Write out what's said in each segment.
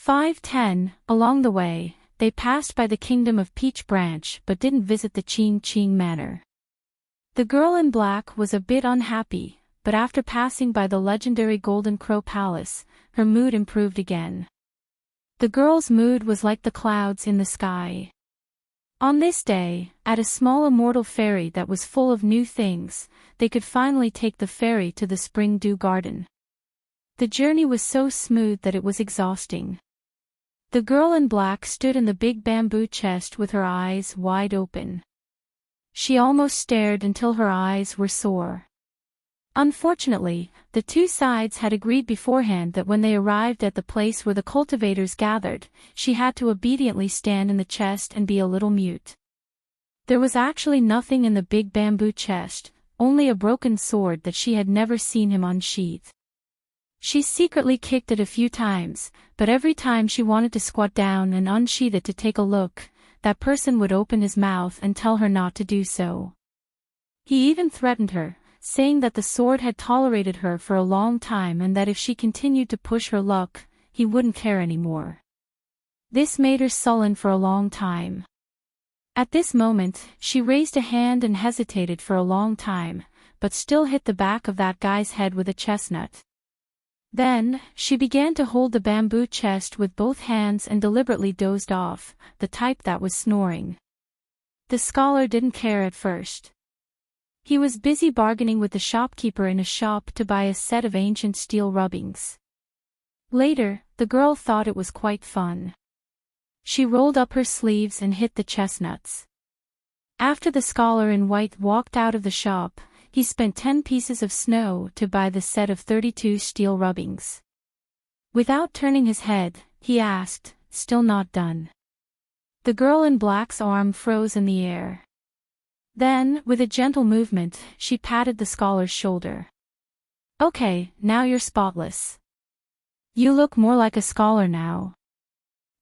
5:10. Along the way, they passed by the kingdom of Peach Branch but didn't visit the Ching Ching Manor. The girl in black was a bit unhappy, but after passing by the legendary Golden Crow Palace, her mood improved again. The girl's mood was like the clouds in the sky. On this day, at a small immortal fairy that was full of new things, they could finally take the fairy to the Spring Dew Garden. The journey was so smooth that it was exhausting. The girl in black stood in the big bamboo chest with her eyes wide open. She almost stared until her eyes were sore. Unfortunately, the two sides had agreed beforehand that when they arrived at the place where the cultivators gathered, she had to obediently stand in the chest and be a little mute. There was actually nothing in the big bamboo chest, only a broken sword that she had never seen him unsheath. She secretly kicked it a few times, but every time she wanted to squat down and unsheath it to take a look, that person would open his mouth and tell her not to do so. He even threatened her, saying that the sword had tolerated her for a long time and that if she continued to push her luck, he wouldn't care anymore. This made her sullen for a long time. At this moment, she raised a hand and hesitated for a long time, but still hit the back of that guy's head with a chestnut. Then, she began to hold the bamboo chest with both hands and deliberately dozed off, the type that was snoring. The scholar didn't care at first. He was busy bargaining with the shopkeeper in a shop to buy a set of ancient steel rubbings. Later, the girl thought it was quite fun. She rolled up her sleeves and hit the chestnuts. After the scholar in white walked out of the shop, he spent 10 pieces of snow to buy the set of 32 steel rubbings. Without turning his head, he asked, "Still not done?" The girl in black's arm froze in the air. Then, with a gentle movement, she patted the scholar's shoulder. "Okay, now you're spotless. You look more like a scholar now.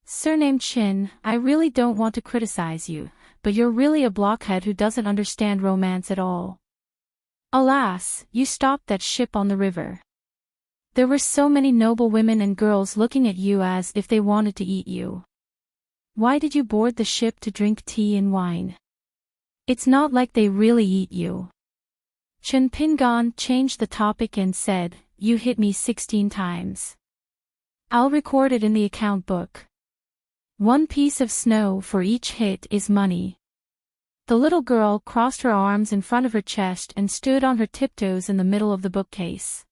Surnamed Chin, I really don't want to criticize you, but you're really a blockhead who doesn't understand romance at all. Alas, you stopped that ship on the river. There were so many noble women and girls looking at you as if they wanted to eat you. Why did you board the ship to drink tea and wine? It's not like they really eat you." Chen Pingan changed the topic and said, "You hit me 16 times. I'll record it in the account book. 1 piece of snow for each hit is money." The little girl crossed her arms in front of her chest and stood on her tiptoes in the middle of the bookcase.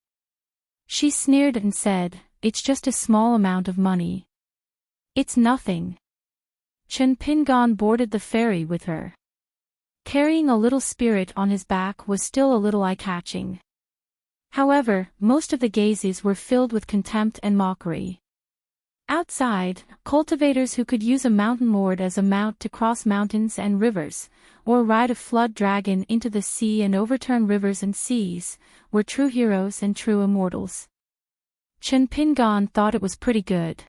She sneered and said, "It's just a small amount of money. It's nothing." Chen Pingan boarded the ferry with her. Carrying a little spirit on his back was still a little eye-catching. However, most of the gazes were filled with contempt and mockery. Outside, cultivators who could use a mountain lord as a mount to cross mountains and rivers, or ride a flood dragon into the sea and overturn rivers and seas, were true heroes and true immortals. Chen Pingan thought it was pretty good.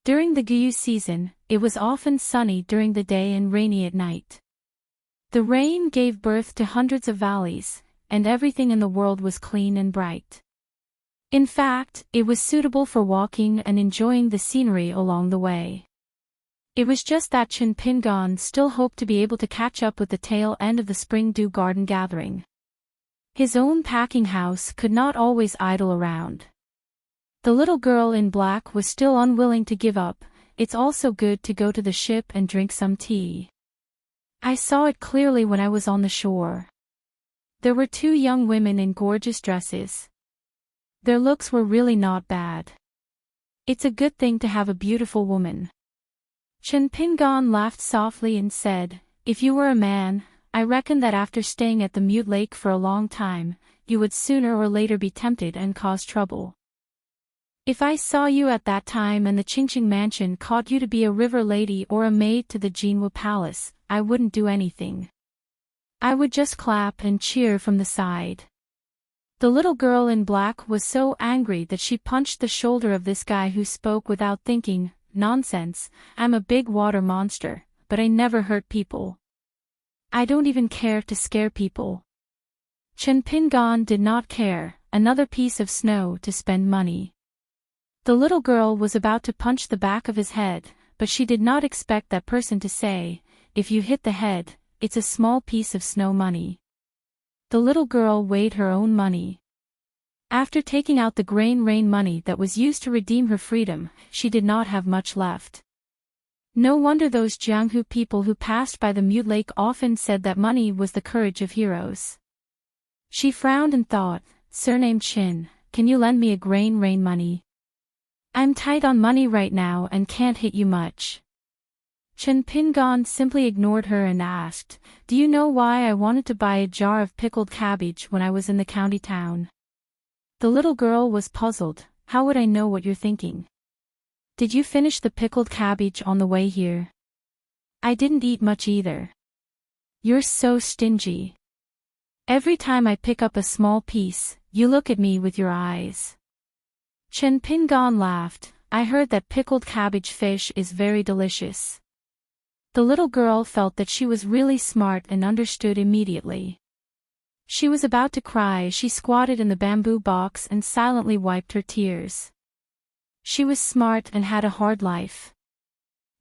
During the Gyu season, it was often sunny during the day and rainy at night. The rain gave birth to hundreds of valleys, and everything in the world was clean and bright. In fact, it was suitable for walking and enjoying the scenery along the way. It was just that Chen Pingan still hoped to be able to catch up with the tail end of the Spring Dew Garden gathering. His own packing house could not always idle around. The little girl in black was still unwilling to give up. "It's also good to go to the ship and drink some tea. I saw it clearly when I was on the shore." There were 2 young women in gorgeous dresses. Their looks were really not bad. "It's a good thing to have a beautiful woman." Chen Pingan laughed softly and said, "If you were a man, I reckon that after staying at the Mute Lake for a long time, you would sooner or later be tempted and cause trouble. If I saw you at that time and the Qingqing mansion caught you to be a river lady or a maid to the Jinwu Palace, I wouldn't do anything. I would just clap and cheer from the side." The little girl in black was so angry that she punched the shoulder of this guy who spoke without thinking. "Nonsense, I'm a big water monster, but I never hurt people. I don't even care to scare people." Chen Pingan did not care, another piece of snow to spend money. The little girl was about to punch the back of his head, but she did not expect that person to say, "If you hit the head, it's a small piece of snow money." The little girl weighed her own money. After taking out the grain rain money that was used to redeem her freedom, she did not have much left. No wonder those Jianghu people who passed by the Mute Lake often said that money was the courage of heroes. She frowned and thought, "Surname Chin, can you lend me a grain rain money? I'm tight on money right now and can't hit you much." Chen Pingon simply ignored her and asked, "Do you know why I wanted to buy a jar of pickled cabbage when I was in the county town?" The little girl was puzzled. "How would I know what you're thinking? Did you finish the pickled cabbage on the way here?" "I didn't eat much either." "You're so stingy. Every time I pick up a small piece, you look at me with your eyes." Chen Pingon laughed. "I heard that pickled cabbage fish is very delicious." The little girl felt that she was really smart and understood immediately. She was about to cry as she squatted in the bamboo box and silently wiped her tears. She was smart and had a hard life.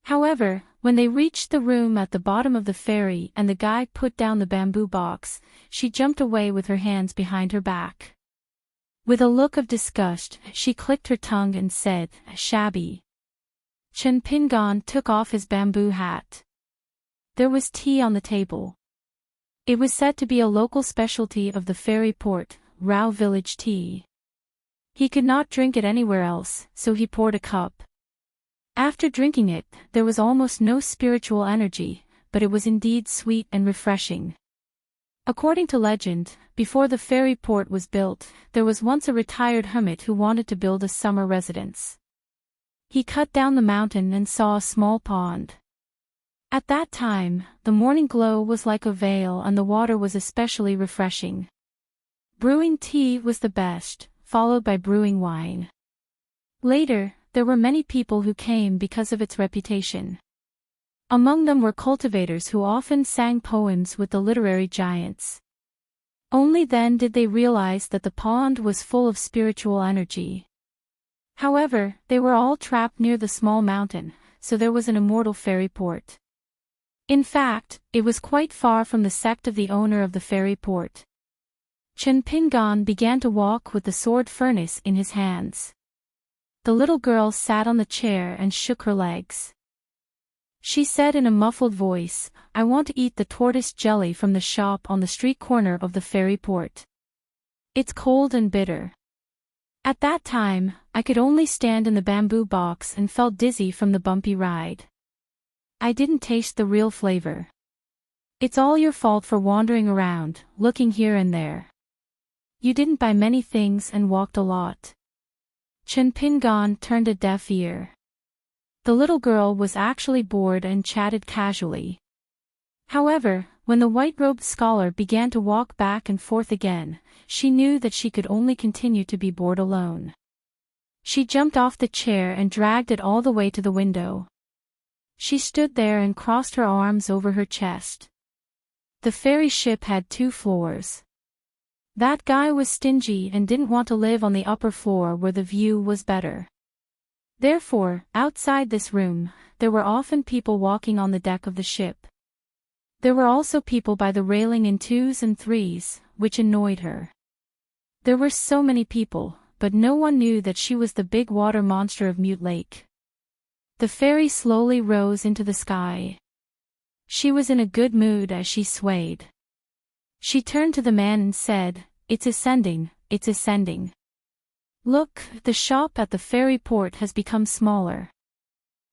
However, when they reached the room at the bottom of the ferry and the guy put down the bamboo box, she jumped away with her hands behind her back. With a look of disgust, she clicked her tongue and said, "Shabby." Chen Pingon took off his bamboo hat. There was tea on the table. It was said to be a local specialty of the ferry port, Rao village tea. He could not drink it anywhere else, so he poured a cup. After drinking it, there was almost no spiritual energy, but it was indeed sweet and refreshing. According to legend, before the ferry port was built, there was once a retired hermit who wanted to build a summer residence. He cut down the mountain and saw a small pond. At that time, the morning glow was like a veil and the water was especially refreshing. Brewing tea was the best, followed by brewing wine. Later, there were many people who came because of its reputation. Among them were cultivators who often sang poems with the literary giants. Only then did they realize that the pond was full of spiritual energy. However, they were all trapped near the small mountain, so there was an immortal ferry port. In fact, it was quite far from the sect of the owner of the ferry port. Chen Pingon began to walk with the sword furnace in his hands. The little girl sat on the chair and shook her legs. She said in a muffled voice, "I want to eat the tortoise jelly from the shop on the street corner of the ferry port. It's cold and bitter." At that time, I could only stand in the bamboo box and felt dizzy from the bumpy ride. I didn't taste the real flavor. It's all your fault for wandering around, looking here and there. You didn't buy many things and walked a lot. Chen Pingon turned a deaf ear. The little girl was actually bored and chatted casually. However, when the white-robed scholar began to walk back and forth again, she knew that she could only continue to be bored alone. She jumped off the chair and dragged it all the way to the window. She stood there and crossed her arms over her chest. The ferry ship had 2 floors. That guy was stingy and didn't want to live on the upper floor where the view was better. Therefore, outside this room, there were often people walking on the deck of the ship. There were also people by the railing in 2s and 3s, which annoyed her. There were so many people, but no one knew that she was the big water monster of Mute Lake. The ferry slowly rose into the sky. She was in a good mood as she swayed. She turned to the man and said, "It's ascending, it's ascending. Look, the shop at the ferry port has become smaller.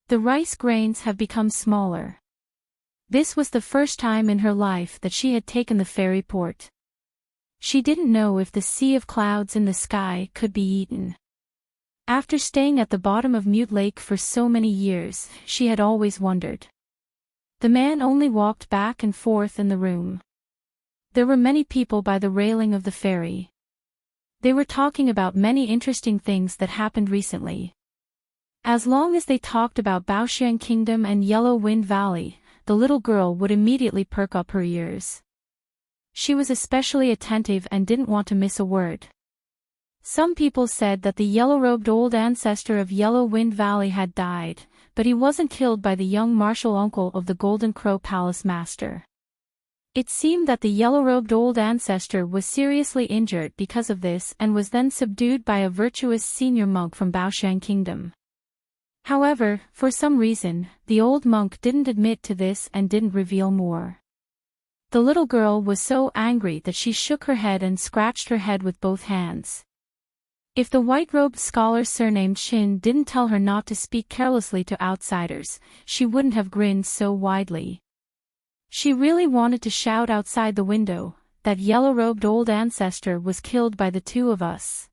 The rice grains have become smaller." This was the first time in her life that she had taken the ferry port. She didn't know if the sea of clouds in the sky could be eaten. After staying at the bottom of Mute Lake for so many years, she had always wondered. The man only walked back and forth in the room. There were many people by the railing of the ferry. They were talking about many interesting things that happened recently. As long as they talked about Baoxiang Kingdom and Yellow Wind Valley, the little girl would immediately perk up her ears. She was especially attentive and didn't want to miss a word. Some people said that the yellow-robed old ancestor of Yellow Wind Valley had died, but he wasn't killed by the young martial uncle of the Golden Crow Palace master. It seemed that the yellow-robed old ancestor was seriously injured because of this and was then subdued by a virtuous senior monk from Baoshan Kingdom. However, for some reason, the old monk didn't admit to this and didn't reveal more. The little girl was so angry that she shook her head and scratched her head with both hands. If the white-robed scholar surnamed Shin didn't tell her not to speak carelessly to outsiders, she wouldn't have grinned so widely. She really wanted to shout outside the window, that yellow-robed old ancestor was killed by the two of us.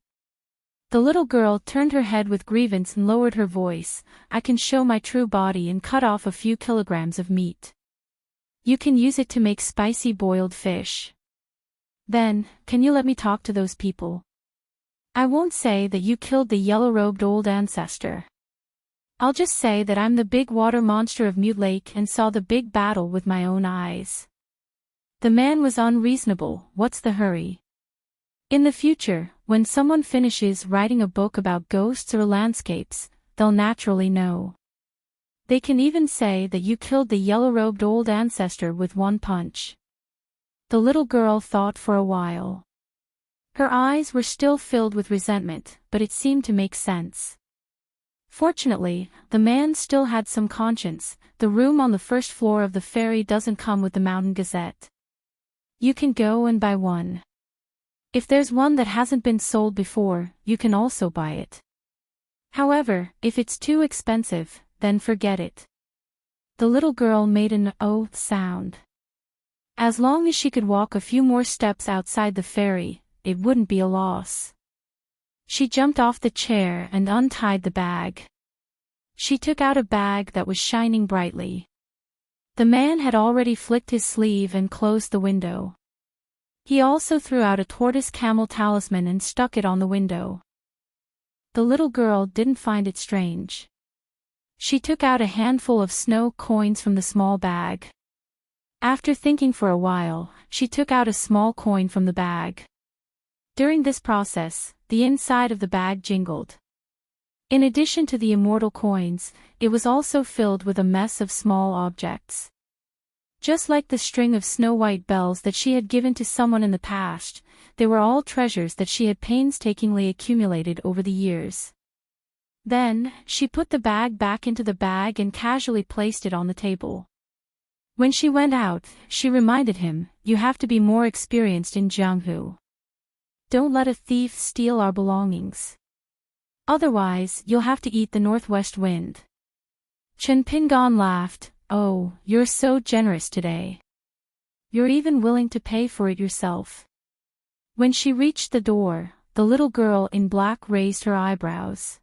The little girl turned her head with grievance and lowered her voice. I can show my true body and cut off a few kilograms of meat. You can use it to make spicy boiled fish. Then, can you let me talk to those people? I won't say that you killed the yellow-robed old ancestor. I'll just say that I'm the big water monster of Mute Lake and saw the big battle with my own eyes. The man was unreasonable. What's the hurry? In the future, when someone finishes writing a book about ghosts or landscapes, they'll naturally know. They can even say that you killed the yellow-robed old ancestor with one punch. The little girl thought for a while. Her eyes were still filled with resentment, but it seemed to make sense. Fortunately, the man still had some conscience. The room on the first floor of the ferry doesn't come with the Mountain Gazette. You can go and buy one. If there's one that hasn't been sold before, you can also buy it. However, if it's too expensive, then forget it. The little girl made an "oh" sound. As long as she could walk a few more steps outside the ferry, it wouldn't be a loss. She jumped off the chair and untied the bag. She took out a bag that was shining brightly. The man had already flicked his sleeve and closed the window. He also threw out a tortoise camel talisman and stuck it on the window. The little girl didn't find it strange. She took out a handful of snow coins from the small bag. After thinking for a while, she took out a small coin from the bag. During this process, the inside of the bag jingled. In addition to the immortal coins, it was also filled with a mess of small objects. Just like the string of snow-white bells that she had given to someone in the past, they were all treasures that she had painstakingly accumulated over the years. Then, she put the bag back into the bag and casually placed it on the table. When she went out, she reminded him, "You have to be more experienced in Jianghu. Don't let a thief steal our belongings. Otherwise, you'll have to eat the northwest wind." Chen Pingon laughed. "Oh, you're so generous today. You're even willing to pay for it yourself." When she reached the door, the little girl in black raised her eyebrows.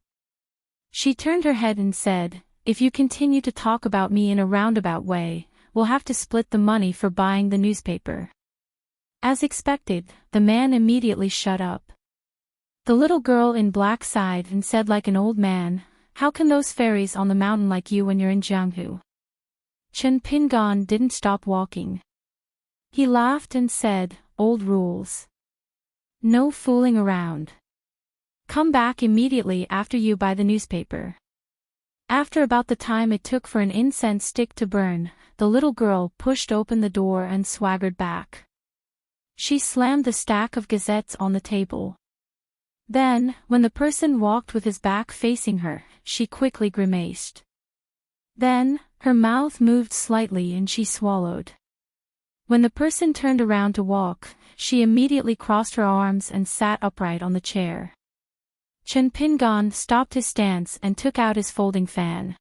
She turned her head and said, "If you continue to talk about me in a roundabout way, we'll have to split the money for buying the newspaper." As expected, the man immediately shut up. The little girl in black sighed and said like an old man, "How can those fairies on the mountain like you when you're in Jianghu?" Chen Pingon didn't stop walking. He laughed and said, "Old rules. No fooling around. Come back immediately after you buy the newspaper." After about the time it took for an incense stick to burn, the little girl pushed open the door and swaggered back. She slammed the stack of gazettes on the table. Then, when the person walked with his back facing her, she quickly grimaced. Then, her mouth moved slightly and she swallowed. When the person turned around to walk, she immediately crossed her arms and sat upright on the chair. Chen Pingon stopped his stance and took out his folding fan.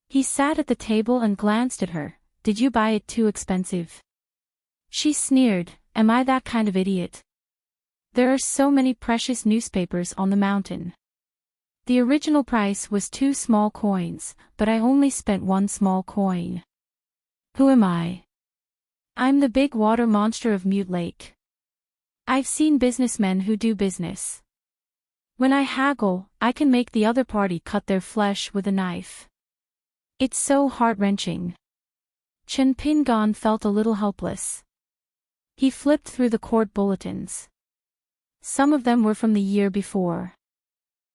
He sat at the table and glanced at her. "Did you buy it too expensive?" She sneered, "Am I that kind of idiot? There are so many precious newspapers on the mountain. The original price was 2 small coins, but I only spent 1 small coin. Who am I? I'm the big water monster of Mute Lake. I've seen businessmen who do business. When I haggle, I can make the other party cut their flesh with a knife. It's so heart-wrenching." Chen Pingon felt a little helpless. He flipped through the court bulletins. Some of them were from the year before.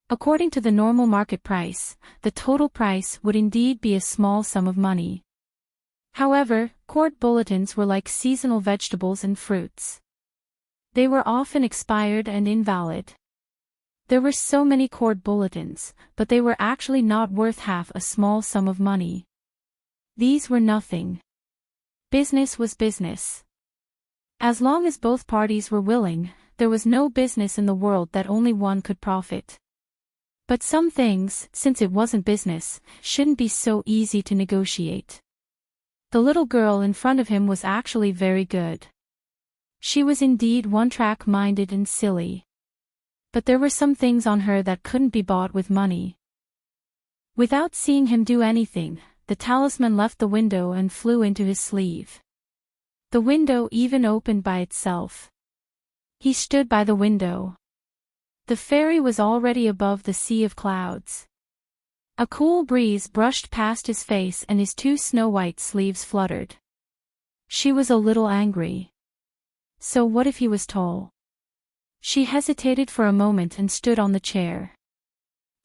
According to the normal market price, the total price would indeed be a small sum of money. However, court bulletins were like seasonal vegetables and fruits. They were often expired and invalid. There were so many court bulletins, but they were actually not worth half a small sum of money. These were nothing. Business was business. As long as both parties were willing, there was no business in the world that only one could profit. But some things, since it wasn't business, shouldn't be so easy to negotiate. The little girl in front of him was actually very good. She was indeed one-track minded and silly. But there were some things on her that couldn't be bought with money. Without seeing him do anything, the talisman left the window and flew into his sleeve. The window even opened by itself. He stood by the window. The fairy was already above the sea of clouds. A cool breeze brushed past his face and his two snow-white sleeves fluttered. She was a little angry. So what if he was tall? She hesitated for a moment and stood on the chair.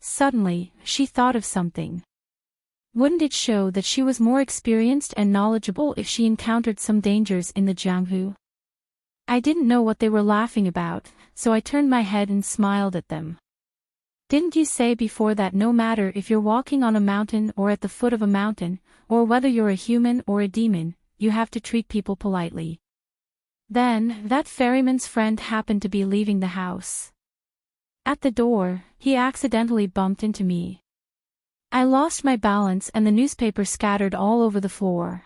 Suddenly, she thought of something. Wouldn't it show that she was more experienced and knowledgeable if she encountered some dangers in the Jianghu? I didn't know what they were laughing about, so I turned my head and smiled at them. Didn't you say before that no matter if you're walking on a mountain or at the foot of a mountain, or whether you're a human or a demon, you have to treat people politely? Then, that ferryman's friend happened to be leaving the house. At the door, he accidentally bumped into me. I lost my balance and the newspaper scattered all over the floor.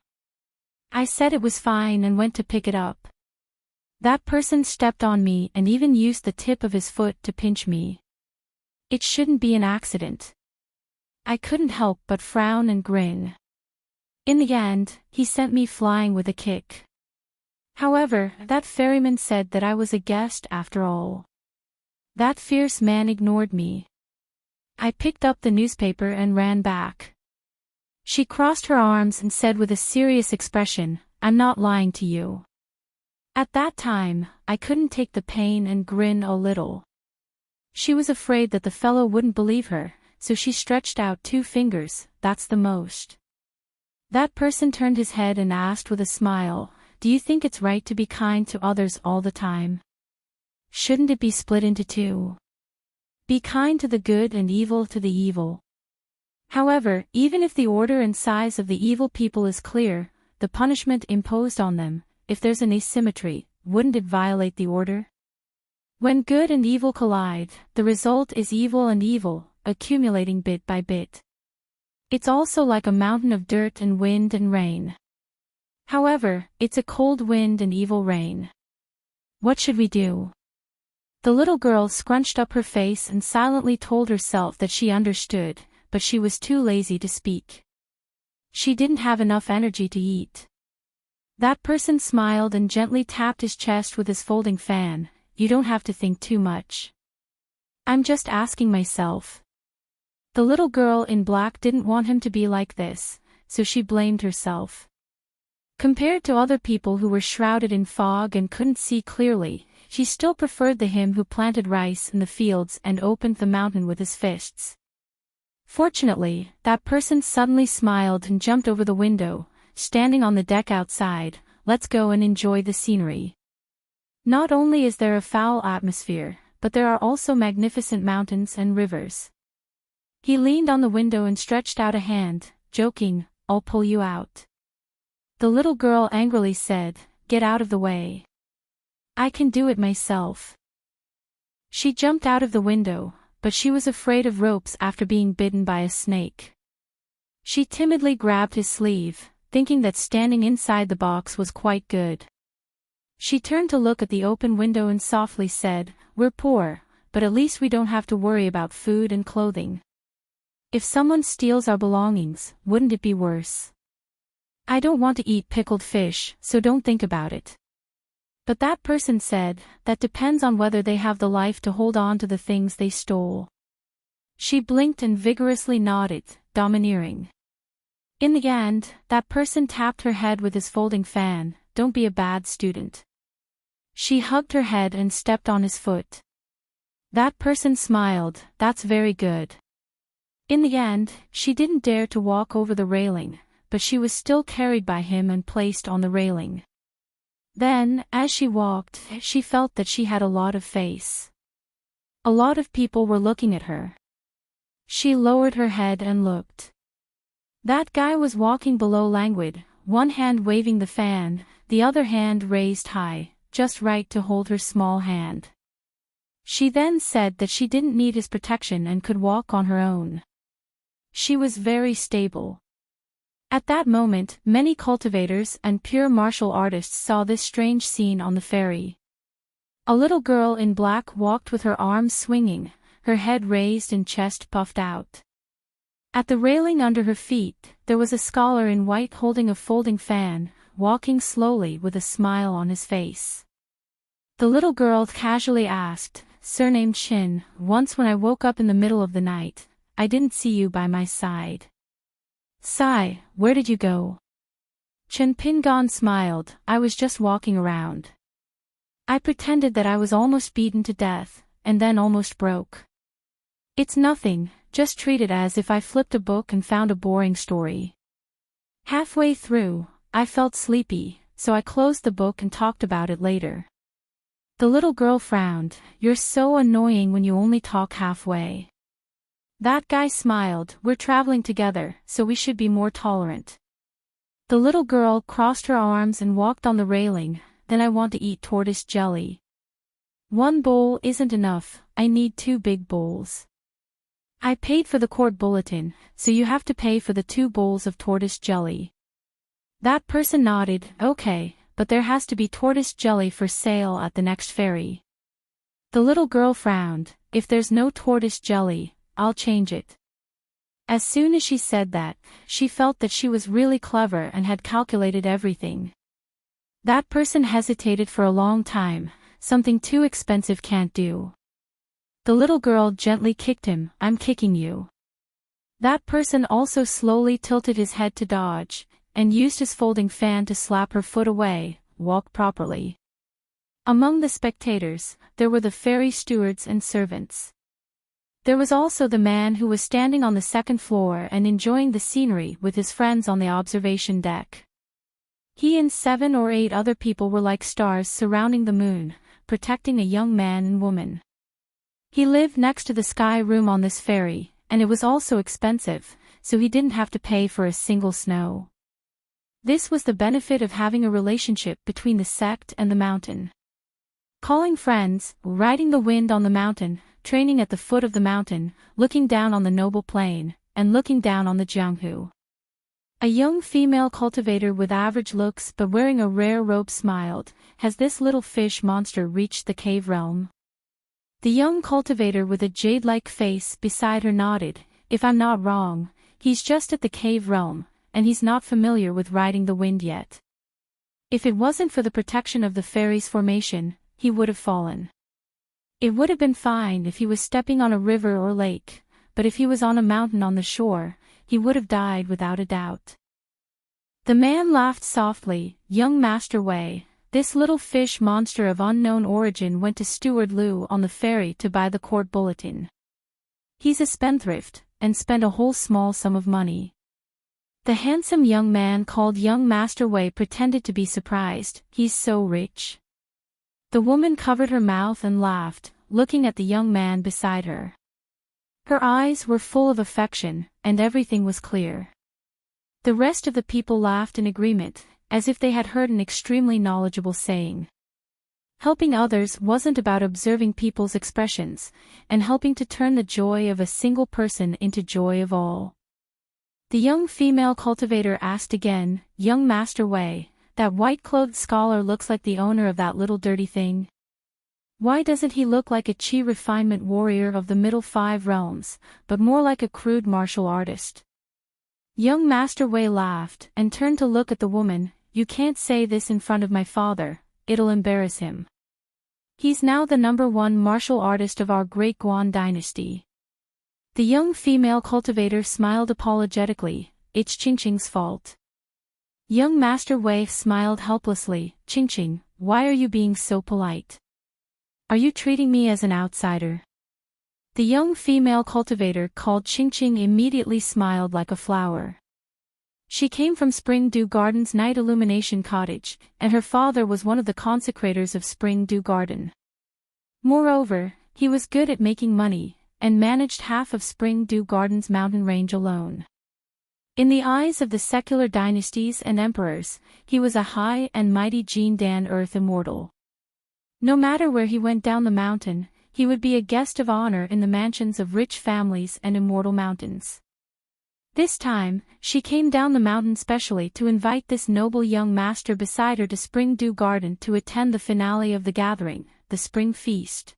I said it was fine and went to pick it up. That person stepped on me and even used the tip of his foot to pinch me. It shouldn't be an accident. I couldn't help but frown and grin. In the end, he sent me flying with a kick. However, that ferryman said that I was a guest after all. That fierce man ignored me. I picked up the newspaper and ran back. She crossed her arms and said with a serious expression, "I'm not lying to you." At that time, I couldn't take the pain and grin a little. She was afraid that the fellow wouldn't believe her, so she stretched out 2 fingers, "That's the most." That person turned his head and asked with a smile, "Do you think it's right to be kind to others all the time? Shouldn't it be split into 2? Be kind to the good and evil to the evil." However, even if the order and size of the evil people is clear, the punishment imposed on them, if there's an asymmetry, wouldn't it violate the order? When good and evil collide, the result is evil and evil, accumulating bit by bit. It's also like a mountain of dirt and wind and rain. However, it's a cold wind and evil rain. What should we do? The little girl scrunched up her face and silently told herself that she understood, but she was too lazy to speak. She didn't have enough energy to eat. That person smiled and gently tapped his chest with his folding fan. "You don't have to think too much. I'm just asking myself." The little girl in black didn't want him to be like this, so she blamed herself. Compared to other people who were shrouded in fog and couldn't see clearly, she still preferred the him who planted rice in the fields and opened the mountain with his fists. Fortunately, that person suddenly smiled and jumped over the window, standing on the deck outside. "Let's go and enjoy the scenery. Not only is there a foul atmosphere, but there are also magnificent mountains and rivers." He leaned on the window and stretched out a hand, joking, "I'll pull you out." The little girl angrily said, "Get out of the way. I can do it myself." She jumped out of the window, but she was afraid of ropes after being bitten by a snake. She timidly grabbed his sleeve, thinking that standing inside the box was quite good. She turned to look at the open window and softly said, "We're poor, but at least we don't have to worry about food and clothing. If someone steals our belongings, wouldn't it be worse? I don't want to eat pickled fish, so don't think about it." But that person said, "That depends on whether they have the life to hold on to the things they stole." She blinked and vigorously nodded, domineering. In the end, that person tapped her head with his folding fan, "Don't be a bad student." She hugged her head and stepped on his foot. That person smiled, that's very good. In the end, she didn't dare to walk over the railing, but she was still carried by him and placed on the railing. Then, as she walked, she felt that she had a lot of face. A lot of people were looking at her. She lowered her head and looked. That guy was walking below languid, one hand waving the fan, the other hand raised high, just right to hold her small hand. She then said that she didn't need his protection and could walk on her own. She was very stable. At that moment, many cultivators and pure martial artists saw this strange scene on the ferry. A little girl in black walked with her arms swinging, her head raised and chest puffed out. At the railing under her feet, there was a scholar in white holding a folding fan, walking slowly with a smile on his face. The little girl casually asked, "Surnamed Shin, once when I woke up in the middle of the night, I didn't see you by my side. Sai, where did you go?" Chen Pingon smiled, "I was just walking around. I pretended that I was almost beaten to death, and then almost broke. It's nothing, just treat it as if I flipped a book and found a boring story. Halfway through, I felt sleepy, so I closed the book and talked about it later." The little girl frowned, "You're so annoying when you only talk halfway." That guy smiled, "We're traveling together, so we should be more tolerant." The little girl crossed her arms and walked on the railing, "Then I want to eat tortoise jelly. One bowl isn't enough, I need 2 big bowls. I paid for the court bulletin, so you have to pay for the 2 bowls of tortoise jelly." That person nodded, "Okay, but there has to be tortoise jelly for sale at the next ferry." The little girl frowned, "If there's no tortoise jelly, I'll change it." As soon as she said that, she felt that she was really clever and had calculated everything. That person hesitated for a long time, "Something too expensive can't do." The little girl gently kicked him, "I'm kicking you." That person also slowly tilted his head to dodge, and used his folding fan to slap her foot away, "Walk properly." Among the spectators, there were the ferry stewards and servants. There was also the man who was standing on the second floor and enjoying the scenery with his friends on the observation deck. He and 7 or 8 other people were like stars surrounding the moon, protecting a young man and woman. He lived next to the sky room on this ferry, and it was also expensive, so he didn't have to pay for a single snow. This was the benefit of having a relationship between the sect and the mountain. Calling friends, riding the wind on the mountain, training at the foot of the mountain, looking down on the noble plain, and looking down on the Jianghu. A young female cultivator with average looks but wearing a rare robe smiled, "Has this little fish monster reached the cave realm?" The young cultivator with a jade-like face beside her nodded, "If I'm not wrong, he's just at the cave realm, and he's not familiar with riding the wind yet. If it wasn't for the protection of the ferry's formation, he would have fallen. It would have been fine if he was stepping on a river or lake, but if he was on a mountain on the shore, he would have died without a doubt." The man laughed softly, "Young Master Wei, this little fish monster of unknown origin went to Steward Liu on the ferry to buy the court bulletin. He's a spendthrift, and spent a whole small sum of money." The handsome young man called Young Master Wei pretended to be surprised, "He's so rich." The woman covered her mouth and laughed, looking at the young man beside her. Her eyes were full of affection, and everything was clear. The rest of the people laughed in agreement, as if they had heard an extremely knowledgeable saying. Helping others wasn't about observing people's expressions, and helping to turn the joy of a single person into joy of all. The young female cultivator asked again, "Young Master Wei, that white-clothed scholar looks like the owner of that little dirty thing. Why doesn't he look like a chi refinement warrior of the middle 5 realms, but more like a crude martial artist?" Young Master Wei laughed, and turned to look at the woman, "You can't say this in front of my father, it'll embarrass him. He's now the #1 martial artist of our great Guan dynasty." The young female cultivator smiled apologetically, "It's Qingqing's fault." Young Master Wei smiled helplessly, "Qingqing, why are you being so polite? Are you treating me as an outsider?" The young female cultivator called Ching immediately smiled like a flower. She came from Spring Dew Garden's night illumination cottage, and her father was one of the consecrators of Spring Dew Garden. Moreover, he was good at making money, and managed half of Spring Dew Garden's mountain range alone. In the eyes of the secular dynasties and emperors, he was a high and mighty Jean Dan Earth immortal. No matter where he went down the mountain, he would be a guest of honor in the mansions of rich families and immortal mountains. This time, she came down the mountain specially to invite this noble young master beside her to Spring Dew Garden to attend the finale of the gathering, the Spring Feast.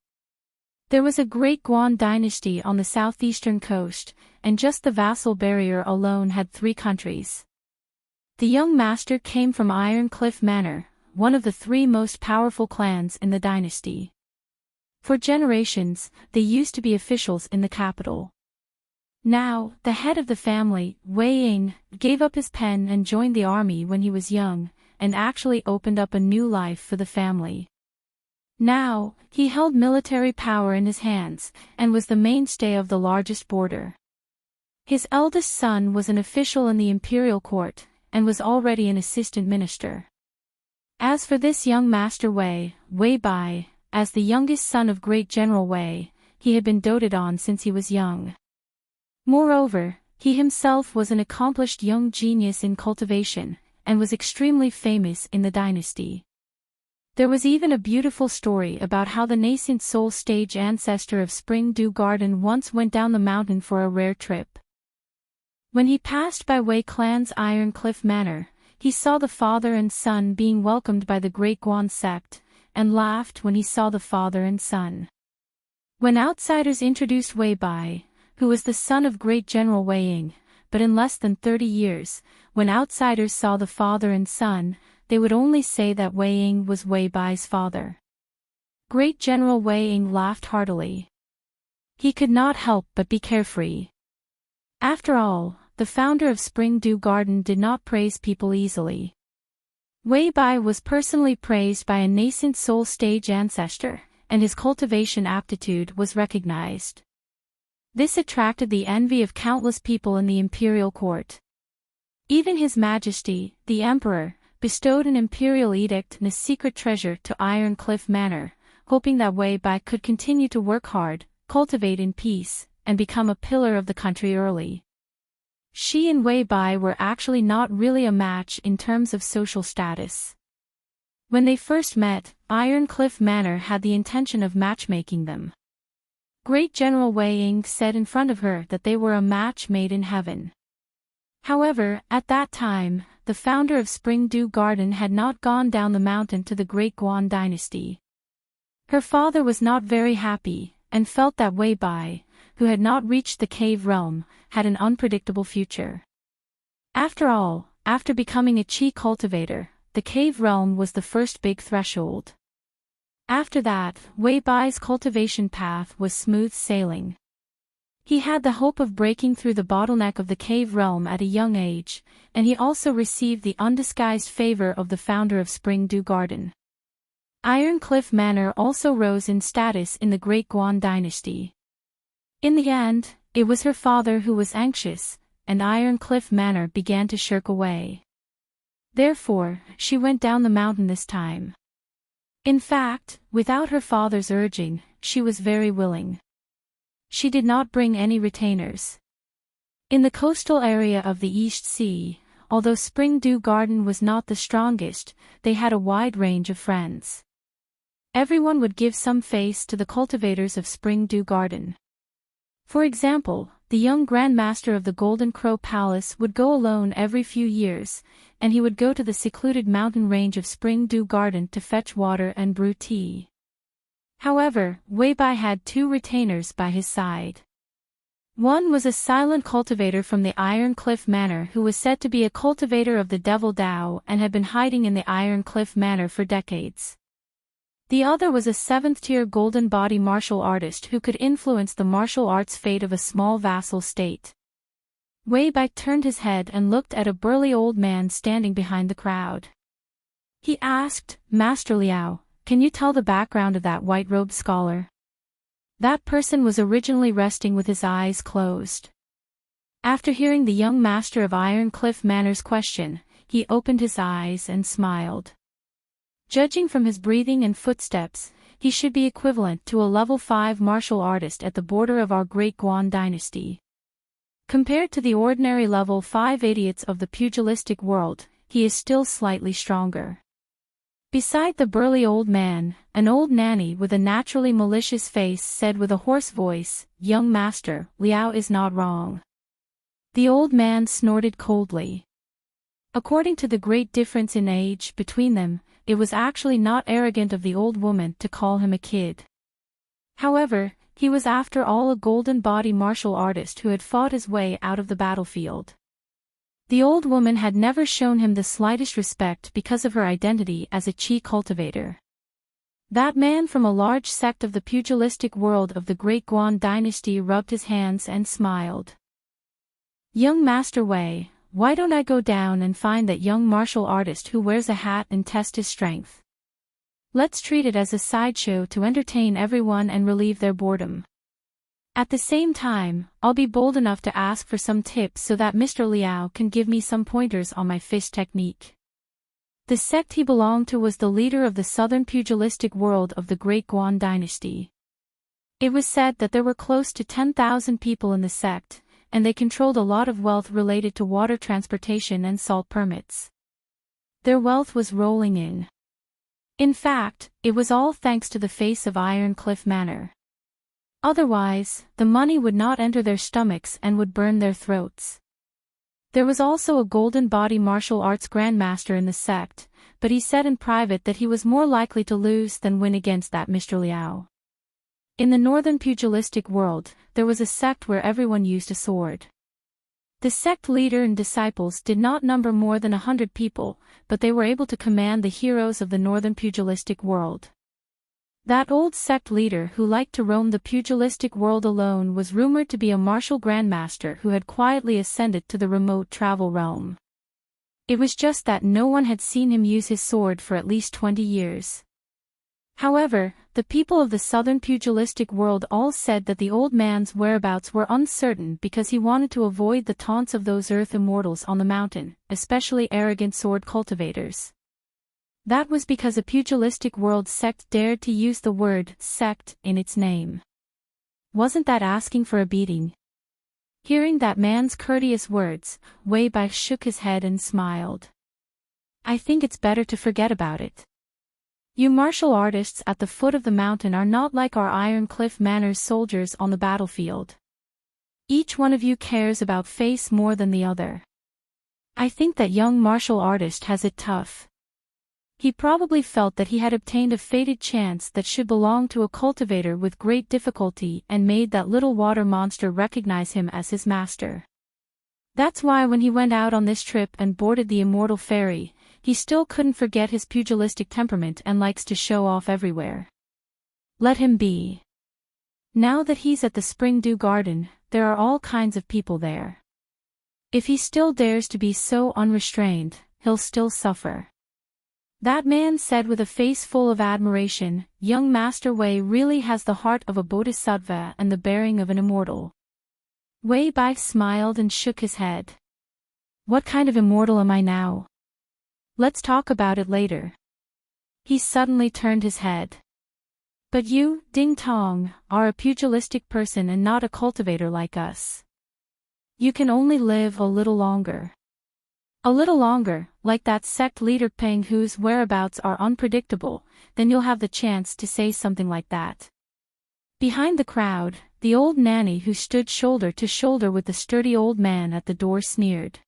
There was a great Guan dynasty on the southeastern coast, and just the vassal barrier alone had 3 countries. The young master came from Iron Cliff Manor, one of the 3 most powerful clans in the dynasty. For generations, they used to be officials in the capital. Now, the head of the family, Wei Ying, gave up his pen and joined the army when he was young, and actually opened up a new life for the family. Now, he held military power in his hands, and was the mainstay of the largest border. His eldest son was an official in the imperial court, and was already an assistant minister. As for this young master Wei Bai, as the youngest son of great General Wei, he had been doted on since he was young. Moreover, he himself was an accomplished young genius in cultivation, and was extremely famous in the dynasty. There was even a beautiful story about how the nascent soul stage ancestor of Spring Dew Garden once went down the mountain for a rare trip. When he passed by Wei clan's Iron Cliff Manor, he saw the father and son being welcomed by the great Guan sect, and laughed when he saw the father and son. When outsiders introduced Wei Bai, who was the son of great General Wei Ying, but in less than 30 years, when outsiders saw the father and son, they would only say that Wei Ying was Wei Bai's father. Great General Wei Ying laughed heartily. He could not help but be carefree. After all, the founder of Spring Dew Garden did not praise people easily. Wei Bai was personally praised by a nascent soul stage ancestor, and his cultivation aptitude was recognized. This attracted the envy of countless people in the imperial court. Even His Majesty, the Emperor, bestowed an imperial edict and a secret treasure to Iron Cliff Manor, hoping that Wei Bai could continue to work hard, cultivate in peace, and become a pillar of the country early. She and Wei Bai were actually not really a match in terms of social status. When they first met, Iron Cliff Manor had the intention of matchmaking them. Great General Wei Ying said in front of her that they were a match made in heaven. However, at that time, the founder of Spring Dew Garden had not gone down the mountain to the great Guan dynasty. Her father was not very happy, and felt that Wei Bai, who had not reached the cave realm, had an unpredictable future. After all, after becoming a chi cultivator, the cave realm was the first big threshold. After that, Wei Bai's cultivation path was smooth sailing. He had the hope of breaking through the bottleneck of the cave realm at a young age, and he also received the undisguised favor of the founder of Spring Dew Garden. Iron Cliff Manor also rose in status in the Great Guan dynasty. In the end, it was her father who was anxious, and Iron Cliff Manor began to shirk away. Therefore, she went down the mountain this time. In fact, without her father's urging, she was very willing. She did not bring any retainers. In the coastal area of the East Sea, although Spring Dew Garden was not the strongest, they had a wide range of friends. Everyone would give some face to the cultivators of Spring Dew Garden. For example, the young Grand Master of the Golden Crow Palace would go alone every few years, and he would go to the secluded mountain range of Spring Dew Garden to fetch water and brew tea. However, Wei Bai had 2 retainers by his side. One was a silent cultivator from the Iron Cliff Manor who was said to be a cultivator of the Devil Dao and had been hiding in the Iron Cliff Manor for decades. The other was a 7th-tier golden body martial artist who could influence the martial arts fate of a small vassal state. Wei Bai turned his head and looked at a burly old man standing behind the crowd. He asked, "Master Liao, can you tell the background of that white-robed scholar?" That person was originally resting with his eyes closed. After hearing the young master of Iron Cliff Manor's question, he opened his eyes and smiled. Judging from his breathing and footsteps, he should be equivalent to a level 5 martial artist at the border of our great Guan dynasty. Compared to the ordinary level 5 idiots of the pugilistic world, he is still slightly stronger. Beside the burly old man, an old nanny with a naturally malicious face said with a hoarse voice, "Young master, Liao is not wrong." The old man snorted coldly. According to the great difference in age between them, it was actually not arrogant of the old woman to call him a kid. However, he was after all a golden body martial artist who had fought his way out of the battlefield. The old woman had never shown him the slightest respect because of her identity as a chi cultivator. That man from a large sect of the pugilistic world of the great Guan dynasty rubbed his hands and smiled. "Young Master Wei, why don't I go down and find that young martial artist who wears a hat and test his strength? Let's treat it as a sideshow to entertain everyone and relieve their boredom. At the same time, I'll be bold enough to ask for some tips so that Mr. Liao can give me some pointers on my fist technique." The sect he belonged to was the leader of the southern pugilistic world of the great Guan dynasty. It was said that there were close to 10,000 people in the sect, and they controlled a lot of wealth related to water transportation and salt permits. Their wealth was rolling in. In fact, it was all thanks to the face of Iron Cliff Manor. Otherwise, the money would not enter their stomachs and would burn their throats. There was also a golden body martial arts grandmaster in the sect, but he said in private that he was more likely to lose than win against that Mr. Liao. In the northern pugilistic world, there was a sect where everyone used a sword. The sect leader and disciples did not number more than 100 people, but they were able to command the heroes of the northern pugilistic world. That old sect leader who liked to roam the pugilistic world alone was rumored to be a martial grandmaster who had quietly ascended to the remote travel realm. It was just that no one had seen him use his sword for at least 20 years. However, the people of the southern pugilistic world all said that the old man's whereabouts were uncertain because he wanted to avoid the taunts of those earth immortals on the mountain, especially arrogant sword cultivators. That was because a pugilistic world sect dared to use the word sect in its name. Wasn't that asking for a beating? Hearing that man's courteous words, Wei Bai shook his head and smiled. "I think it's better to forget about it. You martial artists at the foot of the mountain are not like our Iron Cliff Manor's soldiers on the battlefield. Each one of you cares about face more than the other. I think that young martial artist has it tough. He probably felt that he had obtained a fated chance that should belong to a cultivator with great difficulty and made that little water monster recognize him as his master. That's why when he went out on this trip and boarded the immortal ferry, he still couldn't forget his pugilistic temperament and likes to show off everywhere. Let him be. Now that he's at the Spring Dew Garden, there are all kinds of people there. If he still dares to be so unrestrained, he'll still suffer." That man said with a face full of admiration, "Young Master Wei really has the heart of a bodhisattva and the bearing of an immortal." Wei Bai smiled and shook his head. "What kind of immortal am I now? Let's talk about it later." He suddenly turned his head. "But you, Ding Tong, are a pugilistic person and not a cultivator like us. You can only live a little longer. A little longer, like that sect leader Peng whose whereabouts are unpredictable, then you'll have the chance to say something like that." Behind the crowd, the old nanny who stood shoulder to shoulder with the sturdy old man at the door sneered.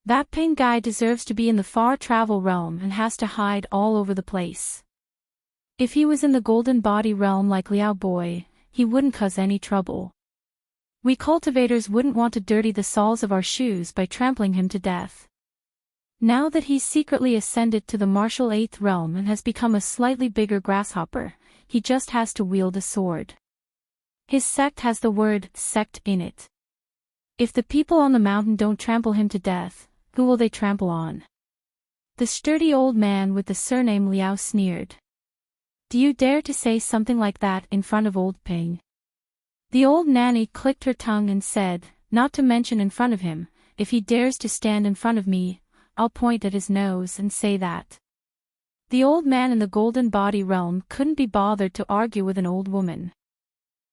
"That Peng guy deserves to be in the far travel realm and has to hide all over the place. If he was in the golden body realm like Liao Boy, he wouldn't cause any trouble. We cultivators wouldn't want to dirty the soles of our shoes by trampling him to death. Now that he's secretly ascended to the martial 8th realm and has become a slightly bigger grasshopper, he just has to wield a sword. His sect has the word sect in it. If the people on the mountain don't trample him to death, who will they trample on?" The sturdy old man with the surname Liao sneered. Do you dare to say something like that in front of old Ping? The old nanny clicked her tongue and said, not to mention in front of him, if he dares to stand in front of me, I'll point at his nose and say that. The old man in the golden body realm couldn't be bothered to argue with an old woman.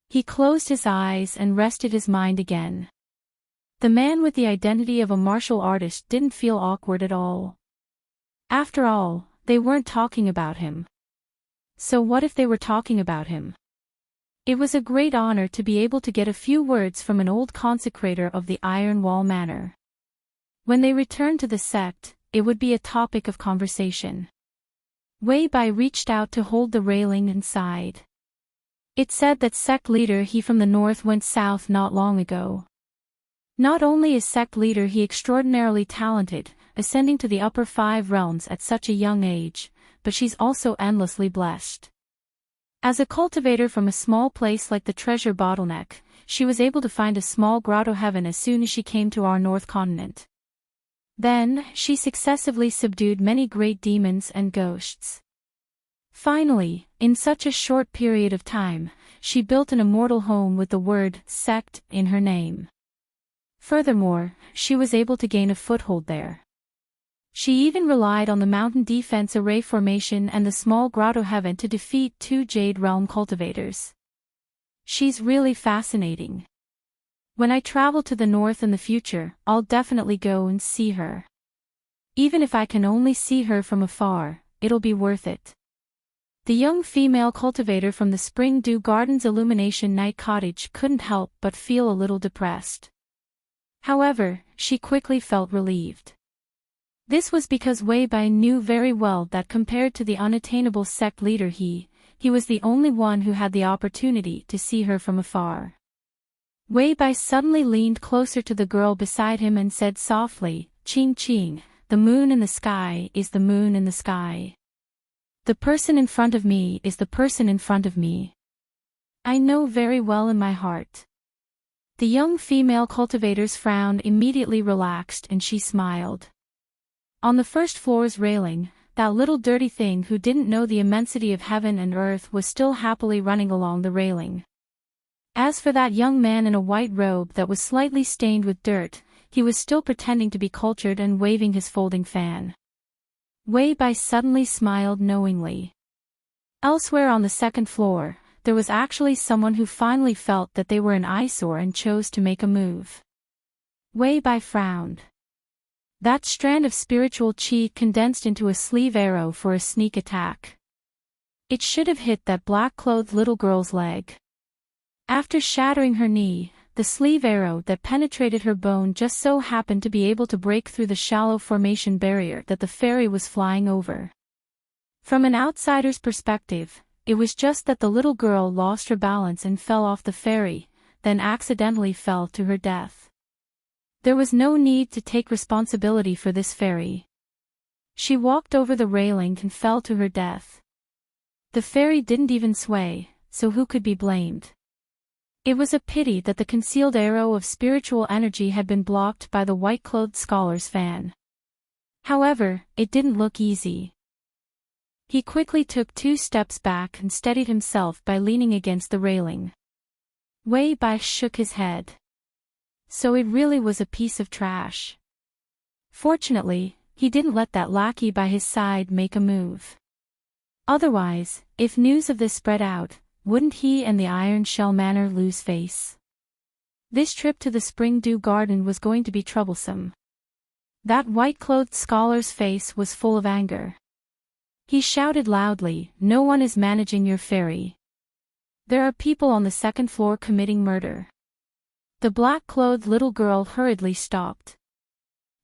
He closed his eyes and rested his mind again. The man with the identity of a martial artist didn't feel awkward at all. After all, they weren't talking about him. So what if they were talking about him? It was a great honor to be able to get a few words from an old consecrator of the Iron Wall Manor. When they returned to the sect, it would be a topic of conversation. Wei Bai reached out to hold the railing and sighed. It said that sect leader he from the north went south not long ago. Not only is sect leader he extraordinarily talented, ascending to the upper 5 realms at such a young age, but she's also endlessly blessed. As a cultivator from a small place like the Treasure Bottleneck, she was able to find a small grotto heaven as soon as she came to our North Continent. Then, she successively subdued many great demons and ghosts. Finally, in such a short period of time, she built an immortal home with the word sect in her name. Furthermore, she was able to gain a foothold there. She even relied on the mountain defense array formation and the small grotto heaven to defeat 2 Jade Realm cultivators. She's really fascinating. When I travel to the north in the future, I'll definitely go and see her. Even if I can only see her from afar, it'll be worth it. The young female cultivator from the Spring Dew Gardens Illumination Night Cottage couldn't help but feel a little depressed. However, she quickly felt relieved. This was because Wei Bai knew very well that compared to the unattainable sect leader he was the only one who had the opportunity to see her from afar. Wei Bai suddenly leaned closer to the girl beside him and said softly, "Ching Ching, the moon in the sky is the moon in the sky. The person in front of me is the person in front of me. I know very well in my heart." The young female cultivator's frown immediately relaxed and she smiled. On the first floor's railing, that little dirty thing who didn't know the immensity of heaven and earth was still happily running along the railing. As for that young man in a white robe that was slightly stained with dirt, he was still pretending to be cultured and waving his folding fan. Wei Bai suddenly smiled knowingly. Elsewhere on the second floor, there was actually someone who finally felt that they were an eyesore and chose to make a move. Wei Bai frowned. That strand of spiritual chi condensed into a sleeve arrow for a sneak attack. It should have hit that black-clothed little girl's leg. After shattering her knee, the sleeve arrow that penetrated her bone just so happened to be able to break through the shallow formation barrier that the fairy was flying over. From an outsider's perspective, it was just that the little girl lost her balance and fell off the ferry, then accidentally fell to her death. There was no need to take responsibility for this fairy. She walked over the railing and fell to her death. The fairy didn't even sway, so who could be blamed? It was a pity that the concealed arrow of spiritual energy had been blocked by the white-clothed scholar's fan. However, it didn't look easy. He quickly took 2 steps back and steadied himself by leaning against the railing. Wei Bai shook his head. So it really was a piece of trash. Fortunately, he didn't let that lackey by his side make a move. Otherwise, if news of this spread out, wouldn't he and the Iron Shell Manor lose face? This trip to the Spring Dew Garden was going to be troublesome. That white-clothed scholar's face was full of anger. He shouted loudly, "No one is managing your fairy. There are people on the second floor committing murder." The black-clothed little girl hurriedly stopped.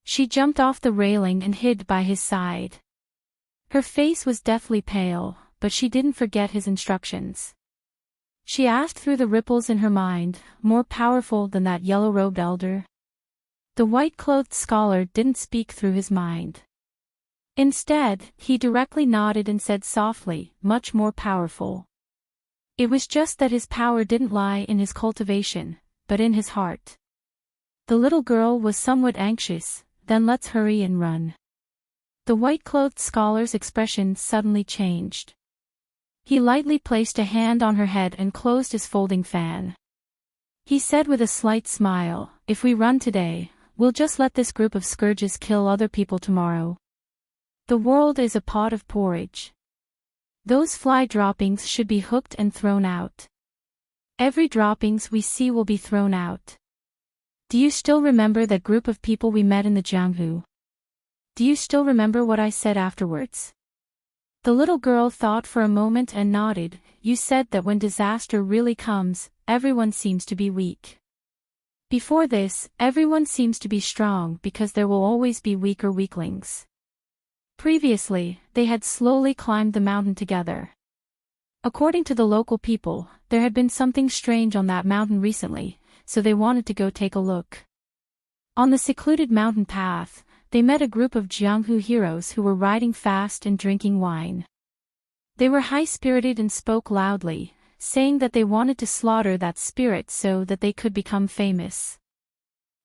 She jumped off the railing and hid by his side. Her face was deathly pale, but she didn't forget his instructions. She asked through the ripples in her mind, "More powerful than that yellow-robed elder?" The white-clothed scholar didn't speak through his mind. Instead, he directly nodded and said softly, "Much more powerful." It was just that his power didn't lie in his cultivation, but in his heart. The little girl was somewhat anxious, "Then let's hurry and run." The white-clothed scholar's expression suddenly changed. He lightly placed a hand on her head and closed his folding fan. He said with a slight smile, "If we run today, we'll just let this group of scourges kill other people tomorrow. The world is a pot of porridge. Those fly droppings should be hooked and thrown out. Every droppings we see will be thrown out. Do you still remember that group of people we met in the Jianghu? Do you still remember what I said afterwards?" The little girl thought for a moment and nodded. "You said that when disaster really comes, everyone seems to be weak. Before this, everyone seems to be strong because there will always be weaker weaklings. Previously, they had slowly climbed the mountain together. According to the local people, there had been something strange on that mountain recently, so they wanted to go take a look. On the secluded mountain path, they met a group of Jianghu heroes who were riding fast and drinking wine. They were high-spirited and spoke loudly, saying that they wanted to slaughter that spirit so that they could become famous.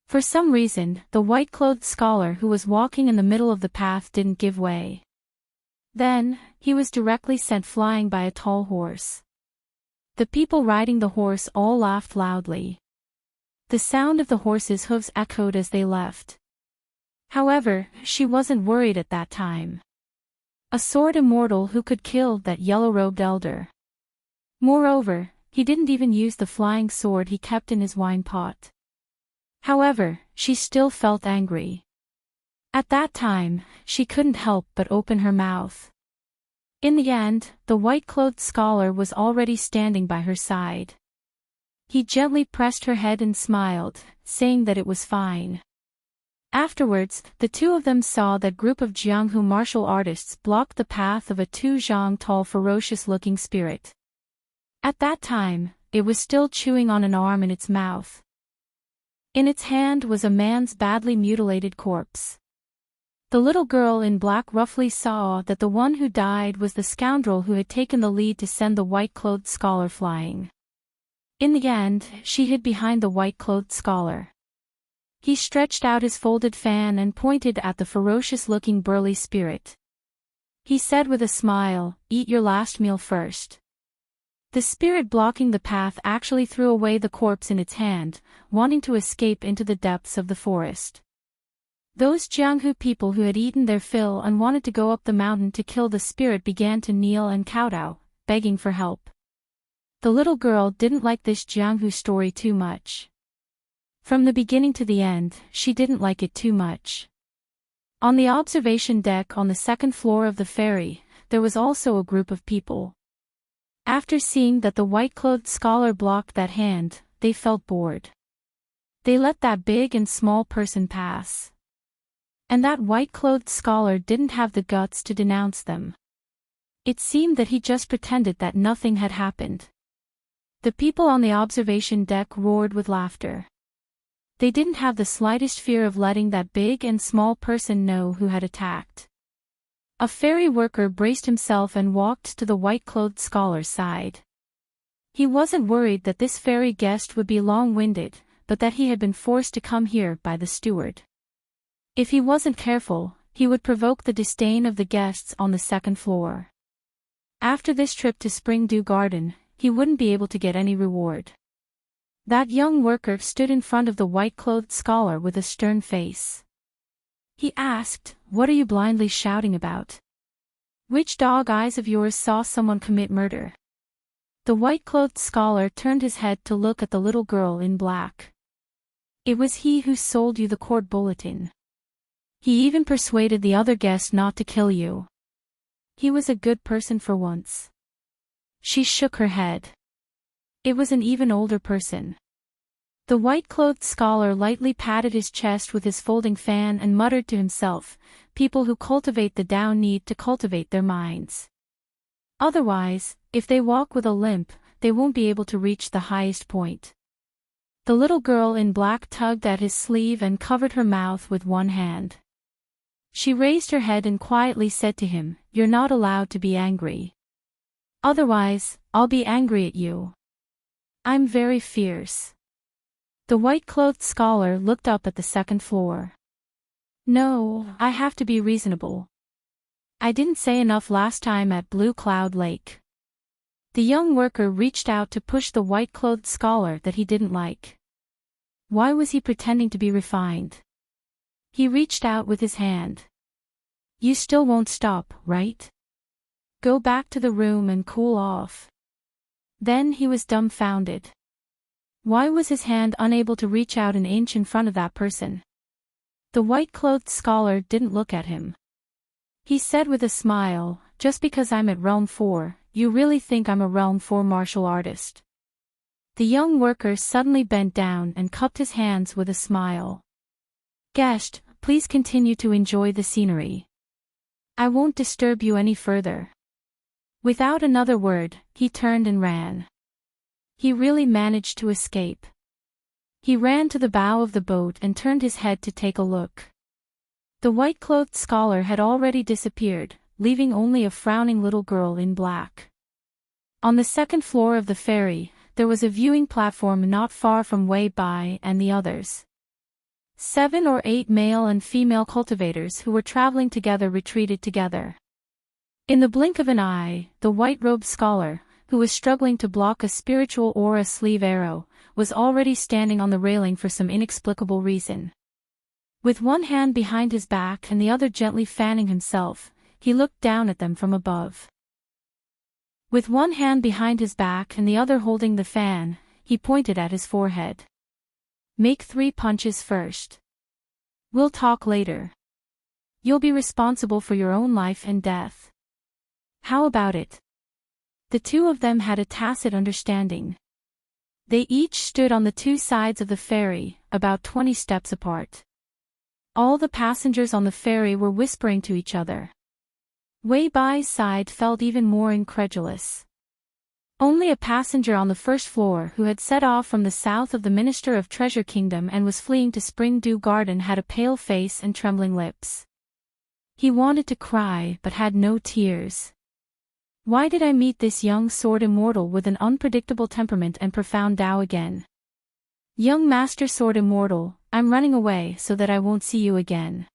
For some reason, the white-clothed scholar who was walking in the middle of the path didn't give way. Then, he was directly sent flying by a tall horse. The people riding the horse all laughed loudly. The sound of the horse's hooves echoed as they left. However, she wasn't worried at that time. A sword immortal who could kill that yellow-robed elder. Moreover, he didn't even use the flying sword he kept in his wine pot. However, she still felt angry. At that time, she couldn't help but open her mouth. In the end, the white-clothed scholar was already standing by her side. He gently pressed her head and smiled, saying that it was fine. Afterwards, the two of them saw that group of Jianghu martial artists blocked the path of a 2 zhang tall ferocious-looking spirit. At that time, it was still chewing on an arm in its mouth. In its hand was a man's badly mutilated corpse. The little girl in black roughly saw that the one who died was the scoundrel who had taken the lead to send the white-clothed scholar flying. In the end, she hid behind the white-clothed scholar. He stretched out his folded fan and pointed at the ferocious-looking burly spirit. He said with a smile, "Eat your last meal first." The spirit blocking the path actually threw away the corpse in its hand, wanting to escape into the depths of the forest. Those Jianghu people who had eaten their fill and wanted to go up the mountain to kill the spirit began to kneel and kowtow, begging for help. The little girl didn't like this Jianghu story too much. From the beginning to the end, she didn't like it too much. On the observation deck on the second floor of the ferry, there was also a group of people. After seeing that the white-clothed scholar blocked that hand, they felt bored. They let that big and small person pass. And that white-clothed scholar didn't have the guts to denounce them. It seemed that he just pretended that nothing had happened. The people on the observation deck roared with laughter. They didn't have the slightest fear of letting that big and small person know who had attacked. A ferry worker braced himself and walked to the white-clothed scholar's side. He wasn't worried that this ferry guest would be long-winded, but that he had been forced to come here by the steward. If he wasn't careful, he would provoke the disdain of the guests on the second floor. After this trip to Spring Dew Garden, he wouldn't be able to get any reward. That young worker stood in front of the white-clothed scholar with a stern face. He asked, "What are you blindly shouting about? Which dog eyes of yours saw someone commit murder?" The white-clothed scholar turned his head to look at the little girl in black. "It was he who sold you the court bulletin. He even persuaded the other guest not to kill you. He was a good person for once." She shook her head. It was an even older person. The white-clothed scholar lightly patted his chest with his folding fan and muttered to himself, "People who cultivate the Tao need to cultivate their minds. Otherwise, if they walk with a limp, they won't be able to reach the highest point." The little girl in black tugged at his sleeve and covered her mouth with one hand. She raised her head and quietly said to him, "You're not allowed to be angry. Otherwise, I'll be angry at you. I'm very fierce." The white-clothed scholar looked up at the second floor. "No, I have to be reasonable. I didn't say enough last time at Blue Cloud Lake. The young worker reached out to push the white-clothed scholar that he didn't like. Why was he pretending to be refined? He reached out with his hand. You still won't stop, right? Go back to the room and cool off. Then he was dumbfounded. Why was his hand unable to reach out an inch in front of that person? The white-clothed scholar didn't look at him. He said with a smile, just because I'm at Realm 4, you really think I'm a Realm 4 martial artist? The young worker suddenly bent down and cupped his hands with a smile. Guest, please continue to enjoy the scenery. I won't disturb you any further. Without another word, he turned and ran. He really managed to escape. He ran to the bow of the boat and turned his head to take a look. The white-clothed scholar had already disappeared, leaving only a frowning little girl in black. On the second floor of the ferry, there was a viewing platform not far from Wei Bai and the others. 7 or 8 male and female cultivators who were traveling together retreated together. In the blink of an eye, the white-robed scholar, who was struggling to block a spiritual aura sleeve arrow, was already standing on the railing for some inexplicable reason. With one hand behind his back and the other gently fanning himself, he looked down at them from above. With one hand behind his back and the other holding the fan, he pointed at his forehead. Make 3 punches first. We'll talk later. You'll be responsible for your own life and death. How about it? The two of them had a tacit understanding. They each stood on the 2 sides of the ferry, about 20 steps apart. All the passengers on the ferry were whispering to each other. Wei Bai's side felt even more incredulous. Only a passenger on the first floor who had set off from the south of the Minister of Treasure Kingdom and was fleeing to Spring Dew Garden had a pale face and trembling lips. He wanted to cry but had no tears. Why did I meet this young sword immortal with an unpredictable temperament and profound Tao again? Young Master Sword Immortal, I'm running away so that I won't see you again.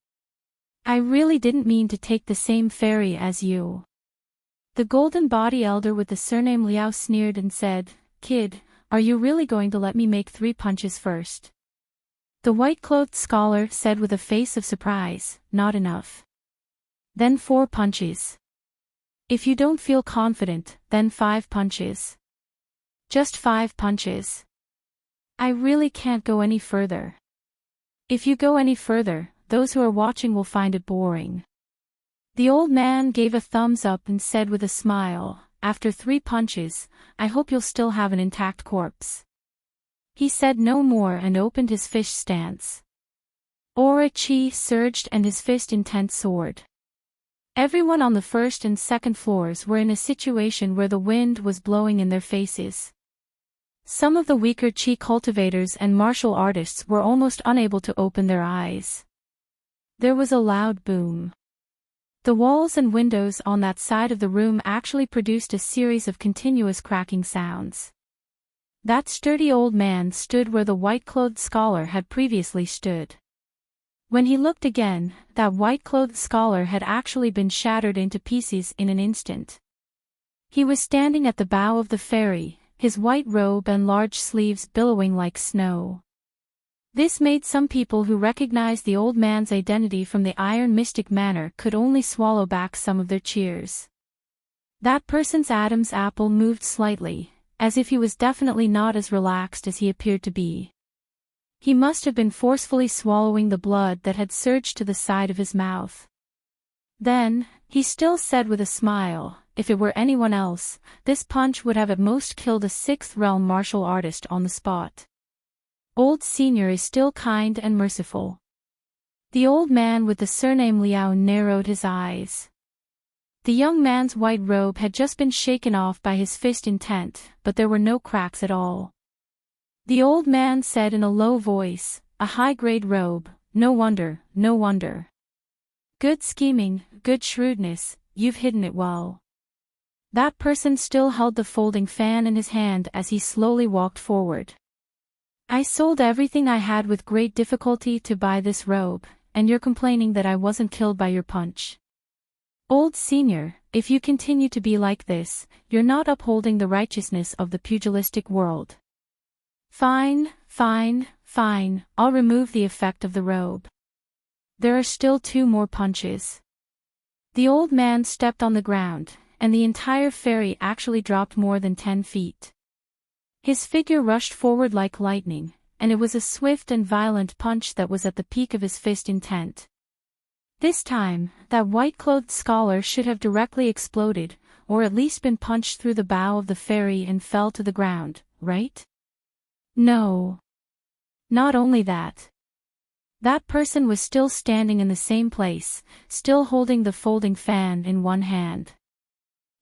I really didn't mean to take the same ferry as you. The golden body elder with the surname Liao sneered and said, Kid, are you really going to let me make 3 punches first? The white-clothed scholar said with a face of surprise, not enough. Then 4 punches. If you don't feel confident, then 5 punches. Just 5 punches. I really can't go any further. If you go any further, those who are watching will find it boring. The old man gave a thumbs up and said with a smile, after 3 punches, I hope you'll still have an intact corpse. He said no more and opened his fish stance. Aura Chi surged and his fist intent soared. Everyone on the first and second floors were in a situation where the wind was blowing in their faces. Some of the weaker Chi cultivators and martial artists were almost unable to open their eyes. There was a loud boom. The walls and windows on that side of the room actually produced a series of continuous cracking sounds. That sturdy old man stood where the white-clothed scholar had previously stood. When he looked again, that white-clothed scholar had actually been shattered into pieces in an instant. He was standing at the bow of the ferry, his white robe and large sleeves billowing like snow. This made some people who recognized the old man's identity from the iron mystic manner could only swallow back some of their cheers. That person's Adam's apple moved slightly, as if he was definitely not as relaxed as he appeared to be. He must have been forcefully swallowing the blood that had surged to the side of his mouth. Then, he still said with a smile, if it were anyone else, this punch would have at most killed a 6th realm martial artist on the spot. Old Senior is still kind and merciful. The old man with the surname Liao narrowed his eyes. The young man's white robe had just been shaken off by his fist intent, but there were no cracks at all. The old man said in a low voice, a high-grade robe, no wonder, no wonder. Good scheming, good shrewdness, you've hidden it well. That person still held the folding fan in his hand as he slowly walked forward. I sold everything I had with great difficulty to buy this robe, and you're complaining that I wasn't killed by your punch. Old senior, if you continue to be like this, you're not upholding the righteousness of the pugilistic world. Fine, fine, fine, I'll remove the effect of the robe. There are still 2 more punches. The old man stepped on the ground, and the entire ferry actually dropped more than 10 feet. His figure rushed forward like lightning, and it was a swift and violent punch that was at the peak of his fist intent. This time, that white-clothed scholar should have directly exploded, or at least been punched through the bow of the ferry and fell to the ground, right? No. Not only that. That person was still standing in the same place, still holding the folding fan in one hand.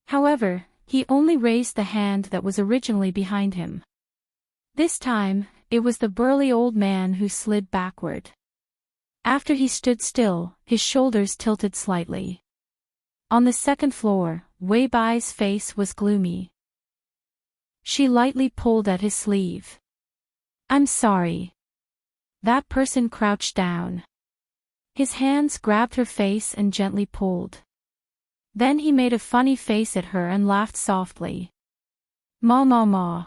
However, he only raised the hand that was originally behind him. This time, it was the burly old man who slid backward. After he stood still, his shoulders tilted slightly. On the second floor, Wei Bai's face was gloomy. She lightly pulled at his sleeve. I'm sorry. That person crouched down. His hands grabbed her face and gently pulled. Then he made a funny face at her and laughed softly. Ma ma ma.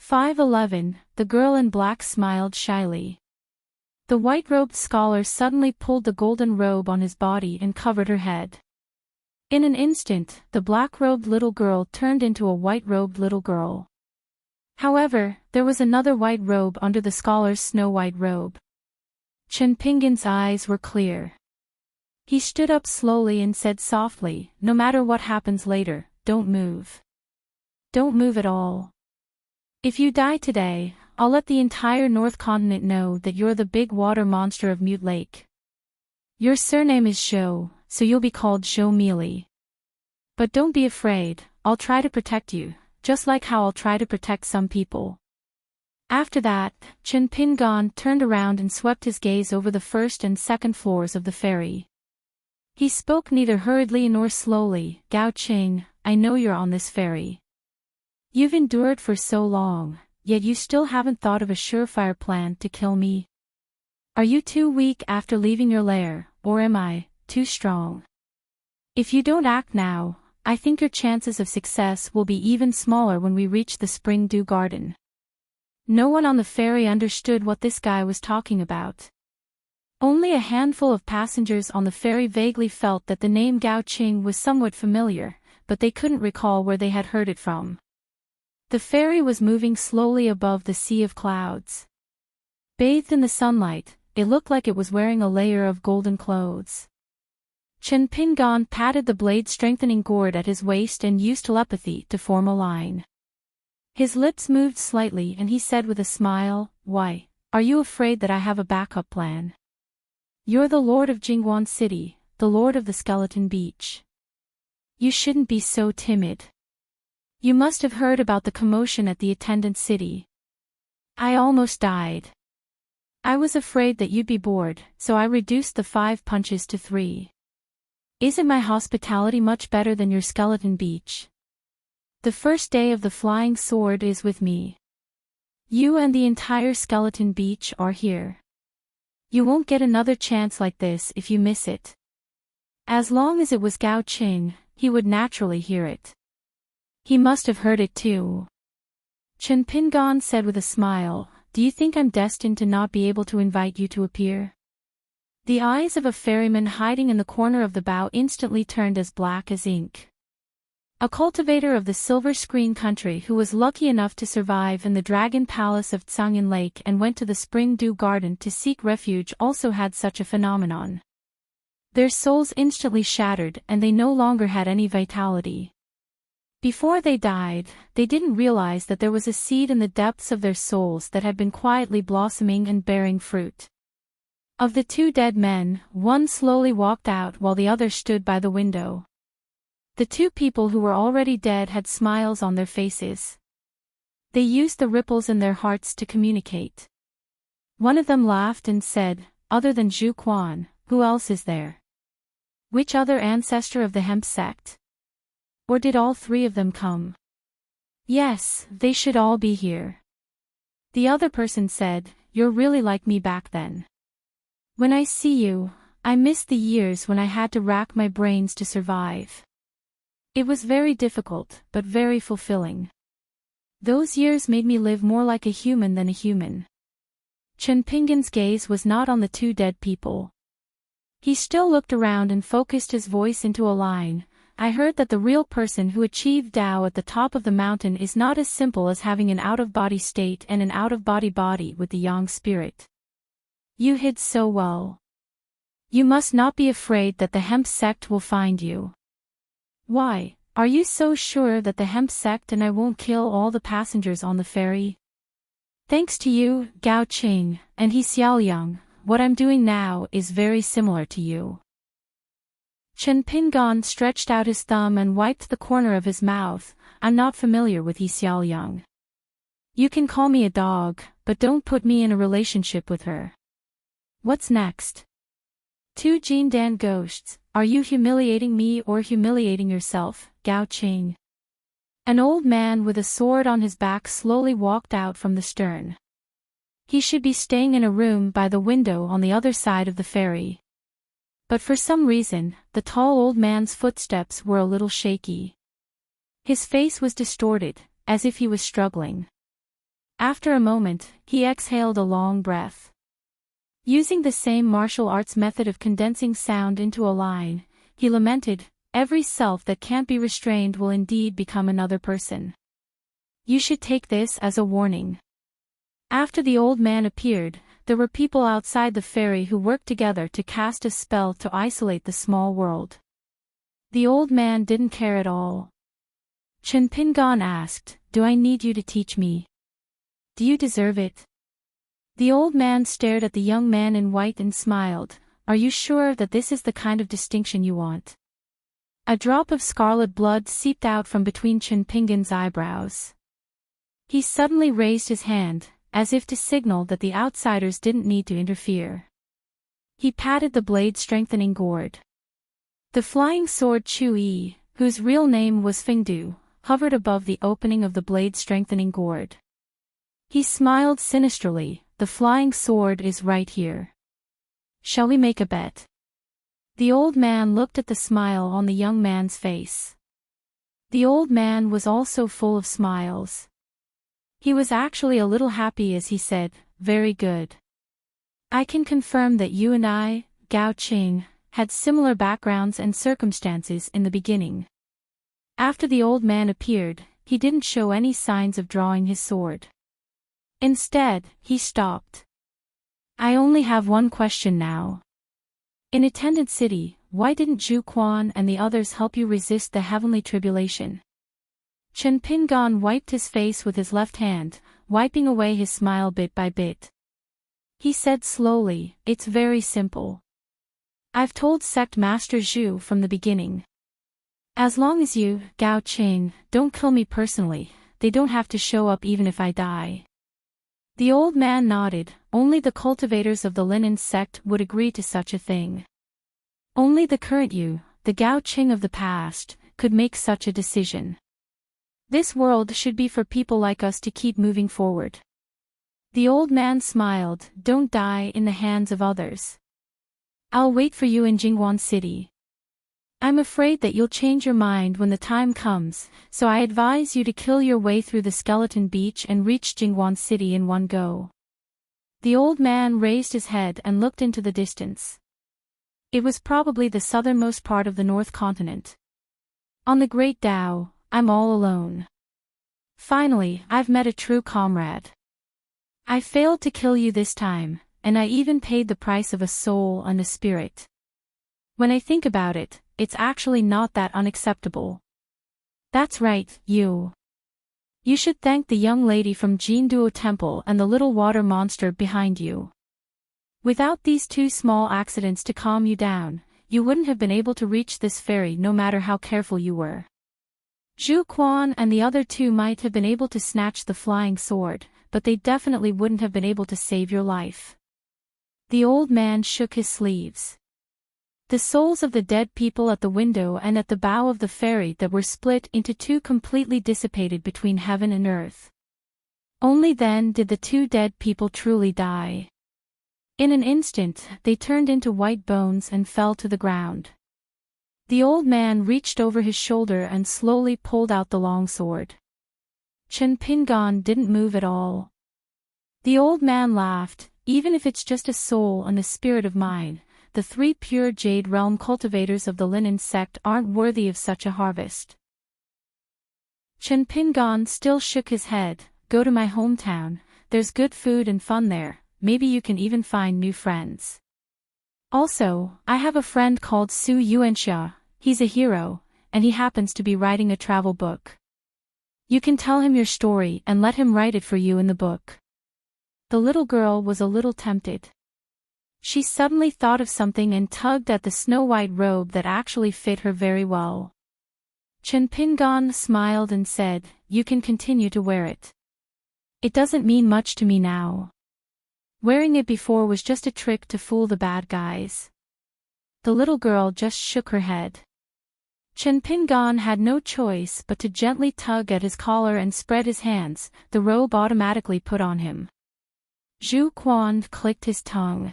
5:11, the girl in black smiled shyly. The white-robed scholar suddenly pulled the golden robe on his body and covered her head. In an instant, the black-robed little girl turned into a white-robed little girl. However, there was another white robe under the scholar's snow-white robe. Chen Pinggan's eyes were clear. He stood up slowly and said softly, no matter what happens later, don't move. Don't move at all. If you die today, I'll let the entire North Continent know that you're the big water monster of Mute Lake. Your surname is Zhou, so you'll be called Zhou Mealy. But don't be afraid, I'll try to protect you, just like how I'll try to protect some people. After that, Chen Pinggan turned around and swept his gaze over the first and second floors of the ferry. He spoke neither hurriedly nor slowly. Gao Qing, I know you're on this ferry. You've endured for so long, yet you still haven't thought of a surefire plan to kill me. Are you too weak after leaving your lair, or am I too strong? If you don't act now, I think your chances of success will be even smaller when we reach the Spring Dew Garden. No one on the ferry understood what this guy was talking about. Only a handful of passengers on the ferry vaguely felt that the name Gao Qing was somewhat familiar, but they couldn't recall where they had heard it from. The ferry was moving slowly above the sea of clouds. Bathed in the sunlight, it looked like it was wearing a layer of golden clothes. Chen Pinggan patted the blade-strengthening gourd at his waist and used telepathy to form a line. His lips moved slightly and he said with a smile, Why, are you afraid that I have a backup plan? You're the Lord of Jingguan City, the Lord of the Skeleton Beach. You shouldn't be so timid. You must have heard about the commotion at the attendant city. I almost died. I was afraid that you'd be bored, so I reduced the 5 punches to 3. Isn't my hospitality much better than your Skeleton Beach? The first day of the Flying Sword is with me. You and the entire Skeleton Beach are here. You won't get another chance like this if you miss it. As long as it was Gao Qing, he would naturally hear it. He must have heard it too. Chen Pinggan said with a smile, Do you think I'm destined to not be able to invite you to appear? The eyes of a ferryman hiding in the corner of the bow instantly turned as black as ink. A cultivator of the Silver Screen country who was lucky enough to survive in the Dragon Palace of Tsangyan Lake and went to the Spring Dew Garden to seek refuge also had such a phenomenon. Their souls instantly shattered and they no longer had any vitality. Before they died, they didn't realize that there was a seed in the depths of their souls that had been quietly blossoming and bearing fruit. Of the 2 dead men, one slowly walked out while the other stood by the window. The 2 people who were already dead had smiles on their faces. They used the ripples in their hearts to communicate. One of them laughed and said, Other than Zhu Quan, who else is there? Which other ancestor of the hemp sect? Or did all 3 of them come? Yes, they should all be here. The other person said, You're really like me back then. When I see you, I miss the years when I had to rack my brains to survive. It was very difficult, but very fulfilling. Those years made me live more like a human than a human. Chen Pingan's gaze was not on the two dead people. He still looked around and focused his voice into a line. I heard that the real person who achieved Tao at the top of the mountain is not as simple as having an out-of-body state and an out-of-body body with the yang spirit. You hid so well. You must not be afraid that the hemp sect will find you. Why, are you so sure that the hemp sect and I won't kill all the passengers on the ferry? Thanks to you, Gao Qing, and He Xiaoliang, what I'm doing now is very similar to you. Chen Pingan stretched out his thumb and wiped the corner of his mouth. I'm not familiar with He Xiaoliang. You can call me a dog, but don't put me in a relationship with her. What's next? Two Jindan ghosts, are you humiliating me or humiliating yourself, Gao Qing? An old man with a sword on his back slowly walked out from the stern. He should be staying in a room by the window on the other side of the ferry. But for some reason, the tall old man's footsteps were a little shaky. His face was distorted, as if he was struggling. After a moment, he exhaled a long breath. Using the same martial arts method of condensing sound into a line, he lamented, every self that can't be restrained will indeed become another person. You should take this as a warning. After the old man appeared, there were people outside the ferry who worked together to cast a spell to isolate the small world. The old man didn't care at all. Chen Pingan asked, do I need you to teach me? Do you deserve it? The old man stared at the young man in white and smiled, are you sure that this is the kind of distinction you want? A drop of scarlet blood seeped out from between Chen Pingan's eyebrows. He suddenly raised his hand, as if to signal that the outsiders didn't need to interfere. He patted the blade-strengthening gourd. The flying sword Chu-Yi, whose real name was Fingdu, hovered above the opening of the blade-strengthening gourd. He smiled sinisterly, the flying sword is right here. Shall we make a bet? The old man looked at the smile on the young man's face. The old man was also full of smiles. He was actually a little happy as he said, very good. I can confirm that you and I, Gao Qing, had similar backgrounds and circumstances in the beginning. After the old man appeared, he didn't show any signs of drawing his sword. Instead, he stopped. I only have one question now. In Attendant City, why didn't Zhu Quan and the others help you resist the heavenly tribulation? Chen Pingan wiped his face with his left hand, wiping away his smile bit by bit. He said slowly, it's very simple. I've told Sect Master Zhu from the beginning. As long as you, Gao Qing, don't kill me personally, they don't have to show up even if I die. The old man nodded, only the cultivators of the linen sect would agree to such a thing. Only the current you, the Gao Qing of the past, could make such a decision. This world should be for people like us to keep moving forward. The old man smiled, don't die in the hands of others. I'll wait for you in Jingwan City. I'm afraid that you'll change your mind when the time comes, so I advise you to kill your way through the skeleton beach and reach Jingwan City in one go. The old man raised his head and looked into the distance. It was probably the southernmost part of the North Continent. On the Great Tao, I'm all alone. Finally, I've met a true comrade. I failed to kill you this time, and I even paid the price of a soul and a spirit. When I think about it, it's actually not that unacceptable. That's right, you. You should thank the young lady from Jinduo Temple and the little water monster behind you. Without these two small accidents to calm you down, you wouldn't have been able to reach this ferry no matter how careful you were. Zhu Quan and the other two might have been able to snatch the flying sword, but they definitely wouldn't have been able to save your life. The old man shook his sleeves. The souls of the dead people at the window and at the bow of the ferry that were split into two completely dissipated between heaven and earth. Only then did the two dead people truly die. In an instant, they turned into white bones and fell to the ground. The old man reached over his shoulder and slowly pulled out the long sword. Chen Pingon didn't move at all. The old man laughed. Even if it's just a soul and a spirit of mine, the 3 pure Jade Realm cultivators of the Linen sect aren't worthy of such a harvest. Chen Pingon still shook his head. Go to my hometown, there's good food and fun there, maybe you can even find new friends. Also, I have a friend called Su Yuanxia, he's a hero, and he happens to be writing a travel book. You can tell him your story and let him write it for you in the book. The little girl was a little tempted. She suddenly thought of something and tugged at the snow-white robe that actually fit her very well. Chen Pingon smiled and said, "You can continue to wear it. It doesn't mean much to me now. Wearing it before was just a trick to fool the bad guys." The little girl just shook her head. Chen Pingon had no choice but to gently tug at his collar and spread his hands. The robe automatically put on him. Zhu Quan clicked his tongue.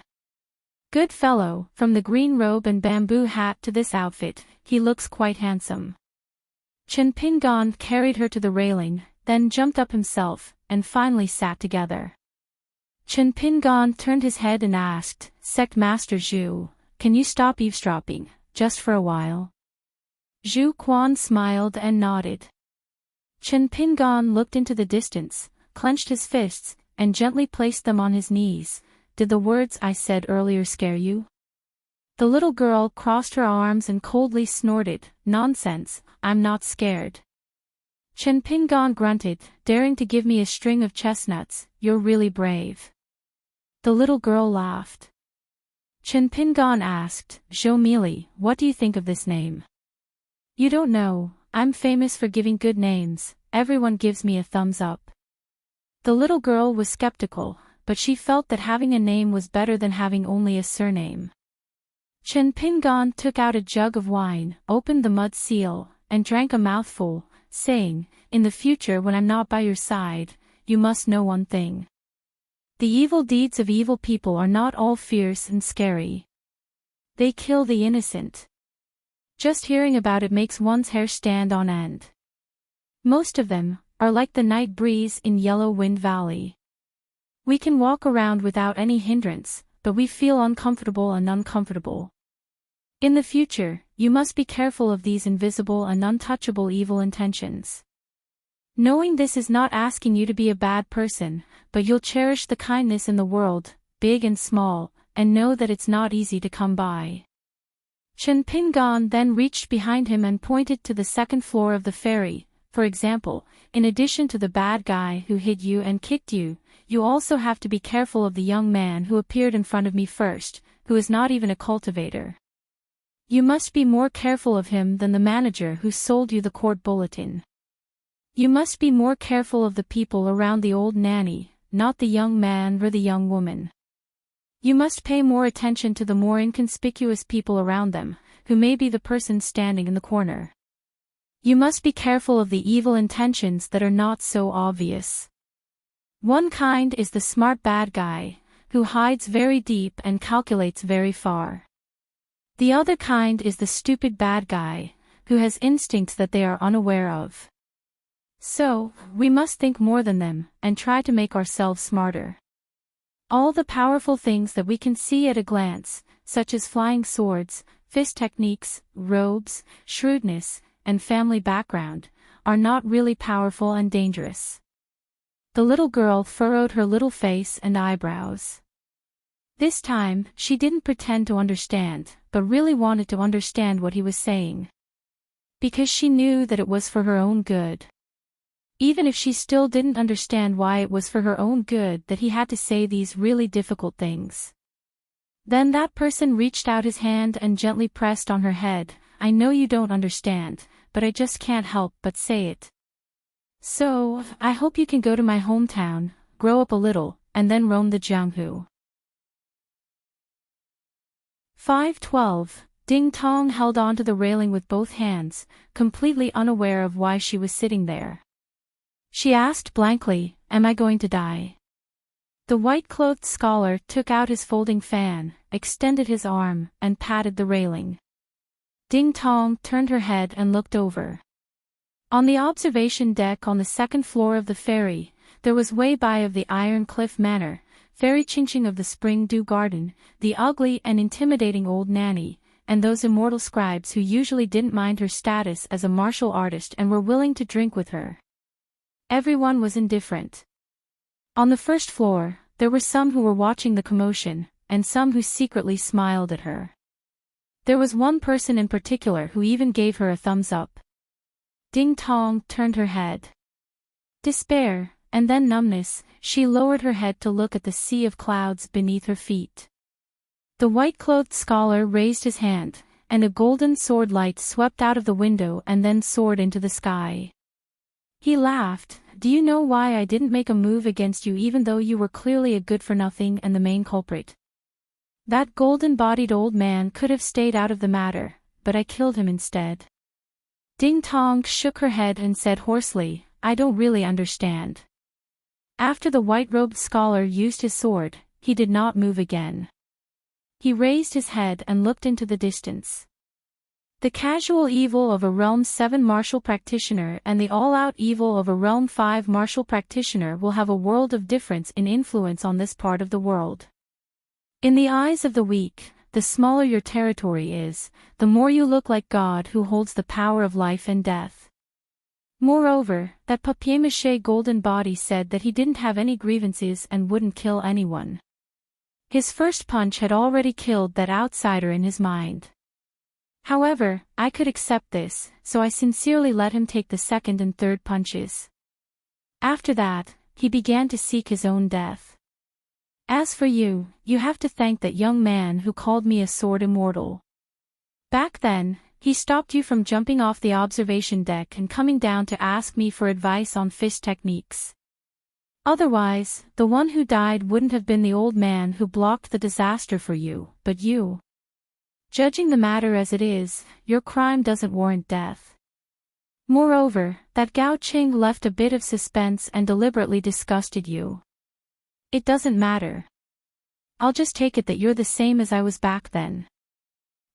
Good fellow, from the green robe and bamboo hat to this outfit, he looks quite handsome. Chen Pingon carried her to the railing, then jumped up himself, and finally sat together. Chen Pingon turned his head and asked, "Sect Master Zhu, can you stop eavesdropping, just for a while?" Zhu Quan smiled and nodded. Chen Pingon looked into the distance, clenched his fists, and gently placed them on his knees. "Did the words I said earlier scare you?" The little girl crossed her arms and coldly snorted, "Nonsense, I'm not scared." Chen Pingon grunted, "Daring to give me a string of chestnuts, you're really brave." The little girl laughed. Chen Pingon asked, "Zhou Mili, what do you think of this name?" "You don't know, I'm famous for giving good names, everyone gives me a thumbs up." The little girl was skeptical, but she felt that having a name was better than having only a surname. Chen Pingon took out a jug of wine, opened the mud seal, and drank a mouthful, saying, "In the future when I'm not by your side, you must know one thing. The evil deeds of evil people are not all fierce and scary. They kill the innocent. Just hearing about it makes one's hair stand on end. Most of them are like the night breeze in Yellow Wind Valley. We can walk around without any hindrance, but we feel uncomfortable and uncomfortable. In the future, you must be careful of these invisible and untouchable evil intentions. Knowing this is not asking you to be a bad person, but you'll cherish the kindness in the world, big and small, and know that it's not easy to come by." Chen Pingon then reached behind him and pointed to the second floor of the ferry. "For example, in addition to the bad guy who hit you and kicked you, you also have to be careful of the young man who appeared in front of me first, who is not even a cultivator. You must be more careful of him than the manager who sold you the court bulletin. You must be more careful of the people around the old nanny, not the young man or the young woman. You must pay more attention to the more inconspicuous people around them, who may be the person standing in the corner. You must be careful of the evil intentions that are not so obvious. One kind is the smart bad guy, who hides very deep and calculates very far. The other kind is the stupid bad guy, who has instincts that they are unaware of. So, we must think more than them, and try to make ourselves smarter. All the powerful things that we can see at a glance, such as flying swords, fist techniques, robes, shrewdness, and family background, are not really powerful and dangerous." The little girl furrowed her little face and eyebrows. This time, she didn't pretend to understand, but really wanted to understand what he was saying. Because she knew that it was for her own good. Even if she still didn't understand why it was for her own good that he had to say these really difficult things. Then that person reached out his hand and gently pressed on her head. "I know you don't understand, but I just can't help but say it. So, I hope you can go to my hometown, grow up a little, and then roam the Jianghu." 5:12. Ding Tong held on to the railing with both hands, completely unaware of why she was sitting there. She asked blankly, "Am I going to die?" The white-clothed scholar took out his folding fan, extended his arm, and patted the railing. Ding Tong turned her head and looked over. On the observation deck on the second floor of the ferry, there was Wei Bai of the Iron Cliff Manor, Fairy Ching of the Spring Dew Garden, the ugly and intimidating old nanny, and those immortal scribes who usually didn't mind her status as a martial artist and were willing to drink with her. Everyone was indifferent. On the first floor, there were some who were watching the commotion, and some who secretly smiled at her. There was one person in particular who even gave her a thumbs up. Ding Tong turned her head. Despair, and then numbness, she lowered her head to look at the sea of clouds beneath her feet. The white-clothed scholar raised his hand, and a golden sword light swept out of the window and then soared into the sky. He laughed. Do you know why I didn't make a move against you even though you were clearly a good-for-nothing and the main culprit? That golden-bodied old man could have stayed out of the matter, but I killed him instead. Ding Tong shook her head and said hoarsely, I don't really understand. After the white-robed scholar used his sword, he did not move again. He raised his head and looked into the distance. The casual evil of a Realm 7 martial practitioner and the all-out evil of a Realm 5 martial practitioner will have a world of difference in influence on this part of the world. In the eyes of the weak, the smaller your territory is, the more you look like God who holds the power of life and death. Moreover, that papier-mâché golden body said that he didn't have any grievances and wouldn't kill anyone. His first punch had already killed that outsider in his mind. However, I could accept this, so I sincerely let him take the second and third punches. After that, he began to seek his own death. As for you, you have to thank that young man who called me a sword immortal. Back then, he stopped you from jumping off the observation deck and coming down to ask me for advice on fish techniques. Otherwise, the one who died wouldn't have been the old man who blocked the disaster for you, but you. Judging the matter as it is, your crime doesn't warrant death. Moreover, that Gao Qing left a bit of suspense and deliberately disgusted you. It doesn't matter. I'll just take it that you're the same as I was back then.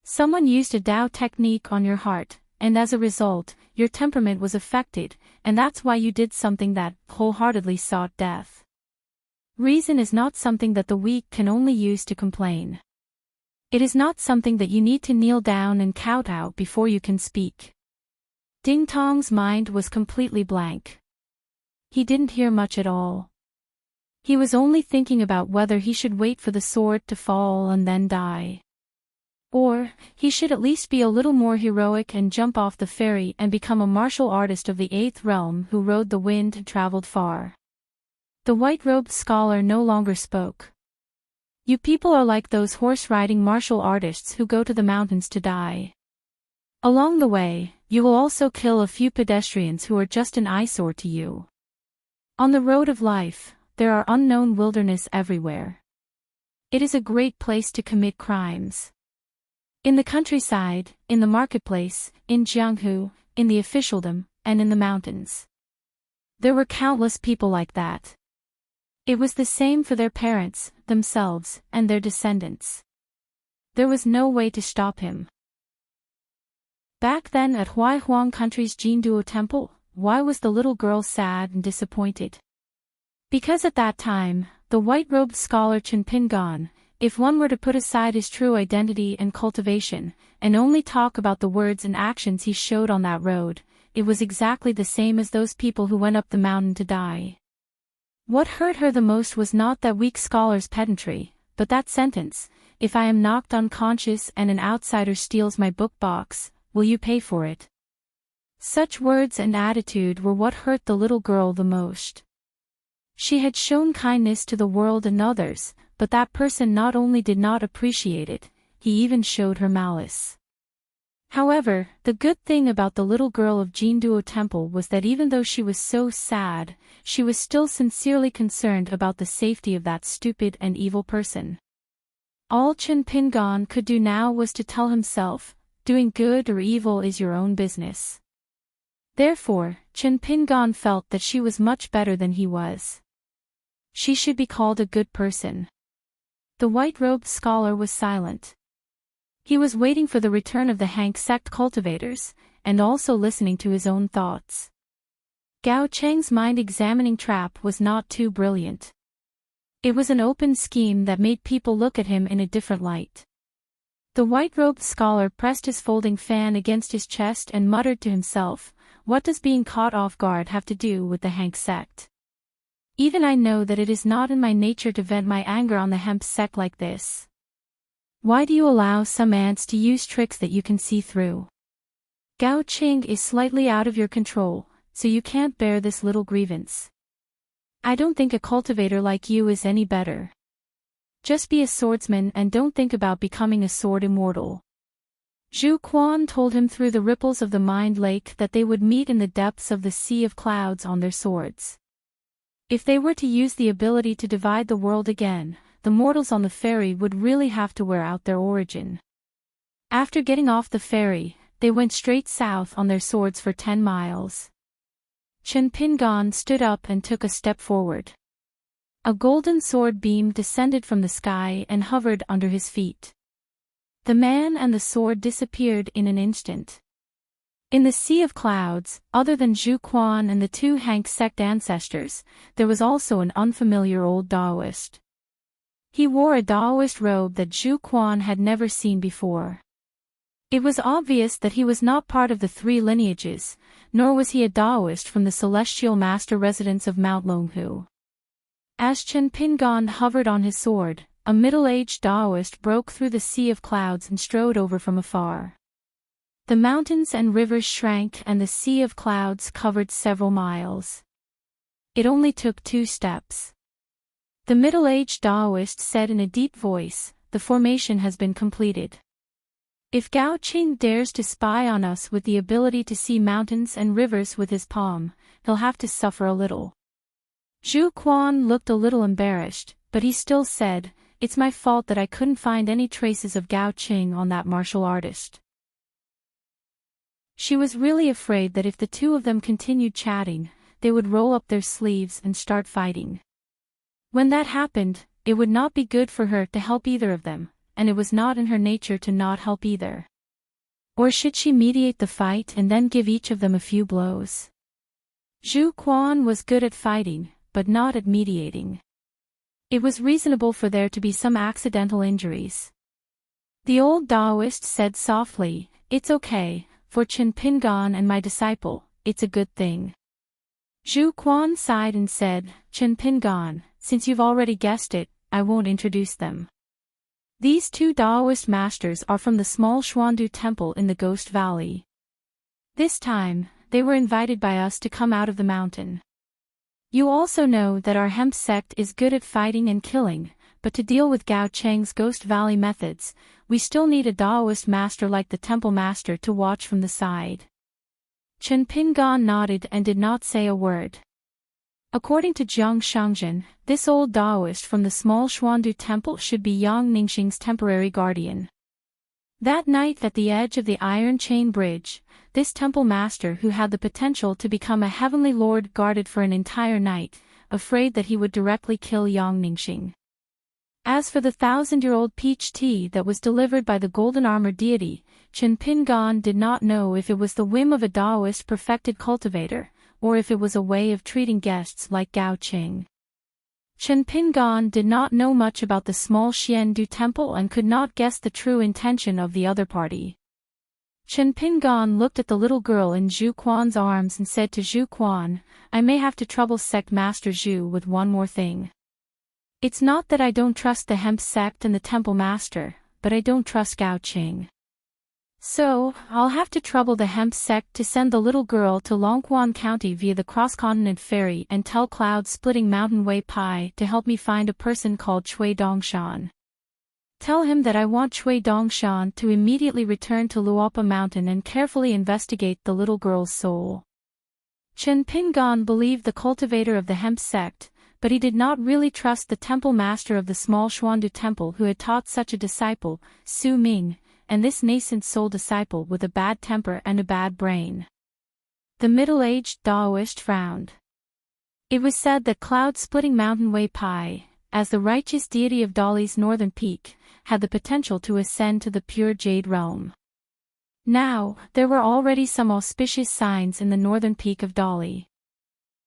Someone used a Dao technique on your heart, and as a result, your temperament was affected, and that's why you did something that wholeheartedly sought death. Reason is not something that the weak can only use to complain. It is not something that you need to kneel down and kowtow before you can speak. Ding Tong's mind was completely blank. He didn't hear much at all. He was only thinking about whether he should wait for the sword to fall and then die. Or, he should at least be a little more heroic and jump off the ferry and become a martial artist of the 8th realm who rode the wind and traveled far. The white-robed scholar no longer spoke. You people are like those horse-riding martial artists who go to the mountains to die. Along the way, you will also kill a few pedestrians who are just an eyesore to you. On the road of life, there are unknown wilderness everywhere. It is a great place to commit crimes. In the countryside, in the marketplace, in Jianghu, in the officialdom, and in the mountains. There were countless people like that. It was the same for their parents, themselves, and their descendants. There was no way to stop him. Back then at Huaihuang Country's Jinduo Temple, why was the little girl sad and disappointed? Because at that time, the white-robed scholar Chen Pingan, if one were to put aside his true identity and cultivation, and only talk about the words and actions he showed on that road, it was exactly the same as those people who went up the mountain to die. What hurt her the most was not that weak scholar's pedantry, but that sentence, if I am knocked unconscious and an outsider steals my book box, will you pay for it? Such words and attitude were what hurt the little girl the most. She had shown kindness to the world and others, but that person not only did not appreciate it, he even showed her malice. However, the good thing about the little girl of Jinduo Temple was that even though she was so sad, she was still sincerely concerned about the safety of that stupid and evil person. All Chen Pingan could do now was to tell himself, doing good or evil is your own business. Therefore, Chen Pingan felt that she was much better than he was. she should be called a good person. The white-robed scholar was silent. He was waiting for the return of the Hank sect cultivators, and also listening to his own thoughts. Gao Cheng's mind-examining trap was not too brilliant. It was an open scheme that made people look at him in a different light. The white-robed scholar pressed his folding fan against his chest and muttered to himself, "What does being caught off guard have to do with the Hank sect? Even I know that it is not in my nature to vent my anger on the hemp sect like this. Why do you allow some ants to use tricks that you can see through? Gao Ching is slightly out of your control, so you can't bear this little grievance. I don't think a cultivator like you is any better. Just be a swordsman and don't think about becoming a sword immortal." Zhu Quan told him through the ripples of the mind lake that they would meet in the depths of the sea of clouds on their swords. If they were to use the ability to divide the world again, the mortals on the ferry would really have to wear out their origin. After getting off the ferry, they went straight south on their swords for 10 miles. Chen Pingon stood up and took a step forward. A golden sword beam descended from the sky and hovered under his feet. The man and the sword disappeared in an instant. In the sea of clouds, other than Zhu Quan and the 2 Hank sect ancestors, there was also an unfamiliar old Taoist. He wore a Taoist robe that Zhu Quan had never seen before. It was obvious that he was not part of the 3 lineages, nor was he a Taoist from the celestial master residence of Mount Longhu. As Chen Pingon hovered on his sword, a middle-aged Taoist broke through the sea of clouds and strode over from afar. The mountains and rivers shrank and the sea of clouds covered several miles. It only took 2 steps. The middle-aged Taoist said in a deep voice, "The formation has been completed. If Gao Qing dares to spy on us with the ability to see mountains and rivers with his palm, he'll have to suffer a little." Zhu Quan looked a little embarrassed, but he still said, "It's my fault that I couldn't find any traces of Gao Qing on that martial artist." She was really afraid that if the 2 of them continued chatting, they would roll up their sleeves and start fighting. When that happened, it would not be good for her to help either of them, and it was not in her nature to not help either. Or should she mediate the fight and then give each of them a few blows? Zhu Quan was good at fighting, but not at mediating. It was reasonable for there to be some accidental injuries. The old Taoist said softly, "It's okay, for Chen Pingon and my disciple, it's a good thing." Zhu Quan sighed and said, "Chen Pingon, since you've already guessed it, I won't introduce them. These 2 Taoist masters are from the small Xuandu temple in the Ghost Valley. This time, they were invited by us to come out of the mountain. You also know that our hemp sect is good at fighting and killing, but to deal with Gao Cheng's Ghost Valley methods, we still need a Taoist master like the temple master to watch from the side." Chen Pingon nodded and did not say a word. According to Jiang Shangzhen, this old Taoist from the small Xuandu temple should be Yang Ningxing's temporary guardian. That night at the edge of the Iron Chain Bridge, this temple master who had the potential to become a heavenly lord guarded for an entire night, afraid that he would directly kill Yang Ningxing. As for the 1,000-year-old peach tea that was delivered by the golden armor deity, Chen Pingon did not know if it was the whim of a Taoist perfected cultivator, or if it was a way of treating guests like Gao Qing. Chen Pingon did not know much about the small Xiandu temple and could not guess the true intention of the other party. Chen Pingon looked at the little girl in Zhu Quan's arms and said to Zhu Quan, "I may have to trouble sect master Zhu with one more thing. It's not that I don't trust the hemp sect and the temple master, but I don't trust Gao Qing. So, I'll have to trouble the hemp sect to send the little girl to Longquan County via the cross-continent ferry and tell Cloud-Splitting Mountain Wei Pai to help me find a person called Chui Dongshan. Tell him that I want Chui Dongshan to immediately return to Luopa Mountain and carefully investigate the little girl's soul." Chen Pingon believed the cultivator of the hemp sect, but he did not really trust the temple master of the small Xuandu temple who had taught such a disciple, Su Ming, and this nascent soul disciple with a bad temper and a bad brain. The middle-aged Taoist frowned. It was said that cloud-splitting mountain Wei Pai, as the righteous deity of Dali's northern peak, had the potential to ascend to the pure jade realm. Now, there were already some auspicious signs in the northern peak of Dali.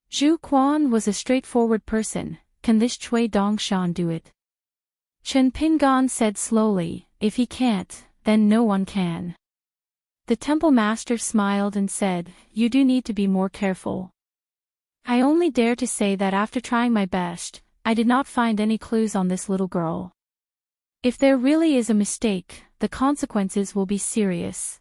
Zhu Quan was a straightforward person. Can this Chui Dongshan do it? Chen Pingan said slowly, if he can't, then no one can. The temple master smiled and said, you do need to be more careful. I only dare to say that after trying my best, I did not find any clues on this little girl. If there really is a mistake, the consequences will be serious.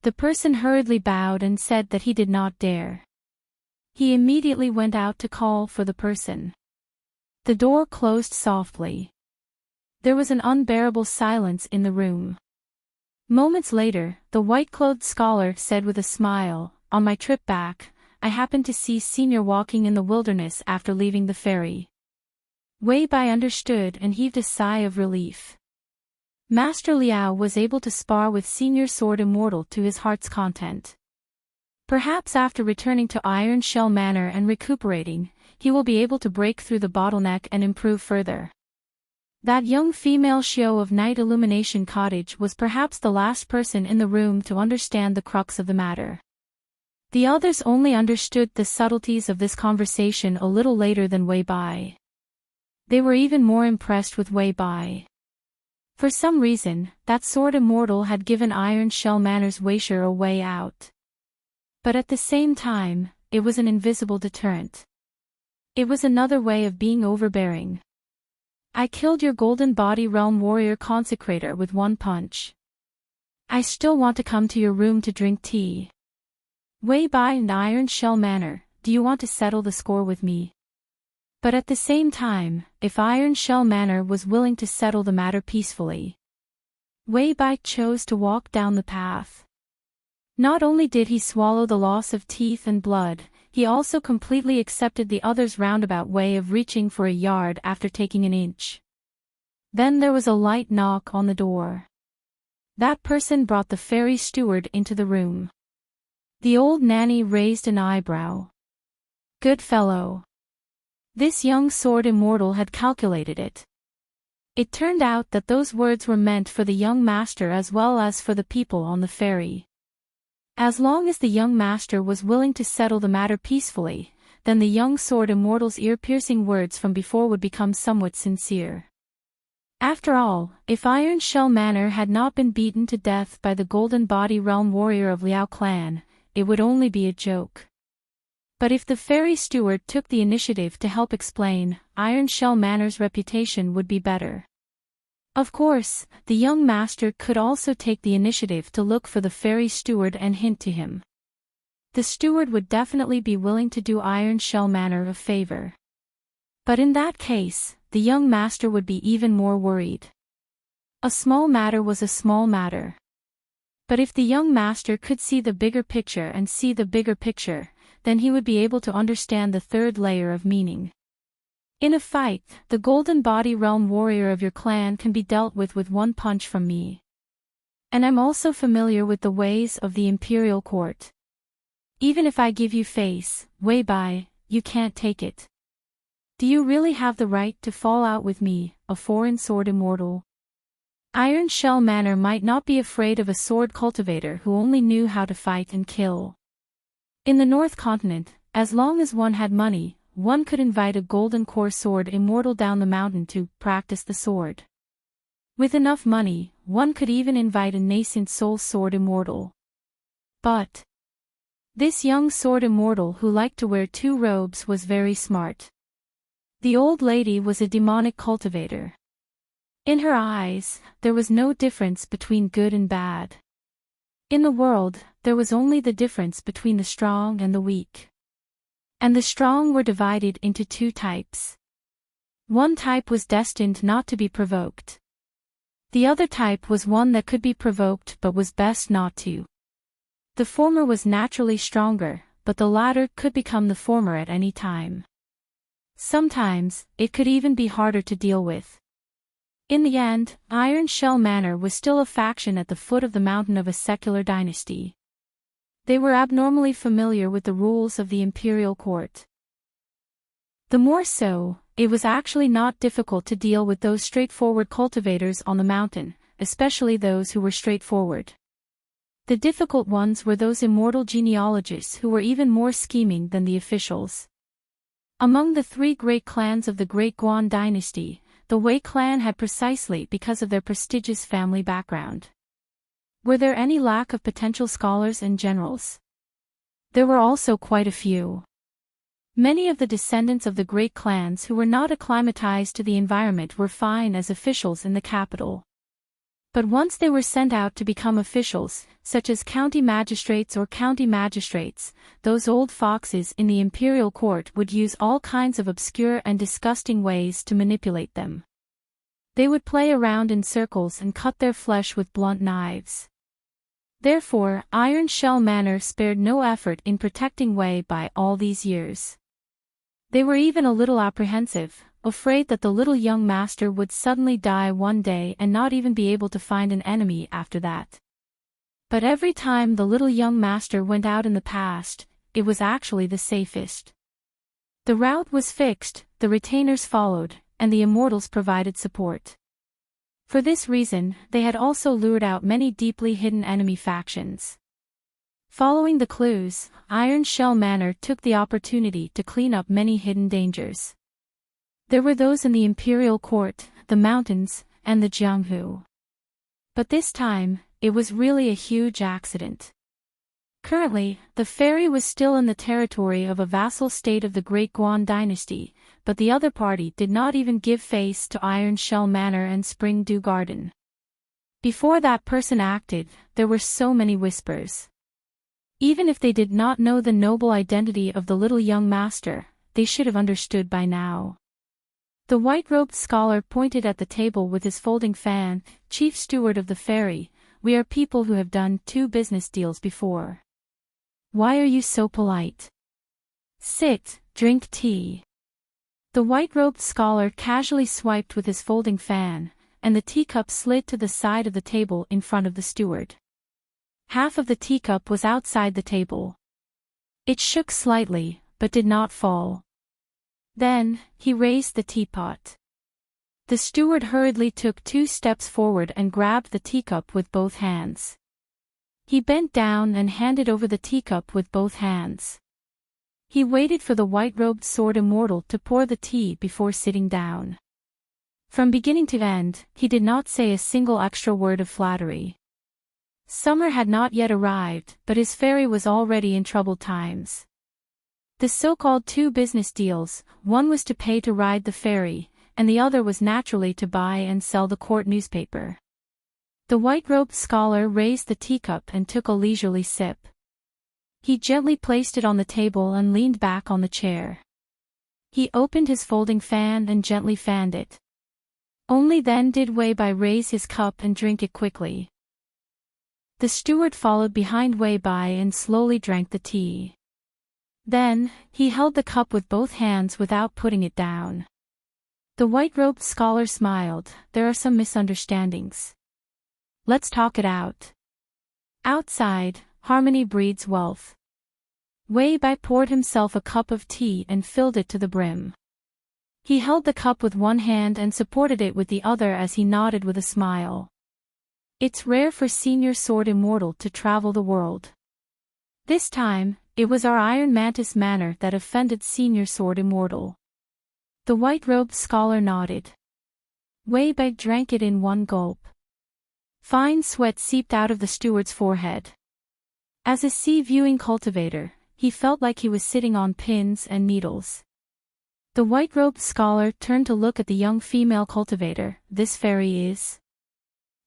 The person hurriedly bowed and said that he did not dare. He immediately went out to call for the person. The door closed softly. There was an unbearable silence in the room. Moments later, the white-clothed scholar said with a smile, on my trip back, I happened to see Senior walking in the wilderness after leaving the ferry. Wei Bai understood and heaved a sigh of relief. Master Liao was able to spar with Senior Sword Immortal to his heart's content. Perhaps after returning to Iron Shell Manor and recuperating, he will be able to break through the bottleneck and improve further. That young female Xiao of Night Illumination Cottage was perhaps the last person in the room to understand the crux of the matter. The others only understood the subtleties of this conversation a little later than Wei Bai. They were even more impressed with Wei Bai. For some reason, that sword immortal had given Iron Shell Manor's Weisher a way out. But at the same time, it was an invisible deterrent. It was another way of being overbearing. I killed your Golden Body Realm Warrior Consecrator with one punch. I still want to come to your room to drink tea. Wei Bai and Iron Shell Manor, do you want to settle the score with me? But at the same time, if Iron Shell Manor was willing to settle the matter peacefully, Wei Bai chose to walk down the path. Not only did he swallow the loss of teeth and blood, he also completely accepted the other's roundabout way of reaching for a yard after taking an inch. Then there was a light knock on the door. That person brought the ferry steward into the room. The old nanny raised an eyebrow. Good fellow. This young sword immortal had calculated it. It turned out that those words were meant for the young master as well as for the people on the ferry. As long as the young master was willing to settle the matter peacefully, then the young sword immortal's ear-piercing words from before would become somewhat sincere. After all, if Iron Shell Manor had not been beaten to death by the Golden Body Realm Warrior of Liao Clan, it would only be a joke. But if the ferry steward took the initiative to help explain, Iron Shell Manor's reputation would be better. Of course, the young master could also take the initiative to look for the ferry steward and hint to him. The steward would definitely be willing to do Iron Shell Manor a favor. But in that case, the young master would be even more worried. A small matter was a small matter. But if the young master could see the bigger picture and see the bigger picture, then he would be able to understand the third layer of meaning. In a fight, the Golden Body Realm Warrior of your clan can be dealt with one punch from me. And I'm also familiar with the ways of the Imperial Court. Even if I give you face, Wei Bai, you can't take it. Do you really have the right to fall out with me, a foreign sword immortal? Iron Shell Manor might not be afraid of a sword cultivator who only knew how to fight and kill. In the North Continent, as long as one had money, one could invite a golden core sword immortal down the mountain to practice the sword. With enough money, one could even invite a nascent soul sword immortal. But this young sword immortal who liked to wear two robes was very smart. The old lady was a demonic cultivator. In her eyes, there was no difference between good and bad. In the world, there was only the difference between the strong and the weak. And the strong were divided into two types. One type was destined not to be provoked. The other type was one that could be provoked but was best not to. The former was naturally stronger, but the latter could become the former at any time. Sometimes, it could even be harder to deal with. In the end, Iron Shell Manor was still a faction at the foot of the mountain of a secular dynasty. They were abnormally familiar with the rules of the imperial court. The more so, it was actually not difficult to deal with those straightforward cultivators on the mountain, especially those who were straightforward. The difficult ones were those immortal genealogists who were even more scheming than the officials. Among the three great clans of the Great Guan dynasty, the Wei clan had precisely because of their prestigious family background. Were there any lack of potential scholars and generals? There were also quite a few. Many of the descendants of the great clans who were not acclimatized to the environment were fine as officials in the capital. But once they were sent out to become officials, such as county magistrates or county magistrates, those old foxes in the imperial court would use all kinds of obscure and disgusting ways to manipulate them. They would play around in circles and cut their flesh with blunt knives. Therefore, Iron Shell Manor spared no effort in protecting Wei by all these years. They were even a little apprehensive, afraid that the little young master would suddenly die one day and not even be able to find an enemy after that. But every time the little young master went out in the past, it was actually the safest. The route was fixed, the retainers followed, and the immortals provided support. For this reason, they had also lured out many deeply hidden enemy factions. Following the clues, Iron Shell Manor took the opportunity to clean up many hidden dangers. There were those in the imperial court, the mountains, and the Jianghu. But this time, it was really a huge accident. Currently, the ferry was still in the territory of a vassal state of the Great Guan dynasty, but the other party did not even give face to Iron Shell Manor and Spring Dew Garden. Before that person acted, there were so many whispers. Even if they did not know the noble identity of the little young master, they should have understood by now. The white-robed scholar pointed at the table with his folding fan. Chief steward of the ferry, we are people who have done 2 business deals before. Why are you so polite? Sit, drink tea. The white-robed scholar casually swiped with his folding fan, and the teacup slid to the side of the table in front of the steward. Half of the teacup was outside the table. It shook slightly, but did not fall. Then, he raised the teapot. The steward hurriedly took 2 steps forward and grabbed the teacup with both hands. He bent down and handed over the teacup with both hands. He waited for the white-robed sword immortal to pour the tea before sitting down. From beginning to end, he did not say a single extra word of flattery. Summer had not yet arrived, but his ferry was already in troubled times. The so-called 2 business deals, one was to pay to ride the ferry, and the other was naturally to buy and sell the court newspaper. The white-robed scholar raised the teacup and took a leisurely sip. He gently placed it on the table and leaned back on the chair. He opened his folding fan and gently fanned it. Only then did Wei Bai raise his cup and drink it quickly. The steward followed behind Wei Bai and slowly drank the tea. Then, he held the cup with both hands without putting it down. The white-robed scholar smiled. There are some misunderstandings. Let's talk it out. Outside, harmony breeds wealth. Wei Bai poured himself a cup of tea and filled it to the brim. He held the cup with one hand and supported it with the other as he nodded with a smile. It's rare for Senior Sword Immortal to travel the world. This time, it was our Iron Mantis manner that offended Senior Sword Immortal. The white-robed scholar nodded. Wei Bai drank it in one gulp. Fine sweat seeped out of the steward's forehead. As a sea-viewing cultivator, he felt like he was sitting on pins and needles. The white-robed scholar turned to look at the young female cultivator. This fairy is...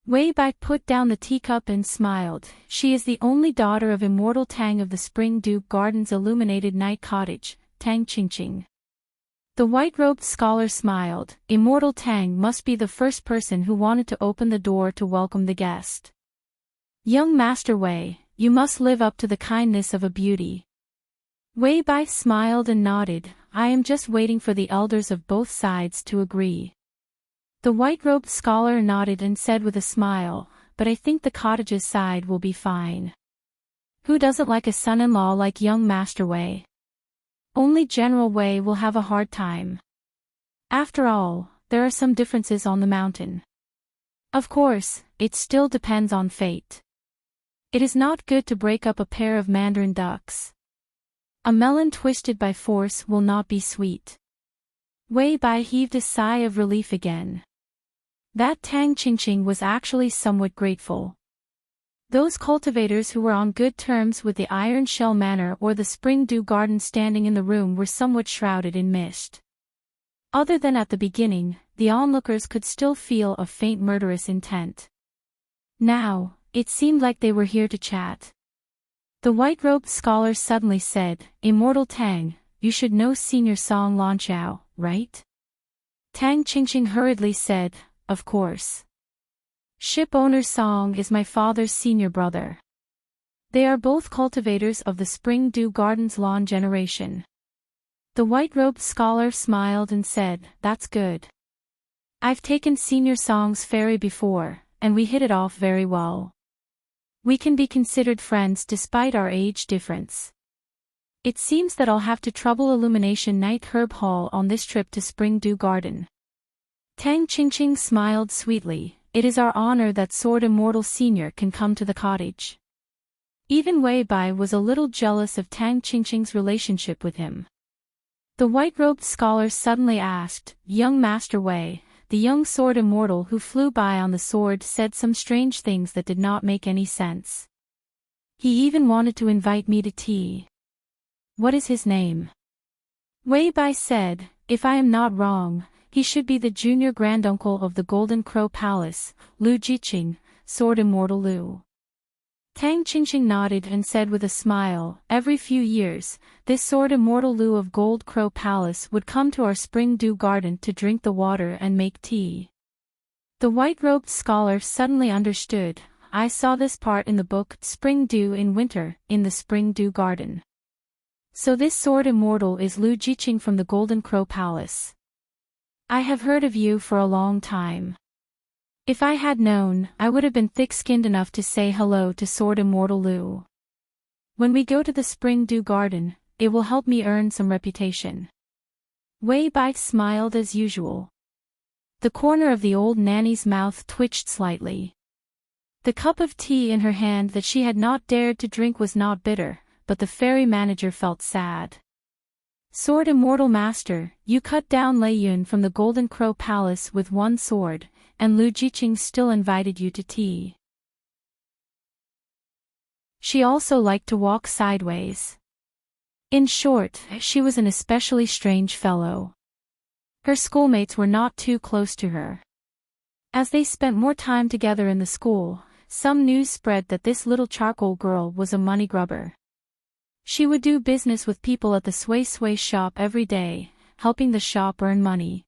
Wei Bai put down the teacup and smiled. She is the only daughter of Immortal Tang of the Spring Dew Garden's illuminated night cottage, Tang Qingqing. The white-robed scholar smiled. Immortal Tang must be the first person who wanted to open the door to welcome the guest. Young Master Wei, you must live up to the kindness of a beauty. Wei Bai smiled and nodded. I am just waiting for the elders of both sides to agree. The white-robed scholar nodded and said with a smile, but I think the cottage's side will be fine. Who doesn't like a son-in-law like young Master Wei? Only General Wei will have a hard time. After all, there are some differences on the mountain. Of course, it still depends on fate. It is not good to break up a pair of mandarin ducks. A melon twisted by force will not be sweet. Wei Bai heaved a sigh of relief again. That Tang Qingqing was actually somewhat grateful. Those cultivators who were on good terms with the Iron Shell Manor or the Spring Dew Garden standing in the room were somewhat shrouded in mist. Other than at the beginning, the onlookers could still feel a faint murderous intent. Now, it seemed like they were here to chat. The white-robed scholar suddenly said, "Immortal Tang, you should know Senior Song Lanqiao, right?" Tang Qingqing hurriedly said, "Of course. Ship owner Song is my father's senior brother. They are both cultivators of the Spring Dew Garden's lawn generation." The white-robed scholar smiled and said, "That's good. I've taken Senior Song's ferry before, and we hit it off very well. We can be considered friends despite our age difference. It seems that I'll have to trouble Illumination Night Herb Hall on this trip to Spring Dew Garden." Tang Qingqing smiled sweetly. "It is our honor that Sword Immortal Senior can come to the cottage." Even Wei Bai was a little jealous of Tang Qingqing's relationship with him. The white-robed scholar suddenly asked, "Young Master Wei, the young Sword Immortal who flew by on the sword said some strange things that did not make any sense. He even wanted to invite me to tea. What is his name?" Wei Bai said, "If I am not wrong, he should be the junior granduncle of the Golden Crow Palace, Lu Jiqing, Sword Immortal Lu." Tang Qingqing nodded and said with a smile, "Every few years, this Sword Immortal Lu of Gold Crow Palace would come to our Spring Dew Garden to drink the water and make tea." The white-robed scholar suddenly understood. "I saw this part in the book Spring Dew in Winter, in the Spring Dew Garden. So this Sword Immortal is Lu Jiqing from the Golden Crow Palace. I have heard of you for a long time. If I had known, I would have been thick-skinned enough to say hello to Sword Immortal Lu. When we go to the Spring Dew Garden, it will help me earn some reputation." Wei Bai smiled as usual. The corner of the old nanny's mouth twitched slightly. The cup of tea in her hand that she had not dared to drink was not bitter, but the ferry manager felt sad. "Sword Immortal Master, you cut down Lei Yun from the Golden Crow Palace with one sword, and Lu Jiqing still invited you to tea. She also liked to walk sideways. In short, she was an especially strange fellow. Her schoolmates were not too close to her. As they spent more time together in the school, some news spread that this little charcoal girl was a money grubber. She would do business with people at the Sway Sway shop every day, helping the shop earn money.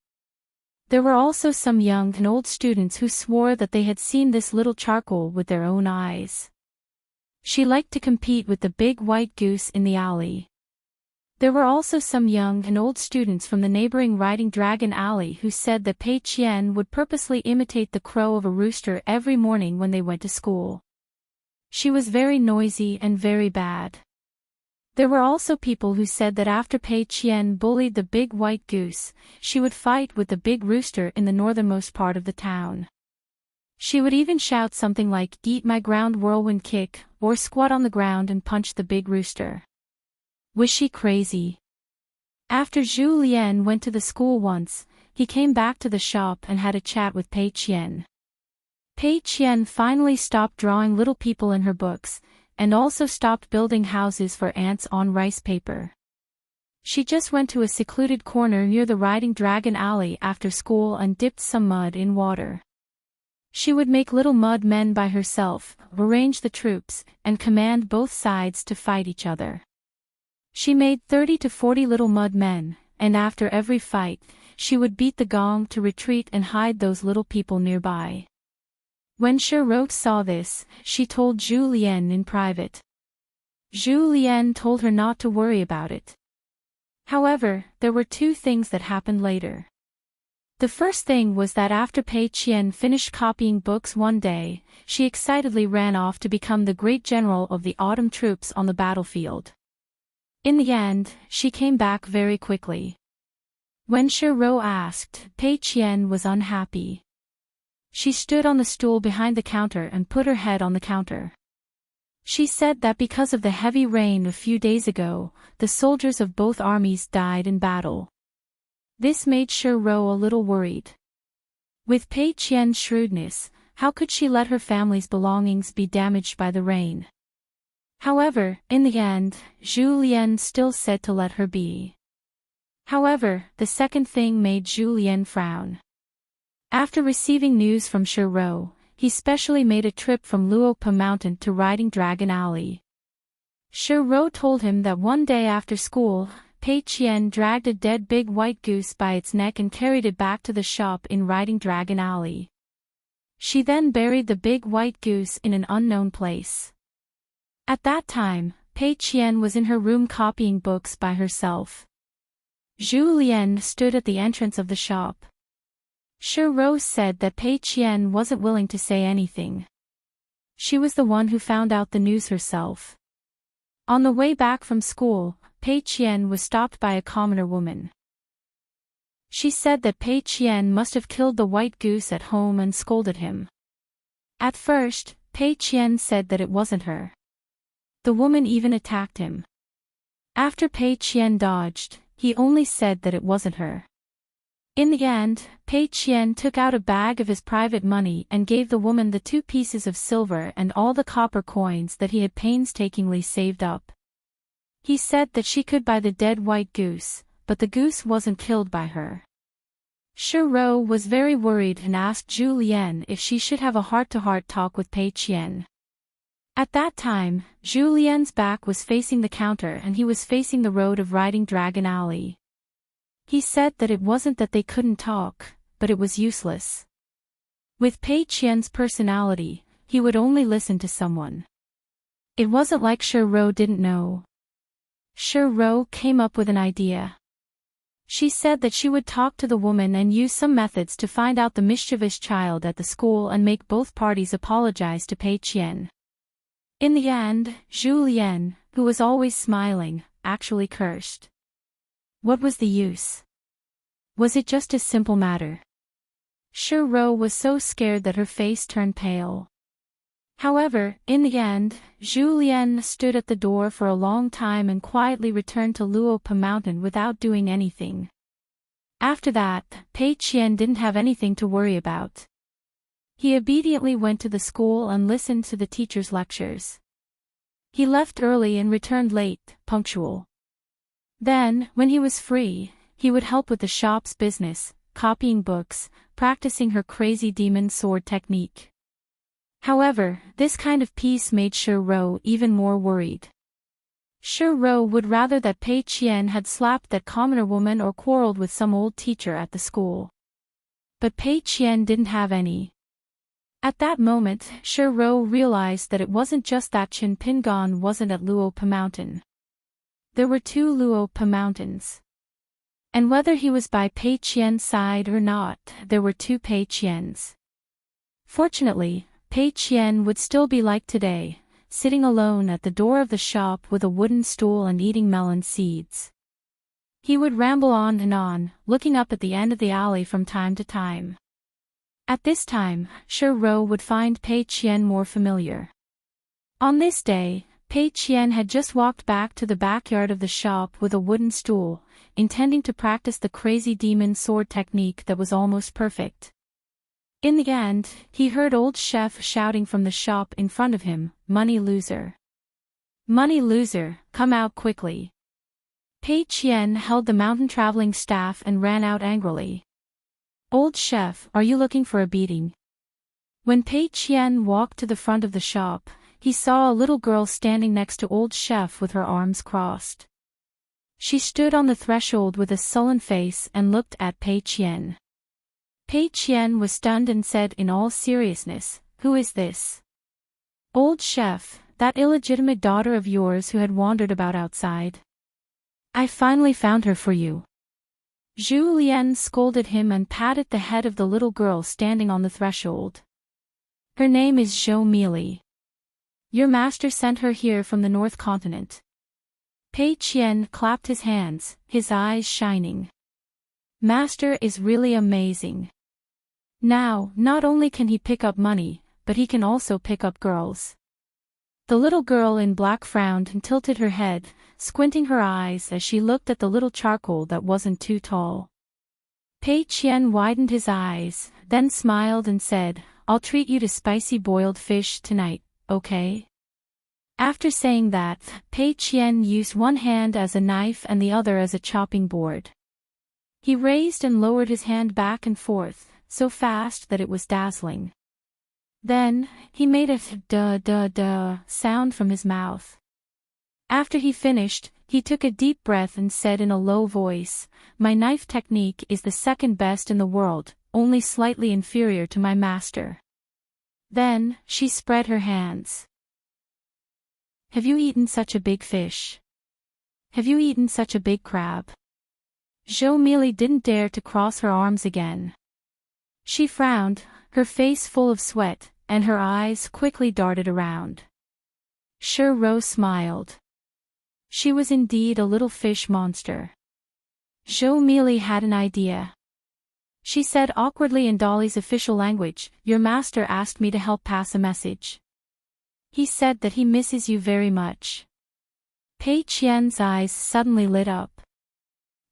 There were also some young and old students who swore that they had seen this little charcoal with their own eyes. She liked to compete with the big white goose in the alley. There were also some young and old students from the neighboring Riding Dragon Alley who said that Pei Qian would purposely imitate the crow of a rooster every morning when they went to school. She was very noisy and very bad. There were also people who said that after Pei Qian bullied the big white goose, she would fight with the big rooster in the northernmost part of the town. She would even shout something like, "Eat my ground whirlwind kick," or squat on the ground and punch the big rooster. Was she crazy? After Zhu Lian went to the school once, he came back to the shop and had a chat with Pei Qian. Pei Qian finally stopped drawing little people in her books, and also stopped building houses for ants on rice paper. She just went to a secluded corner near the Riding Dragon Alley after school and dipped some mud in water. She would make little mud men by herself, arrange the troops, and command both sides to fight each other. She made 30 to 40 little mud men, and after every fight, she would beat the gong to retreat and hide those little people nearby. When Shirok saw this, she told Zhu Lian in private. Zhu Lian told her not to worry about it. However, there were two things that happened later. The first thing was that after Pei Qian finished copying books one day, she excitedly ran off to become the great general of the autumn troops on the battlefield. In the end, she came back very quickly. When Shi Rou asked, Pei Qian was unhappy. She stood on the stool behind the counter and put her head on the counter. She said that because of the heavy rain a few days ago, the soldiers of both armies died in battle. This made Shi Rou a little worried. With Pei Qian's shrewdness, how could she let her family's belongings be damaged by the rain? However, in the end, Zhu Lian still said to let her be. However, the second thing made Zhu Lian frown. After receiving news from Shi Rou, he specially made a trip from Luopa Mountain to Riding Dragon Alley. Shi Rou told him that one day after school, Pei Qian dragged a dead big white goose by its neck and carried it back to the shop in Riding Dragon Alley. She then buried the big white goose in an unknown place. At that time, Pei Qian was in her room copying books by herself. Zhu Lian stood at the entrance of the shop. Shi Rou said that Pei Qian wasn't willing to say anything. She was the one who found out the news herself. On the way back from school, Pei Qian was stopped by a commoner woman. She said that Pei Qian must have killed the white goose at home and scolded him. At first, Pei Qian said that it wasn't her. The woman even attacked him. After Pei Qian dodged, he only said that it wasn't her. In the end, Pei Qian took out a bag of his private money and gave the woman the 2 pieces of silver and all the copper coins that he had painstakingly saved up. He said that she could buy the dead white goose, but the goose wasn't killed by her. Shi Rou was very worried and asked Zhu Lian if she should have a heart-to-heart talk with Pei Qian. At that time, Zhu Lian's back was facing the counter and he was facing the road of Riding Dragon Alley. He said that it wasn't that they couldn't talk, but it was useless. With Pei Qian's personality, he would only listen to someone. It wasn't like Shi Rou didn't know. Shi Rou came up with an idea. She said that she would talk to the woman and use some methods to find out the mischievous child at the school and make both parties apologize to Pei Qian. In the end, Zhu Lian, who was always smiling, actually cursed. What was the use? Was it just a simple matter? Shi Rou was so scared that her face turned pale. However, in the end, Zhu Lian stood at the door for a long time and quietly returned to Luopa Mountain without doing anything. After that, Pei Qian didn't have anything to worry about. He obediently went to the school and listened to the teacher's lectures. He left early and returned late, punctual. Then, when he was free, he would help with the shop's business, copying books, practicing her crazy demon sword technique. However, this kind of peace made Shi Rou even more worried. Shi Rou would rather that Pei Qian had slapped that commoner woman or quarreled with some old teacher at the school. But Pei Qian didn't have any. At that moment, Shi Rou realized that it wasn't just that Qin Pingon wasn't at Luopa Mountain. There were 2 Luopa Mountains. And whether he was by Pei Qian's side or not, there were 2 Pei Qians. Fortunately, Pei Qian would still be like today, sitting alone at the door of the shop with a wooden stool and eating melon seeds. He would ramble on and on, looking up at the end of the alley from time to time. At this time, Shi Rou would find Pei Qian more familiar. On this day, Pei Qian had just walked back to the backyard of the shop with a wooden stool, intending to practice the crazy demon sword technique that was almost perfect. In the end, he heard old chef shouting from the shop in front of him, "Money loser! Money loser, come out quickly!" Pei Qian held the mountain traveling staff and ran out angrily. "Old chef, are you looking for a beating?" When Pei Qian walked to the front of the shop, he saw a little girl standing next to old chef with her arms crossed. She stood on the threshold with a sullen face and looked at Pei Qian. Pei Qian was stunned and said in all seriousness, "Who is this?" "Old chef, that illegitimate daughter of yours who had wandered about outside. I finally found her for you." Zhu Lian scolded him and patted the head of the little girl standing on the threshold. Her name is Zhou Meili. Your master sent her here from the North Continent. Pei Qian clapped his hands, his eyes shining. Master is really amazing. Now, not only can he pick up money, but he can also pick up girls. The little girl in black frowned and tilted her head, squinting her eyes as she looked at the little charcoal that wasn't too tall. Pei Qian widened his eyes, then smiled and said, I'll treat you to spicy boiled fish tonight, okay? After saying that, Pei Qian used one hand as a knife and the other as a chopping board. He raised and lowered his hand back and forth, so fast that it was dazzling. Then, he made a duh sound from his mouth. After he finished, he took a deep breath and said in a low voice, My knife technique is the second best in the world, only slightly inferior to my master. Then, she spread her hands. Have you eaten such a big fish? Have you eaten such a big crab? Zhou Meili didn't dare to cross her arms again. She frowned, her face full of sweat, and her eyes quickly darted around. Shi Rou smiled. She was indeed a little fish monster. Zhou Meili had an idea. She said awkwardly in Dolly's official language, Your master asked me to help pass a message. He said that he misses you very much. Pei Qian's eyes suddenly lit up.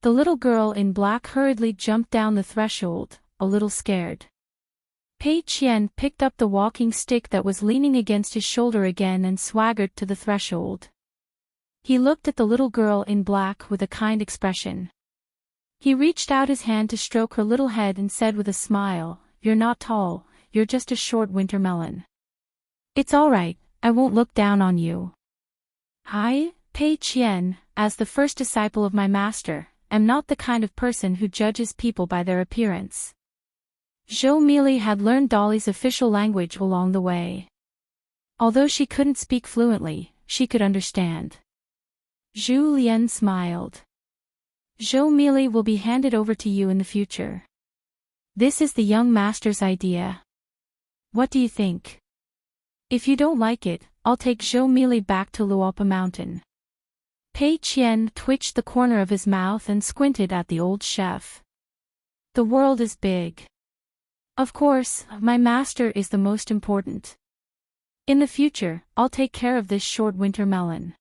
The little girl in black hurriedly jumped down the threshold, a little scared. Pei Qian picked up the walking stick that was leaning against his shoulder again and swaggered to the threshold. He looked at the little girl in black with a kind expression. He reached out his hand to stroke her little head and said with a smile, You're not tall, you're just a short winter melon. It's all right, I won't look down on you. I, Pei Qian, as the first disciple of my master, am not the kind of person who judges people by their appearance. Zhou Meili had learned Dolly's official language along the way. Although she couldn't speak fluently, she could understand. Zhu Lian smiled. Zhou Meili will be handed over to you in the future. This is the young master's idea. What do you think? If you don't like it, I'll take Zhou Meili back to Luopa Mountain. Pei Qian twitched the corner of his mouth and squinted at the old chef. The world is big. Of course, my master is the most important. In the future, I'll take care of this short winter melon.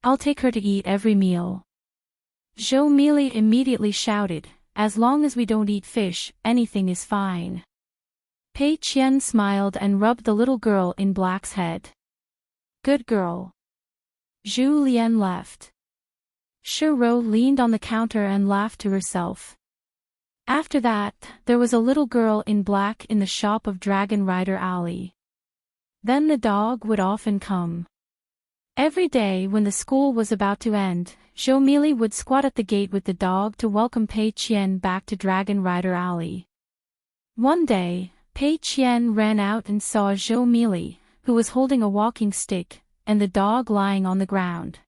I'll take her to eat every meal. Zhou Meili immediately shouted, As long as we don't eat fish, anything is fine. Pei Qian smiled and rubbed the little girl in black's head. Good girl. Zhu Lian left. Shi Rou leaned on the counter and laughed to herself. After that, there was a little girl in black in the shop of Dragon Rider Alley. Then the dog would often come. Every day when the school was about to end, Zhou Meili would squat at the gate with the dog to welcome Pei Qian back to Dragon Rider Alley. One day, Pei Qian ran out and saw Zhou Meili, who was holding a walking stick, and the dog lying on the ground.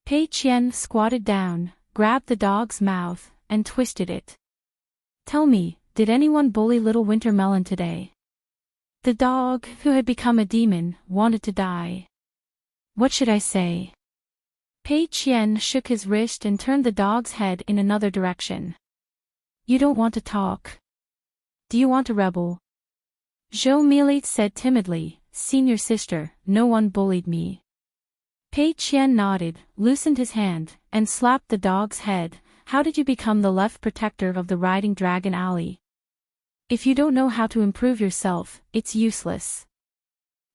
Pei Qian squatted down, grabbed the dog's mouth, and twisted it. Tell me, did anyone bully little Winter Melon today? The dog, who had become a demon, wanted to die. What should I say? Pei Qian shook his wrist and turned the dog's head in another direction. You don't want to talk. Do you want to rebel? Zhou Meili said timidly, Senior sister, no one bullied me. Pei Qian nodded, loosened his hand, and slapped the dog's head. How did you become the left protector of the Riding Dragon Alley? If you don't know how to improve yourself, it's useless.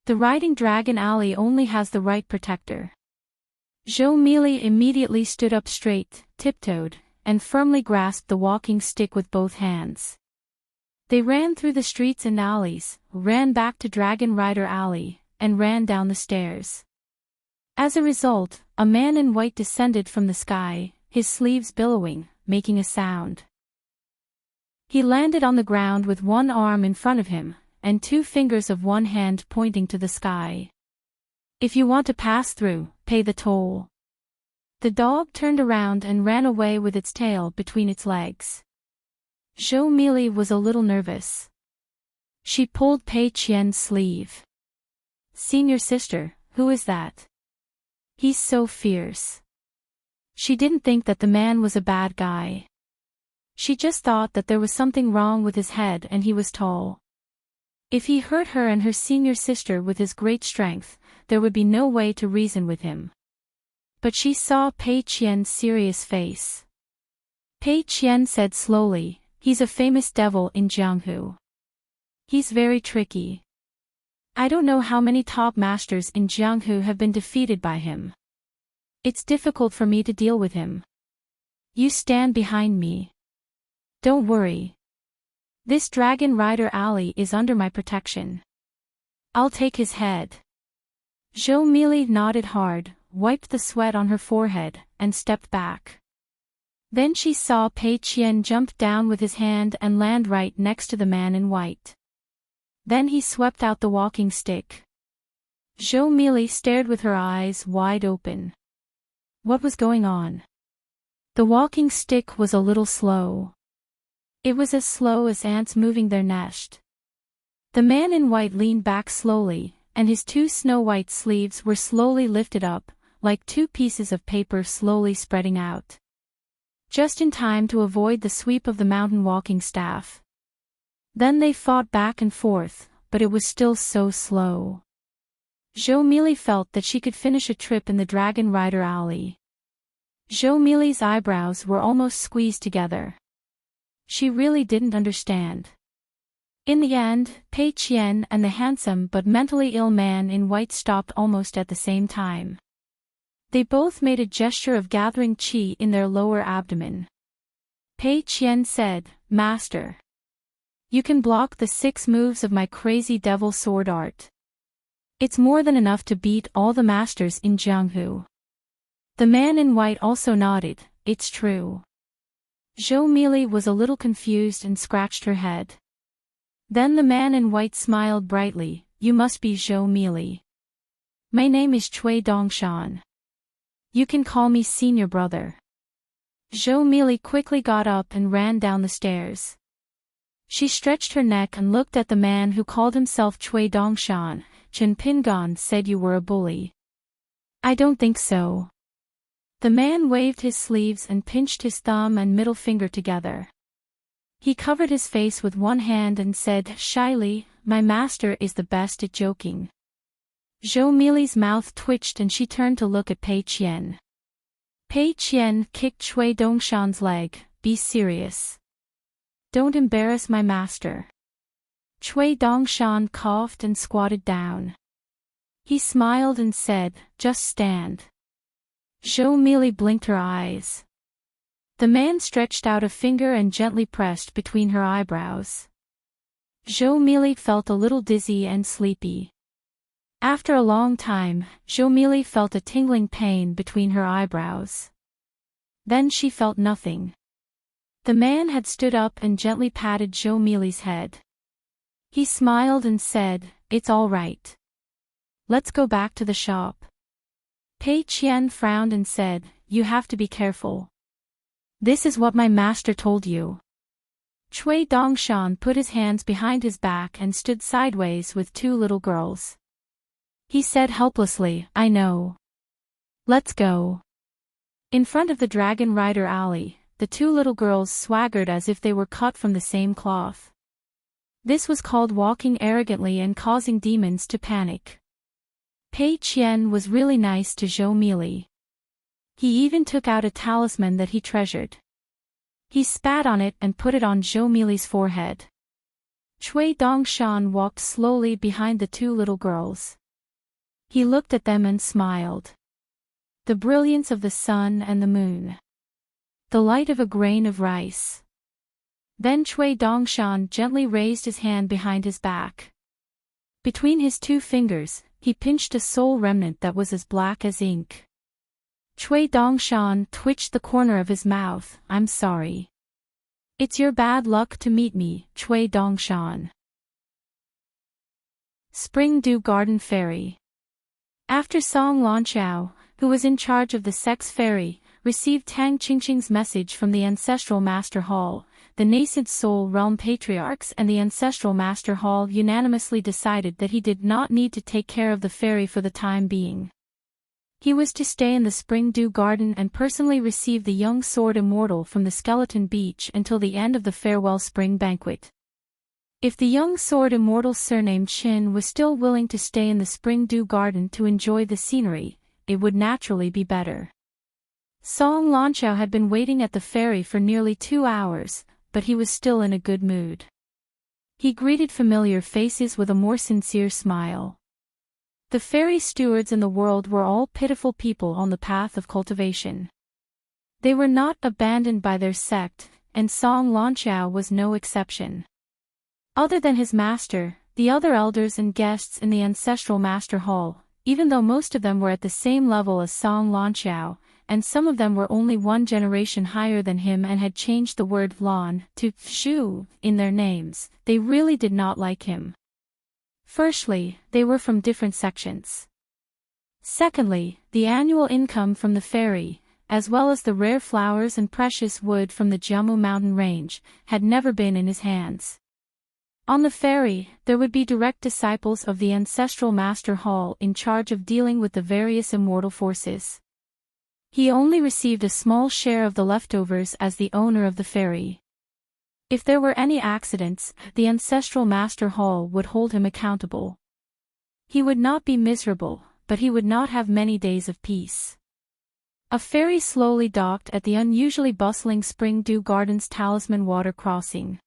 The Riding Dragon Alley only has the right protector. Zhou Meili immediately stood up straight, tiptoed, and firmly grasped the walking stick with both hands. They ran through the streets and alleys, ran back to Dragon Rider Alley, and ran down the stairs. As a result, a man in white descended from the sky, his sleeves billowing, making a sound. He landed on the ground with one arm in front of him, and two fingers of one hand pointing to the sky. If you want to pass through, pay the toll. The dog turned around and ran away with its tail between its legs. Zhou Mili was a little nervous. She pulled Pei Qian's sleeve. "Senior sister, who is that? He's so fierce." She didn't think that the man was a bad guy. She just thought that there was something wrong with his head and he was tall. If he hurt her and her senior sister with his great strength, there would be no way to reason with him. But she saw Pei Qian's serious face. Pei Qian said slowly, "He's a famous devil in Jianghu. He's very tricky. I don't know how many top masters in Jianghu have been defeated by him. It's difficult for me to deal with him. You stand behind me. Don't worry. This dragon rider alley is under my protection. I'll take his head." Zhou Mili nodded hard, wiped the sweat on her forehead, and stepped back. Then she saw Pei Qian jump down with his hand and land right next to the man in white. Then he swept out the walking stick. Zhou Mili stared with her eyes wide open. What was going on? The walking stick was a little slow. It was as slow as ants moving their nest. The man in white leaned back slowly, and his two snow-white sleeves were slowly lifted up, like two pieces of paper slowly spreading out. Just in time to avoid the sweep of the mountain walking staff. Then they fought back and forth, but it was still so slow. Zhou Mili felt that she could finish a trip in the Dragon Rider Alley. Zhou Mili's eyebrows were almost squeezed together. She really didn't understand. In the end, Pei Qian and the handsome but mentally ill man in white stopped almost at the same time. They both made a gesture of gathering qi in their lower abdomen. Pei Qian said, "Master. You can block the 6 moves of my crazy devil sword art. It's more than enough to beat all the masters in Jianghu." The man in white also nodded, "It's true." Zhou Mili was a little confused and scratched her head. Then the man in white smiled brightly, "You must be Zhou Mili. My name is Cui Dongshan. You can call me senior brother." Zhou Mili quickly got up and ran down the stairs. She stretched her neck and looked at the man who called himself Cui Dongshan. "Chen Pingan said you were a bully." "I don't think so." The man waved his sleeves and pinched his thumb and middle finger together. He covered his face with one hand and said shyly, "My master is the best at joking." Zhou Mili's mouth twitched and she turned to look at Pei Qian. Pei Qian kicked Cui Dongshan's leg, "Be serious. Don't embarrass my master." Cui Dongshan coughed and squatted down. He smiled and said, "Just stand." Zhou Mili blinked her eyes. The man stretched out a finger and gently pressed between her eyebrows. Zhou Mili felt a little dizzy and sleepy. After a long time, Zhou Mili felt a tingling pain between her eyebrows. Then she felt nothing. The man had stood up and gently patted Zhou Mili's head. He smiled and said, "It's all right. Let's go back to the shop." Pei Qian frowned and said, "You have to be careful. This is what my master told you." Cui Dongshan put his hands behind his back and stood sideways with 2 little girls. He said helplessly, "I know. Let's go." In front of the Dragon Rider Alley, the 2 little girls swaggered as if they were cut from the same cloth. This was called walking arrogantly and causing demons to panic. Pei Qian was really nice to Zhou Mili. He even took out a talisman that he treasured. He spat on it and put it on Zhou Mili's forehead. Cui Dongshan walked slowly behind the 2 little girls. He looked at them and smiled. The brilliance of the sun and the moon. The light of a grain of rice. Then Cui Dongshan gently raised his hand behind his back. Between his 2 fingers, he pinched a soul remnant that was as black as ink. Cui Dongshan twitched the corner of his mouth, "I'm sorry. It's your bad luck to meet me, Cui Dongshan." Spring Dew Garden Fairy. After Song Lanchao, who was in charge of the sex fairy, received Tang Qingqing's message from the Ancestral Master Hall. The nascent Soul Realm Patriarchs and the Ancestral Master Hall unanimously decided that he did not need to take care of the fairy for the time being. He was to stay in the Spring Dew Garden and personally receive the young Sword Immortal from the Skeleton Beach until the end of the farewell spring banquet. If the young Sword Immortal surnamed Qin was still willing to stay in the Spring Dew Garden to enjoy the scenery, it would naturally be better. Song Lanqiao had been waiting at the ferry for nearly 2 hours, but he was still in a good mood. He greeted familiar faces with a more sincere smile. The fairy stewards in the world were all pitiful people on the path of cultivation. They were not abandoned by their sect, and Song Lanqiao was no exception. Other than his master, the other elders and guests in the Ancestral Master Hall, even though most of them were at the same level as Song Lanqiao, and some of them were only one generation higher than him and had changed the word Lan to Shu in their names, they really did not like him. Firstly, they were from different sections. Secondly, the annual income from the ferry, as well as the rare flowers and precious wood from the Jiamu mountain range, had never been in his hands. On the ferry, there would be direct disciples of the Ancestral Master Hall in charge of dealing with the various immortal forces. He only received a small share of the leftovers as the owner of the ferry. If there were any accidents, the Ancestral Master Hall would hold him accountable. He would not be miserable, but he would not have many days of peace. A ferry slowly docked at the unusually bustling Spring Dew Gardens Talisman Water Crossing.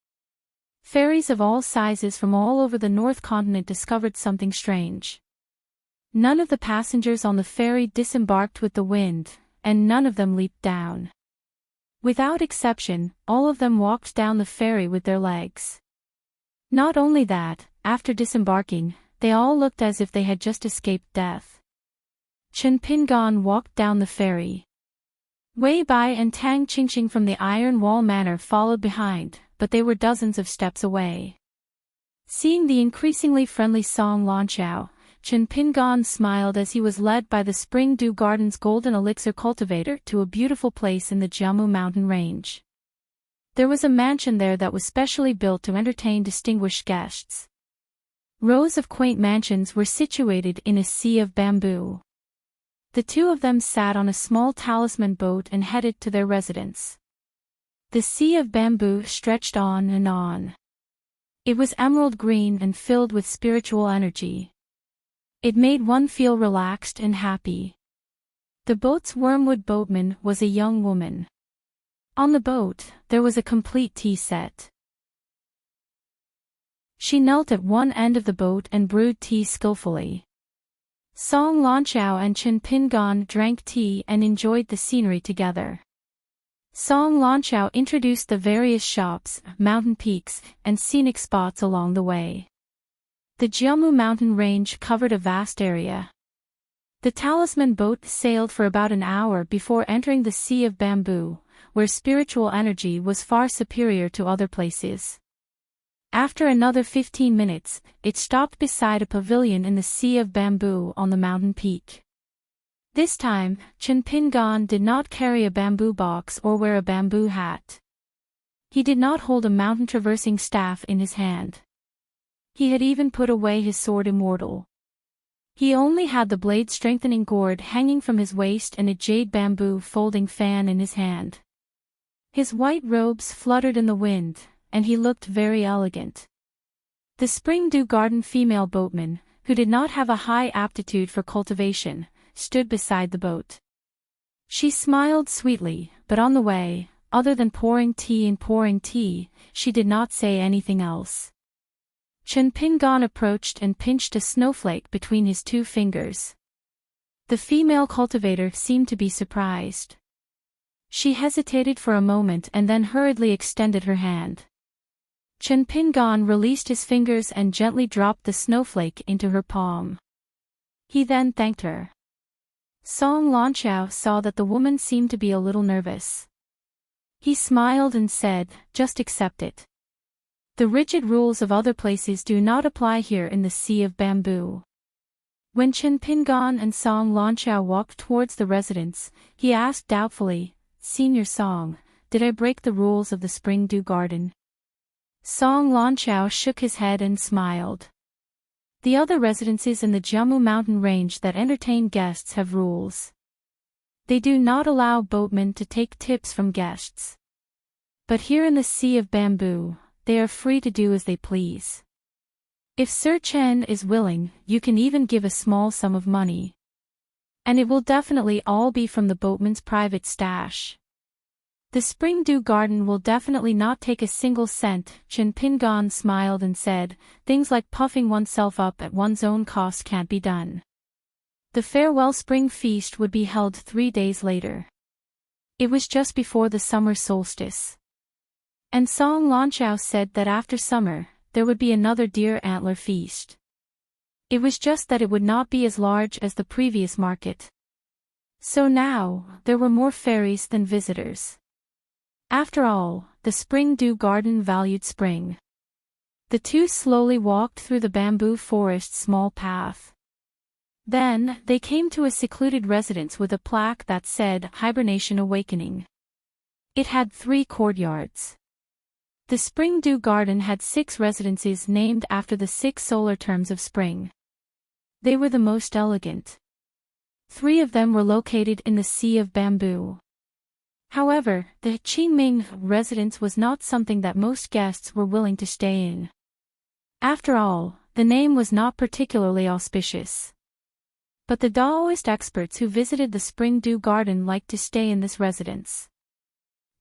Ferries of all sizes from all over the North Continent discovered something strange. None of the passengers on the ferry disembarked with the wind, and none of them leaped down. Without exception, all of them walked down the ferry with their legs. Not only that, after disembarking, they all looked as if they had just escaped death. Chen Pingan walked down the ferry. Wei Bai and Tang Qingqing from the Iron Wall Manor followed behind, but they were dozens of steps away. Seeing the increasingly friendly Song Lanqiao, Chen Pingan smiled as he was led by the Spring Dew Gardens Golden Elixir cultivator to a beautiful place in the Jiamu mountain range. There was a mansion there that was specially built to entertain distinguished guests. Rows of quaint mansions were situated in a sea of bamboo. The two of them sat on a small talisman boat and headed to their residence. The sea of bamboo stretched on and on. It was emerald green and filled with spiritual energy. It made one feel relaxed and happy. The boat's wormwood boatman was a young woman. On the boat, there was a complete tea set. She knelt at one end of the boat and brewed tea skillfully. Song Lanqiao and Chen Pingan drank tea and enjoyed the scenery together. Song Lanqiao introduced the various shops, mountain peaks, and scenic spots along the way. The Jiamu mountain range covered a vast area. The talisman boat sailed for about an hour before entering the Sea of Bamboo, where spiritual energy was far superior to other places. After another 15 minutes, it stopped beside a pavilion in the Sea of Bamboo on the mountain peak. This time, Chen Pingan did not carry a bamboo box or wear a bamboo hat. He did not hold a mountain-traversing staff in his hand. He had even put away his sword immortal. He only had the blade-strengthening gourd hanging from his waist and a jade bamboo folding fan in his hand. His white robes fluttered in the wind, and he looked very elegant. The Spring Dew Garden female boatman, who did not have a high aptitude for cultivation, stood beside the boat. She smiled sweetly, but on the way, other than pouring tea, she did not say anything else. Chen Pingan approached and pinched a snowflake between his 2 fingers. The female cultivator seemed to be surprised. She hesitated for a moment and then hurriedly extended her hand. Chen Pingan released his fingers and gently dropped the snowflake into her palm. He then thanked her. Song Lanqiao saw that the woman seemed to be a little nervous. He smiled and said, "Just accept it. The rigid rules of other places do not apply here in the Sea of Bamboo." When Chen Pingan and Song Lanchao walked towards the residence, he asked doubtfully, "Senior Song, did I break the rules of the Spring Dew Garden?" Song Lanchao shook his head and smiled. "The other residences in the Jammu mountain range that entertain guests have rules. They do not allow boatmen to take tips from guests. But here in the Sea of Bamboo, they are free to do as they please. If Sir Chen is willing, you can even give a small sum of money. And it will definitely all be from the boatman's private stash. The Spring Dew Garden will definitely not take a single cent." Chen Pingan smiled and said, "Things like puffing oneself up at one's own cost can't be done." The farewell spring feast would be held 3 days later. It was just before the summer solstice. And Song Lanchao said that after summer, there would be another deer antler feast. It was just that it would not be as large as the previous market. So now, there were more fairies than visitors. After all, the Spring Dew Garden valued spring. The two slowly walked through the bamboo forest's small path. Then, they came to a secluded residence with a plaque that said, "Hibernation Awakening." It had 3 courtyards. The Spring Dew Garden had 6 residences named after the 6 solar terms of spring. They were the most elegant. 3 of them were located in the Sea of Bamboo. However, the Qingming residence was not something that most guests were willing to stay in. After all, the name was not particularly auspicious. But the Daoist experts who visited the Spring Dew Garden liked to stay in this residence.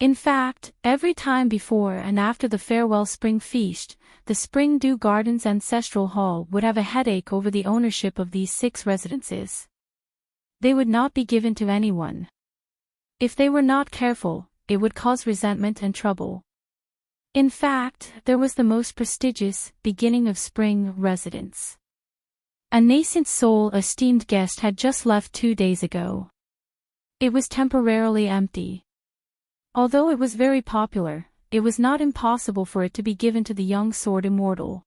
In fact, every time before and after the farewell spring feast, the Spring Dew Garden's ancestral hall would have a headache over the ownership of these 6 residences. They would not be given to anyone. If they were not careful, it would cause resentment and trouble. In fact, there was the most prestigious, beginning of spring, residence. A nascent soul esteemed guest had just left 2 days ago. It was temporarily empty. Although it was very popular, it was not impossible for it to be given to the young sword immortal.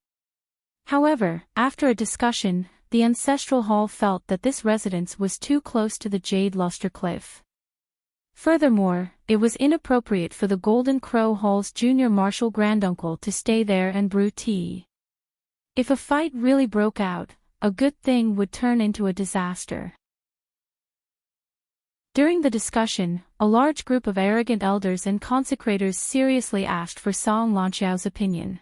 However, after a discussion, the ancestral hall felt that this residence was too close to the Jade Luster Cliff. Furthermore, it was inappropriate for the Golden Crow Hall's junior marshal granduncle to stay there and brew tea. If a fight really broke out, a good thing would turn into a disaster. During the discussion, a large group of arrogant elders and consecrators seriously asked for Song Lanchao's opinion.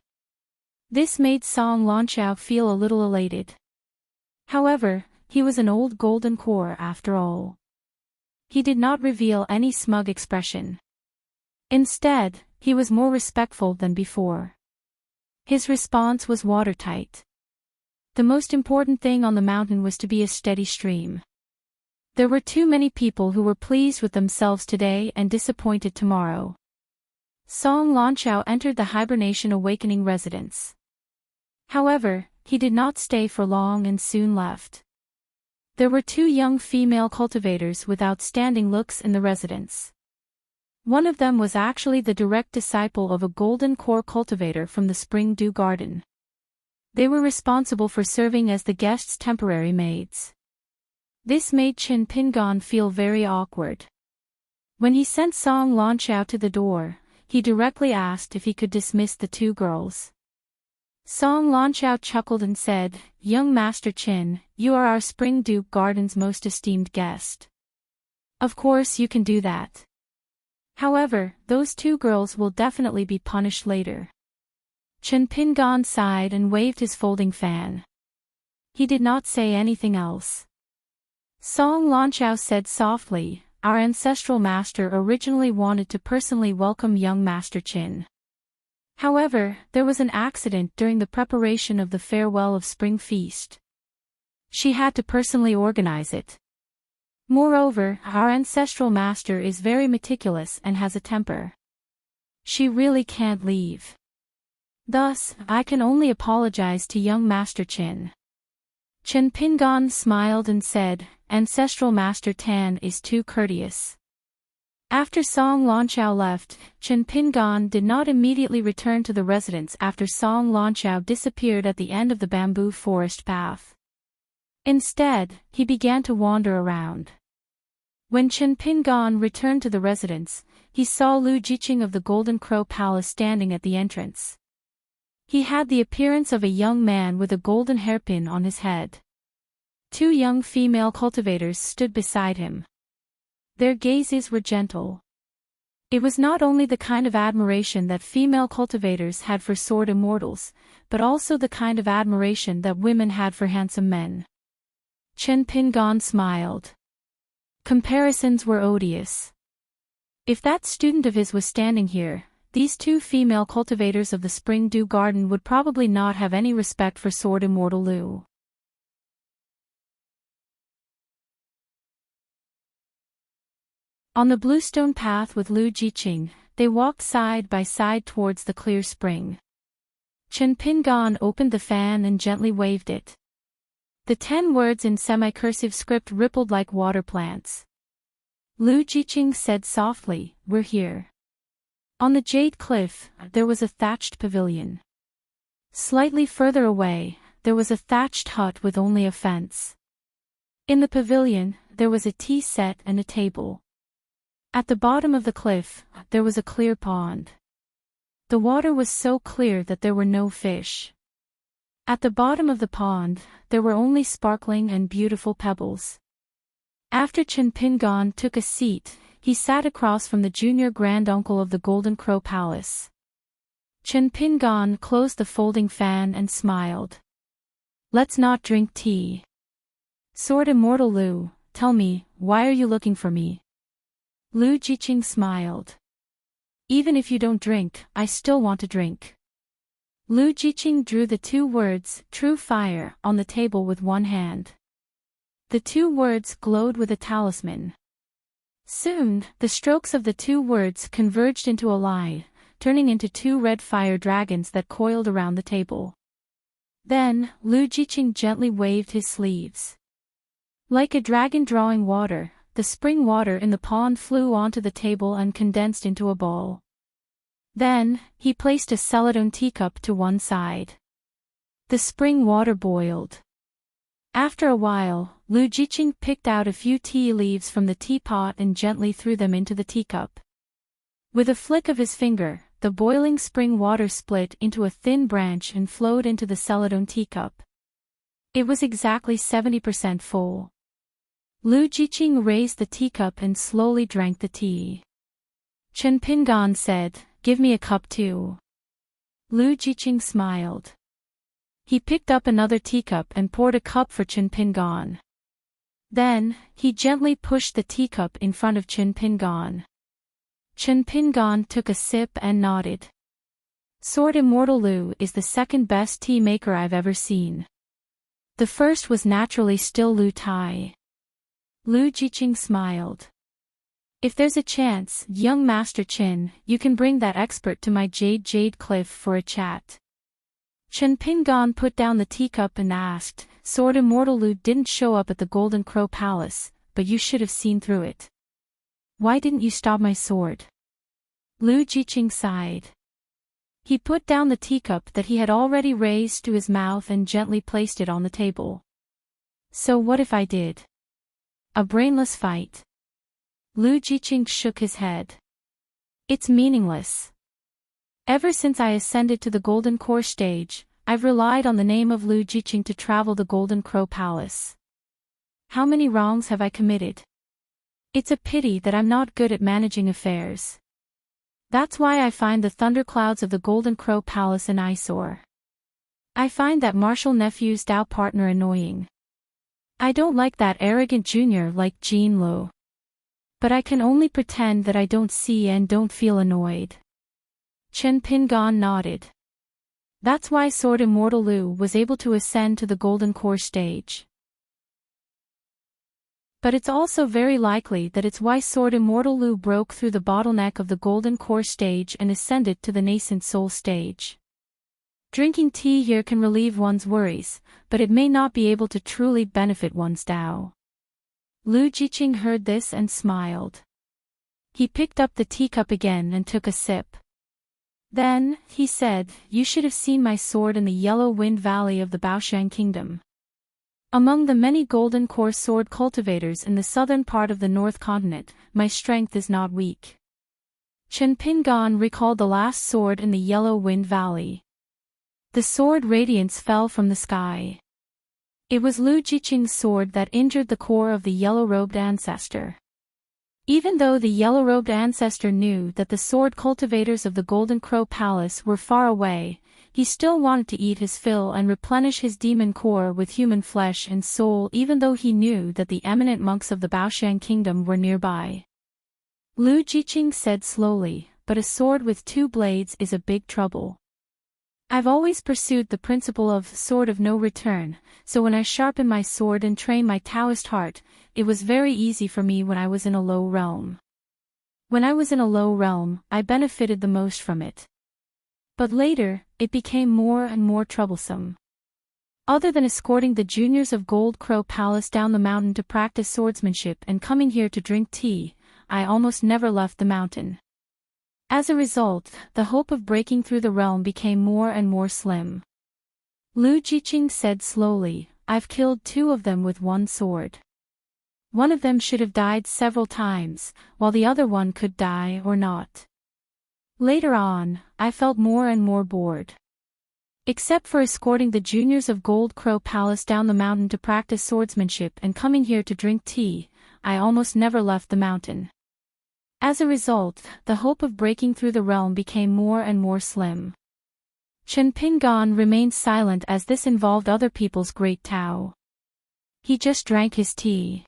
This made Song Lanchao feel a little elated. However, he was an old golden core after all. He did not reveal any smug expression. Instead, he was more respectful than before. His response was watertight. The most important thing on the mountain was to be a steady stream. There were too many people who were pleased with themselves today and disappointed tomorrow. Song Lanchao entered the Hibernation Awakening residence. However, he did not stay for long and soon left. There were 2 young female cultivators with outstanding looks in the residence. One of them was actually the direct disciple of a golden core cultivator from the Spring Dew Garden. They were responsible for serving as the guests' temporary maids. This made Chen Pingan feel very awkward. When he sent Song Lanchao to the door, he directly asked if he could dismiss the 2 girls. Song Lanchao chuckled and said, "Young Master Chen, you are our Spring Dew Garden's most esteemed guest. Of course you can do that. However, those 2 girls will definitely be punished later." Chen Pingan sighed and waved his folding fan. He did not say anything else. Song Lanchao said softly, "Our ancestral master originally wanted to personally welcome young Master Qin. However, there was an accident during the preparation of the farewell of spring feast. She had to personally organize it. Moreover, our ancestral master is very meticulous and has a temper. She really can't leave. Thus, I can only apologize to young Master Qin." Chen Pingan smiled and said, "Ancestral Master Tan is too courteous." After Song Lanchao left, Chen Pingan did not immediately return to the residence after Song Lanchao disappeared at the end of the bamboo forest path. Instead, he began to wander around. When Chen Pingan returned to the residence, he saw Lu Jiqing of the Golden Crow Palace standing at the entrance. He had the appearance of a young man with a golden hairpin on his head. Two young female cultivators stood beside him. Their gazes were gentle. It was not only the kind of admiration that female cultivators had for sword immortals, but also the kind of admiration that women had for handsome men. Chen Pingan smiled. Comparisons were odious. If that student of his was standing here, these two female cultivators of the Spring Dew Garden would probably not have any respect for sword immortal Lu. On the bluestone path with Lu Jiqing, they walked side by side towards the clear spring. Chen Pingan opened the fan and gently waved it. The 10 words in semi-cursive script rippled like water plants. Lu Jiqing said softly, "We're here." On the jade cliff, there was a thatched pavilion. Slightly further away, there was a thatched hut with only a fence. In the pavilion, there was a tea set and a table. At the bottom of the cliff, there was a clear pond. The water was so clear that there were no fish. At the bottom of the pond, there were only sparkling and beautiful pebbles. After Chen Pingan took a seat, he sat across from the junior granduncle of the Golden Crow Palace. Chen Pingan closed the folding fan and smiled. "Let's not drink tea. Sword Immortal Lu, tell me, why are you looking for me?" Lu Jiqing smiled. "Even if you don't drink, I still want to drink." Lu Jiqing drew the 2 words, "True Fire," on the table with one hand. The 2 words glowed with a talisman. Soon, the strokes of the 2 words converged into a line, turning into 2 red fire dragons that coiled around the table. Then, Lu Jiqing gently waved his sleeves. Like a dragon drawing water, the spring water in the pond flew onto the table and condensed into a ball. Then, he placed a celadon teacup to one side. The spring water boiled. After a while, Lu Jiqing picked out a few tea leaves from the teapot and gently threw them into the teacup. With a flick of his finger, the boiling spring water split into a thin branch and flowed into the celadon teacup. It was exactly 70% full. Lu Jiqing raised the teacup and slowly drank the tea. Chen Pingan said, "Give me a cup too." Lu Jiqing smiled. He picked up another teacup and poured a cup for Chen Pingan. Then, he gently pushed the teacup in front of Chen Pingan. Chen Pingan took a sip and nodded. "Sword Immortal Lu is the second best tea maker I've ever seen. The first was naturally still Lu Tai." Lu Jiqing smiled. "If there's a chance, young Master Chen, you can bring that expert to my jade cliff for a chat." Chen Pingan put down the teacup and asked, "Sword Immortal Lu didn't show up at the Golden Crow Palace, but you should have seen through it. Why didn't you stop my sword?" Lu Jiqing sighed. He put down the teacup that he had already raised to his mouth and gently placed it on the table. "So what if I did? A brainless fight?" Lu Jiqing shook his head. "It's meaningless. Ever since I ascended to the Golden Core stage, I've relied on the name of Lu Jiqing to travel the Golden Crow Palace. How many wrongs have I committed? It's a pity that I'm not good at managing affairs. That's why I find the thunderclouds of the Golden Crow Palace an eyesore. I find that martial nephew's Dao partner annoying. I don't like that arrogant junior like Jean Lo. But I can only pretend that I don't see and don't feel annoyed." Chen Pingan nodded. "That's why Sword Immortal Lu was able to ascend to the Golden Core stage. But it's also very likely that it's why Sword Immortal Lu broke through the bottleneck of the Golden Core stage and ascended to the Nascent Soul stage. Drinking tea here can relieve one's worries, but it may not be able to truly benefit one's Dao." Lu Jiqing heard this and smiled. He picked up the teacup again and took a sip. Then, he said, "You should have seen my sword in the Yellow Wind Valley of the Baoshan Kingdom. Among the many golden core sword cultivators in the southern part of the North Continent, my strength is not weak. Chen Pingan recalled the last sword in the Yellow Wind Valley. The sword radiance fell from the sky. It was Lu Jiqing's sword that injured the core of the yellow-robed ancestor. Even though the yellow-robed ancestor knew that the sword cultivators of the Golden Crow Palace were far away, he still wanted to eat his fill and replenish his demon core with human flesh and soul, even though he knew that the eminent monks of the Baoshan Kingdom were nearby. Lu Jiqing said slowly, but a sword with two blades is a big trouble. I've always pursued the principle of sword of no return, so when I sharpen my sword and train my Taoist heart, it was very easy for me when I was in a low realm. When I was in a low realm, I benefited the most from it. But later, it became more and more troublesome. Other than escorting the juniors of Gold Crow Palace down the mountain to practice swordsmanship and coming here to drink tea, I almost never left the mountain. As a result, the hope of breaking through the realm became more and more slim. Lu Jiqing said slowly, I've killed two of them with one sword. One of them should have died several times, while the other one could die or not. Later on, I felt more and more bored. Except for escorting the juniors of Gold Crow Palace down the mountain to practice swordsmanship and coming here to drink tea, I almost never left the mountain. As a result, the hope of breaking through the realm became more and more slim. Chen Pingan remained silent as this involved other people's great Tao. He just drank his tea.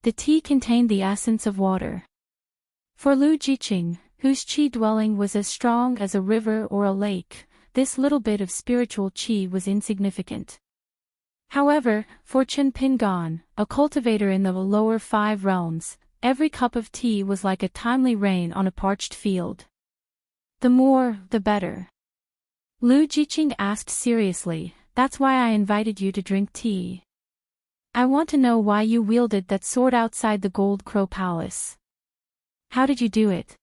The tea contained the essence of water. For Lu Jiqing, whose qi dwelling was as strong as a river or a lake, this little bit of spiritual qi was insignificant. However, for Chen Pingan, a cultivator in the lower 5 realms, every cup of tea was like a timely rain on a parched field. The more, the better. Lu Jiqing asked seriously, that's why I invited you to drink tea. I want to know why you wielded that sword outside the Gold Crow Palace. How did you do it?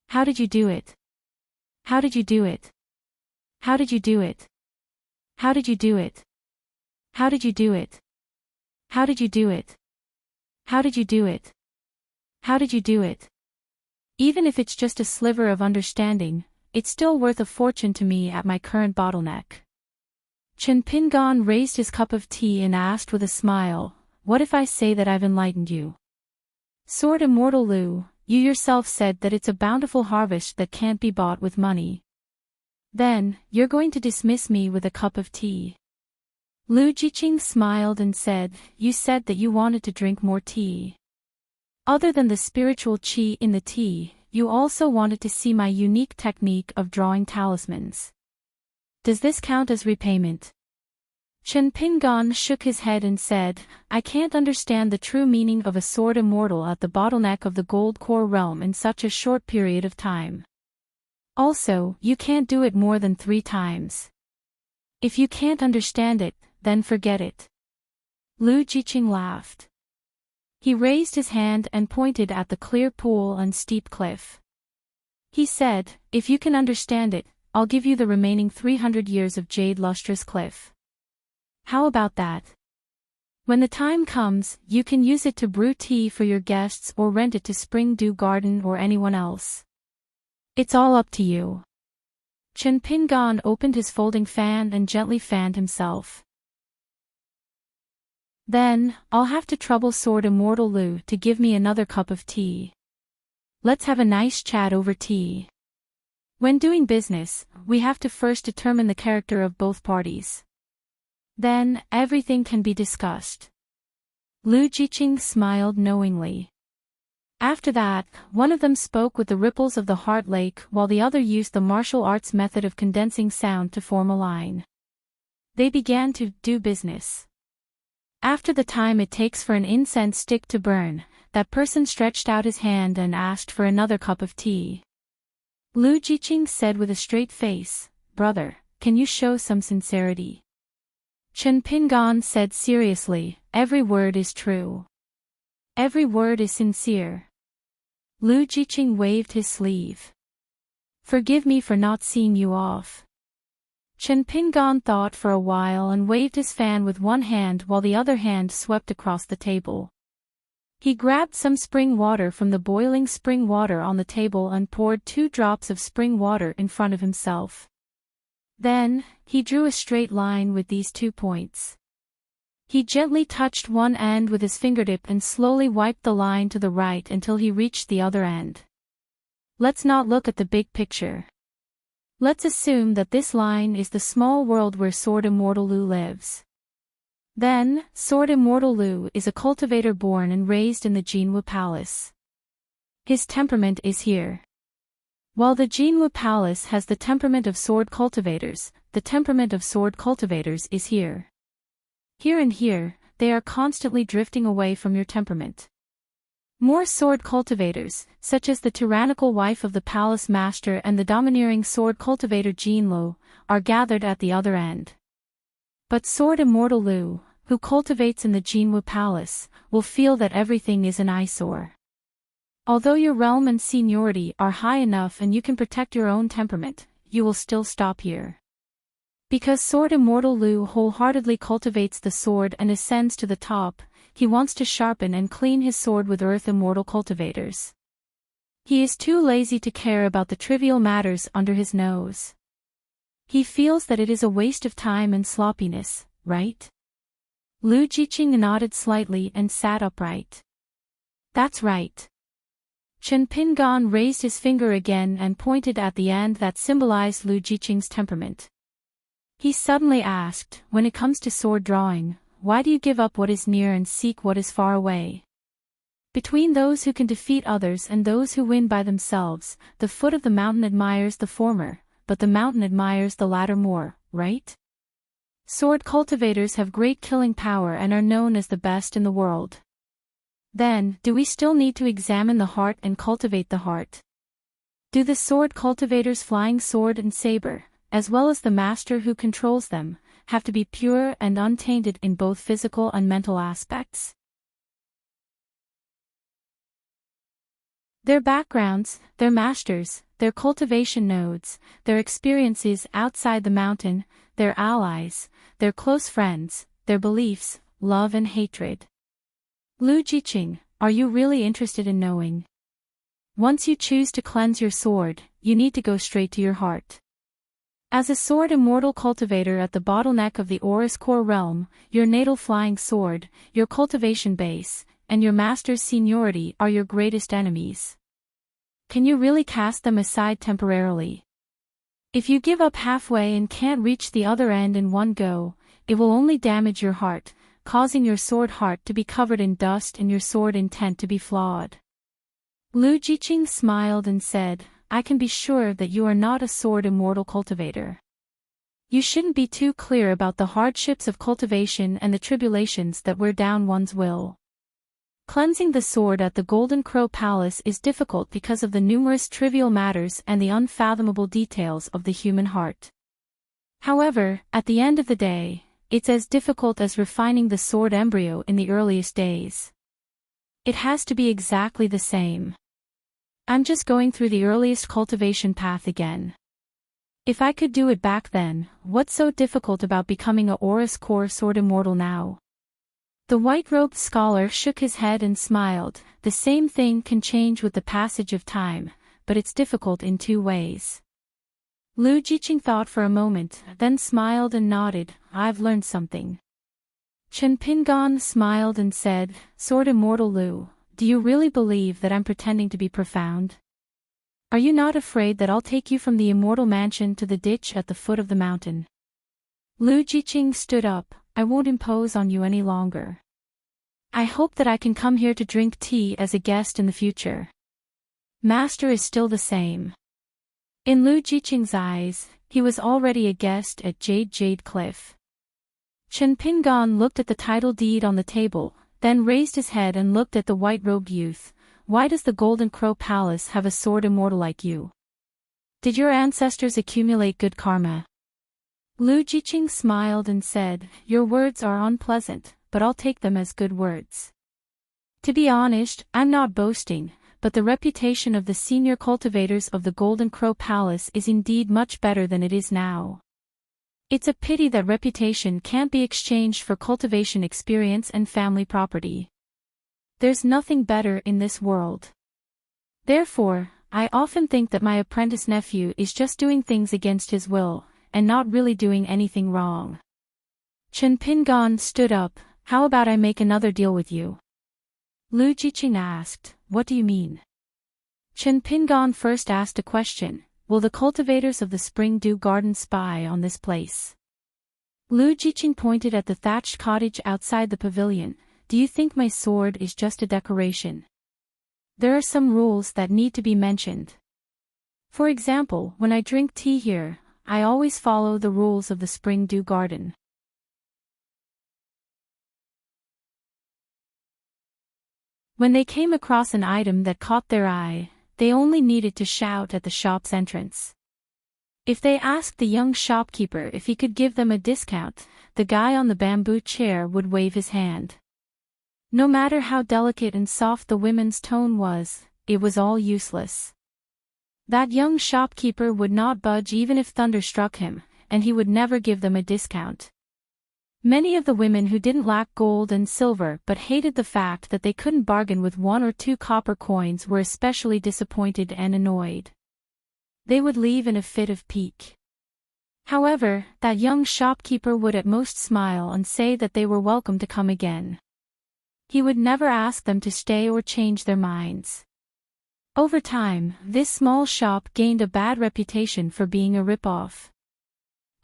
How did you do it? How did you do it? How did you do it? How did you do it? How did you do it? How did you do it? How did you do it? How did you do it? Even if it's just a sliver of understanding, it's still worth a fortune to me at my current bottleneck. Chen Pingan raised his cup of tea and asked with a smile, what if I say that I've enlightened you? Sword Immortal Lu, you yourself said that it's a bountiful harvest that can't be bought with money. Then, you're going to dismiss me with a cup of tea. Lu Jiqing smiled and said, you said that you wanted to drink more tea. Other than the spiritual qi in the tea, you also wanted to see my unique technique of drawing talismans. Does this count as repayment? Chen Pingan shook his head and said, I can't understand the true meaning of a sword immortal at the bottleneck of the Gold Core realm in such a short period of time. Also, you can't do it more than 3 times. If you can't understand it, then forget it. Lu Jiqing laughed. He raised his hand and pointed at the clear pool and steep cliff. He said, if you can understand it, I'll give you the remaining 300 years of jade lustrous cliff. How about that? When the time comes, you can use it to brew tea for your guests or rent it to Spring Dew Garden or anyone else. It's all up to you. Chen Pingan opened his folding fan and gently fanned himself. Then, I'll have to trouble Sword Immortal Lu to give me another cup of tea. Let's have a nice chat over tea. When doing business, we have to first determine the character of both parties. Then, everything can be discussed. Lu Jiqing smiled knowingly. After that, one of them spoke with the ripples of the Heart Lake while the other used the martial arts method of condensing sound to form a line. They began to do business. After the time it takes for an incense stick to burn, that person stretched out his hand and asked for another cup of tea. Lu Jiqing said with a straight face, brother, can you show some sincerity? Chen Pingan said seriously, every word is true. Every word is sincere. Lu Jiqing waved his sleeve. Forgive me for not seeing you off. Chen Pingon thought for a while and waved his fan with one hand while the other hand swept across the table. He grabbed some spring water from the boiling spring water on the table and poured 2 drops of spring water in front of himself. Then, he drew a straight line with these 2 points. He gently touched one end with his fingertip and slowly wiped the line to the right until he reached the other end. Let's not look at the big picture. Let's assume that this line is the small world where Sword Immortal Lu lives. Then, Sword Immortal Lu is a cultivator born and raised in the Jinwu Palace. His temperament is here. While the Jinwu Palace has the temperament of sword cultivators, the temperament of sword cultivators is here. Here and here, they are constantly drifting away from your temperament. More sword cultivators, such as the tyrannical wife of the palace master and the domineering sword cultivator Jinlu, are gathered at the other end. But Sword Immortal Lu, who cultivates in the Jinwu Palace, will feel that everything is an eyesore. Although your realm and seniority are high enough and you can protect your own temperament, you will still stop here. Because Sword Immortal Lu wholeheartedly cultivates the sword and ascends to the top, he wants to sharpen and clean his sword with Earth Immortal cultivators. He is too lazy to care about the trivial matters under his nose. He feels that it is a waste of time and sloppiness, right? Lu Jiqing nodded slightly and sat upright. That's right. Chen Pingon raised his finger again and pointed at the end that symbolized Lu Jiqing's temperament. He suddenly asked, when it comes to sword drawing, why do you give up what is near and seek what is far away? Between those who can defeat others and those who win by themselves, the foot of the mountain admires the former, but the mountain admires the latter more, right? Sword cultivators have great killing power and are known as the best in the world. Then, do we still need to examine the heart and cultivate the heart? Do the sword cultivators flying sword and saber, as well as the master who controls them, have to be pure and untainted in both physical and mental aspects? Their backgrounds, their masters, their cultivation nodes, their experiences outside the mountain, their allies, their close friends, their beliefs, love and hatred. Lu Jiqing, are you really interested in knowing? Once you choose to cleanse your sword, you need to go straight to your heart. As a sword immortal cultivator at the bottleneck of the Aurus core realm, your natal flying sword, your cultivation base, and your master's seniority are your greatest enemies. Can you really cast them aside temporarily? If you give up halfway and can't reach the other end in one go, it will only damage your heart, causing your sword heart to be covered in dust and your sword intent to be flawed. Lu Jiqing smiled and said, I can be sure that you are not a sword immortal cultivator. You shouldn't be too clear about the hardships of cultivation and the tribulations that wear down one's will. Cleansing the sword at the Golden Crow Palace is difficult because of the numerous trivial matters and the unfathomable details of the human heart. However, at the end of the day, it's as difficult as refining the sword embryo in the earliest days. It has to be exactly the same. I'm just going through the earliest cultivation path again. If I could do it back then, what's so difficult about becoming a Aurus core sword immortal now? The white-robed scholar shook his head and smiled. The same thing can change with the passage of time, but it's difficult in 2 ways. Lu Jiqing thought for a moment, then smiled and nodded. I've learned something. Chen Pingon smiled and said, Sword Immortal Lu, do you really believe that I'm pretending to be profound? Are you not afraid that I'll take you from the immortal mansion to the ditch at the foot of the mountain? Lu Jiqing stood up. I won't impose on you any longer. I hope that I can come here to drink tea as a guest in the future. Master is still the same. In Lu Jiqing's eyes, he was already a guest at Jade Cliff. Chen Pingon looked at the title deed on the table, then raised his head and looked at the white-robed youth. Why does the Golden Crow Palace have a sword immortal like you? Did your ancestors accumulate good karma? Lu Jiqing smiled and said, Your words are unpleasant, but I'll take them as good words. To be honest, I'm not boasting, but the reputation of the senior cultivators of the Golden Crow Palace is indeed much better than it is now. It's a pity that reputation can't be exchanged for cultivation experience and family property. There's nothing better in this world. Therefore, I often think that my apprentice nephew is just doing things against his will, and not really doing anything wrong. Chen Pingan stood up. How about I make another deal with you? Lu Jiqing asked, what do you mean? Chen Pingan first asked a question, will the cultivators of the Spring Dew Garden spy on this place? Lu Jiqing pointed at the thatched cottage outside the pavilion. Do you think my sword is just a decoration? There are some rules that need to be mentioned. For example, when I drink tea here, I always follow the rules of the Spring Dew Garden. When they came across an item that caught their eye, they only needed to shout at the shop's entrance. If they asked the young shopkeeper if he could give them a discount, the guy on the bamboo chair would wave his hand. No matter how delicate and soft the women's tone was, it was all useless. That young shopkeeper would not budge even if thunder struck him, and he would never give them a discount. Many of the women who didn't lack gold and silver but hated the fact that they couldn't bargain with 1 or 2 copper coins were especially disappointed and annoyed. They would leave in a fit of pique. However, that young shopkeeper would at most smile and say that they were welcome to come again. He would never ask them to stay or change their minds. Over time, this small shop gained a bad reputation for being a rip-off.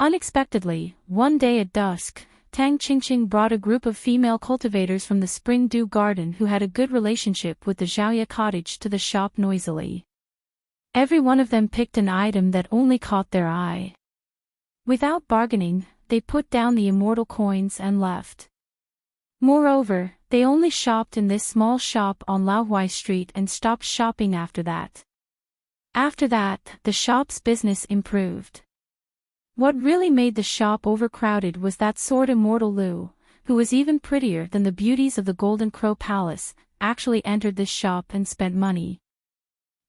Unexpectedly, one day at dusk, Tang Qingqing brought a group of female cultivators from the Spring Dew Garden who had a good relationship with the Zhaoya cottage to the shop noisily. Every one of them picked an item that only caught their eye. Without bargaining, they put down the immortal coins and left. Moreover, they only shopped in this small shop on Laohuai Street and stopped shopping after that. After that, the shop's business improved. What really made the shop overcrowded was that sword immortal Lu, who was even prettier than the beauties of the Golden Crow Palace, actually entered this shop and spent money.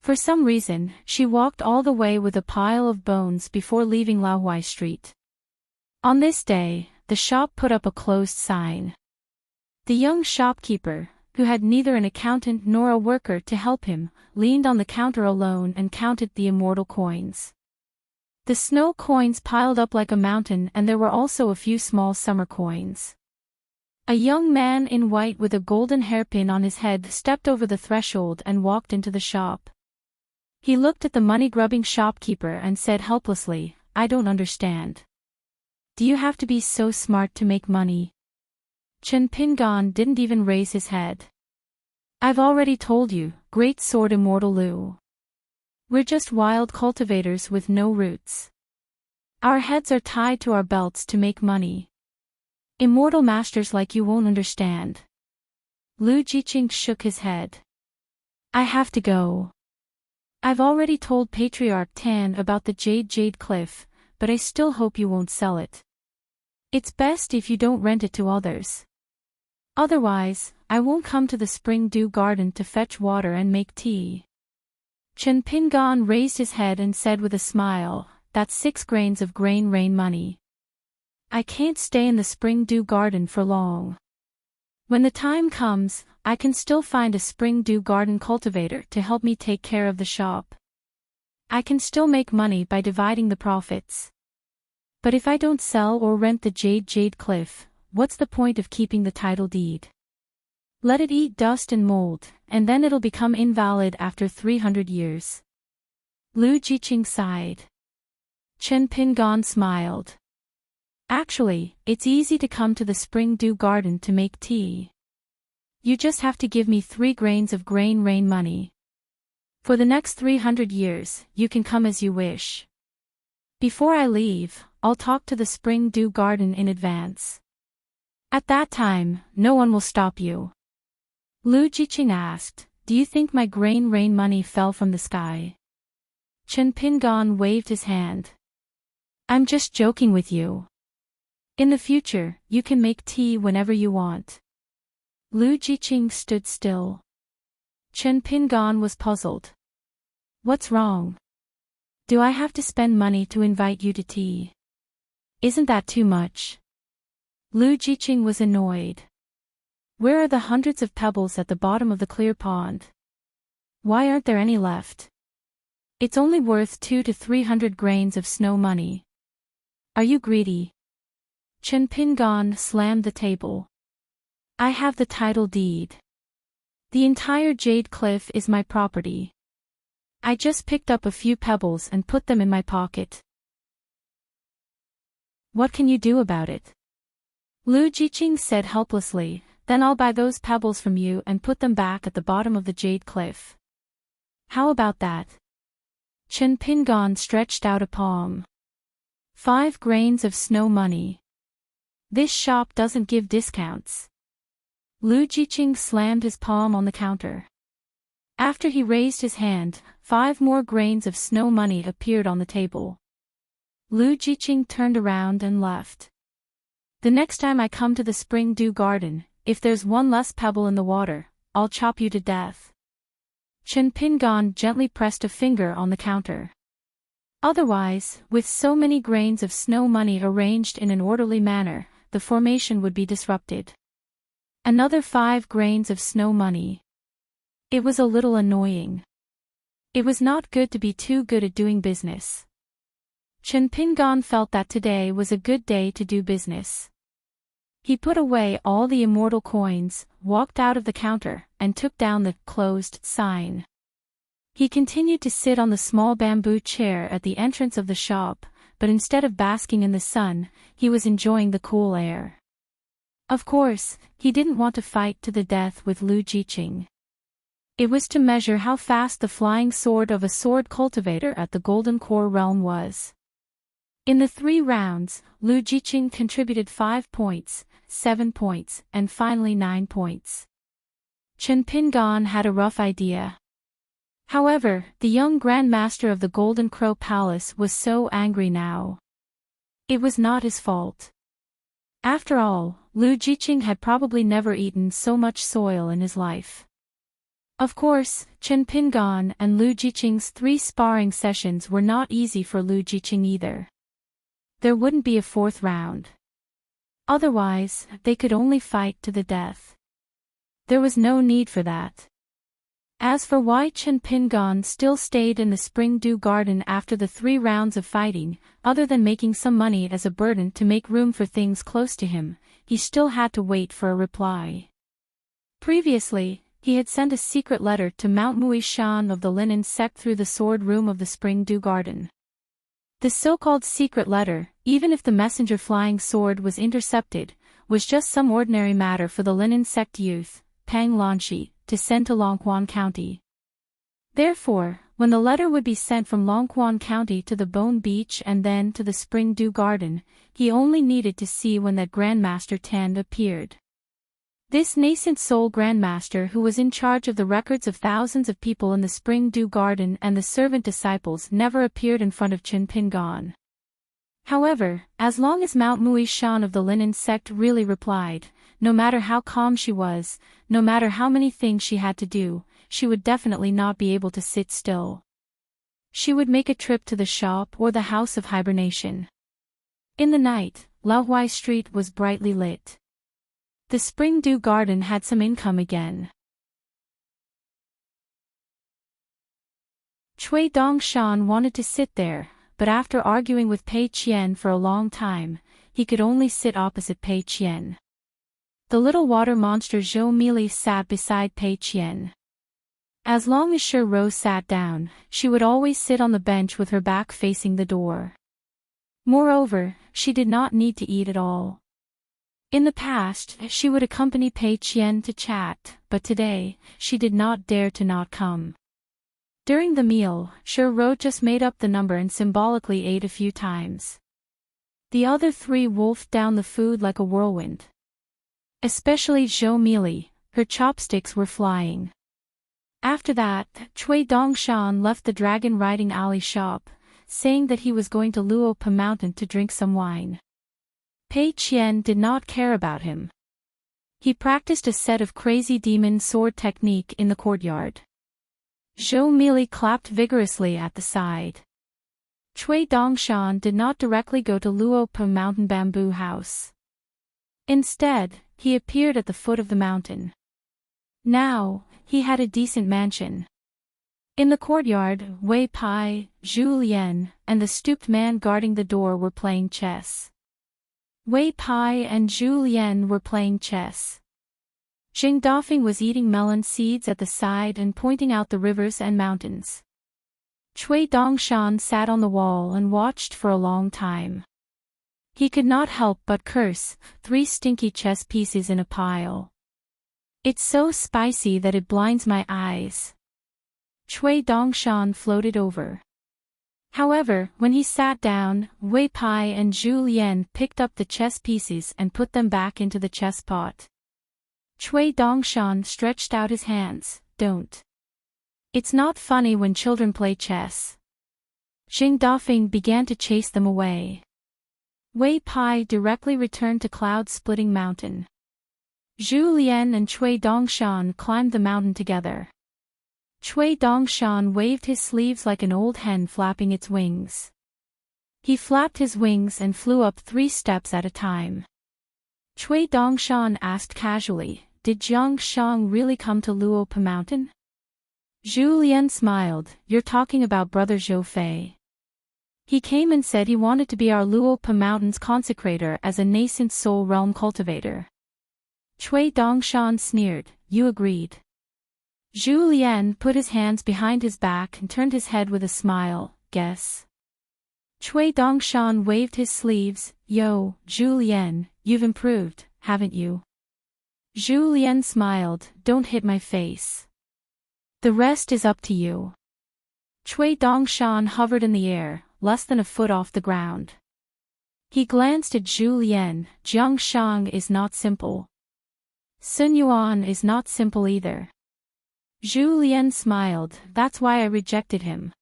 For some reason, she walked all the way with a pile of bones before leaving Laohuai Street. On this day, the shop put up a closed sign. The young shopkeeper, who had neither an accountant nor a worker to help him, leaned on the counter alone and counted the immortal coins. The snow coins piled up like a mountain, and there were also a few small summer coins. A young man in white with a golden hairpin on his head stepped over the threshold and walked into the shop. He looked at the money-grubbing shopkeeper and said helplessly, I don't understand. Do you have to be so smart to make money? Chen Pingan didn't even raise his head. I've already told you, great sword immortal Lu. We're just wild cultivators with no roots. Our heads are tied to our belts to make money. Immortal masters like you won't understand. Lu Jiqing shook his head. I have to go. I've already told Patriarch Tan about the Jade Cliff, but I still hope you won't sell it. It's best if you don't rent it to others. Otherwise, I won't come to the Spring Dew Garden to fetch water and make tea. Chen Pingan raised his head and said with a smile, that's 6 grains of grain rain money. I can't stay in the Spring Dew Garden for long. When the time comes, I can still find a Spring Dew Garden cultivator to help me take care of the shop. I can still make money by dividing the profits. But if I don't sell or rent the Jade Cliff, what's the point of keeping the title deed? Let it eat dust and mold, and then it'll become invalid after 300 years. Lu Jiqing sighed. Chen Pingan smiled. Actually, it's easy to come to the Spring Dew Garden to make tea. You just have to give me 3 grains of grain rain money. For the next 300 years, you can come as you wish. Before I leave, I'll talk to the Spring Dew Garden in advance. At that time, no one will stop you. Lu Jiqing asked, do you think my grain rain money fell from the sky? Chen Pingan waved his hand. I'm just joking with you. In the future, you can make tea whenever you want. Lu Jiqing stood still. Chen Pingan was puzzled. What's wrong? Do I have to spend money to invite you to tea? Isn't that too much? Lu Jiqing was annoyed. Where are the hundreds of pebbles at the bottom of the clear pond? Why aren't there any left? It's only worth 200 to 300 grains of snow money. Are you greedy? Chen Pingon slammed the table. I have the title deed. The entire Jade Cliff is my property. I just picked up a few pebbles and put them in my pocket. What can you do about it? Lu Jiqing said helplessly, then I'll buy those pebbles from you and put them back at the bottom of the Jade Cliff. How about that? Chen Pingon stretched out a palm. 5 grains of snow money. This shop doesn't give discounts. Lu Jiqing slammed his palm on the counter. After he raised his hand, 5 more grains of snow money appeared on the table. Lu Jiqing turned around and left. The next time I come to the Spring Dew Garden, if there's one less pebble in the water, I'll chop you to death. Chen Pingon gently pressed a finger on the counter. Otherwise, with so many grains of snow money arranged in an orderly manner, the formation would be disrupted. Another 5 grains of snow money. It was a little annoying. It was not good to be too good at doing business. Chen Pingon felt that today was a good day to do business. He put away all the immortal coins, walked out of the counter, and took down the closed sign. He continued to sit on the small bamboo chair at the entrance of the shop, but instead of basking in the sun, he was enjoying the cool air. Of course, he didn't want to fight to the death with Lu Jiqing. It was to measure how fast the flying sword of a sword cultivator at the Golden Core realm was. In the 3 rounds, Lu Jiqing contributed 5 points, 7 points, and finally 9 points. Chen Pingon had a rough idea. However, the young Grandmaster of the Golden Crow Palace was so angry now. It was not his fault. After all, Lu Jiqing had probably never eaten so much soil in his life. Of course, Chen Pingon and Lu Jiqing's 3 sparring sessions were not easy for Lu Jiqing either. There wouldn't be a 4th round. Otherwise, they could only fight to the death. There was no need for that. As for why Chen Pingon still stayed in the Spring Dew Garden after the 3 rounds of fighting, other than making some money as a burden to make room for things close to him, he still had to wait for a reply. Previously, he had sent a secret letter to Mount Mui Shan of the Linen Sect through the sword room of the Spring Dew Garden. The so-called secret letter, even if the messenger flying sword was intercepted, was just some ordinary matter for the Linen Sect youth, Pang Lanshi, to send to Longquan County. Therefore, when the letter would be sent from Longquan County to the Bone Beach and then to the Spring Dew Garden, he only needed to see when that Grandmaster Tand appeared. This nascent soul Grandmaster who was in charge of the records of thousands of people in the Spring Dew Garden and the servant disciples never appeared in front of Chen Pingon. However, as long as Mount Mui Shan of the Linen Sect really replied, no matter how calm she was, no matter how many things she had to do, she would definitely not be able to sit still. She would make a trip to the shop or the house of hibernation. In the night, Laohuai Street was brightly lit. The Spring Dew Garden had some income again. Cui Dongshan wanted to sit there, but after arguing with Pei Qian for a long time, he could only sit opposite Pei Qian. The little water monster Zhou Mili sat beside Pei Qian. As long as Shi Rou sat down, she would always sit on the bench with her back facing the door. Moreover, she did not need to eat at all. In the past, she would accompany Pei Qian to chat, but today, she did not dare to not come. During the meal, Shi Rou just made up the number and symbolically ate a few times. The other 3 wolfed down the food like a whirlwind. Especially Zhou Mili, her chopsticks were flying. After that, Cui Dongshan left the dragon riding alley shop, saying that he was going to Luopa Mountain to drink some wine. Pei Qian did not care about him. He practiced a set of crazy demon sword technique in the courtyard. Zhou Mili clapped vigorously at the side. Cui Dongshan did not directly go to Luopa Mountain Bamboo House. Instead, he appeared at the foot of the mountain. Now, he had a decent mansion. In the courtyard, Wei Pai, Zhu Lian, and the stooped man guarding the door were playing chess. Wei Pai and Zhu Lian were playing chess. Jing Dafeng was eating melon seeds at the side and pointing out the rivers and mountains. Cui Dongshan sat on the wall and watched for a long time. He could not help but curse, 3 stinky chess pieces in a pile. It's so spicy that it blinds my eyes. Cui Dongshan floated over. However, when he sat down, Wei Pai and Zhu Lian picked up the chess pieces and put them back into the chess pot. Cui Dongshan stretched out his hands. Don't. It's not funny when children play chess. Jing Dafeng began to chase them away. Wei Pai directly returned to Cloud-Splitting Mountain. Zhu Lian and Cui Dongshan climbed the mountain together. Cui Dongshan waved his sleeves like an old hen flapping its wings. He flapped his wings and flew up 3 steps at a time. Cui Dongshan asked casually, "Did Jiang Shang really come to Luopa Mountain?" Zhu Lian smiled, "You're talking about Brother Zhou Fei. He came and said he wanted to be our Luopa Mountain's consecrator as a nascent soul realm cultivator." Cui Dongshan sneered, "You agreed?" Zhu Lian put his hands behind his back and turned his head with a smile, "Guess." Cui Dongshan waved his sleeves, "Yo, Zhu Lian, you've improved, haven't you?" Zhu Lian smiled, "Don't hit my face. The rest is up to you." Cui Dongshan hovered in the air, less than a foot off the ground. He glanced at Zhu Lian. "Jiang Shang is not simple. Sun Yuan is not simple either." Zhu Lian smiled, "That's why I rejected him.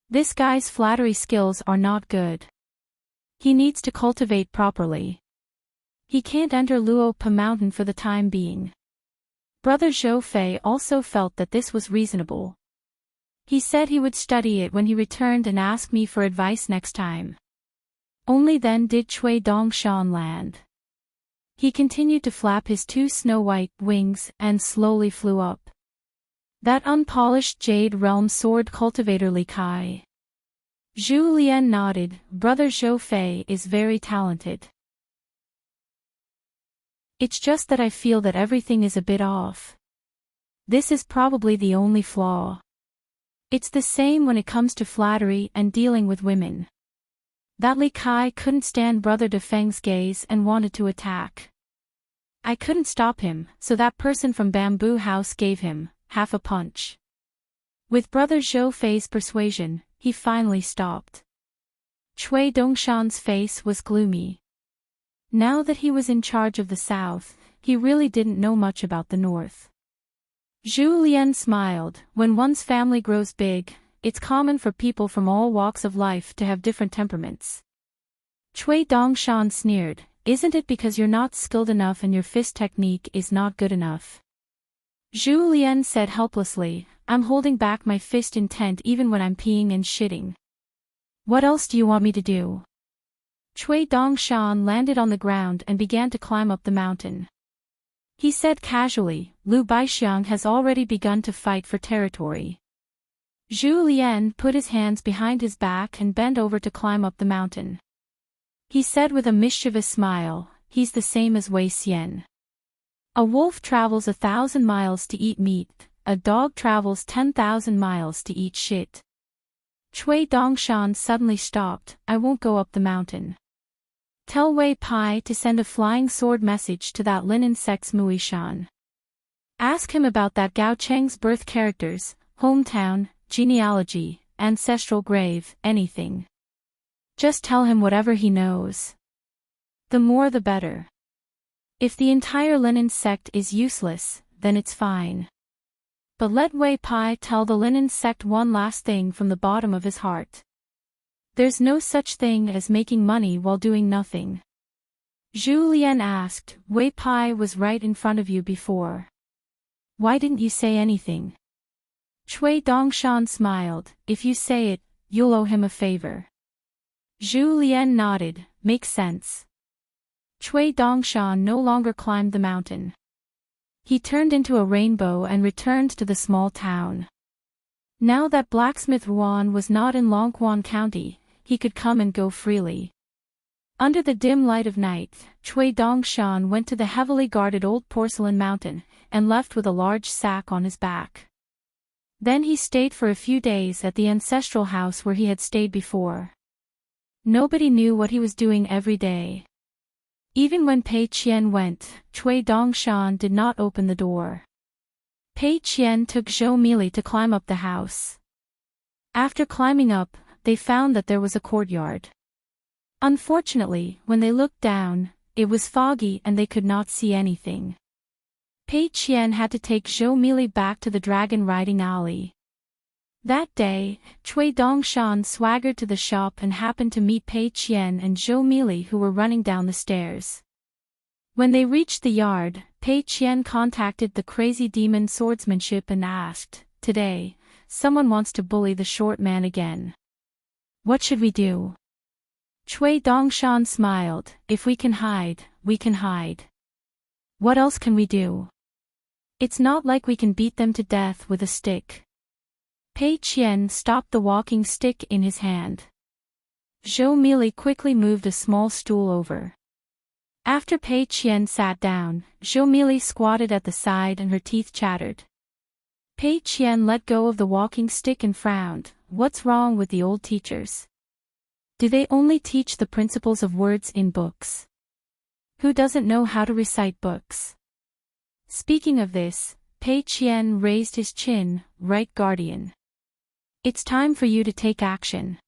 This guy's flattery skills are not good. He needs to cultivate properly. He can't enter Luopa Mountain for the time being." Brother Zhou Fei also felt that this was reasonable. He said he would study it when he returned and ask me for advice next time. Only then did Cui Dongshan land. He continued to flap his 2 snow-white wings and slowly flew up. "That unpolished Jade Realm sword cultivator Li Kai." Zhu Lian nodded, "Brother Zhou Fei is very talented. It's just that I feel that everything is a bit off. This is probably the only flaw. It's the same when it comes to flattery and dealing with women. That Li Kai couldn't stand Brother Defeng's gaze and wanted to attack. I couldn't stop him, so that person from Bamboo House gave him half a punch. With Brother Zhou Fei's persuasion, he finally stopped." Cui Dongshan's face was gloomy. Now that he was in charge of the south, he really didn't know much about the north. Zhu Lian smiled, "When one's family grows big, it's common for people from all walks of life to have different temperaments." Cui Dongshan sneered, "Isn't it because you're not skilled enough and your fist technique is not good enough?" Zhu Lian said helplessly, "I'm holding back my fist intent even when I'm peeing and shitting. What else do you want me to do?" Cui Dongshan landed on the ground and began to climb up the mountain. He said casually, "Liu Baixiang has already begun to fight for territory." Zhu Lian put his hands behind his back and bent over to climb up the mountain. He said with a mischievous smile, "He's the same as Wei Xian. A wolf travels 1,000 miles to eat meat, a dog travels 10,000 miles to eat shit." Cui Dongshan suddenly stopped, "I won't go up the mountain. Tell Wei Pai to send a flying sword message to that linen sect's Muishan. Ask him about that Gao Cheng's birth characters, hometown, genealogy, ancestral grave, anything. Just tell him whatever he knows. The more the better. If the entire linen sect is useless, then it's fine. But let Wei Pai tell the linen sect one last thing from the bottom of his heart. There's no such thing as making money while doing nothing." Zhu Lian asked, "Wei Pai was right in front of you before. Why didn't you say anything?" Cui Dongshan smiled, "If you say it, you'll owe him a favor." Zhu Lian nodded, makes sense. Cui Dongshan no longer climbed the mountain. He turned into a rainbow and returned to the small town. Now that blacksmith Ruan was not in Longquan County, he could come and go freely. Under the dim light of night, Cui Dongshan went to the heavily guarded old porcelain mountain, and left with a large sack on his back. Then he stayed for a few days at the ancestral house where he had stayed before. Nobody knew what he was doing every day. Even when Pei Qian went, Cui Dongshan did not open the door. Pei Qian took Zhou Mili to climb up the house. After climbing up, they found that there was a courtyard. Unfortunately, when they looked down, it was foggy and they could not see anything. Pei Qian had to take Zhou Mili back to the dragon riding alley. That day, Cui Dongshan swaggered to the shop and happened to meet Pei Qian and Zhou Mili who were running down the stairs. When they reached the yard, Pei Qian contacted the crazy demon swordsmanship and asked, "Today, someone wants to bully the short man again. What should we do?" Cui Dongshan smiled, "If we can hide, we can hide. What else can we do? It's not like we can beat them to death with a stick." Pei Qian stopped the walking stick in his hand. Zhou Mili quickly moved a small stool over. After Pei Qian sat down, Zhou Mili squatted at the side and her teeth chattered. Pei Qian let go of the walking stick and frowned. What's wrong with the old teachers? Do they only teach the principles of words in books? Who doesn't know how to recite books? Speaking of this, Pei Qian raised his chin, "Right, guardian. It's time for you to take action."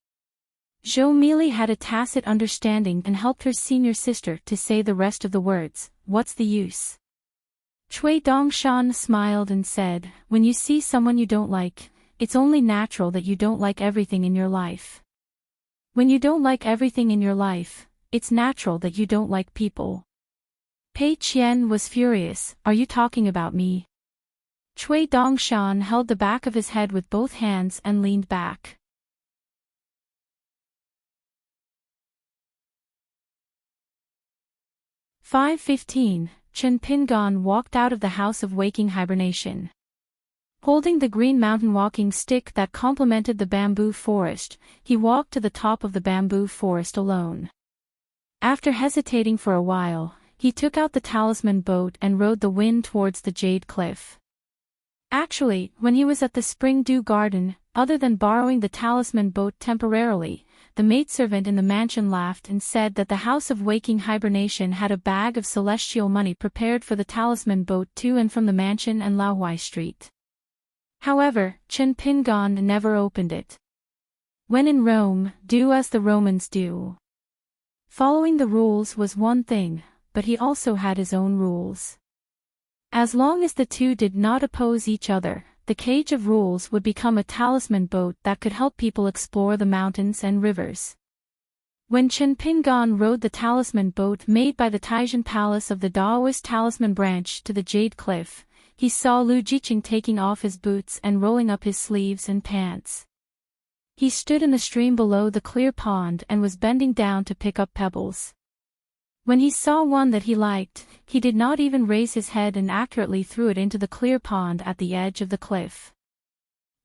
Zhou Mili had a tacit understanding and helped her senior sister to say the rest of the words. What's the use? Cui Dongshan smiled and said, "When you see someone you don't like, it's only natural that you don't like everything in your life. When you don't like everything in your life, it's natural that you don't like people." Pei Qian was furious. "Are you talking about me?" Cui Dongshan held the back of his head with both hands and leaned back. "5:15, Chen Pingon walked out of the house of waking hibernation. Holding the green mountain walking stick that complemented the bamboo forest, he walked to the top of the bamboo forest alone. After hesitating for a while, he took out the talisman boat and rode the wind towards the jade cliff. Actually, when he was at the spring dew garden, other than borrowing the talisman boat temporarily, the maidservant in the mansion laughed and said that the house of waking hibernation had a bag of celestial money prepared for the talisman boat to and from the mansion and Laohuai Street. However, Chen Pingon never opened it. When in Rome, do as the Romans do. Following the rules was one thing, but he also had his own rules. As long as the two did not oppose each other, the cage of rules would become a talisman boat that could help people explore the mountains and rivers. When Chen Pingon rode the talisman boat made by the Taishan Palace of the Daoist Talisman Branch to the Jade Cliff, he saw Lu Jiqing taking off his boots and rolling up his sleeves and pants. He stood in the stream below the clear pond and was bending down to pick up pebbles. When he saw one that he liked, he did not even raise his head and accurately threw it into the clear pond at the edge of the cliff.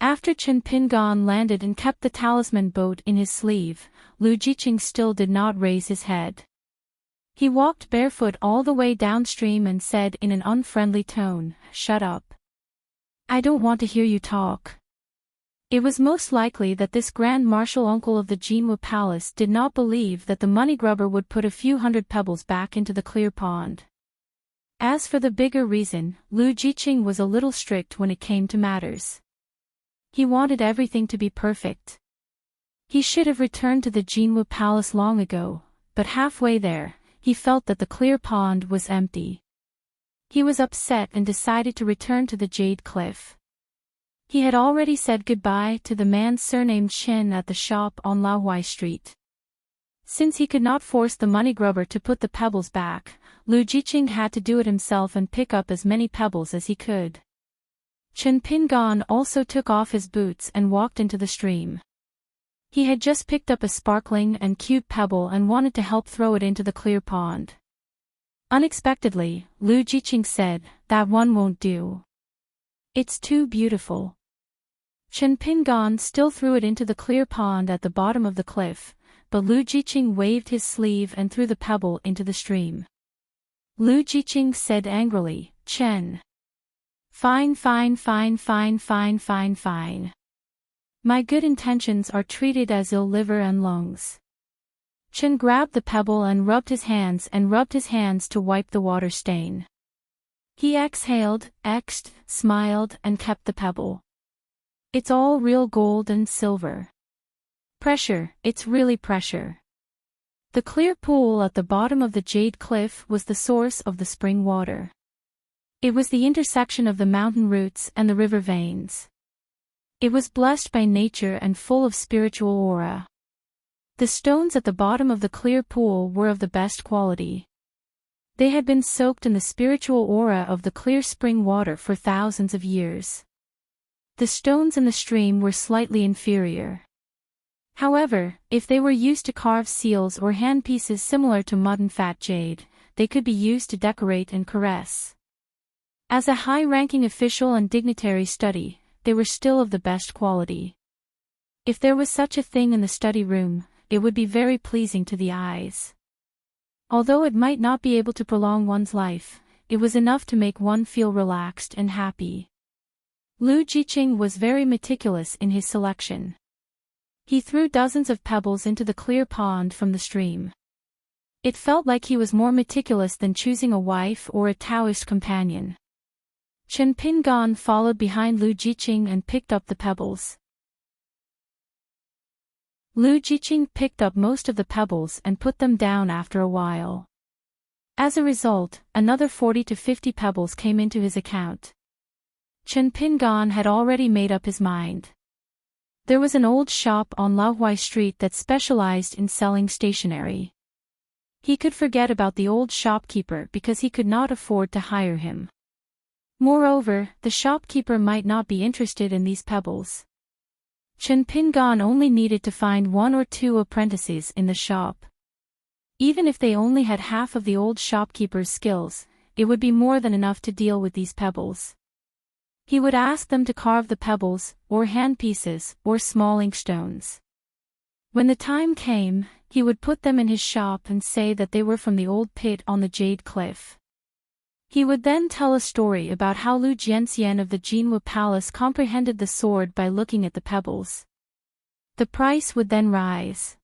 After Chen Pingon landed and kept the talisman boat in his sleeve, Lu Jiqing still did not raise his head. He walked barefoot all the way downstream and said in an unfriendly tone, "Shut up. I don't want to hear you talk." It was most likely that this Grand Marshal uncle of the Jinwu Palace did not believe that the money grubber would put a few hundred pebbles back into the clear pond. As for the bigger reason, Lu Jiqing was a little strict when it came to matters. He wanted everything to be perfect. He should have returned to the Jinwu Palace long ago, but halfway there, he felt that the clear pond was empty. He was upset and decided to return to the Jade Cliff. He had already said goodbye to the man surnamed Chen at the shop on Laohuai Street. Since he could not force the money grubber to put the pebbles back, Lu Jiqing had to do it himself and pick up as many pebbles as he could. Chen Pingon also took off his boots and walked into the stream. He had just picked up a sparkling and cute pebble and wanted to help throw it into the clear pond. Unexpectedly, Lu Jiqing said, "That one won't do. It's too beautiful." Chen Pingan still threw it into the clear pond at the bottom of the cliff, but Lu Jiqing waved his sleeve and threw the pebble into the stream. Lu Jiqing said angrily, "Chen. Fine. My good intentions are treated as ill liver and lungs." Chen grabbed the pebble and rubbed his hands to wipe the water stain. He exhaled, smiled and kept the pebble. "It's all real gold and silver. Pressure, it's really pressure." The clear pool at the bottom of the jade cliff was the source of the spring water. It was the intersection of the mountain roots and the river veins. It was blessed by nature and full of spiritual aura. The stones at the bottom of the clear pool were of the best quality. They had been soaked in the spiritual aura of the clear spring water for thousands of years. The stones in the stream were slightly inferior. However, if they were used to carve seals or handpieces similar to mud and fat jade, they could be used to decorate and caress. As a high-ranking official and dignitary study, they were still of the best quality. If there was such a thing in the study room, it would be very pleasing to the eyes. Although it might not be able to prolong one's life, it was enough to make one feel relaxed and happy. Lu Jiqing was very meticulous in his selection. He threw dozens of pebbles into the clear pond from the stream. It felt like he was more meticulous than choosing a wife or a Taoist companion. Chen Pingan followed behind Lu Jiqing and picked up the pebbles. Lu Jiqing picked up most of the pebbles and put them down after a while. As a result, another 40 to 50 pebbles came into his account. Chen Pingan had already made up his mind. There was an old shop on Laohui Street that specialized in selling stationery. He could forget about the old shopkeeper because he could not afford to hire him. Moreover, the shopkeeper might not be interested in these pebbles. Chen Pingan only needed to find 1 or 2 apprentices in the shop. Even if they only had half of the old shopkeeper's skills, it would be more than enough to deal with these pebbles. He would ask them to carve the pebbles, or handpieces, or small inkstones. When the time came, he would put them in his shop and say that they were from the old pit on the Jade Cliff. He would then tell a story about how Lu Jianxian of the Jinhua Palace comprehended the sword by looking at the pebbles. The price would then rise.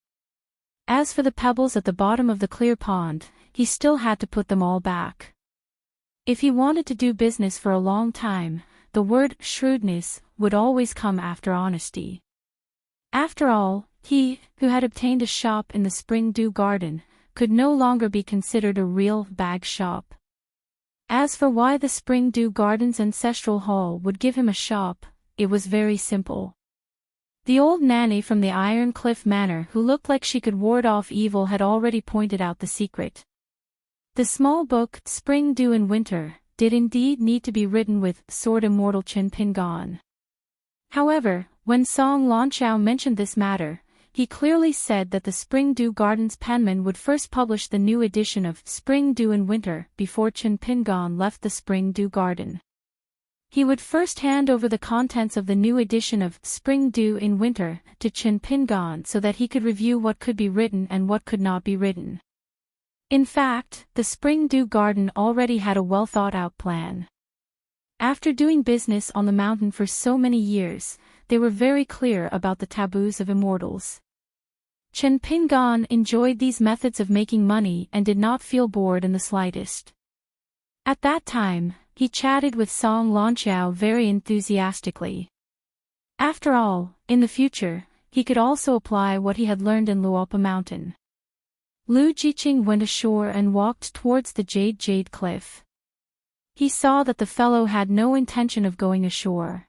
As for the pebbles at the bottom of the clear pond, he still had to put them all back. If he wanted to do business for a long time, the word shrewdness would always come after honesty. After all, he, who had obtained a shop in the Spring Dew Garden, could no longer be considered a real bag shop. As for why the Spring Dew Garden's ancestral hall would give him a shop, it was very simple. The old nanny from the Iron Cliff Manor who looked like she could ward off evil had already pointed out the secret. The small book, Spring Dew in Winter, did indeed need to be written with Sword Immortal Chen Pingan. However, when Song Lanchao mentioned this matter, he clearly said that the Spring Dew Garden's penman would first publish the new edition of Spring Dew in Winter before Chen Pingan left the Spring Dew Garden. He would first hand over the contents of the new edition of Spring Dew in Winter to Chen Pingan so that he could review what could be written and what could not be written. In fact, the Spring Dew Garden already had a well-thought-out plan. After doing business on the mountain for so many years, they were very clear about the taboos of immortals. Chen Pingan enjoyed these methods of making money and did not feel bored in the slightest. At that time, he chatted with Song Lanchao very enthusiastically. After all, in the future, he could also apply what he had learned in Luopa Mountain. Lu Jiqing went ashore and walked towards the Jade Cliff. He saw that the fellow had no intention of going ashore.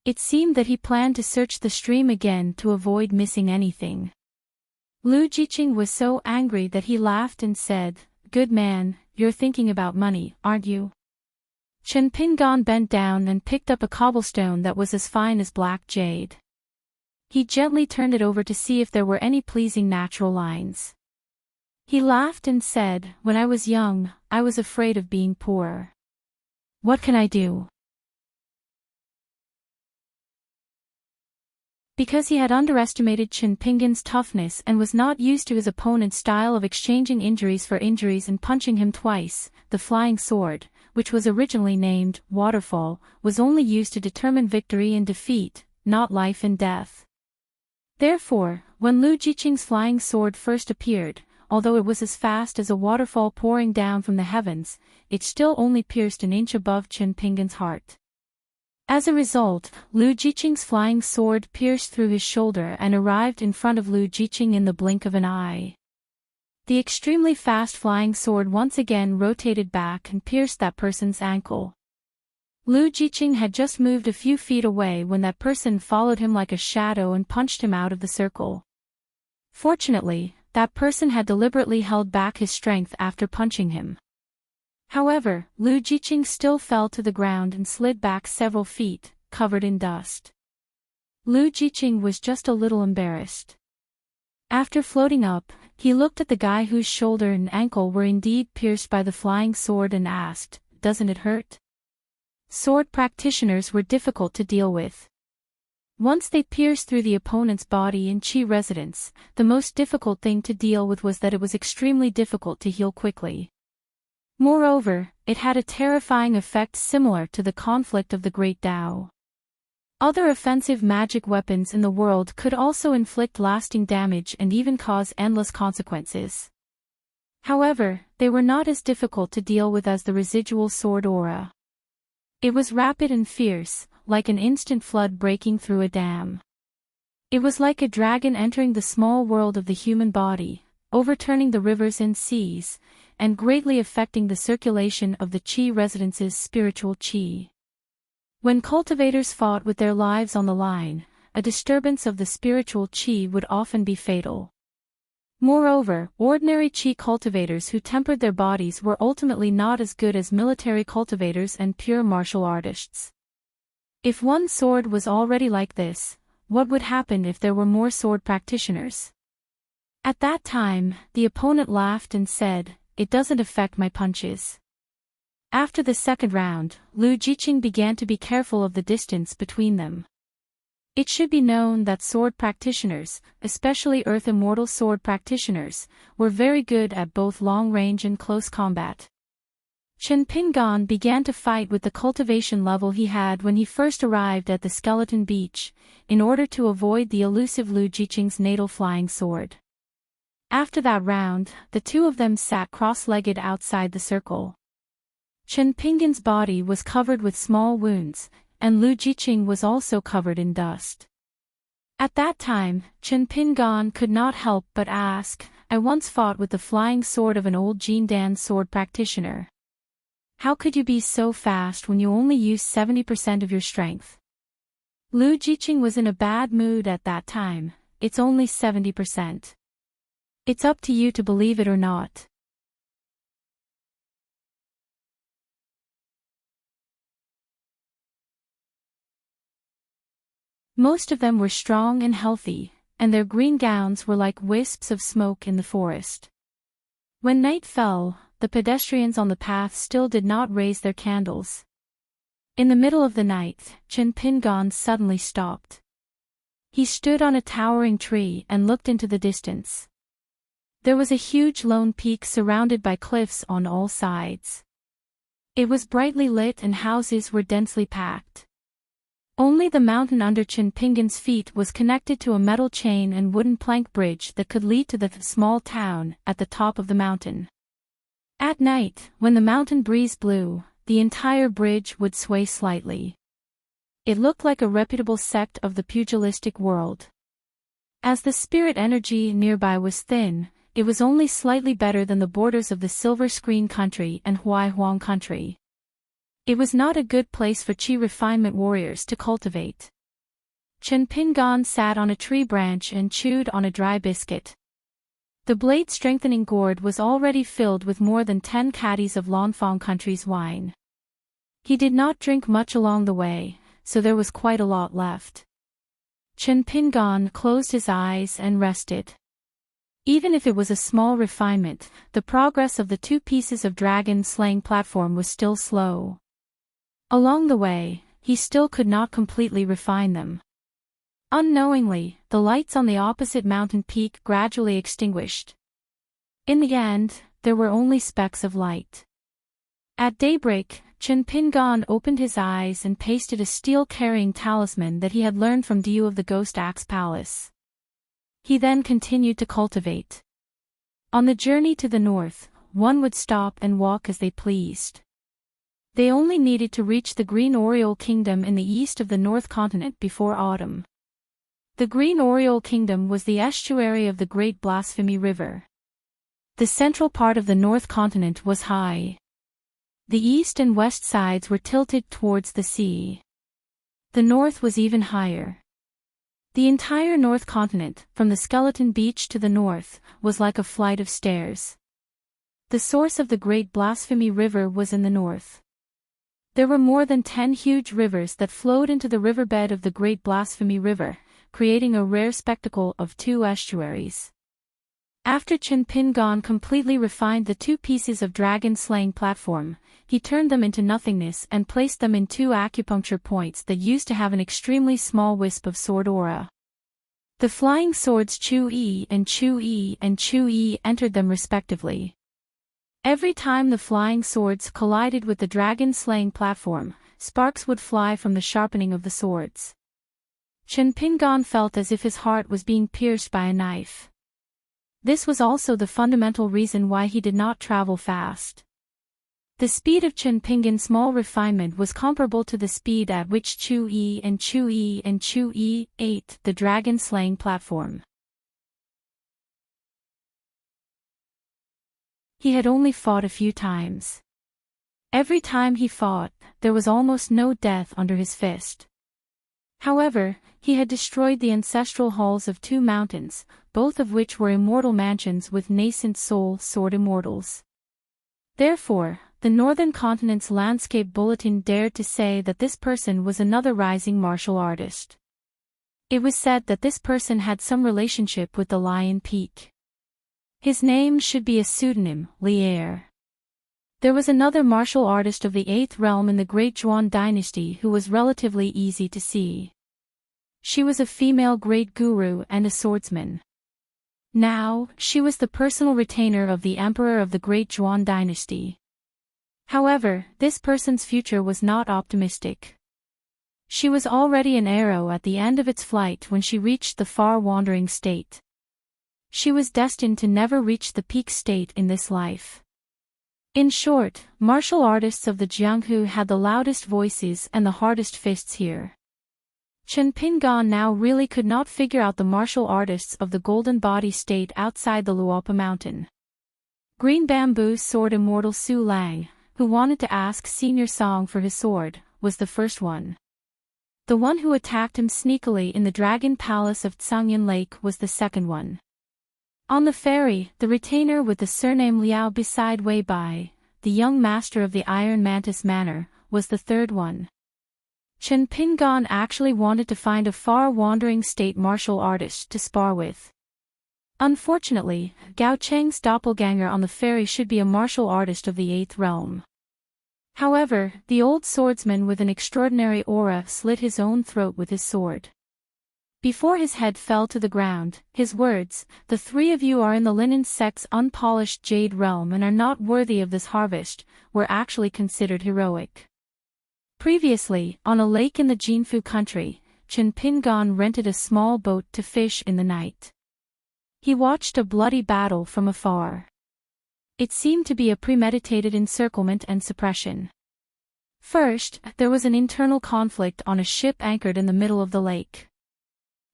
It seemed that he planned to search the stream again to avoid missing anything. Lu Jiqing was so angry that he laughed and said, "Good man, you're thinking about money, aren't you?" Chen Pingan bent down and picked up a cobblestone that was as fine as black jade. He gently turned it over to see if there were any pleasing natural lines. He laughed and said, "When I was young, I was afraid of being poor. What can I do?" Because he had underestimated Chen Pingan's toughness and was not used to his opponent's style of exchanging injuries for injuries and punching him twice, the flying sword, which was originally named Waterfall, was only used to determine victory and defeat, not life and death. Therefore, when Lu Jiqing's flying sword first appeared, although it was as fast as a waterfall pouring down from the heavens, it still only pierced an inch above Chen Pingan's heart. As a result, Lu Jiqing's flying sword pierced through his shoulder and arrived in front of Lu Jiqing in the blink of an eye. The extremely fast flying sword once again rotated back and pierced that person's ankle. Lu Jiqing had just moved a few feet away when that person followed him like a shadow and punched him out of the circle. Fortunately, that person had deliberately held back his strength after punching him. However, Lu Jiqing still fell to the ground and slid back several feet, covered in dust. Lu Jiqing was just a little embarrassed. After floating up, he looked at the guy whose shoulder and ankle were indeed pierced by the flying sword and asked, "Doesn't it hurt?" Sword practitioners were difficult to deal with. Once they pierced through the opponent's body and chi residence, the most difficult thing to deal with was that it was extremely difficult to heal quickly. Moreover, it had a terrifying effect similar to the conflict of the Great Tao. Other offensive magic weapons in the world could also inflict lasting damage and even cause endless consequences. However, they were not as difficult to deal with as the residual sword aura. It was rapid and fierce, like an instant flood breaking through a dam. It was like a dragon entering the small world of the human body, overturning the rivers and seas, and greatly affecting the circulation of the chi residence's spiritual chi. When cultivators fought with their lives on the line, a disturbance of the spiritual chi would often be fatal. Moreover, ordinary chi cultivators who tempered their bodies were ultimately not as good as military cultivators and pure martial artists. If one sword was already like this, what would happen if there were more sword practitioners? At that time, the opponent laughed and said, "It doesn't affect my punches." After the second round, Lu Jiqing began to be careful of the distance between them. It should be known that sword practitioners, especially Earth Immortal sword practitioners, were very good at both long-range and close combat. Chen Pingan began to fight with the cultivation level he had when he first arrived at the Skeleton Beach, in order to avoid the elusive Lu Jiqing's natal flying sword. After that round, the two of them sat cross-legged outside the circle. Chen Pingan's body was covered with small wounds, and Lu Jiqing was also covered in dust. At that time, Chen Pingan could not help but ask, "I once fought with the flying sword of an old Jindan sword practitioner. How could you be so fast when you only used 70% of your strength?" Lu Jiqing was in a bad mood at that time. "It's only 70%. It's up to you to believe it or not." Most of them were strong and healthy, and their green gowns were like wisps of smoke in the forest. When night fell, the pedestrians on the path still did not raise their candles. In the middle of the night, Chen Pingan suddenly stopped. He stood on a towering tree and looked into the distance. There was a huge lone peak surrounded by cliffs on all sides. It was brightly lit and houses were densely packed. Only the mountain under Chen Pingan's feet was connected to a metal chain and wooden plank bridge that could lead to the small town at the top of the mountain. At night, when the mountain breeze blew, the entire bridge would sway slightly. It looked like a reputable sect of the pugilistic world. As the spirit energy nearby was thin, it was only slightly better than the borders of the Silver Screen Country and Huaihuang Country. It was not a good place for chi refinement warriors to cultivate. Chen Pingan sat on a tree branch and chewed on a dry biscuit. The blade-strengthening gourd was already filled with more than 10 caddies of Lanfang Country's wine. He did not drink much along the way, so there was quite a lot left. Chen Pingan closed his eyes and rested. Even if it was a small refinement, the progress of the two pieces of dragon-slaying platform was still slow. Along the way, he still could not completely refine them. Unknowingly, the lights on the opposite mountain peak gradually extinguished. In the end, there were only specks of light. At daybreak, Chen Pingan opened his eyes and pasted a steel-carrying talisman that he had learned from Diu of the Ghost Axe Palace. He then continued to cultivate. On the journey to the north, one would stop and walk as they pleased. They only needed to reach the Green Oriole Kingdom in the east of the North Continent before autumn. The Green Oriole Kingdom was the estuary of the Great Blasphemy River. The central part of the North Continent was high. The east and west sides were tilted towards the sea. The north was even higher. The entire North Continent, from the Skeleton Beach to the north, was like a flight of stairs. The source of the Great Blasphemy River was in the north. There were more than 10 huge rivers that flowed into the riverbed of the Great Blasphemy River, creating a rare spectacle of two estuaries. After Chen Pingan completely refined the two pieces of dragon-slaying platform, he turned them into nothingness and placed them in two acupuncture points that used to have an extremely small wisp of sword aura. The flying swords Chu-Yi and Chu-Yi and Chu-Yi entered them respectively. Every time the flying swords collided with the dragon-slaying platform, sparks would fly from the sharpening of the swords. Chen Pingan felt as if his heart was being pierced by a knife. This was also the fundamental reason why he did not travel fast. The speed of Chen Pingan's small refinement was comparable to the speed at which Chu-Yi and Chu-Yi and Chu-Yi ate the dragon-slaying platform. He had only fought a few times. Every time he fought, there was almost no death under his fist. However, he had destroyed the ancestral halls of two mountains, both of which were immortal mansions with nascent soul sword immortals. Therefore, the Northern Continent's landscape bulletin dared to say that this person was another rising martial artist. It was said that this person had some relationship with the Lion Peak. His name should be a pseudonym, Lier. There was another martial artist of the 8th realm in the Great Zhuan dynasty who was relatively easy to see. She was a female great guru and a swordsman. Now, she was the personal retainer of the emperor of the Great Zhuan dynasty. However, this person's future was not optimistic. She was already an arrow at the end of its flight when she reached the far wandering state. She was destined to never reach the peak state in this life. In short, martial artists of the Jianghu had the loudest voices and the hardest fists here. Chen Pingan now really could not figure out the martial artists of the Golden Body state outside the Luopa mountain. Green Bamboo Sword Immortal Su Lang, who wanted to ask Senior Song for his sword, was the first one. The one who attacked him sneakily in the Dragon Palace of Tsangyan Lake was the second one. On the ferry, the retainer with the surname Liao beside Wei Bai, the young master of the Iron Mantis Manor, was the third one. Chen Pingan actually wanted to find a far-wandering state martial artist to spar with. Unfortunately, Gao Cheng's doppelganger on the ferry should be a martial artist of the 8th realm. However, the old swordsman with an extraordinary aura slit his own throat with his sword. Before his head fell to the ground, his words, "The three of you are in the linen sect's unpolished jade realm and are not worthy of this harvest," were actually considered heroic. Previously, on a lake in the Jinfu country, Chen Pingan rented a small boat to fish in the night. He watched a bloody battle from afar. It seemed to be a premeditated encirclement and suppression. First, there was an internal conflict on a ship anchored in the middle of the lake.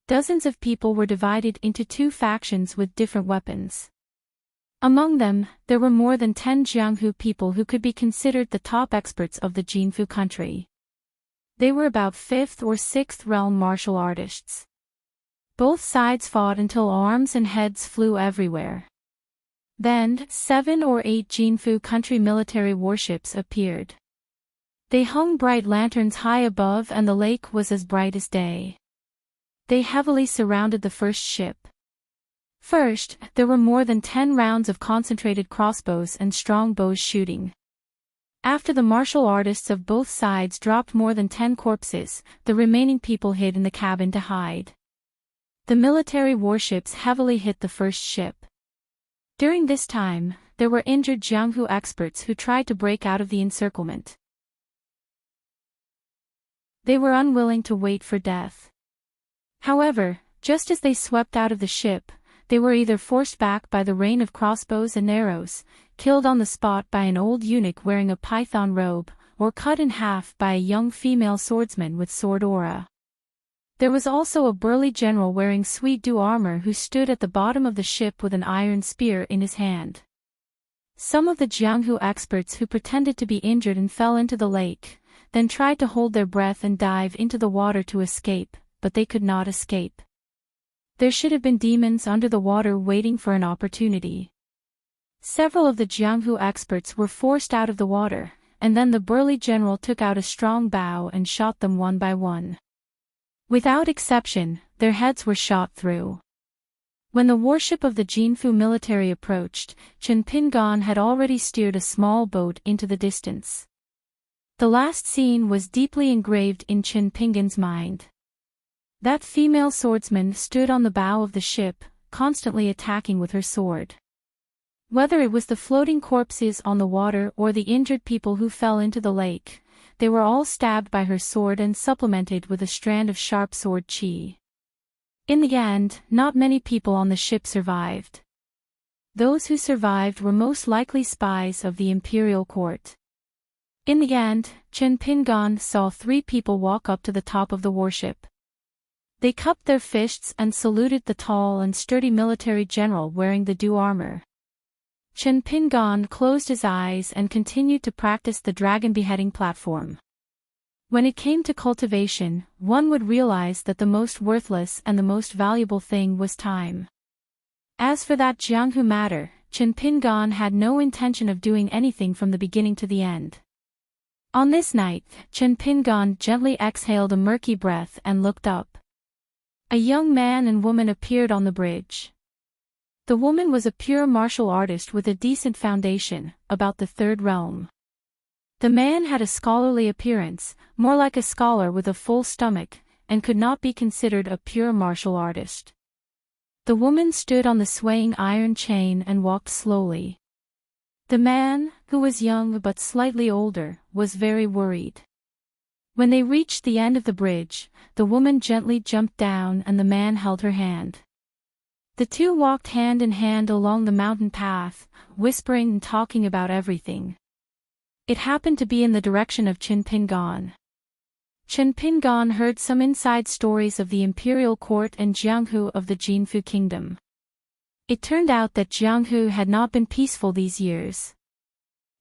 Dozens of people were divided into two factions with different weapons. Among them, there were more than 10 Jianghu people who could be considered the top experts of the Jinfu country. They were about 5th or 6th realm martial artists. Both sides fought until arms and heads flew everywhere. Then, 7 or 8 Jinfu country military warships appeared. They hung bright lanterns high above and the lake was as bright as day. they heavily surrounded the first ship. First, there were more than 10 rounds of concentrated crossbows and strong bows shooting. After the martial artists of both sides dropped more than 10 corpses, the remaining people hid in the cabin to hide. The military warships heavily hit the first ship. During this time, there were injured Jianghu experts who tried to break out of the encirclement. They were unwilling to wait for death. However, just as they swept out of the ship, they were either forced back by the rain of crossbows and arrows, killed on the spot by an old eunuch wearing a python robe, or cut in half by a young female swordsman with sword aura. There was also a burly general wearing Sui-do armor who stood at the bottom of the ship with an iron spear in his hand. Some of the Jianghu experts who pretended to be injured and fell into the lake, then tried to hold their breath and dive into the water to escape, but they could not escape. There should have been demons under the water waiting for an opportunity. Several of the Jianghu experts were forced out of the water, and then the burly general took out a strong bow and shot them one by one. Without exception, their heads were shot through. When the warship of the Jinfu military approached, Chen Pingan had already steered a small boat into the distance. The last scene was deeply engraved in Chen Pingan's mind. That female swordsman stood on the bow of the ship, constantly attacking with her sword. Whether it was the floating corpses on the water or the injured people who fell into the lake, they were all stabbed by her sword and supplemented with a strand of sharp sword chi. In the end, not many people on the ship survived. Those who survived were most likely spies of the imperial court. In the end, Chen Pingan saw 3 people walk up to the top of the warship. They cupped their fists and saluted the tall and sturdy military general wearing the do armor. Chen Pingan closed his eyes and continued to practice the dragon beheading platform. When it came to cultivation, one would realize that the most worthless and the most valuable thing was time. As for that Jianghu matter, Chen Pingan had no intention of doing anything from the beginning to the end. On this night, Chen Pingan gently exhaled a murky breath and looked up. A young man and woman appeared on the bridge. The woman was a pure martial artist with a decent foundation, about the 3rd realm. The man had a scholarly appearance, more like a scholar with a full stomach, and could not be considered a pure martial artist. The woman stood on the swaying iron chain and walked slowly. The man, who was young but slightly older, was very worried. When they reached the end of the bridge, the woman gently jumped down and the man held her hand. The two walked hand in hand along the mountain path, whispering and talking about everything. It happened to be in the direction of Chen Pingan. Chen Pingan heard some inside stories of the imperial court and Jianghu of the Jinfu kingdom. It turned out that Jianghu had not been peaceful these years.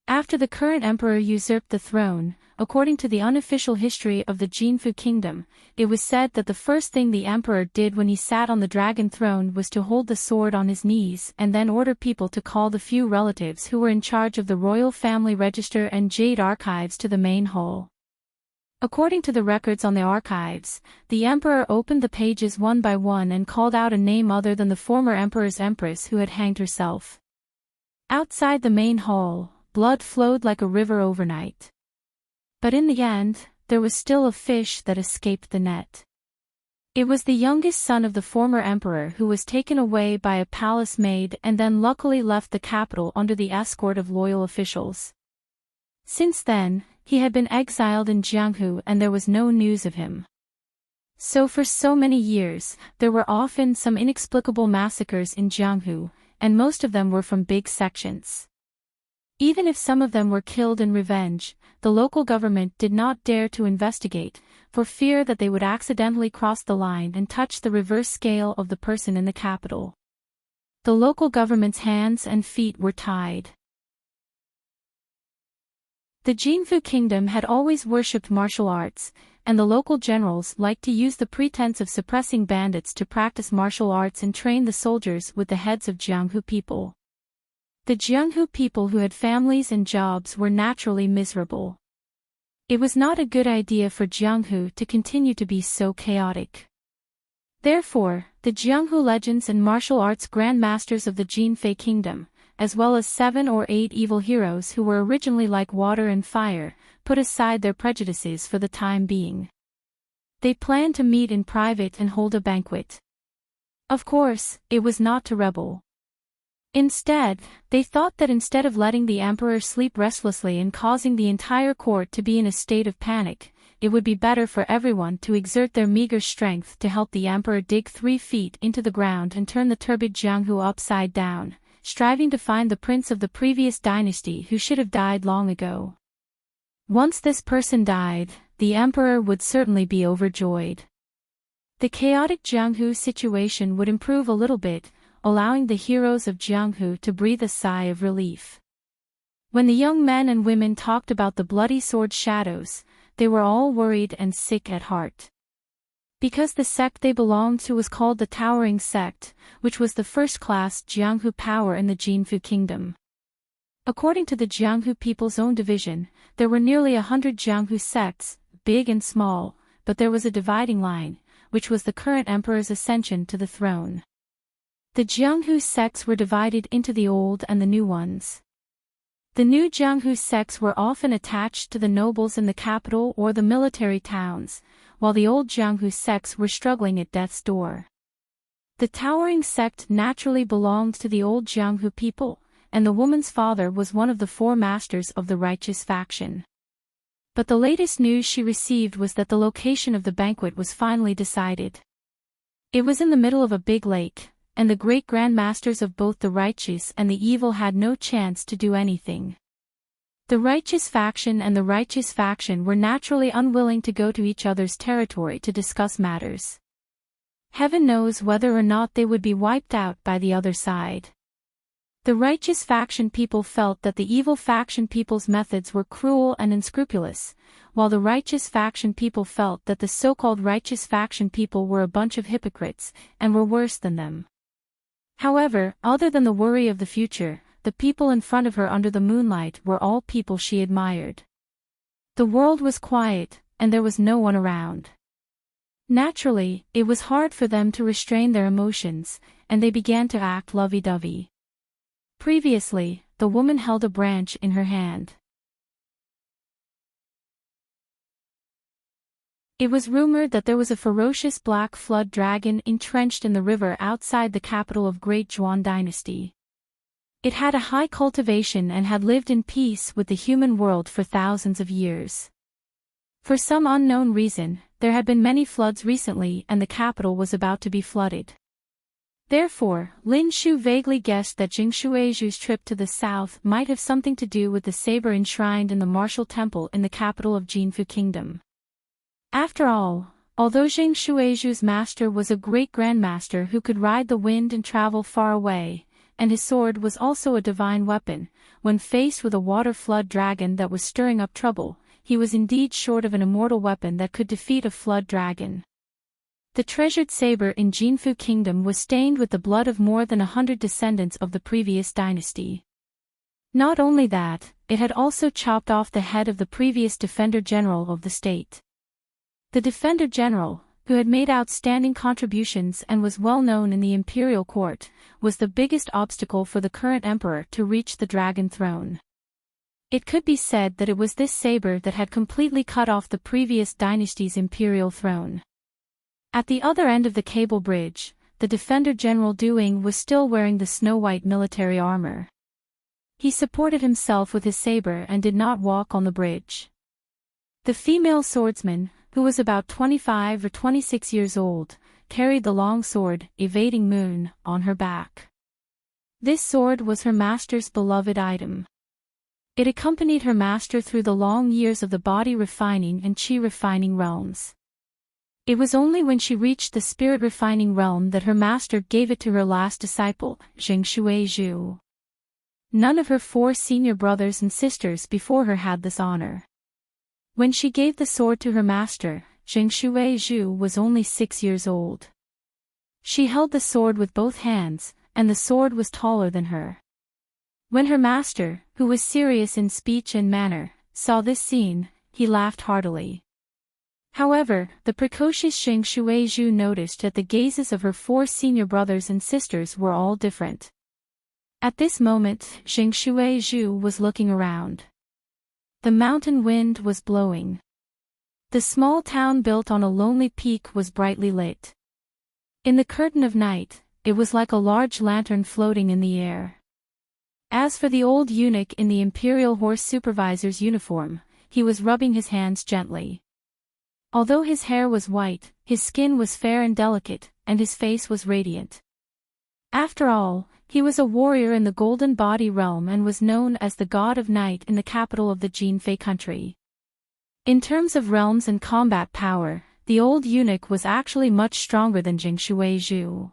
After the current emperor usurped the throne, according to the unofficial history of the Jinfu kingdom, it was said that the first thing the emperor did when he sat on the dragon throne was to hold the sword on his knees and then order people to call the few relatives who were in charge of the royal family register and jade archives to the main hall. According to the records on the archives, the emperor opened the pages one by one and called out a name other than the former emperor's empress who had hanged herself. Outside the main hall, blood flowed like a river overnight. But in the end, there was still a fish that escaped the net. It was the youngest son of the former emperor who was taken away by a palace maid and then luckily left the capital under the escort of loyal officials. Since then, he had been exiled in Jianghu and there was no news of him. So for so many years, there were often some inexplicable massacres in Jianghu, and most of them were from big sections. Even if some of them were killed in revenge, the local government did not dare to investigate, for fear that they would accidentally cross the line and touch the reverse scale of the person in the capital. The local government's hands and feet were tied. The Jinfu kingdom had always worshipped martial arts, and the local generals liked to use the pretense of suppressing bandits to practice martial arts and train the soldiers with the heads of Jianghu people. The Jianghu people who had families and jobs were naturally miserable. It was not a good idea for Jianghu to continue to be so chaotic. Therefore, the Jianghu legends and martial arts grandmasters of the Jin Fei kingdom, as well as 7 or 8 evil heroes who were originally like water and fire, put aside their prejudices for the time being. They planned to meet in private and hold a banquet. Of course, it was not to rebel. Instead, they thought that instead of letting the emperor sleep restlessly and causing the entire court to be in a state of panic, it would be better for everyone to exert their meager strength to help the emperor dig 3 feet into the ground and turn the turbid Jianghu upside down, striving to find the prince of the previous dynasty who should have died long ago. Once this person died, the emperor would certainly be overjoyed. The chaotic Jianghu situation would improve a little bit, allowing the heroes of Jianghu to breathe a sigh of relief. When the young men and women talked about the bloody sword shadows, they were all worried and sick at heart. Because the sect they belonged to was called the Towering Sect, which was the first-class Jianghu power in the Jinfu kingdom. According to the Jianghu people's own division, there were nearly 100 Jianghu sects, big and small, but there was a dividing line, which was the current emperor's ascension to the throne. The Jianghu sects were divided into the old and the new ones. The new Jianghu sects were often attached to the nobles in the capital or the military towns, while the old Jianghu sects were struggling at death's door. The Towering Sect naturally belonged to the old Jianghu people, and the woman's father was one of the 4 masters of the righteous faction. But the latest news she received was that the location of the banquet was finally decided. It was in the middle of a big lake, and the great grandmasters of both the righteous and the evil had no chance to do anything. The righteous faction and the righteous faction were naturally unwilling to go to each other's territory to discuss matters. Heaven knows whether or not they would be wiped out by the other side. The righteous faction people felt that the evil faction people's methods were cruel and unscrupulous, while the righteous faction people felt that the so-called righteous faction people were a bunch of hypocrites, and were worse than them. However, other than the worry of the future, the people in front of her under the moonlight were all people she admired. The world was quiet, and there was no one around. Naturally, it was hard for them to restrain their emotions, and they began to act lovey-dovey. Previously, the woman held a branch in her hand. It was rumored that there was a ferocious black flood dragon entrenched in the river outside the capital of Great Zhuan Dynasty. It had a high cultivation and had lived in peace with the human world for thousands of years. For some unknown reason, there had been many floods recently and the capital was about to be flooded. Therefore, Lin Shu vaguely guessed that Jing Shuizhu's trip to the south might have something to do with the saber enshrined in the martial temple in the capital of Jinfu Kingdom. After all, although Jing Shuizhu's master was a great grandmaster who could ride the wind and travel far away, and his sword was also a divine weapon, when faced with a water flood dragon that was stirring up trouble, he was indeed short of an immortal weapon that could defeat a flood dragon. The treasured saber in Jinfu Kingdom was stained with the blood of more than 100 descendants of the previous dynasty. Not only that, it had also chopped off the head of the previous Defender General of the state. The Defender General, who had made outstanding contributions and was well known in the imperial court, was the biggest obstacle for the current emperor to reach the dragon throne. It could be said that it was this saber that had completely cut off the previous dynasty's imperial throne. At the other end of the cable bridge, the Defender General Duing was still wearing the snow-white military armor. He supported himself with his saber and did not walk on the bridge. The female swordsman, who was about 25 or 26 years old, carried the long sword, Evading Moon, on her back. This sword was her master's beloved item. It accompanied her master through the long years of the body refining and chi refining realms. It was only when she reached the spirit refining realm that her master gave it to her last disciple, Jing Shuizhu. None of her 4 senior brothers and sisters before her had this honor. When she gave the sword to her master, Jing Shuizhu was only 6 years old. She held the sword with both hands, and the sword was taller than her. When her master, who was serious in speech and manner, saw this scene, he laughed heartily. However, the precocious Zheng Shuizhu noticed that the gazes of her 4 senior brothers and sisters were all different. At this moment, Zheng Shuizhu was looking around. The mountain wind was blowing. The small town built on a lonely peak was brightly lit. In the curtain of night, it was like a large lantern floating in the air. As for the old eunuch in the imperial horse supervisor's uniform, he was rubbing his hands gently. Although his hair was white, his skin was fair and delicate, and his face was radiant. After all, he was a warrior in the Golden Body realm and was known as the god of night in the capital of the Jinfei country. In terms of realms and combat power, the old eunuch was actually much stronger than Zheng Shuizhu.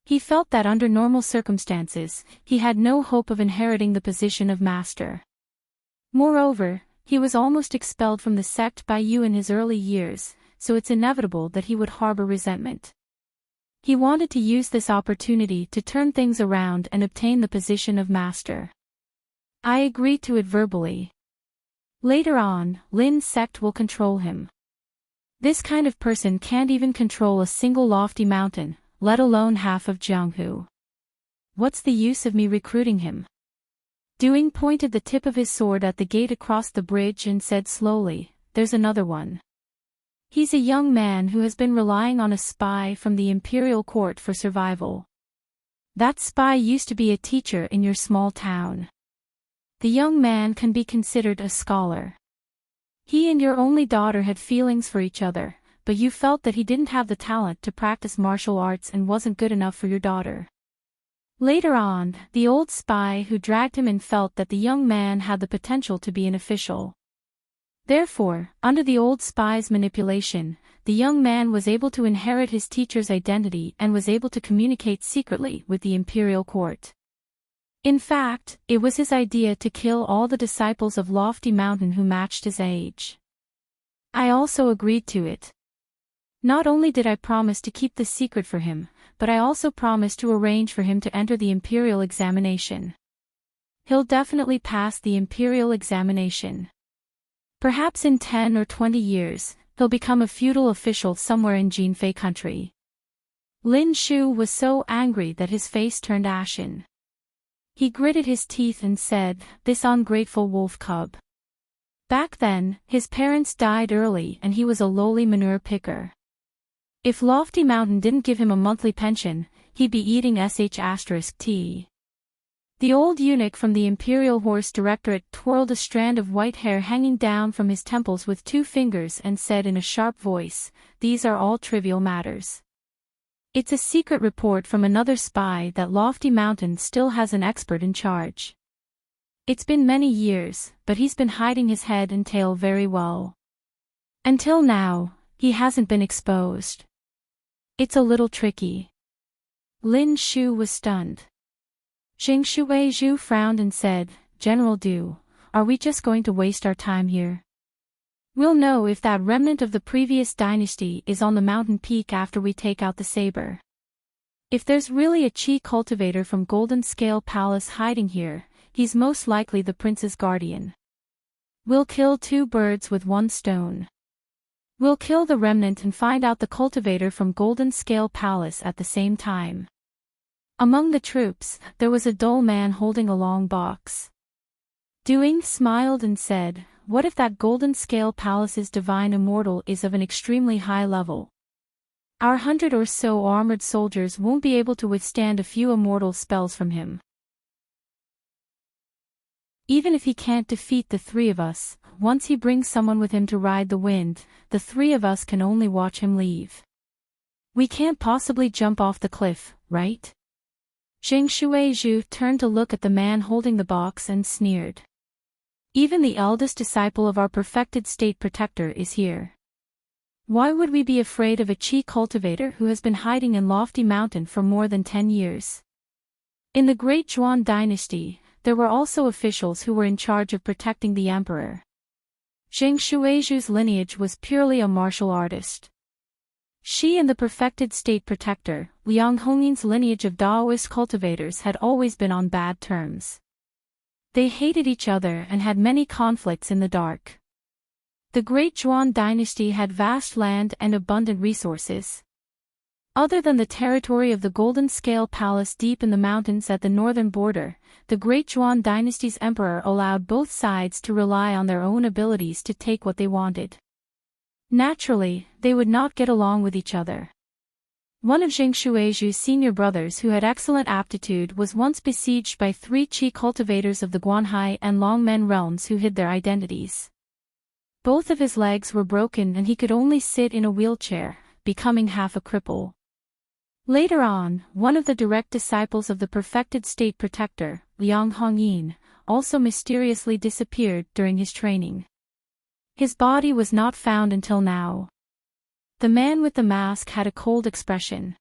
He felt that under normal circumstances, he had no hope of inheriting the position of master. Moreover, he was almost expelled from the sect by you in his early years, so it's inevitable that he would harbor resentment. He wanted to use this opportunity to turn things around and obtain the position of master. I agreed to it verbally. Later on, Lin's sect will control him. This kind of person can't even control a single lofty mountain, let alone half of Jianghu. What's the use of me recruiting him? Doing pointed the tip of his sword at the gate across the bridge and said slowly, "There's another one. He's a young man who has been relying on a spy from the imperial court for survival. That spy used to be a teacher in your small town. The young man can be considered a scholar. He and your only daughter had feelings for each other, but you felt that he didn't have the talent to practice martial arts and wasn't good enough for your daughter. Later on, the old spy who dragged him in felt that the young man had the potential to be an official. Therefore, under the old spy's manipulation, the young man was able to inherit his teacher's identity and was able to communicate secretly with the imperial court. In fact, it was his idea to kill all the disciples of Lofty Mountain who matched his age. I also agreed to it. Not only did I promise to keep the secret for him, but I also promised to arrange for him to enter the imperial examination. He'll definitely pass the imperial examination. Perhaps in 10 or 20 years, he'll become a feudal official somewhere in Jinfei country. Lin Shu was so angry that his face turned ashen. He gritted his teeth and said, "This ungrateful wolf cub." Back then, his parents died early and he was a lowly manure picker. If Lofty Mountain didn't give him a monthly pension, he'd be eating **T. The old eunuch from the Imperial Horse Directorate twirled a strand of white hair hanging down from his temples with 2 fingers and said in a sharp voice, "These are all trivial matters. It's a secret report from another spy that Lofty Mountain still has an expert in charge. It's been many years, but he's been hiding his head and tail very well. Until now, he hasn't been exposed. It's a little tricky." Lin Shu was stunned. Zheng Shuizhu frowned and said, "General Du, are we just going to waste our time here? We'll know if that remnant of the previous dynasty is on the mountain peak after we take out the saber. If there's really a chi cultivator from Golden Scale Palace hiding here, he's most likely the prince's guardian. We'll kill 2 birds with 1 stone. We'll kill the remnant and find out the cultivator from Golden Scale Palace at the same time." Among the troops, there was a dull man holding a long box. Doing smiled and said, "What if that Golden Scale Palace's divine immortal is of an extremely high level? Our 100 or so armored soldiers won't be able to withstand a few immortal spells from him. Even if he can't defeat the 3 of us, once he brings someone with him to ride the wind, the 3 of us can only watch him leave. We can't possibly jump off the cliff, right?" Zheng Shuizhu turned to look at the man holding the box and sneered. "Even the eldest disciple of our perfected state protector is here. Why would we be afraid of a chi cultivator who has been hiding in Lofty Mountain for more than 10 years? In the Great Zhuan dynasty, there were also officials who were in charge of protecting the emperor. Zheng Shuizhu's lineage was purely a martial artist. She and the perfected state protector, Liang Hongyan's lineage of Daoist cultivators had always been on bad terms. They hated each other and had many conflicts in the dark. The Great Yuan dynasty had vast land and abundant resources. Other than the territory of the Golden Scale Palace deep in the mountains at the northern border, the Great Yuan dynasty's emperor allowed both sides to rely on their own abilities to take what they wanted. Naturally, they would not get along with each other. One of Zheng Shuizhu's senior brothers who had excellent aptitude was once besieged by 3 qi cultivators of the Guanhai and Longmen realms who hid their identities. Both of his legs were broken and he could only sit in a wheelchair, becoming half a cripple. Later on, one of the direct disciples of the perfected state protector, Liang Hongyin, also mysteriously disappeared during his training. His body was not found until now. The man with the mask had a cold expression.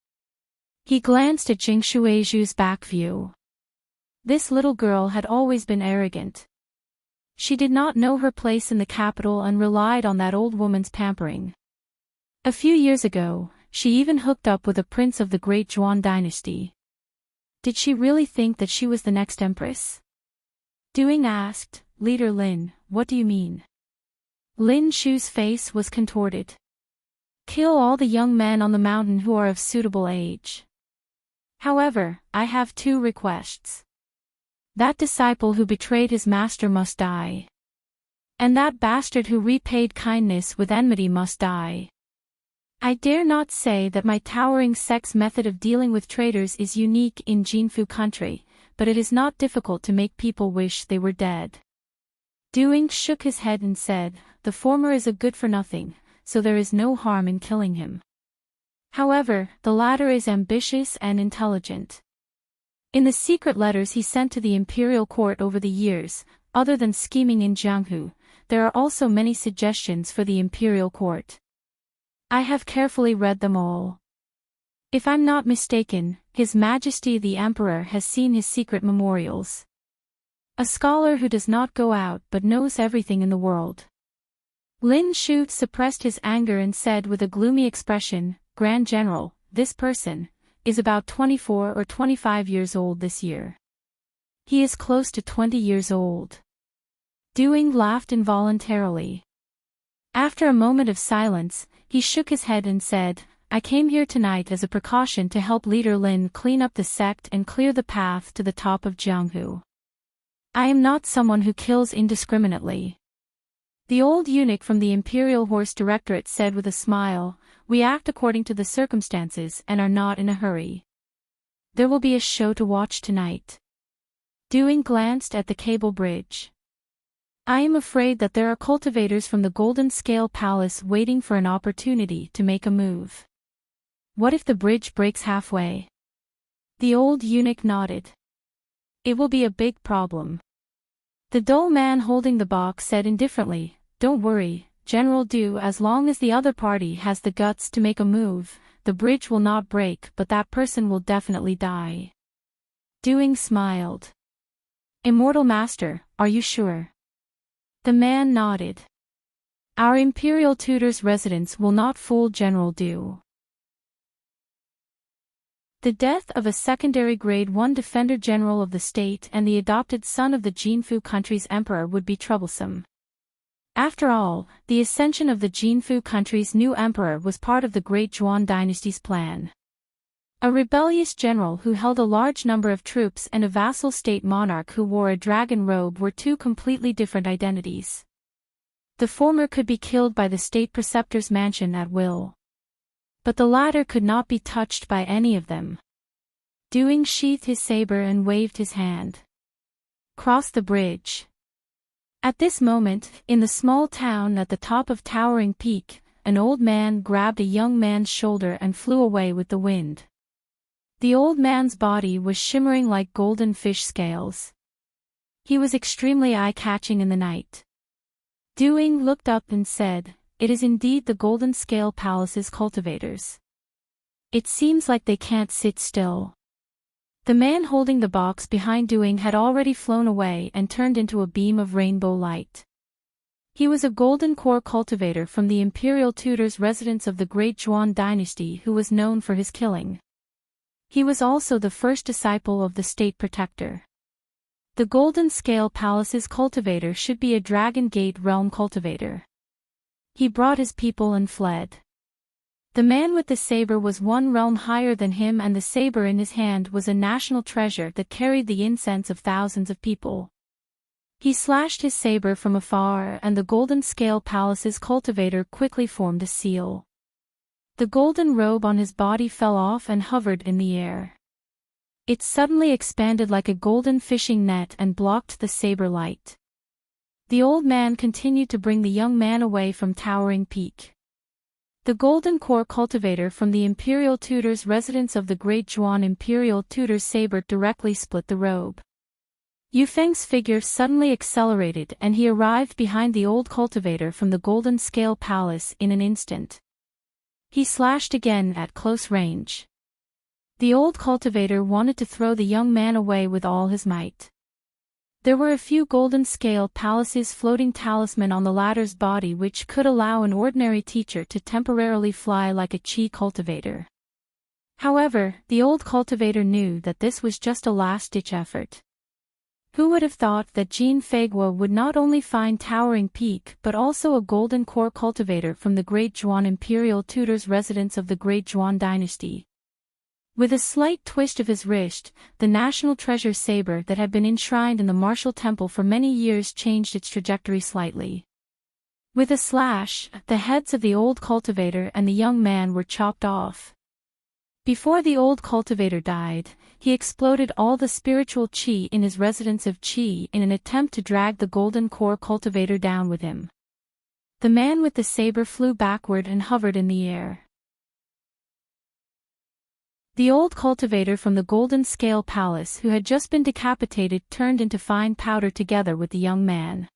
He glanced at Zheng Shuizhu's back view. This little girl had always been arrogant. She did not know her place in the capital and relied on that old woman's pampering. A few years ago, she even hooked up with a prince of the Great Yuan dynasty. Did she really think that she was the next empress? Duing asked, "Leader Lin, what do you mean?" Lin Shu's face was contorted. "Kill all the young men on the mountain who are of suitable age. However, I have 2 requests. That disciple who betrayed his master must die. And that bastard who repaid kindness with enmity must die. I dare not say that my towering sex method of dealing with traitors is unique in Jinfu country, but it is not difficult to make people wish they were dead." Duing shook his head and said, "The former is a good-for-nothing, so there is no harm in killing him. However, the latter is ambitious and intelligent. In the secret letters he sent to the imperial court over the years, other than scheming in Jianghu, there are also many suggestions for the imperial court. I have carefully read them all. If I'm not mistaken, His Majesty the Emperor has seen his secret memorials. A scholar who does not go out but knows everything in the world." Lin Shu suppressed his anger and said with a gloomy expression, "Grand General, this person is about 24 or 25 years old this year. He is close to 20 years old." Duing laughed involuntarily. After a moment of silence, he shook his head and said, "I came here tonight as a precaution to help Leader Lin clean up the sect and clear the path to the top of Jianghu. I am not someone who kills indiscriminately." The old eunuch from the Imperial Horse Directorate said with a smile, "We act according to the circumstances and are not in a hurry. There will be a show to watch tonight." Duing glanced at the cable bridge. "I am afraid that there are cultivators from the Golden Scale Palace waiting for an opportunity to make a move. What if the bridge breaks halfway?" The old eunuch nodded. "It will be a big problem." The dull man holding the box said indifferently, "Don't worry, General Du, as long as the other party has the guts to make a move, the bridge will not break but that person will definitely die." Duing smiled. "Immortal Master, are you sure?" The man nodded. "Our imperial tutor's residence will not fool General Du." The death of a secondary grade 1 defender general of the state and the adopted son of the Jinfu country's emperor would be troublesome. After all, the ascension of the Jinfu country's new emperor was part of the Great Yuan dynasty's plan. A rebellious general who held a large number of troops and a vassal state monarch who wore a dragon robe were 2 completely different identities. The former could be killed by the state preceptor's mansion at will. But the latter could not be touched by any of them. Duing sheathed his saber and waved his hand. "Cross the bridge." At this moment, in the small town at the top of Towering Peak, an old man grabbed a young man's shoulder and flew away with the wind. The old man's body was shimmering like golden fish scales. He was extremely eye-catching in the night. Duing looked up and said, "It is indeed the Golden Scale Palace's cultivators. It seems like they can't sit still." The man holding the box behind Duing had already flown away and turned into a beam of rainbow light. He was a golden core cultivator from the imperial tutor's residence of the Great Yuan dynasty who was known for his killing. He was also the first disciple of the state protector. The Golden Scale Palace's cultivator should be a Dragon Gate realm cultivator. He brought his people and fled. The man with the saber was one realm higher than him, and the saber in his hand was a national treasure that carried the incense of thousands of people. He slashed his saber from afar, and the Golden Scale Palace's cultivator quickly formed a seal. The golden robe on his body fell off and hovered in the air. It suddenly expanded like a golden fishing net and blocked the saber light. The old man continued to bring the young man away from towering peak. The golden core cultivator from the Imperial Tutor's residence of the Great Zhuan Imperial Tutor's saber directly split the robe. Yu Feng's figure suddenly accelerated, and he arrived behind the old cultivator from the Golden Scale Palace in an instant. He slashed again at close range. The old cultivator wanted to throw the young man away with all his might. There were a few Golden Scale Palace's floating talisman on the latter's body which could allow an ordinary teacher to temporarily fly like a chi cultivator. However, the old cultivator knew that this was just a last-ditch effort. Who would have thought that Jean Fegua would not only find towering peak but also a golden core cultivator from the Great Zhuan Imperial Tutor's residence of the Great Zhuan dynasty? With a slight twist of his wrist, the national treasure saber that had been enshrined in the martial temple for many years changed its trajectory slightly. With a slash, the heads of the old cultivator and the young man were chopped off. Before the old cultivator died, he exploded all the spiritual qi in his residence of qi in an attempt to drag the golden core cultivator down with him. The man with the saber flew backward and hovered in the air. The old cultivator from the Golden Scale Palace who had just been decapitated turned into fine powder together with the young man.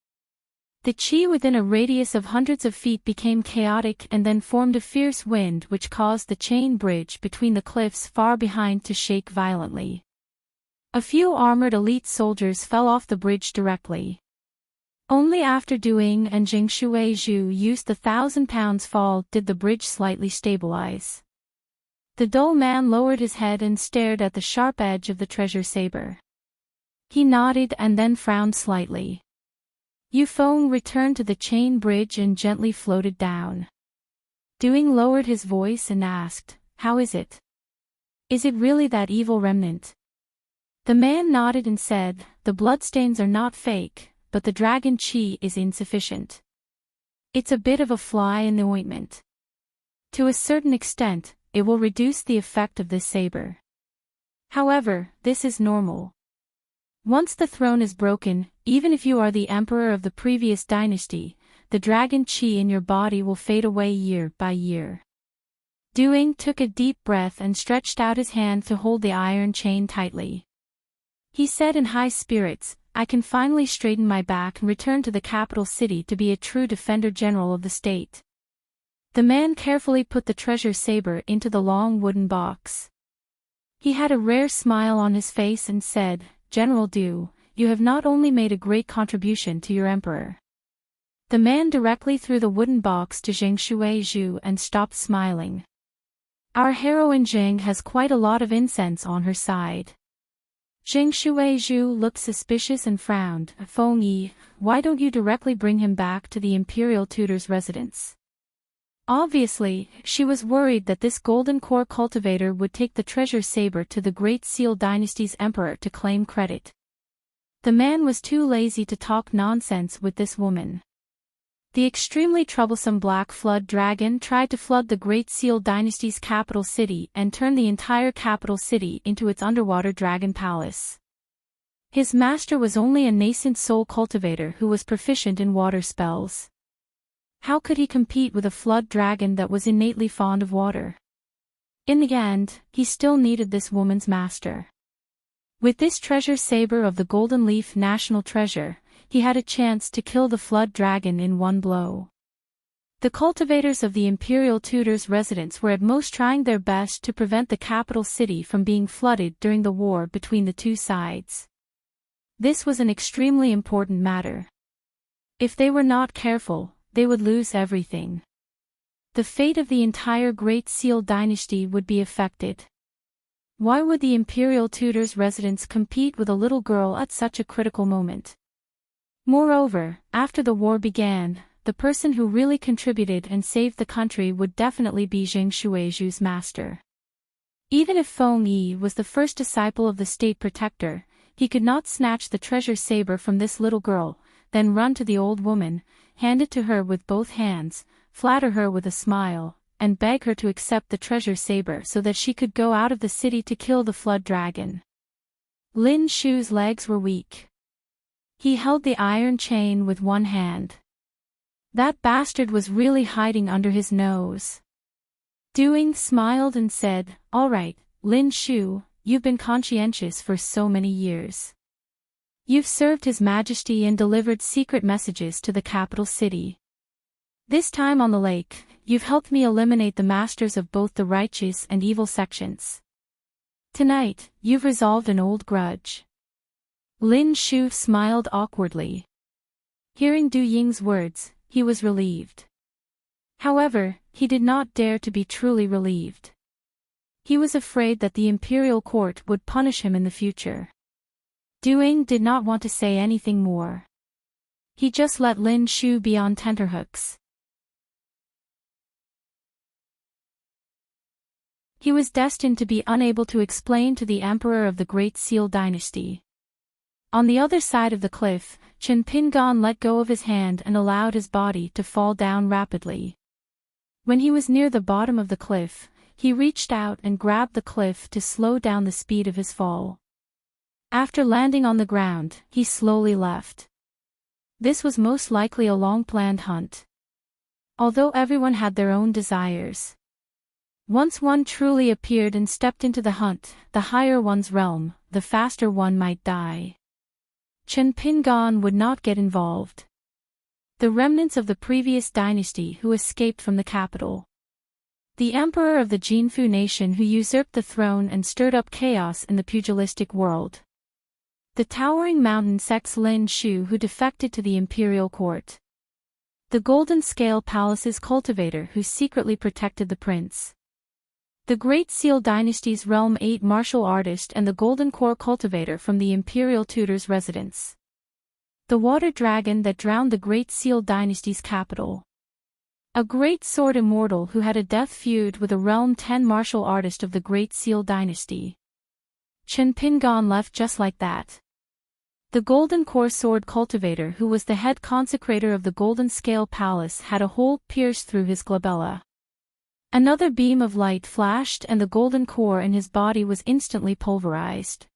The qi within a radius of hundreds of feet became chaotic and then formed a fierce wind which caused the chain bridge between the cliffs far behind to shake violently. A few armored elite soldiers fell off the bridge directly. Only after Duing and Jing Shuizhu used the 1,000-pound fall did the bridge slightly stabilize. The dull man lowered his head and stared at the sharp edge of the treasure saber. He nodded and then frowned slightly. Yu Feng returned to the chain bridge and gently floated down. Duing lowered his voice and asked, "How is it? Is it really that evil remnant?" The man nodded and said, "The bloodstains are not fake, but the dragon qi is insufficient. It's a bit of a fly in the ointment. To a certain extent, it will reduce the effect of this saber. However, this is normal. Once the throne is broken, even if you are the emperor of the previous dynasty, the dragon qi in your body will fade away year by year." Duing took a deep breath and stretched out his hand to hold the iron chain tightly. He said in high spirits, "I can finally straighten my back and return to the capital city to be a true defender general of the state." The man carefully put the treasure saber into the long wooden box. He had a rare smile on his face and said, "General Du, you have not only made a great contribution to your emperor." The man directly threw the wooden box to Zheng Shuizhu and stopped smiling. "Our heroine Zheng has quite a lot of incense on her side." Zheng Shuizhu looked suspicious and frowned. "Feng Yi, why don't you directly bring him back to the Imperial Tutor's residence?" Obviously, she was worried that this golden core cultivator would take the treasure saber to the Great Seal dynasty's emperor to claim credit. The man was too lazy to talk nonsense with this woman. The extremely troublesome Black Flood Dragon tried to flood the Great Seal dynasty's capital city and turn the entire capital city into its underwater dragon palace. His master was only a nascent soul cultivator who was proficient in water spells. How could he compete with a flood dragon that was innately fond of water? In the end, he still needed this woman's master. With this treasure saber of the Golden Leaf national treasure, he had a chance to kill the flood dragon in one blow. The cultivators of the Imperial Tutor's residence were at most trying their best to prevent the capital city from being flooded during the war between the two sides. This was an extremely important matter. If they were not careful, they would lose everything. The fate of the entire Great Seal dynasty would be affected. Why would the imperial tutor's residence compete with a little girl at such a critical moment? Moreover, after the war began, the person who really contributed and saved the country would definitely be Zheng Shuizhu's master. Even if Feng Yi was the first disciple of the state protector, he could not snatch the treasure saber from this little girl, then run to the old woman, hand it to her with both hands, flatter her with a smile, and beg her to accept the treasure saber so that she could go out of the city to kill the flood dragon. Lin Shu's legs were weak. He held the iron chain with one hand. That bastard was really hiding under his nose. Doing smiled and said, "All right, Lin Shu, you've been conscientious for so many years. You've served His Majesty and delivered secret messages to the capital city. This time on the lake, you've helped me eliminate the masters of both the righteous and evil sections. Tonight, you've resolved an old grudge." Lin Shu smiled awkwardly. Hearing Du Ying's words, he was relieved. However, he did not dare to be truly relieved. He was afraid that the imperial court would punish him in the future. Du Ying did not want to say anything more. He just let Lin Shu be on tenterhooks. He was destined to be unable to explain to the emperor of the Great Seal dynasty. On the other side of the cliff, Chen Pingan let go of his hand and allowed his body to fall down rapidly. When he was near the bottom of the cliff, he reached out and grabbed the cliff to slow down the speed of his fall. After landing on the ground, he slowly left. This was most likely a long-planned hunt. Although everyone had their own desires. Once one truly appeared and stepped into the hunt, the higher one's realm, the faster one might die. Chen Pingan would not get involved. The remnants of the previous dynasty who escaped from the capital. The emperor of the Jinfu nation who usurped the throne and stirred up chaos in the pugilistic world. The towering mountain sex Lin Shu who defected to the imperial court. The Golden Scale Palace's cultivator who secretly protected the prince. The Great Seal Dynasty's Realm 8 martial artist and the Golden Core cultivator from the Imperial Tutor's residence. The water dragon that drowned the Great Seal Dynasty's capital. A great sword immortal who had a death feud with a Realm 10 martial artist of the Great Seal Dynasty. Chen Pingan left just like that. The Golden Core sword cultivator who was the head consecrator of the Golden Scale Palace had a hole pierced through his glabella. Another beam of light flashed and the golden core in his body was instantly pulverized.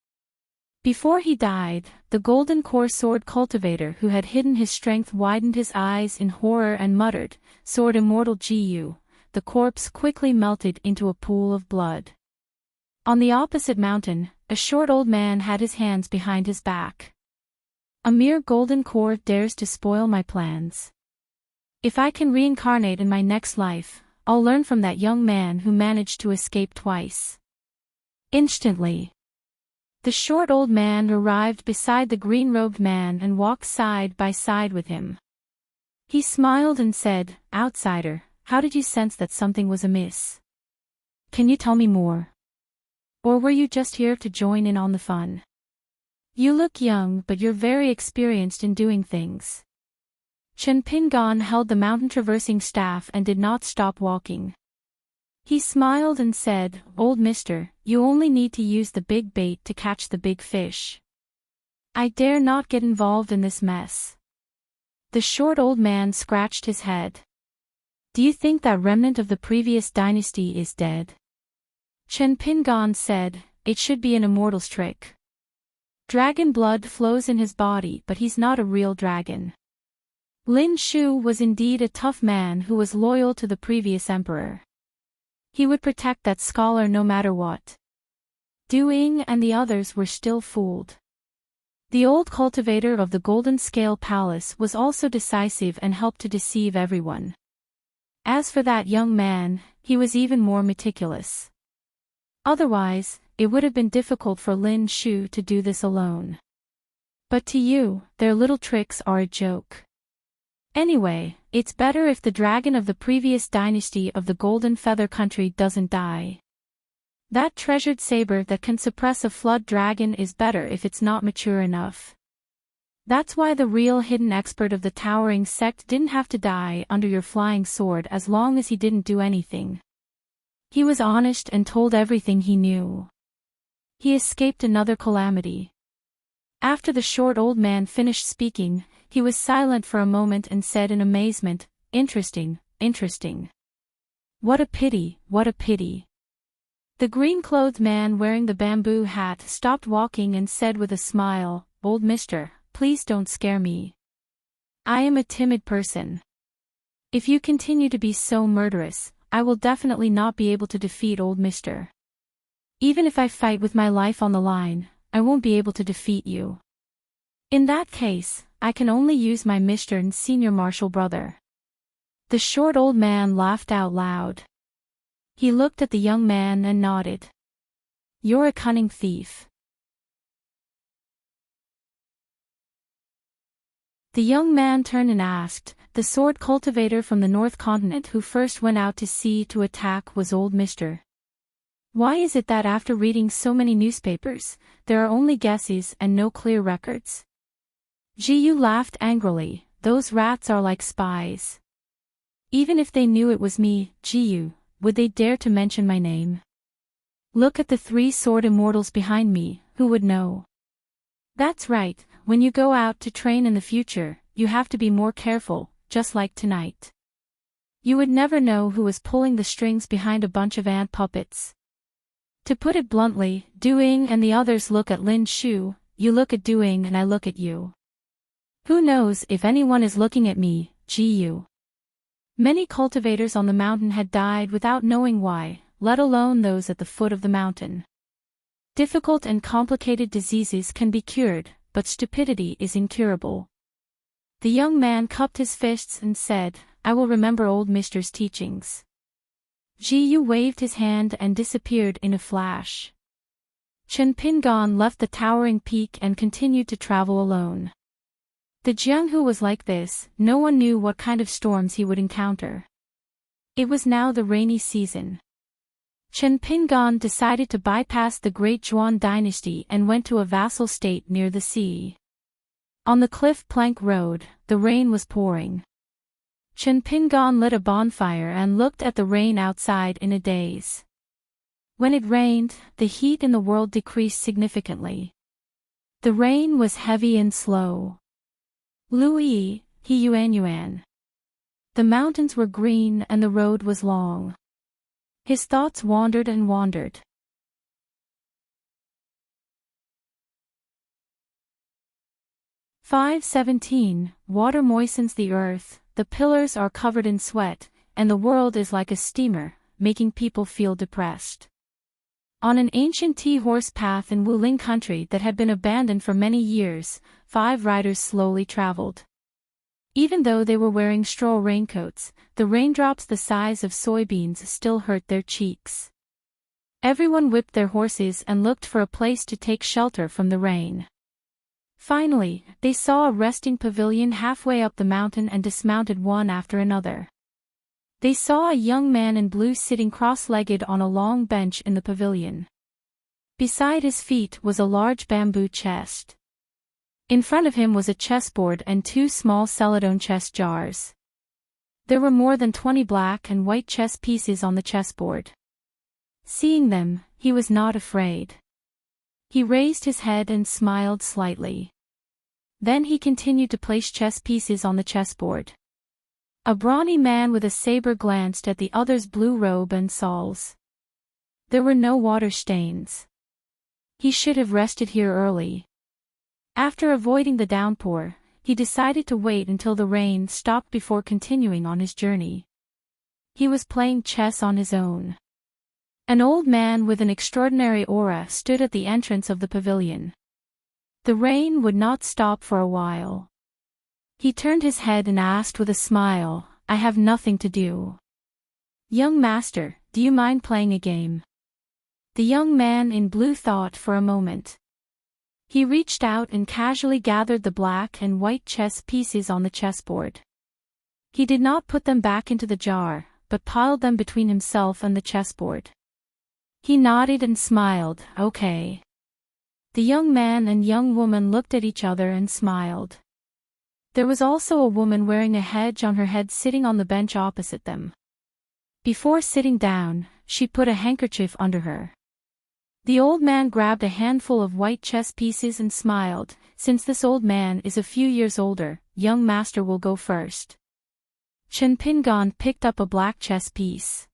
Before he died, the golden core sword cultivator who had hidden his strength widened his eyes in horror and muttered, "Sword immortal Jiyu." The corpse quickly melted into a pool of blood. On the opposite mountain, a short old man had his hands behind his back. A mere golden core dares to spoil my plans. If I can reincarnate in my next life, I'll learn from that young man who managed to escape twice. Instantly, the short old man arrived beside the green-robed man and walked side by side with him. He smiled and said, "Outsider, how did you sense that something was amiss? Can you tell me more? Or were you just here to join in on the fun? You look young but you're very experienced in doing things." Chen Pingan held the mountain-traversing staff and did not stop walking. He smiled and said, "Old mister, you only need to use the big bait to catch the big fish. I dare not get involved in this mess." The short old man scratched his head. "Do you think that remnant of the previous dynasty is dead?" Chen Pingan said, "It should be an immortal's trick. Dragon blood flows in his body but he's not a real dragon." Lin Shu was indeed a tough man who was loyal to the previous emperor. He would protect that scholar no matter what. Du Ying and the others were still fooled. The old cultivator of the Golden Scale Palace was also decisive and helped to deceive everyone. As for that young man, he was even more meticulous. Otherwise, it would have been difficult for Lin Shu to do this alone. But to you, their little tricks are a joke. Anyway, it's better if the dragon of the previous dynasty of the Golden Feather Country doesn't die. That treasured saber that can suppress a flood dragon is better if it's not mature enough. That's why the real hidden expert of the towering sect didn't have to die under your flying sword as long as he didn't do anything. He was honest and told everything he knew. He escaped another calamity. After the short old man finished speaking, he was silent for a moment and said in amazement, "Interesting, interesting. What a pity, what a pity." The green-clothed man wearing the bamboo hat stopped walking and said with a smile, "Old mister, please don't scare me. I am a timid person. If you continue to be so murderous, I will definitely not be able to defeat old mister. Even if I fight with my life on the line, I won't be able to defeat you. In that case, I can only use my Mr. and senior martial brother." The short old man laughed out loud. He looked at the young man and nodded. "You're a cunning thief." The young man turned and asked, "The sword cultivator from the North Continent who first went out to sea to attack was old Mr. Why is it that after reading so many newspapers, there are only guesses and no clear records?" Ji laughed angrily. "Those rats are like spies. Even if they knew it was me, Ji, would they dare to mention my name? Look at the 3 sword immortals behind me, who would know?" "That's right, when you go out to train in the future, you have to be more careful, just like tonight. You would never know who was pulling the strings behind a bunch of ant puppets. To put it bluntly, Doing and the others look at Lin Shu, you look at Doing and I look at you. Who knows if anyone is looking at me, Ji." Many cultivators on the mountain had died without knowing why, let alone those at the foot of the mountain. Difficult and complicated diseases can be cured, but stupidity is incurable. The young man cupped his fists and said, "I will remember old mister's teachings." Ji waved his hand and disappeared in a flash. Chen Pingon left the towering peak and continued to travel alone. The Jianghu was like this, no one knew what kind of storms he would encounter. It was now the rainy season. Chen Pingon decided to bypass the Great Zhuan dynasty and went to a vassal state near the sea. On the cliff plank road, the rain was pouring. Chen Pingon lit a bonfire and looked at the rain outside in a daze. When it rained, the heat in the world decreased significantly. The rain was heavy and slow. Lui, he yuan. The mountains were green and the road was long. His thoughts wandered and wandered. 5:17 Water moistens the earth, the pillars are covered in sweat, and the world is like a steamer, making people feel depressed. On an ancient tea-horse path in Wuling country that had been abandoned for many years, 5 riders slowly traveled. Even though they were wearing straw raincoats, the raindrops the size of soybeans still hurt their cheeks. Everyone whipped their horses and looked for a place to take shelter from the rain. Finally, they saw a resting pavilion halfway up the mountain and dismounted one after another. They saw a young man in blue sitting cross-legged on a long bench in the pavilion. Beside his feet was a large bamboo chest. In front of him was a chessboard and 2 small celadone chess jars. There were more than 20 black and white chess pieces on the chessboard. Seeing them, he was not afraid. He raised his head and smiled slightly. Then he continued to place chess pieces on the chessboard. A brawny man with a saber glanced at the other's blue robe and sawls. There were no water stains. He should have rested here early. After avoiding the downpour, he decided to wait until the rain stopped before continuing on his journey. He was playing chess on his own. An old man with an extraordinary aura stood at the entrance of the pavilion. The rain would not stop for a while. He turned his head and asked with a smile, "I have nothing to do. Young master, do you mind playing a game?" The young man in blue thought for a moment. He reached out and casually gathered the black and white chess pieces on the chessboard. He did not put them back into the jar, but piled them between himself and the chessboard. He nodded and smiled. Okay. The young man and young woman looked at each other and smiled. There was also a woman wearing a hedge on her head sitting on the bench opposite them. Before sitting down, she put a handkerchief under her. The old man grabbed a handful of white chess pieces and smiled. Since this old man is a few years older, young master will go first. Chen Pingon picked up a black chess piece.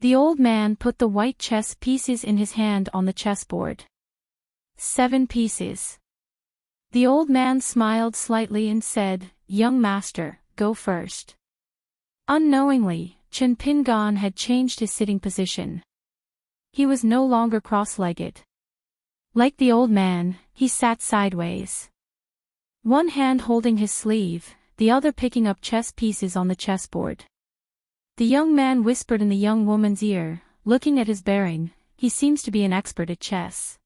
The old man put the white chess pieces in his hand on the chessboard. 7 pieces. The old man smiled slightly and said, "Young master, go first." Unknowingly, Chen Pingon had changed his sitting position. He was no longer cross-legged. Like the old man, he sat sideways. One hand holding his sleeve, the other picking up chess pieces on the chessboard. The young man whispered in the young woman's ear, looking at his bearing, "He seems to be an expert at chess."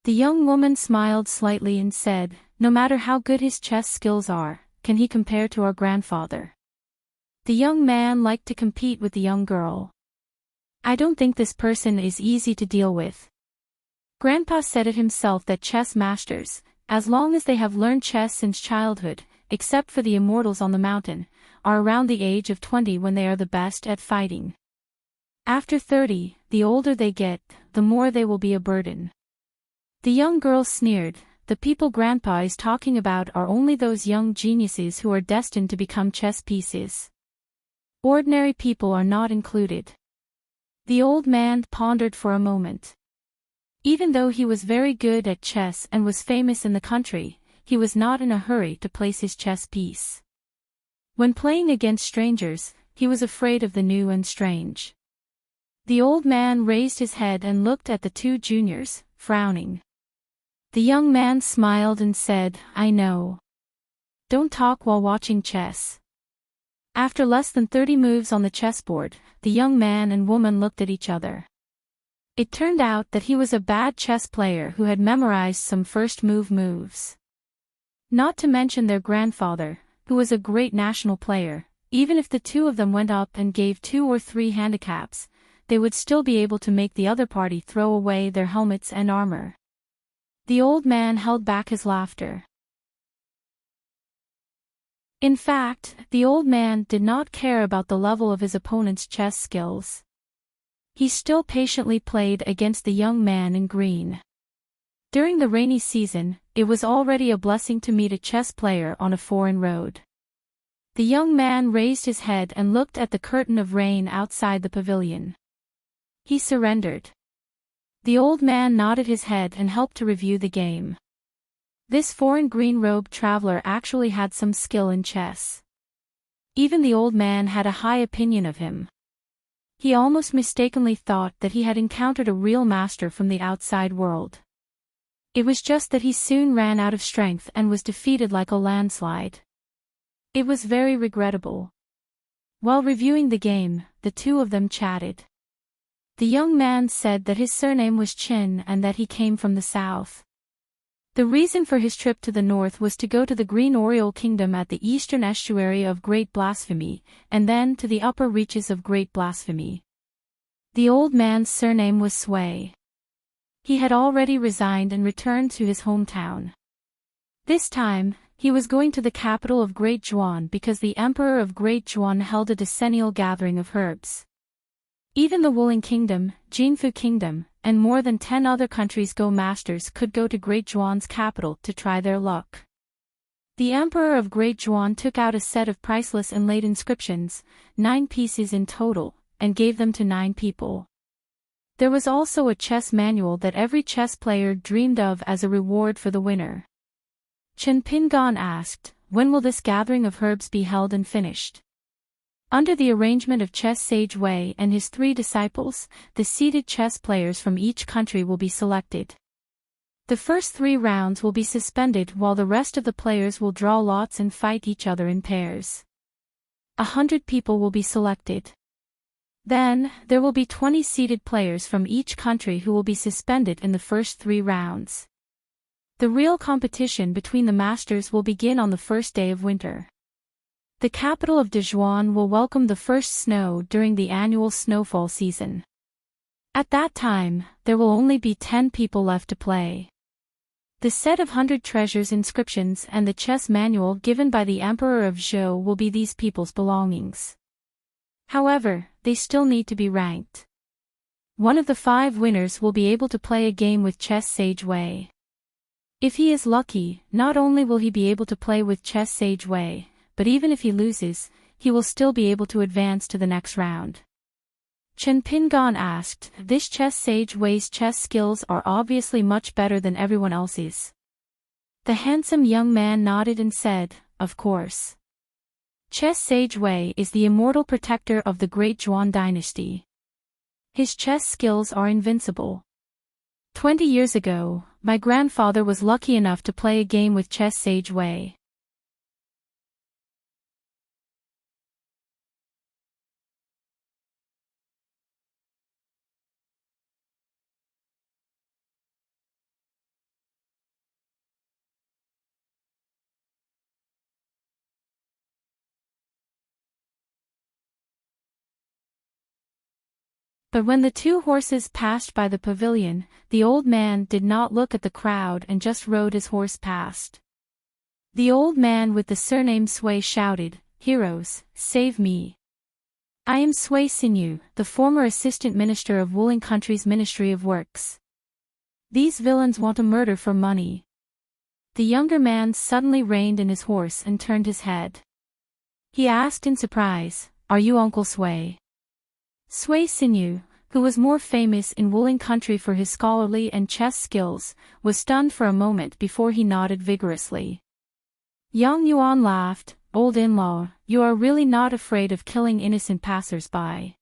The young woman smiled slightly and said, "No matter how good his chess skills are, can he compare to our grandfather?" The young man liked to compete with the young girl. "I don't think this person is easy to deal with." Grandpa said it himself that chess masters, as long as they have learned chess since childhood, except for the immortals on the mountain, are around the age of 20 when they are the best at fighting. After 30, the older they get, the more they will be a burden. The young girl sneered, "The people Grandpa is talking about are only those young geniuses who are destined to become chess pieces. Ordinary people are not included." The old man pondered for a moment. Even though he was very good at chess and was famous in the country, he was not in a hurry to place his chess piece. When playing against strangers, he was afraid of the new and strange. The old man raised his head and looked at the 2 juniors, frowning. The young man smiled and said, "I know. Don't talk while watching chess." After less than 30 moves on the chessboard, the young man and woman looked at each other. It turned out that he was a bad chess player who had memorized some first moves. Not to mention their grandfather, who was a great national player. Even if the 2 of them went up and gave 2 or 3 handicaps, they would still be able to make the other party throw away their helmets and armor. The old man held back his laughter. In fact, the old man did not care about the level of his opponent's chess skills. He still patiently played against the young man in green. During the rainy season, it was already a blessing to meet a chess player on a foreign road. The young man raised his head and looked at the curtain of rain outside the pavilion. He surrendered. The old man nodded his head and helped to review the game. This foreign green-robed traveler actually had some skill in chess. Even the old man had a high opinion of him. He almost mistakenly thought that he had encountered a real master from the outside world. It was just that he soon ran out of strength and was defeated like a landslide. It was very regrettable. While reviewing the game, the 2 of them chatted. The young man said that his surname was Chin and that he came from the south. The reason for his trip to the north was to go to the Green Oriole Kingdom at the eastern estuary of Great Blasphemy, and then to the upper reaches of Great Blasphemy. The old man's surname was Sui. He had already resigned and returned to his hometown. This time, he was going to the capital of Great Zhuan because the Emperor of Great Zhuan held a decennial gathering of herbs. Even the Wuling Kingdom, Jinfu Kingdom, and more than 10 other countries' Go masters could go to Great Zhuan's capital to try their luck. The Emperor of Great Zhuan took out a set of priceless inlaid inscriptions, 9 pieces in total, and gave them to 9 people. There was also a chess manual that every chess player dreamed of as a reward for the winner. Chen Pingon asked, "When will this gathering of herbs be held and finished?" Under the arrangement of Chess Sage Wei and his 3 disciples, the seeded chess players from each country will be selected. The first 3 rounds will be suspended while the rest of the players will draw lots and fight each other in pairs. 100 people will be selected. Then, there will be 20 seeded players from each country who will be suspended in the first 3 rounds. The real competition between the masters will begin on the first day of winter. The capital of Dezhuan will welcome the first snow during the annual snowfall season. At that time, there will only be 10 people left to play. The set of 100 treasures inscriptions and the chess manual given by the Emperor of Zhou will be these people's belongings. However, they still need to be ranked. One of the 5 winners will be able to play a game with Chess Sage Wei. If he is lucky, not only will he be able to play with Chess Sage Wei, but even if he loses, he will still be able to advance to the next round. Chen Pingan asked, "This Chess Sage Wei's chess skills are obviously much better than everyone else's." The handsome young man nodded and said, "Of course. Chess Sage Wei is the immortal protector of the great Zhuan dynasty. His chess skills are invincible. 20 years ago, my grandfather was lucky enough to play a game with Chess Sage Wei. But when the 2 horses passed by the pavilion, the old man did not look at the crowd and just rode his horse past. The old man with the surname Sui shouted, "Heroes, save me. I am Sui Sinew, the former assistant minister of Wuling Country's Ministry of Works. These villains want to murder for money." The younger man suddenly reined in his horse and turned his head. He asked in surprise, "Are you Uncle Sui?" Sui Sinew, who was more famous in Wuling Country for his scholarly and chess skills, was stunned for a moment before he nodded vigorously. Yang Yuan laughed, "Old in-law, you are really not afraid of killing innocent passers-by.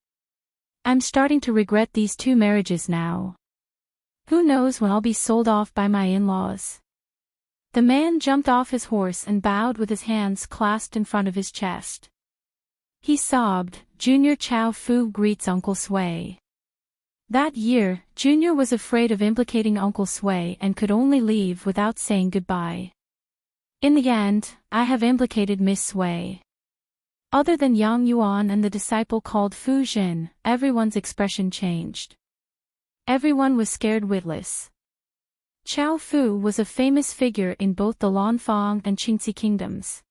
I'm starting to regret these 2 marriages now. Who knows when I'll be sold off by my in-laws." The man jumped off his horse and bowed with his hands clasped in front of his chest. He sobbed, "Junior Chao Fu greets Uncle Sui." That year, Junior was afraid of implicating Uncle Sui and could only leave without saying goodbye. In the end, I have implicated Miss Sui. Other than Yang Yuan and the disciple called Fu Jin, everyone's expression changed. Everyone was scared witless. Chao Fu was a famous figure in both the Lanfang and Qingxi kingdoms.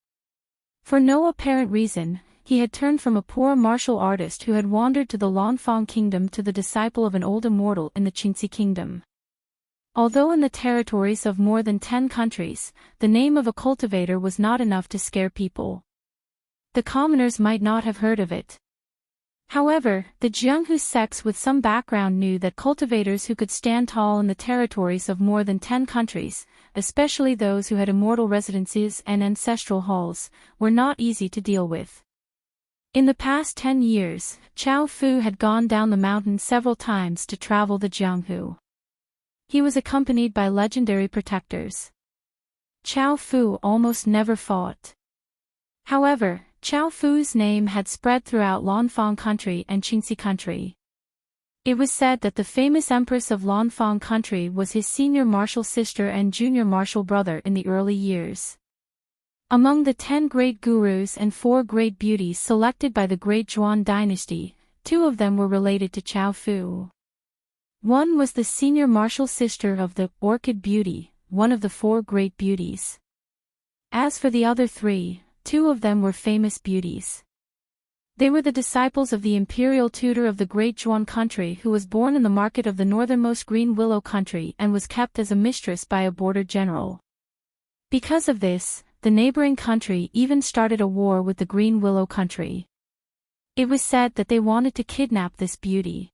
For no apparent reason, he had turned from a poor martial artist who had wandered to the Lanfang kingdom to the disciple of an old immortal in the Qingxi kingdom. Although in the territories of more than 10 countries, the name of a cultivator was not enough to scare people. The commoners might not have heard of it. However, the Jianghu sects with some background knew that cultivators who could stand tall in the territories of more than 10 countries, especially those who had immortal residences and ancestral halls, were not easy to deal with. In the past 10 years, Chao Fu had gone down the mountain several times to travel the Jianghu. He was accompanied by legendary protectors. Chao Fu almost never fought. However, Chao Fu's name had spread throughout Lanfang country and Qingxi country. It was said that the famous empress of Lanfang country was his senior martial sister and junior martial brother in the early years. Among the 10 great gurus and 4 great beauties selected by the great Zhuan dynasty, 2 of them were related to Chao Fu. One was the senior martial sister of the Orchid Beauty, one of the 4 great beauties. As for the other 3, 2 of them were famous beauties. They were the disciples of the imperial tutor of the great Zhuan country who was born in the market of the northernmost Green Willow country and was kept as a mistress by a border general. Because of this, the neighboring country even started a war with the Green Willow country. It was said that they wanted to kidnap this beauty.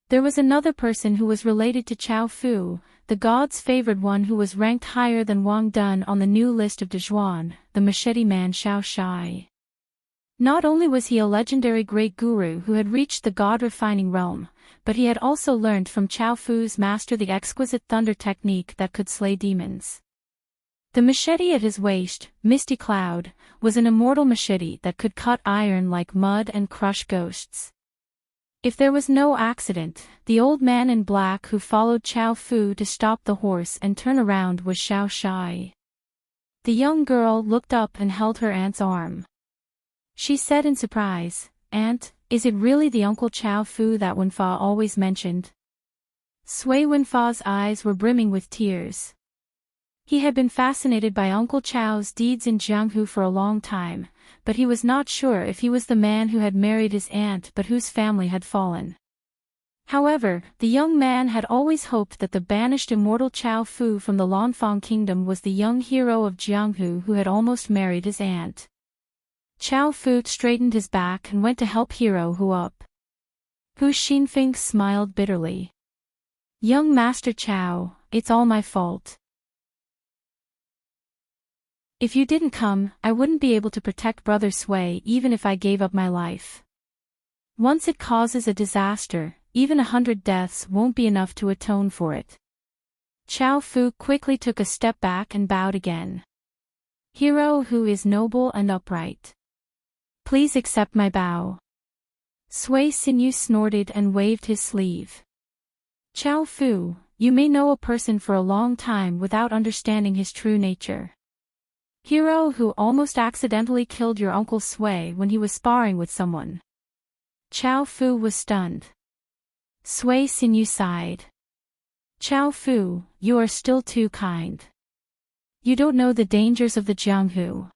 There was another person who was related to Chao Fu, the god's favored one who was ranked higher than Wang Dun on the new list of Dezhuan, the machete man Xiao Shai. Not only was he a legendary great guru who had reached the god-refining realm, but he had also learned from Chao Fu's master the exquisite thunder technique that could slay demons. The machete at his waist, Misty Cloud, was an immortal machete that could cut iron like mud and crush ghosts. If there was no accident, the old man in black who followed Chao Fu to stop the horse and turn around was Xiao Shai. The young girl looked up and held her aunt's arm. She said in surprise, "Aunt, Is it really the Uncle Chow Fu that Wenfa always mentioned? Sui Wenfa's eyes were brimming with tears. He had been fascinated by Uncle Chow's deeds in Jianghu for a long time, but he was not sure if he was the man who had married his aunt but whose family had fallen. However, the young man had always hoped that the banished immortal Chow Fu from the Lanfang kingdom was the young hero of Jianghu who had almost married his aunt. Chow Fu straightened his back and went to help Hero Hu up. Hu Xinfeng smiled bitterly. Young Master Chow, it's all my fault. If you didn't come, I wouldn't be able to protect Brother Sui even if I gave up my life. Once it causes a disaster, even 100 deaths won't be enough to atone for it. Chow Fu quickly took a step back and bowed again. Hero Hu is noble and upright. Please accept my bow. Sui Sinew snorted and waved his sleeve. Chow Fu, you may know a person for a long time without understanding his true nature. Hero Hu almost accidentally killed your Uncle Sui when he was sparring with someone. Chow Fu was stunned. Sui Sinew sighed. Chow Fu, you are still too kind. You don't know the dangers of the Jianghu.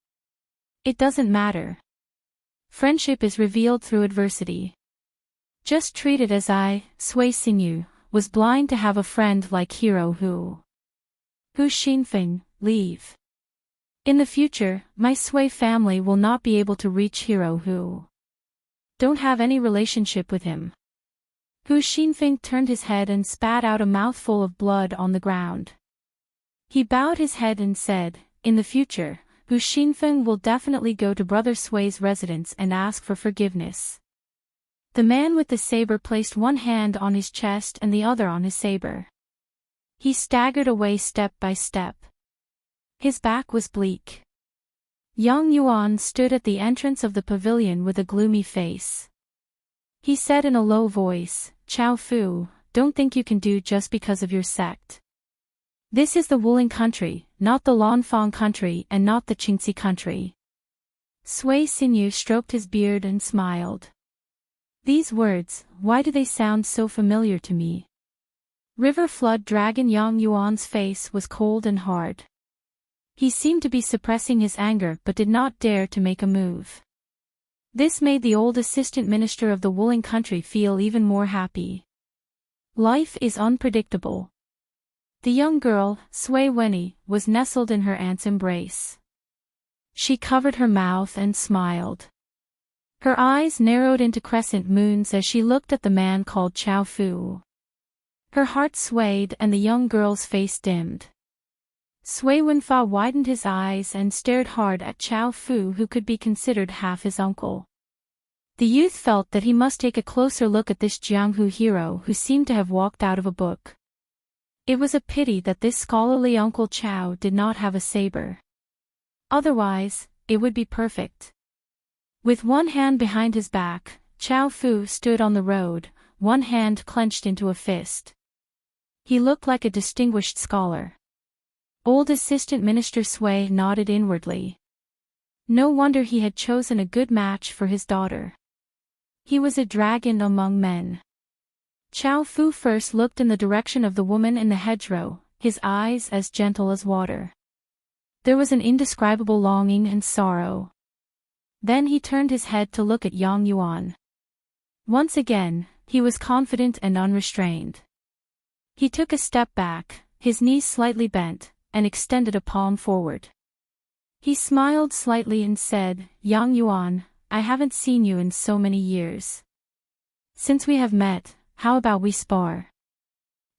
It doesn't matter. Friendship is revealed through adversity. Just treat it as I, Sui Sinew, was blind to have a friend like Hero Hu. Hu Xinfeng, leave. In the future, my Sui family will not be able to reach Hero Hu. Don't have any relationship with him. Hu Xinfeng turned his head and spat out a mouthful of blood on the ground. He bowed his head and said, in the future, Hu Xinfeng will definitely go to Brother Sui's residence and ask for forgiveness. The man with the saber placed one hand on his chest and the other on his saber. He staggered away step by step. His back was bleak. Yang Yuan stood at the entrance of the pavilion with a gloomy face. He said in a low voice, Chow Fu, don't think you can do just because of your sect. This is the Wuling country, not the Lanfang country and not the Qingxi country. Sui Sinew stroked his beard and smiled. These words, why do they sound so familiar to me? River Flood Dragon Yang Yuan's face was cold and hard. He seemed to be suppressing his anger but did not dare to make a move. This made the old assistant minister of the Wuling country feel even more happy. Life is unpredictable. The young girl, Sui Wenyi, was nestled in her aunt's embrace. She covered her mouth and smiled. Her eyes narrowed into crescent moons as she looked at the man called Chow Fu. Her heart swayed and the young girl's face dimmed. Sui Wenfa widened his eyes and stared hard at Chow Fu, who could be considered half his uncle. The youth felt that he must take a closer look at this Jianghu hero who seemed to have walked out of a book. It was a pity that this scholarly Uncle Chow did not have a saber. Otherwise, it would be perfect. With one hand behind his back, Chow Fu stood on the road, one hand clenched into a fist. He looked like a distinguished scholar. Old Assistant Minister Sui nodded inwardly. No wonder he had chosen a good match for his daughter. He was a dragon among men. Chow Fu first looked in the direction of the woman in the hedgerow, his eyes as gentle as water. There was an indescribable longing and sorrow. Then he turned his head to look at Yang Yuan. Once again, he was confident and unrestrained. He took a step back, his knees slightly bent, and extended a palm forward. He smiled slightly and said, Yang Yuan, I haven't seen you in so many years. Since we have met, how about we spar?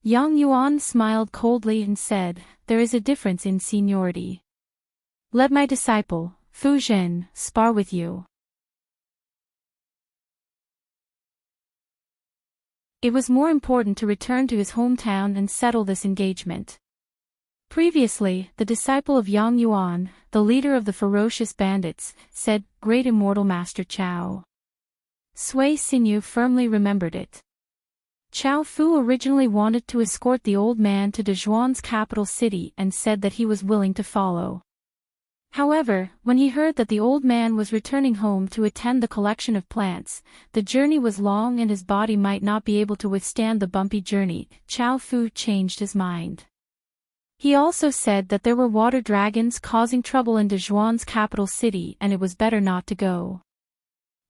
Yang Yuan smiled coldly and said, there is a difference in seniority. Let my disciple, Fu Zhen, spar with you. It was more important to return to his hometown and settle this engagement. Previously, the disciple of Yang Yuan, the leader of the ferocious bandits, said, Great Immortal Master Chow. Sui Sinew firmly remembered it. Chow Fu originally wanted to escort the old man to Dezhuan's capital city and said that he was willing to follow. However, when he heard that the old man was returning home to attend the collection of plants, the journey was long and his body might not be able to withstand the bumpy journey, Chow Fu changed his mind. He also said that there were water dragons causing trouble in Dezhuan's capital city and it was better not to go.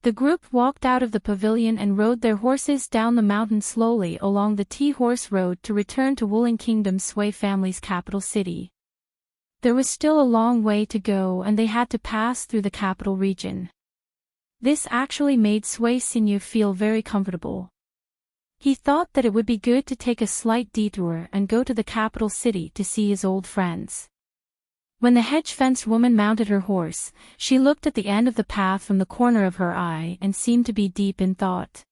The group walked out of the pavilion and rode their horses down the mountain slowly along the Tea-Horse Road to return to Wuling Kingdom Sui family's capital city. There was still a long way to go and they had to pass through the capital region. This actually made Sui Xinyu feel very comfortable. He thought that it would be good to take a slight detour and go to the capital city to see his old friends. When the hedge-fenced woman mounted her horse, she looked at the end of the path from the corner of her eye and seemed to be deep in thought.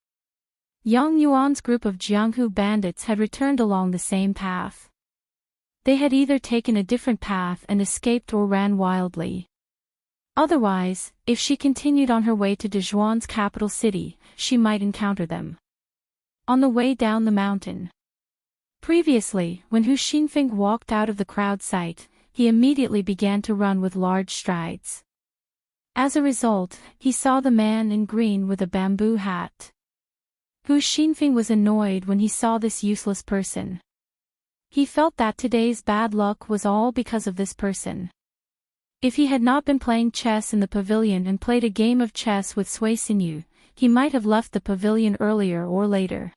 Yang Yuan's group of Jianghu bandits had returned along the same path. They had either taken a different path and escaped or ran wildly. Otherwise, if she continued on her way to Dezhuan's capital city, she might encounter them. On the way down the mountain. Previously, when Hu Xinfeng walked out of the crowd sight, he immediately began to run with large strides. As a result, he saw the man in green with a bamboo hat. Hu Xinfeng was annoyed when he saw this useless person. He felt that today's bad luck was all because of this person. If he had not been playing chess in the pavilion and played a game of chess with Sui Xinyu, he might have left the pavilion earlier or later.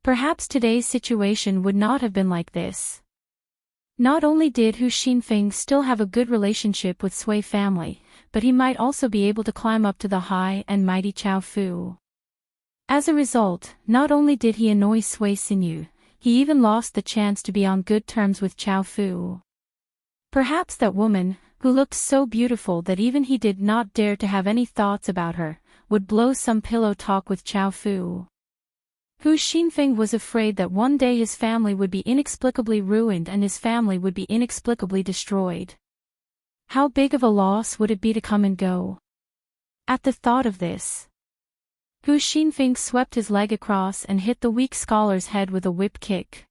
Perhaps today's situation would not have been like this. Not only did Hu Xinfeng still have a good relationship with Sui family, but he might also be able to climb up to the high and mighty Chow Fu. As a result, not only did he annoy Sui Xinyu, he even lost the chance to be on good terms with Chow Fu. Perhaps that woman, who looked so beautiful that even he did not dare to have any thoughts about her, would blow some pillow talk with Chow Fu. Hu Xinfeng was afraid that one day his family would be inexplicably ruined and his family would be inexplicably destroyed. How big of a loss would it be to come and go? At the thought of this, Hu Xinfeng swept his leg across and hit the weak scholar's head with a whip kick.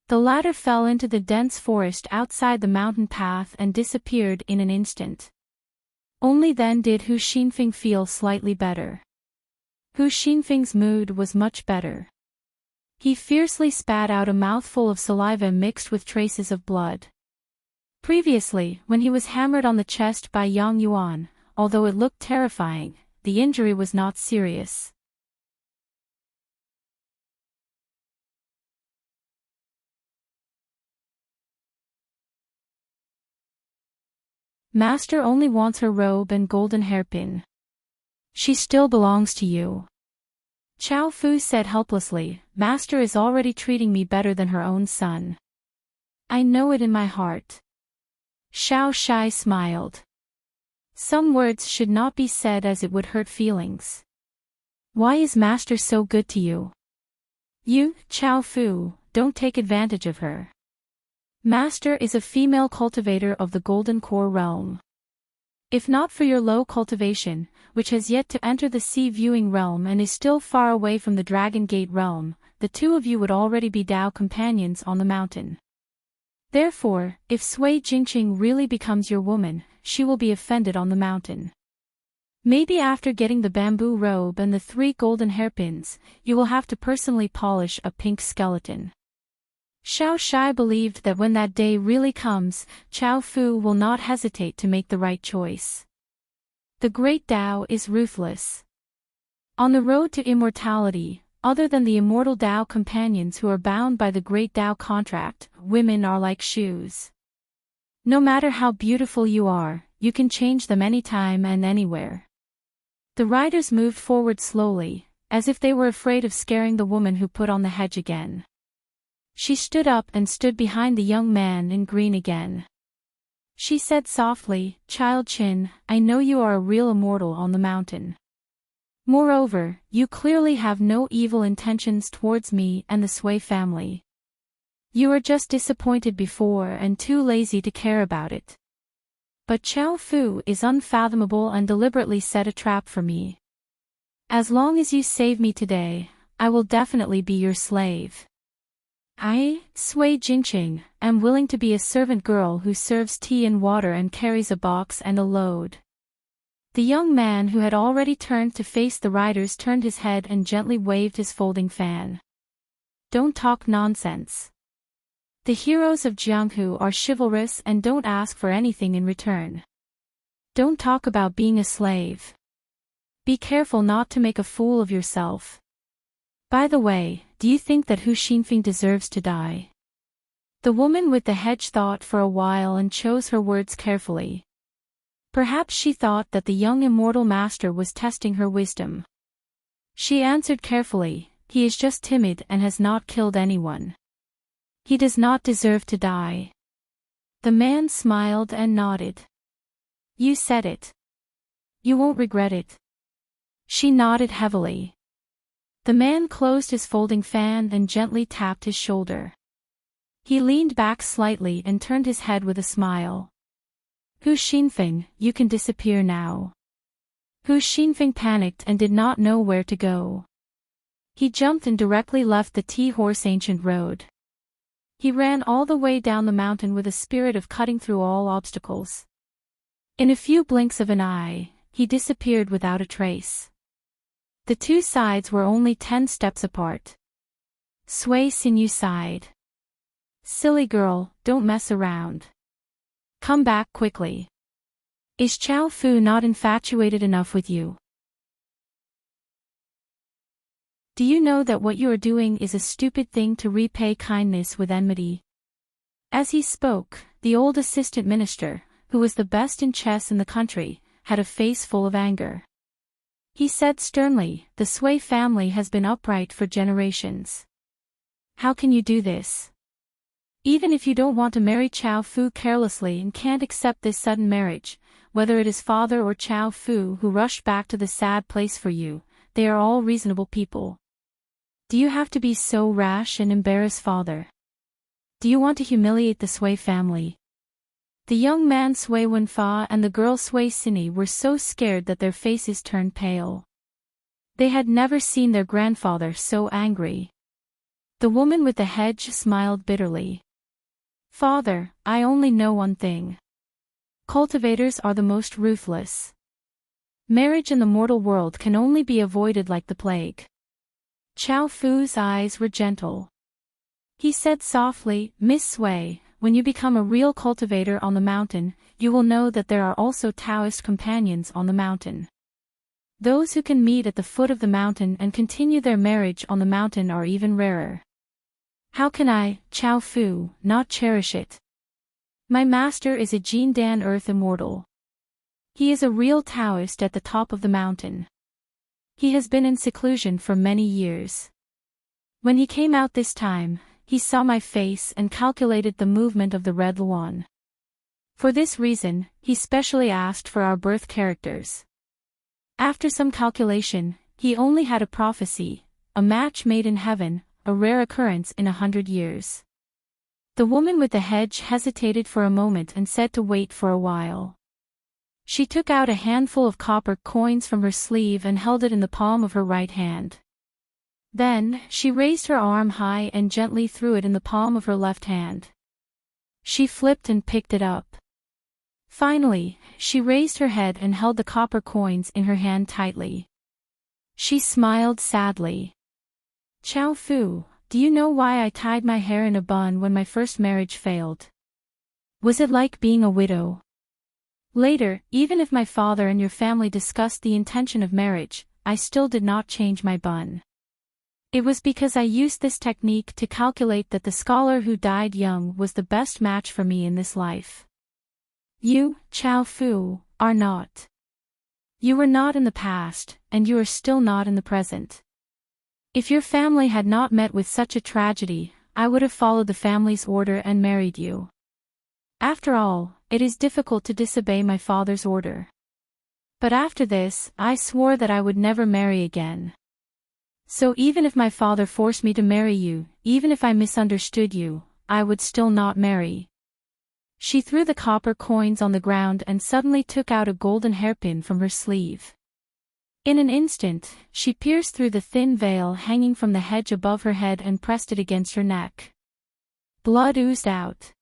The latter fell into the dense forest outside the mountain path and disappeared in an instant. Only then did Hu Xinfeng feel slightly better. Hu Xinfeng's mood was much better. He fiercely spat out a mouthful of saliva mixed with traces of blood. Previously, when he was hammered on the chest by Yang Yuan, although it looked terrifying, the injury was not serious. Master only wants her robe and golden hairpin. She still belongs to you. Chow Fu said helplessly, Master is already treating me better than her own son. I know it in my heart. Xiao Shai smiled. Some words should not be said as it would hurt feelings. Why is Master so good to you? You, Chow Fu, don't take advantage of her. Master is a female cultivator of the Golden Core realm. If not for your low cultivation, which has yet to enter the sea viewing realm and is still far away from the Dragon Gate realm, the two of you would already be Dao companions on the mountain. Therefore, if Sui Jingqing really becomes your woman, she will be offended on the mountain. Maybe after getting the bamboo robe and the 3 golden hairpins, you will have to personally polish a pink skeleton. Xiao Shai believed that when that day really comes, Chow Fu will not hesitate to make the right choice. The great Dao is ruthless. On the road to immortality, other than the immortal Dao companions who are bound by the great Dao contract, women are like shoes. No matter how beautiful you are, you can change them anytime and anywhere. The riders moved forward slowly, as if they were afraid of scaring the woman who put on the hedge again. She stood up and stood behind the young man in green again. She said softly, Child Qin, I know you are a real immortal on the mountain. Moreover, you clearly have no evil intentions towards me and the Sui family. You are just disappointed before and too lazy to care about it. But Chow Fu is unfathomable and deliberately set a trap for me. As long as you save me today, I will definitely be your slave. I, Sui Jingqing, am willing to be a servant girl who serves tea and water and carries a box and a load. The young man who had already turned to face the riders turned his head and gently waved his folding fan. Don't talk nonsense. The heroes of Jianghu are chivalrous and don't ask for anything in return. Don't talk about being a slave. Be careful not to make a fool of yourself. By the way, do you think that Hu Xinfeng deserves to die? The woman with the hedge thought for a while and chose her words carefully. Perhaps she thought that the young immortal master was testing her wisdom. She answered carefully, he is just timid and has not killed anyone. He does not deserve to die. The man smiled and nodded. You said it. You won't regret it. She nodded heavily. The man closed his folding fan and gently tapped his shoulder. He leaned back slightly and turned his head with a smile. Hu Xinfeng, you can disappear now. Hu Xinfeng panicked and did not know where to go. He jumped and directly left the Tea-Horse Ancient Road. He ran all the way down the mountain with a spirit of cutting through all obstacles. In a few blinks of an eye, he disappeared without a trace. The two sides were only 10 steps apart. Sui Xinyu sighed. Silly girl, don't mess around. Come back quickly. Is Chao Fu not infatuated enough with you? Do you know that what you are doing is a stupid thing to repay kindness with enmity? As he spoke, the old assistant minister, who was the best in chess in the country, had a face full of anger. He said sternly, the Sui family has been upright for generations. How can you do this? Even if you don't want to marry Chao Fu carelessly and can't accept this sudden marriage, whether it is father or Chao Fu who rushed back to the sad place for you, they are all reasonable people. Do you have to be so rash and embarrass father? Do you want to humiliate the Sui family? The young man Sui Wenfa and the girl Sui Sini were so scared that their faces turned pale. They had never seen their grandfather so angry. The woman with the hedge smiled bitterly. Father, I only know one thing. Cultivators are the most ruthless. Marriage in the mortal world can only be avoided like the plague. Chao Fu's eyes were gentle. He said softly, Miss Sui, when you become a real cultivator on the mountain, you will know that there are also Taoist companions on the mountain. Those who can meet at the foot of the mountain and continue their marriage on the mountain are even rarer. How can I, Chao Fu, not cherish it? My master is a Jindan Earth Immortal. He is a real Taoist at the top of the mountain. He has been in seclusion for many years. When he came out this time, he saw my face and calculated the movement of the red luan. For this reason, he specially asked for our birth characters. After some calculation, he only had a prophecy, a match made in heaven, a rare occurrence in 100 years. The woman with the hedge hesitated for a moment and said to wait for a while. She took out a handful of copper coins from her sleeve and held it in the palm of her right hand. Then, she raised her arm high and gently threw it in the palm of her left hand. She flipped and picked it up. Finally, she raised her head and held the copper coins in her hand tightly. She smiled sadly. Chao Fu, do you know why I tied my hair in a bun when my first marriage failed? Was it like being a widow? Later, even if my father and your family discussed the intention of marriage, I still did not change my bun. It was because I used this technique to calculate that the scholar who died young was the best match for me in this life. You, Chao Fu, are not. You were not in the past, and you are still not in the present. If your family had not met with such a tragedy, I would have followed the family's order and married you. After all, it is difficult to disobey my father's order. But after this, I swore that I would never marry again. So even if my father forced me to marry you, even if I misunderstood you, I would still not marry. She threw the copper coins on the ground and suddenly took out a golden hairpin from her sleeve. In an instant, she pierced through the thin veil hanging from the hedge above her head and pressed it against her neck. Blood oozed out.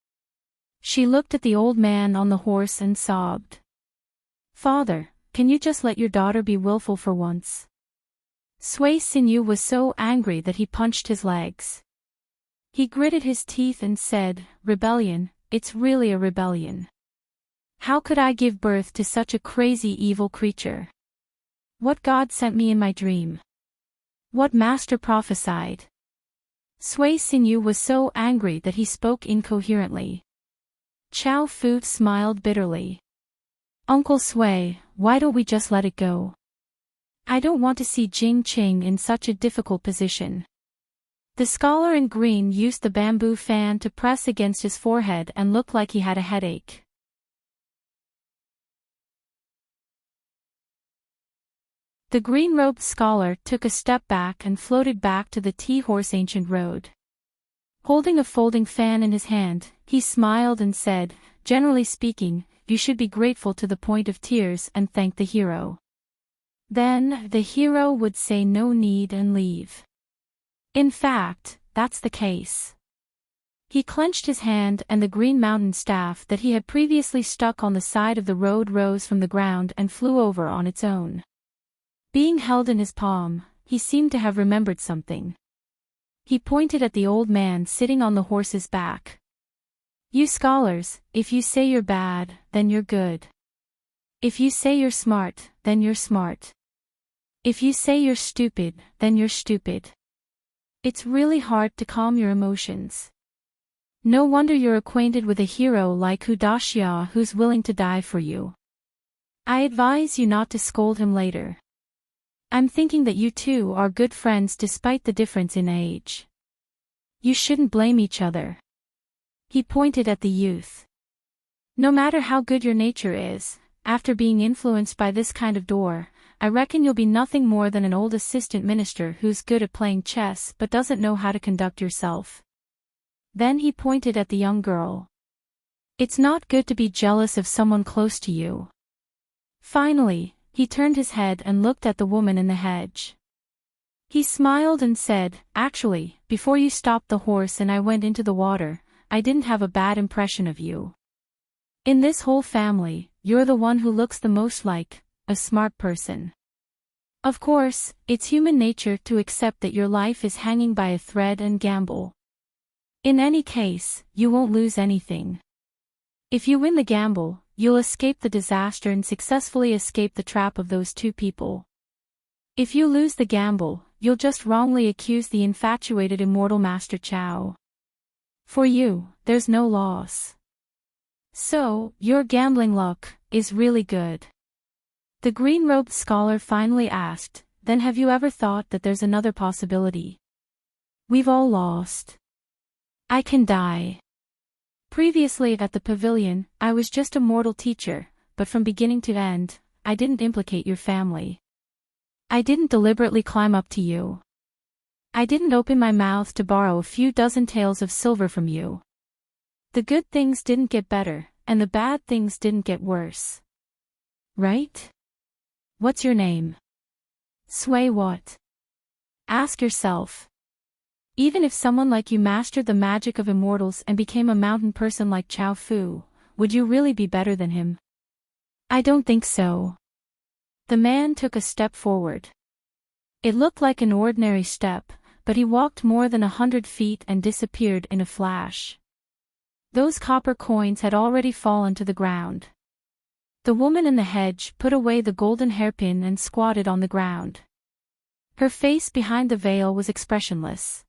She looked at the old man on the horse and sobbed. "Father, can you just let your daughter be willful for once?" Sui Xinyu was so angry that he punched his legs. He gritted his teeth and said, "Rebellion, it's really a rebellion. How could I give birth to such a crazy evil creature? What God sent me in my dream? What master prophesied?" Sui Xinyu was so angry that he spoke incoherently. Chao Fu smiled bitterly. "Uncle Sui, why don't we just let it go? I don't want to see Jing Qing in such a difficult position." The scholar in green used the bamboo fan to press against his forehead and looked like he had a headache. The green-robed scholar took a step back and floated back to the Tea-Horse Ancient Road. Holding a folding fan in his hand, he smiled and said, "Generally speaking, you should be grateful to the point of tears and thank the hero." Then, the hero would say no need and leave. In fact, that's the case. He clenched his hand and the green mountain staff that he had previously stuck on the side of the road rose from the ground and flew over on its own. Being held in his palm, he seemed to have remembered something. He pointed at the old man sitting on the horse's back. "You scholars, if you say you're bad, then you're good. If you say you're smart, then you're smart. If you say you're stupid, then you're stupid. It's really hard to calm your emotions. No wonder you're acquainted with a hero like Hu Daxia who's willing to die for you. I advise you not to scold him later. I'm thinking that you two are good friends despite the difference in age. You shouldn't blame each other." He pointed at the youth. "No matter how good your nature is, after being influenced by this kind of door, I reckon you'll be nothing more than an old assistant minister who's good at playing chess but doesn't know how to conduct yourself." Then he pointed at the young girl. "It's not good to be jealous of someone close to you." Finally, he turned his head and looked at the woman in the hedge. He smiled and said, "Actually, before you stopped the horse and I went into the water, I didn't have a bad impression of you. In this whole family, you're the one who looks the most like a smart person. Of course, it's human nature to accept that your life is hanging by a thread and gamble. In any case, you won't lose anything. If you win the gamble, you'll escape the disaster and successfully escape the trap of those two people. If you lose the gamble, you'll just wrongly accuse the infatuated immortal Master Chao. For you, there's no loss. So, your gambling luck is really good." The green-robed scholar finally asked, "Then have you ever thought that there's another possibility? We've all lost. I can die. Previously at the pavilion, I was just a mortal teacher, but from beginning to end, I didn't implicate your family. I didn't deliberately climb up to you. I didn't open my mouth to borrow a few dozen taels of silver from you. The good things didn't get better, and the bad things didn't get worse. Right? What's your name? Sui what? Ask yourself. Even if someone like you mastered the magic of immortals and became a mountain person like Chao Fu, would you really be better than him? I don't think so." The man took a step forward. It looked like an ordinary step, but he walked more than 100 feet and disappeared in a flash. Those copper coins had already fallen to the ground. The woman in the hedge put away the golden hairpin and squatted on the ground. Her face behind the veil was expressionless.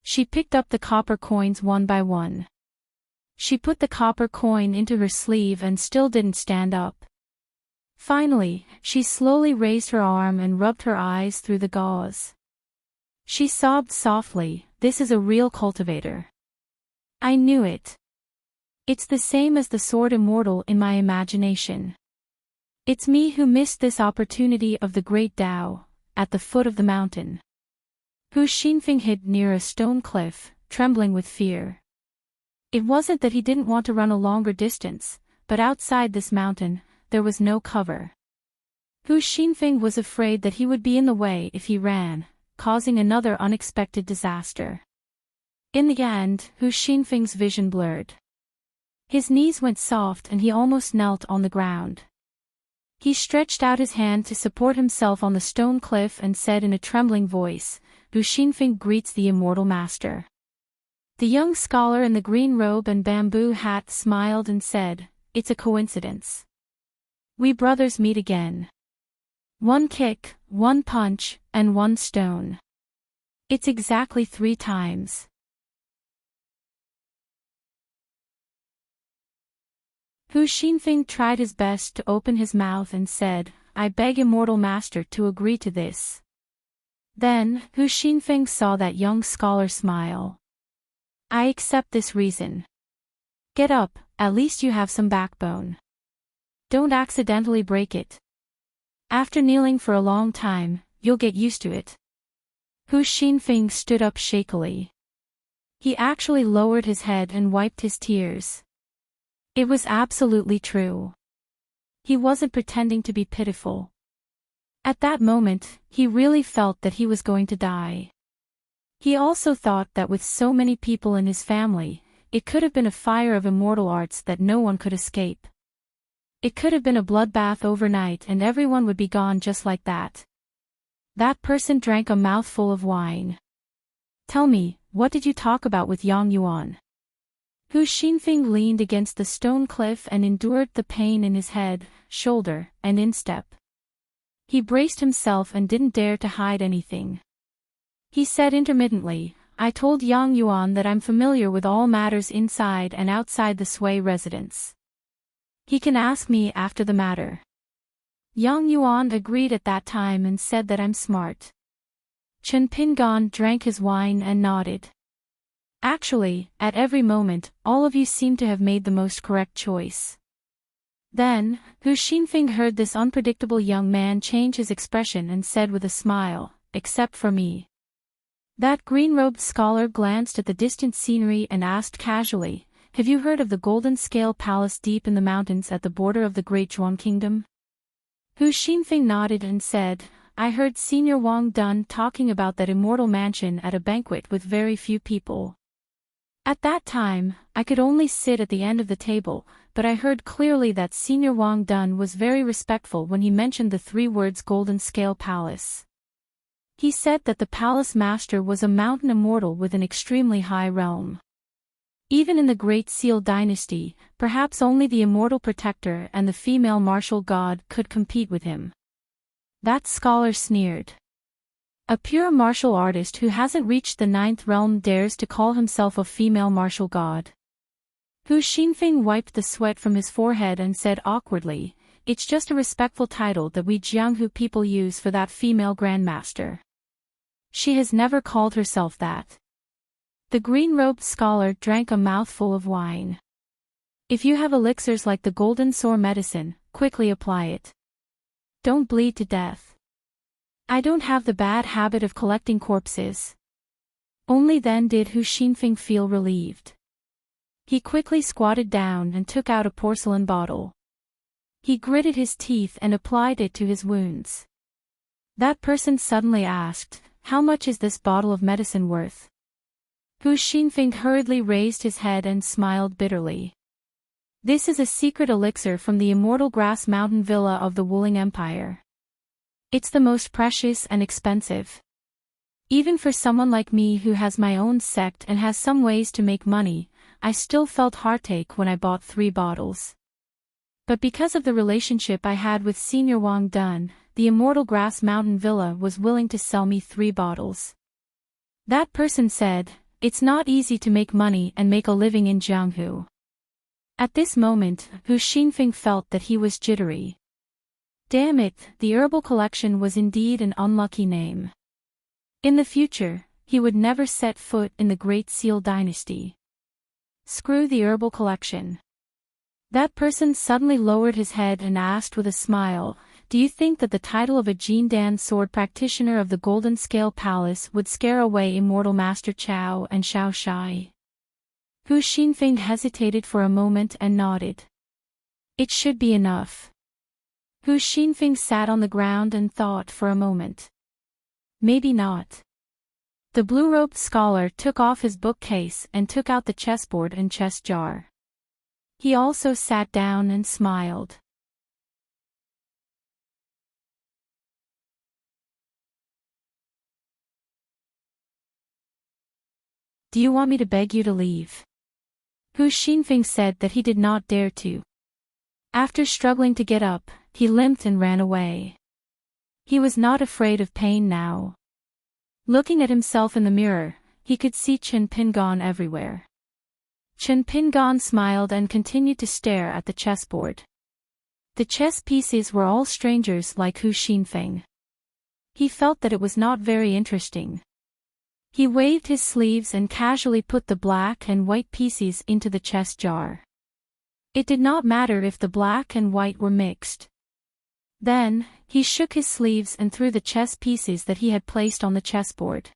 She picked up the copper coins one by one. She put the copper coin into her sleeve and still didn't stand up. Finally, she slowly raised her arm and rubbed her eyes through the gauze. She sobbed softly, "This is a real cultivator. I knew it. It's the same as the sword immortal in my imagination. It's me who missed this opportunity of the great Tao, at the foot of the mountain." Hu Xinfeng hid near a stone cliff, trembling with fear. It wasn't that he didn't want to run a longer distance, but outside this mountain, there was no cover. Hu Xinfeng was afraid that he would be in the way if he ran, causing another unexpected disaster. In the end, Hu Xinfeng's vision blurred. His knees went soft and he almost knelt on the ground. He stretched out his hand to support himself on the stone cliff and said in a trembling voice, "Hu Xinfeng greets the immortal master." The young scholar in the green robe and bamboo hat smiled and said, "It's a coincidence. We brothers meet again. One kick, one punch, and one stone. It's exactly 3 times. Hu Xinfeng tried his best to open his mouth and said, "I beg immortal master to agree to this." Then, Hu Xinfeng saw that young scholar smile. "I accept this reason. Get up, at least you have some backbone. Don't accidentally break it. After kneeling for a long time, you'll get used to it." Hu Xinfeng stood up shakily. He actually lowered his head and wiped his tears. It was absolutely true. He wasn't pretending to be pitiful. At that moment, he really felt that he was going to die. He also thought that with so many people in his family, it could have been a fire of immortal arts that no one could escape. It could have been a bloodbath overnight and everyone would be gone just like that. That person drank a mouthful of wine. "Tell me, what did you talk about with Yang Yuan?" Hu Xinfeng leaned against the stone cliff and endured the pain in his head, shoulder, and instep. He braced himself and didn't dare to hide anything. He said intermittently, "I told Yang Yuan that I'm familiar with all matters inside and outside the Sui residence. He can ask me after the matter." Yang Yuan agreed at that time and said that I'm smart. Chen Pingan drank his wine and nodded. "Actually, at every moment, all of you seem to have made the most correct choice." Then, Hu Xinfeng heard this unpredictable young man change his expression and said with a smile, "Except for me." That green-robed scholar glanced at the distant scenery and asked casually, "Have you heard of the Golden Scale Palace deep in the mountains at the border of the Great Zhuang Kingdom?" Hu Xinfeng nodded and said, "I heard Senior Wang Dun talking about that immortal mansion at a banquet with very few people. At that time, I could only sit at the end of the table, but I heard clearly that Senior Wang Dun was very respectful when he mentioned the 3 words Golden Scale Palace. He said that the palace master was a mountain immortal with an extremely high realm. Even in the Great Seal dynasty, perhaps only the immortal protector and the female martial god could compete with him." That scholar sneered. "A pure martial artist who hasn't reached the 9th realm dares to call himself a female martial god." Hu Xinfeng wiped the sweat from his forehead and said awkwardly, "It's just a respectful title that we Jianghu people use for that female grandmaster. She has never called herself that." The green-robed scholar drank a mouthful of wine. "If you have elixirs like the golden sore medicine, quickly apply it. Don't bleed to death. I don't have the bad habit of collecting corpses." Only then did Hu Xinfeng feel relieved. He quickly squatted down and took out a porcelain bottle. He gritted his teeth and applied it to his wounds. That person suddenly asked, "How much is this bottle of medicine worth?" Hu Xinfeng hurriedly raised his head and smiled bitterly. "This is a secret elixir from the immortal grass mountain villa of the Wuling Empire. It's the most precious and expensive. Even for someone like me who has my own sect and has some ways to make money, I still felt heartache when I bought 3 bottles. But because of the relationship I had with Senior Wang Dun, the immortal grass mountain villa was willing to sell me 3 bottles." That person said, "It's not easy to make money and make a living in Jianghu." At this moment, Hu Xinfeng felt that he was jittery. Damn it, the herbal collection was indeed an unlucky name. In the future, he would never set foot in the Great Seal dynasty. Screw the herbal collection. That person suddenly lowered his head and asked with a smile, "Do you think that the title of a Jindan sword practitioner of the Golden Scale Palace would scare away immortal Master Chao and Xiao Shai?" Hu Xinfeng hesitated for a moment and nodded. "It should be enough." Hu Xinfeng sat on the ground and thought for a moment. Maybe not. The blue-robed scholar took off his bookcase and took out the chessboard and chess jar. He also sat down and smiled. "Do you want me to beg you to leave?" Hu Xinfeng said that he did not dare to. After struggling to get up, he limped and ran away. He was not afraid of pain now. Looking at himself in the mirror, he could see Chen Pingan everywhere. Chen Pingan smiled and continued to stare at the chessboard. The chess pieces were all strangers like Hu Xinfeng. He felt that it was not very interesting. He waved his sleeves and casually put the black and white pieces into the chess jar. It did not matter if the black and white were mixed. Then, he shook his sleeves and threw the chess pieces that he had placed on the chessboard.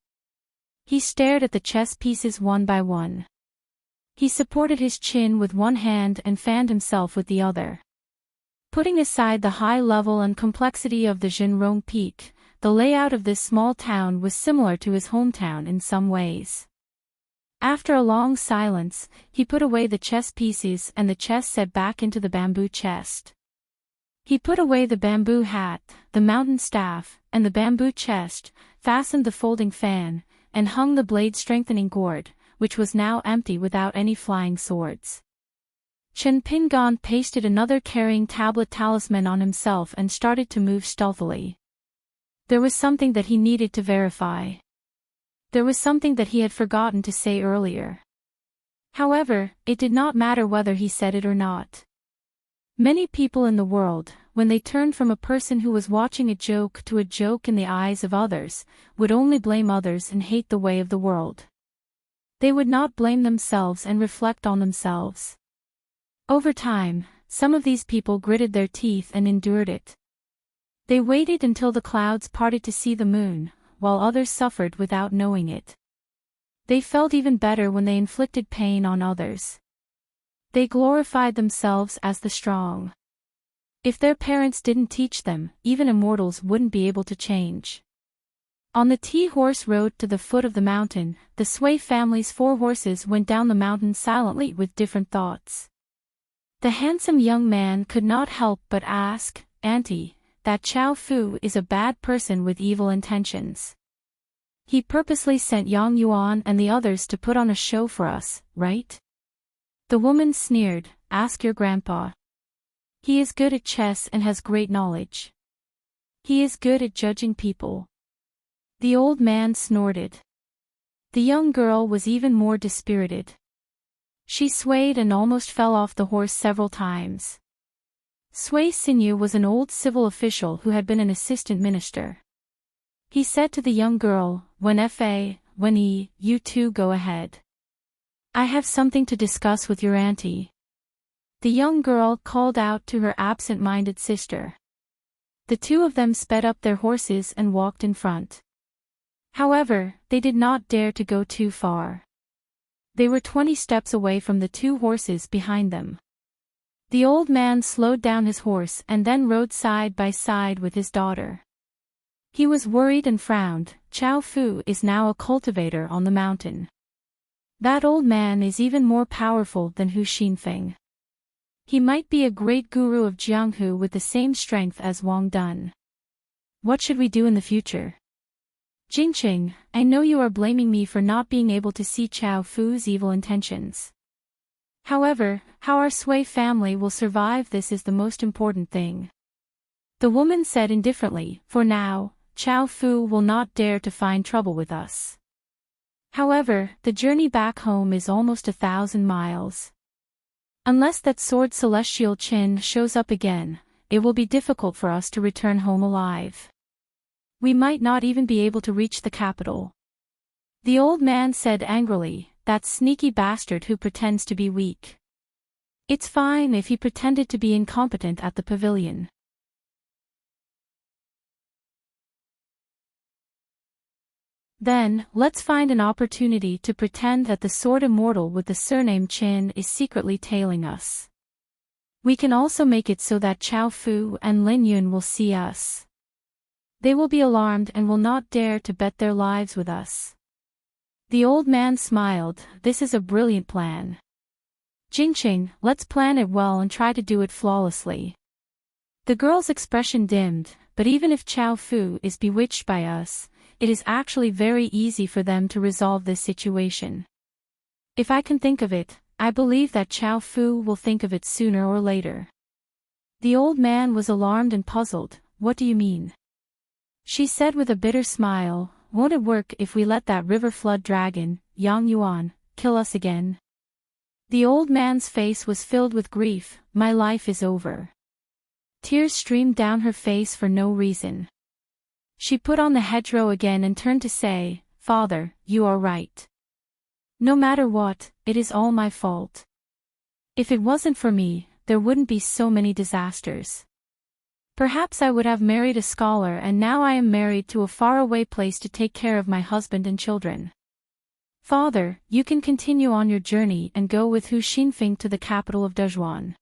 He stared at the chess pieces one by one. He supported his chin with one hand and fanned himself with the other. Putting aside the high level and complexity of the Zhenrong Peak, the layout of this small town was similar to his hometown in some ways. After a long silence, he put away the chess pieces and the chess set back into the bamboo chest. He put away the bamboo hat, the mountain staff, and the bamboo chest, fastened the folding fan, and hung the blade-strengthening gourd, which was now empty without any flying swords. Chen Pingan pasted another carrying tablet talisman on himself and started to move stealthily. There was something that he needed to verify. There was something that he had forgotten to say earlier. However, it did not matter whether he said it or not. Many people in the world, when they turned from a person who was watching a joke to a joke in the eyes of others, would only blame others and hate the way of the world. They would not blame themselves and reflect on themselves. Over time, some of these people gritted their teeth and endured it. They waited until the clouds parted to see the moon, while others suffered without knowing it. They felt even better when they inflicted pain on others. They glorified themselves as the strong. If their parents didn't teach them, even immortals wouldn't be able to change. On the Tea-horse road to the foot of the mountain, the Sui family's 4 horses went down the mountain silently with different thoughts. The handsome young man could not help but ask, "Auntie, that Chao Fu is a bad person with evil intentions. He purposely sent Yang Yuan and the others to put on a show for us, right?" The woman sneered, "Ask your grandpa. He is good at chess and has great knowledge. He is good at judging people." The old man snorted. The young girl was even more dispirited. She swayed and almost fell off the horse several times. Sui Xinyu was an old civil official who had been an assistant minister. He said to the young girl, You two go ahead. I have something to discuss with your auntie." The young girl called out to her absent-minded sister. The two of them sped up their horses and walked in front. However, they did not dare to go too far. They were 20 steps away from the 2 horses behind them. The old man slowed down his horse and then rode side by side with his daughter. He was worried and frowned. Chao Fu is now a cultivator on the mountain. That old man is even more powerful than Hu Xinfeng. He might be a great guru of Jianghu with the same strength as Wang Dun. What should we do in the future? Jingqing, I know you are blaming me for not being able to see Chao Fu's evil intentions. However, how our Sui family will survive this is the most important thing. The woman said indifferently, for now, Chao Fu will not dare to find trouble with us. However, the journey back home is almost 1,000 miles. Unless that sword Celestial Qin shows up again, it will be difficult for us to return home alive. We might not even be able to reach the capital. The old man said angrily, that sneaky bastard who pretends to be weak. It's fine if he pretended to be incompetent at the pavilion. Then, let's find an opportunity to pretend that the sword immortal with the surname Qin is secretly tailing us. We can also make it so that Chao Fu and Lin Yun will see us. They will be alarmed and will not dare to bet their lives with us. The old man smiled. This is a brilliant plan. Jingqing, let's plan it well and try to do it flawlessly. The girl's expression dimmed, but even if Chao Fu is bewitched by us, it is actually very easy for them to resolve this situation. If I can think of it, I believe that Chao Fu will think of it sooner or later. The old man was alarmed and puzzled. What do you mean? She said with a bitter smile, won't it work if we let that river flood dragon, Yang Yuan, kill us again? The old man's face was filled with grief. My life is over. Tears streamed down her face for no reason. She put on the hedgerow again and turned to say, Father, you are right. No matter what, it is all my fault. If it wasn't for me, there wouldn't be so many disasters. Perhaps I would have married a scholar, and now I am married to a faraway place to take care of my husband and children. Father, you can continue on your journey and go with Hu Xinfeng to the capital of Dezhuan.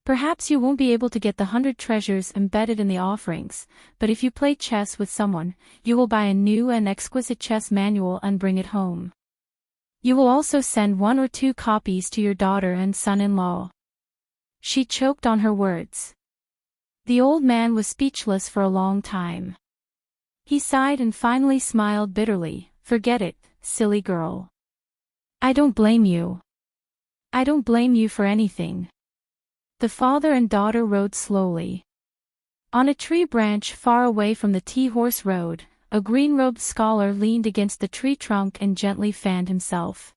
Perhaps you won't be able to get the 100 treasures embedded in the offerings, but if you play chess with someone, you will buy a new and exquisite chess manual and bring it home. You will also send 1 or 2 copies to your daughter and son-in-law. She choked on her words. The old man was speechless for a long time. He sighed and finally smiled bitterly. Forget it, silly girl. I don't blame you. I don't blame you for anything. The father and daughter rode slowly. On a tree branch far away from the tea-horse road, a green-robed scholar leaned against the tree trunk and gently fanned himself.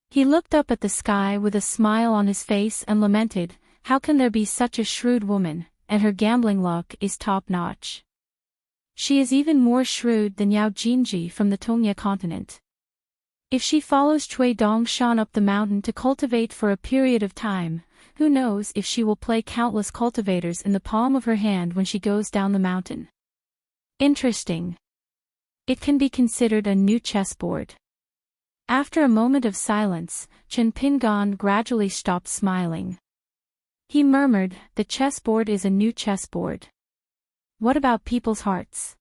He looked up at the sky with a smile on his face and lamented, how can there be such a shrewd woman, and her gambling luck is top-notch. She is even more shrewd than Yao Jinji from the Tongye continent. If she follows Cui Dongshan up the mountain to cultivate for a period of time, who knows if she will play countless cultivators in the palm of her hand when she goes down the mountain. Interesting. It can be considered a new chessboard. After a moment of silence, Chen Pingan gradually stopped smiling. He murmured, the chessboard is a new chessboard. What about people's hearts?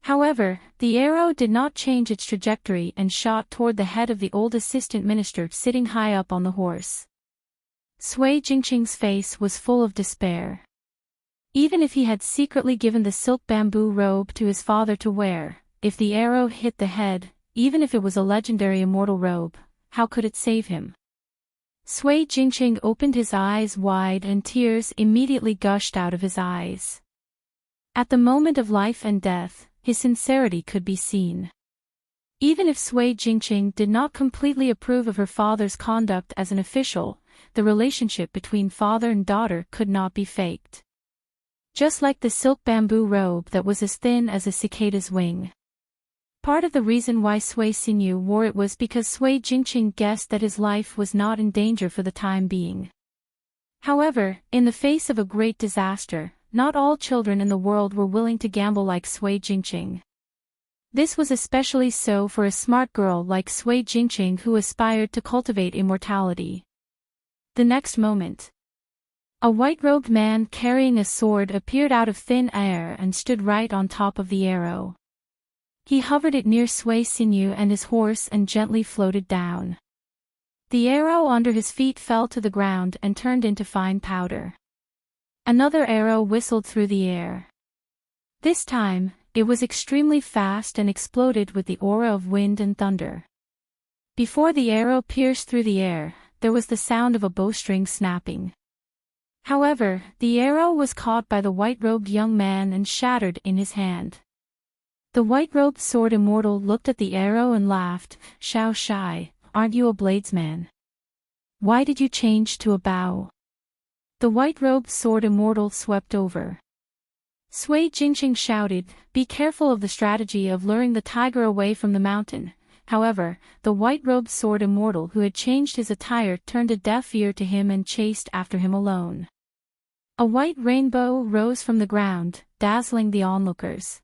However, the arrow did not change its trajectory and shot toward the head of the old assistant minister sitting high up on the horse. Sui Jingqing's face was full of despair. Even if he had secretly given the silk bamboo robe to his father to wear, if the arrow hit the head, even if it was a legendary immortal robe, how could it save him? Sui Jingqing opened his eyes wide and tears immediately gushed out of his eyes. At the moment of life and death, his sincerity could be seen. Even if Sui Jingqing did not completely approve of her father's conduct as an official, the relationship between father and daughter could not be faked. Just like the silk bamboo robe that was as thin as a cicada's wing. Part of the reason why Sui Xinyu wore it was because Sui Jingqing guessed that his life was not in danger for the time being. However, in the face of a great disaster, not all children in the world were willing to gamble like Sui Jingqing. This was especially so for a smart girl like Sui Jingqing who aspired to cultivate immortality. The next moment, a white-robed man carrying a sword appeared out of thin air and stood right on top of the arrow. He hovered it near Sui Xinyu and his horse and gently floated down. The arrow under his feet fell to the ground and turned into fine powder. Another arrow whistled through the air. This time, it was extremely fast and exploded with the aura of wind and thunder. Before the arrow pierced through the air, there was the sound of a bowstring snapping. However, the arrow was caught by the white-robed young man and shattered in his hand. The white-robed sword immortal looked at the arrow and laughed, Shao Shai, aren't you a bladesman? Why did you change to a bow? The white-robed sword immortal swept over. Sui Jingqing shouted, be careful of the strategy of luring the tiger away from the mountain. However, the white-robed sword immortal who had changed his attire turned a deaf ear to him and chased after him alone. A white rainbow rose from the ground, dazzling the onlookers.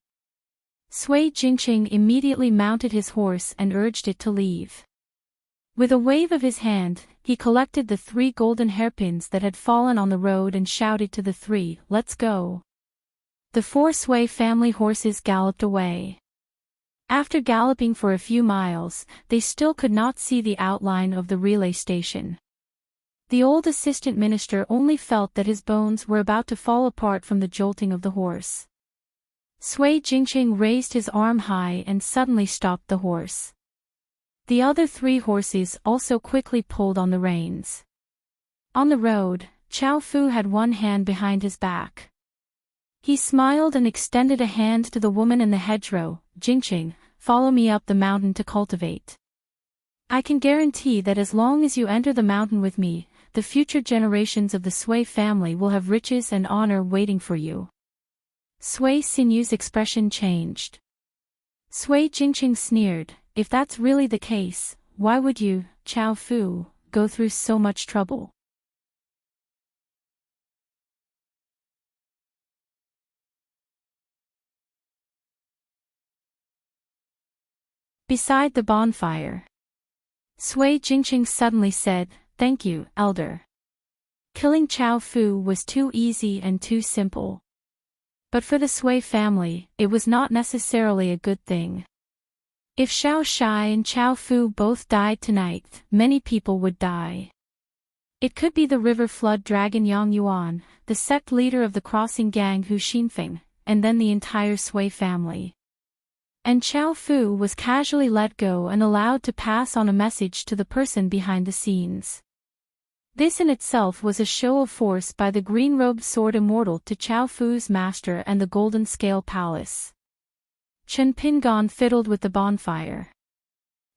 Sui Jingqing immediately mounted his horse and urged it to leave. With a wave of his hand, he collected the 3 golden hairpins that had fallen on the road and shouted to the 3, "Let's go." The 4 Sui family horses galloped away. After galloping for a few miles, they still could not see the outline of the relay station. The old assistant minister only felt that his bones were about to fall apart from the jolting of the horse. Sui Jingqing raised his arm high and suddenly stopped the horse. The other 3 horses also quickly pulled on the reins. On the road, Chao Fu had one hand behind his back. He smiled and extended a hand to the woman in the hedgerow. "Jingqing, follow me up the mountain to cultivate. I can guarantee that as long as you enter the mountain with me, the future generations of the Sui family will have riches and honor waiting for you." Sui Sinu's expression changed. Sui Jingqing sneered, "If that's really the case, why would you, Chao Fu, go through so much trouble?" Beside the bonfire, Sui Jingqing suddenly said, "Thank you, elder. Killing Chao Fu was too easy and too simple. But for the Sui family, it was not necessarily a good thing. If Xiao Shai and Chao Fu both died tonight, many people would die. It could be the river flood dragon Yang Yuan, the sect leader of the crossing gang Hu Xinfeng, and then the entire Sui family. And Chao Fu was casually let go and allowed to pass on a message to the person behind the scenes. This in itself was a show of force by the green-robed sword immortal to Chao Fu's master and the Golden Scale Palace. Chen Pingon fiddled with the bonfire.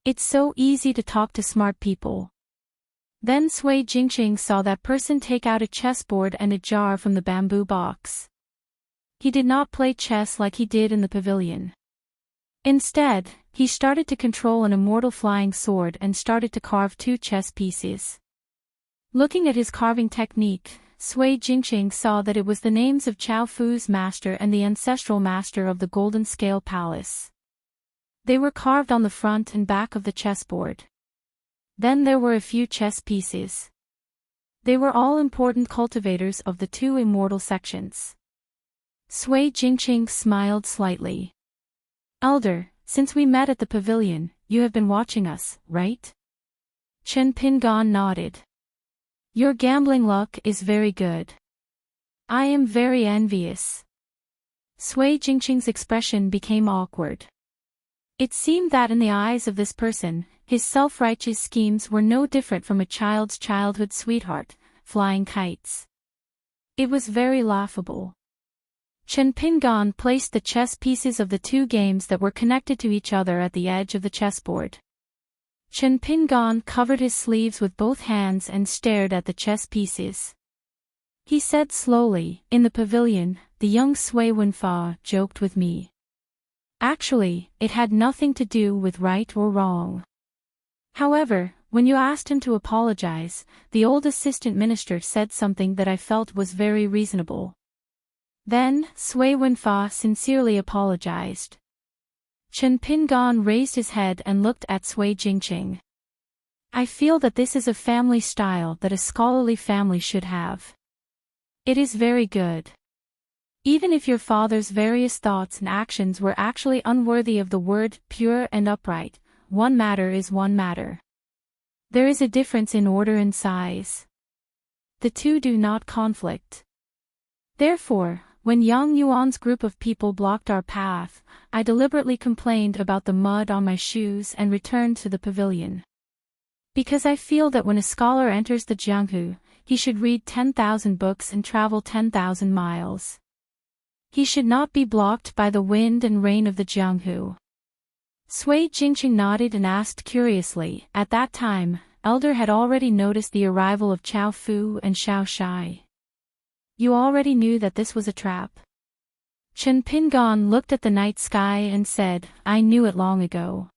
"It's so easy to talk to smart people." Then Sui Jingqing saw that person take out a chessboard and a jar from the bamboo box. He did not play chess like he did in the pavilion. Instead, he started to control an immortal flying sword and started to carve 2 chess pieces. Looking at his carving technique, Sui Jingqing saw that it was the names of Chao Fu's master and the ancestral master of the Golden Scale Palace. They were carved on the front and back of the chessboard. Then there were a few chess pieces. They were all important cultivators of the 2 immortal sections. Sui Jingqing smiled slightly. "Elder, since we met at the pavilion, you have been watching us, right?" Chen Pingon nodded. "Your gambling luck is very good. I am very envious." Sui Jingqing's expression became awkward. It seemed that in the eyes of this person, his self-righteous schemes were no different from a child's childhood sweetheart, flying kites. It was very laughable. Chen Pingon placed the chess pieces of the 2 games that were connected to each other at the edge of the chessboard. Chen Pingon covered his sleeves with both hands and stared at the chess pieces. He said slowly, "In the pavilion, the young Sui Wenfa joked with me. Actually, it had nothing to do with right or wrong. However, when you asked him to apologize, the old assistant minister said something that I felt was very reasonable. Then, Sui Wenfa sincerely apologized." Chen Pingon raised his head and looked at Sui Jingqing. "I feel that this is a family style that a scholarly family should have. It is very good. Even if your father's various thoughts and actions were actually unworthy of the word pure and upright, one matter is one matter. There is a difference in order and size. The 2 do not conflict. Therefore, when Yang Yuan's group of people blocked our path, I deliberately complained about the mud on my shoes and returned to the pavilion. Because I feel that when a scholar enters the Jianghu, he should read 10,000 books and travel 10,000 miles. He should not be blocked by the wind and rain of the Jianghu." Sui Jingqing nodded and asked curiously, "At that time, Elder had already noticed the arrival of Chao Fu and Xiao Shai. You already knew that this was a trap?" Chen Pingon looked at the night sky and said, "I knew it long ago."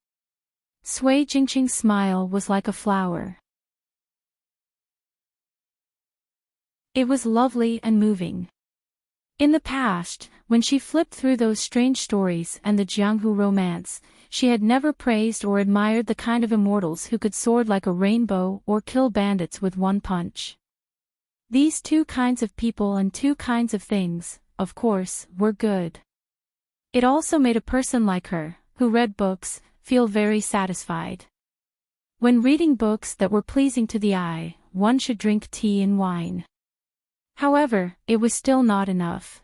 Sui Jingqing's smile was like a flower. It was lovely and moving. In the past, when she flipped through those strange stories and the Jianghu romance, she had never praised or admired the kind of immortals who could soar like a rainbow or kill bandits with one punch. These two kinds of people and two kinds of things, of course, were good. It also made a person like her, who read books, feel very satisfied. When reading books that were pleasing to the eye, one should drink tea and wine. However, it was still not enough.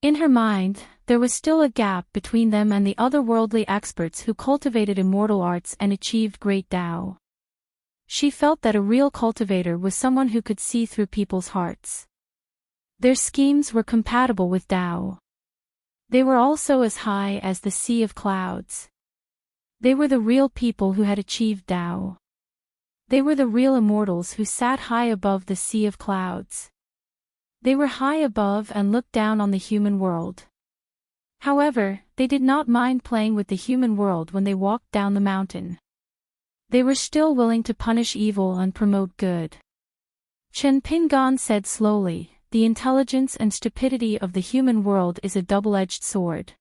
In her mind, there was still a gap between them and the otherworldly experts who cultivated immortal arts and achieved great Tao. She felt that a real cultivator was someone who could see through people's hearts. Their schemes were compatible with Tao. They were also as high as the sea of clouds. They were the real people who had achieved Tao. They were the real immortals who sat high above the sea of clouds. They were high above and looked down on the human world. However, they did not mind playing with the human world when they walked down the mountain. They were still willing to punish evil and promote good. Chen Pingan said slowly, "The intelligence and stupidity of the human world is a double-edged sword.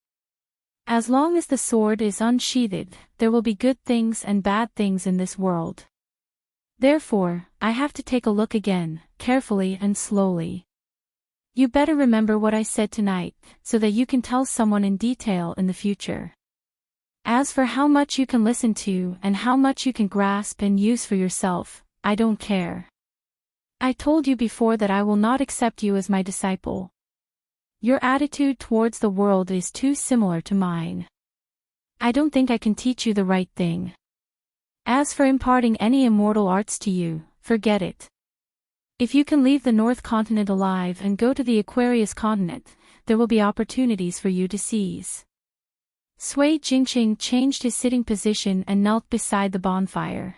As long as the sword is unsheathed, there will be good things and bad things in this world. Therefore, I have to take a look again, carefully and slowly. You better remember what I said tonight, so that you can tell someone in detail in the future. As for how much you can listen to and how much you can grasp and use for yourself, I don't care. I told you before that I will not accept you as my disciple. Your attitude towards the world is too similar to mine. I don't think I can teach you the right thing. As for imparting any immortal arts to you, forget it. If you can leave the North Continent alive and go to the Aquarius continent, there will be opportunities for you to seize." Sui Jingqing changed his sitting position and knelt beside the bonfire.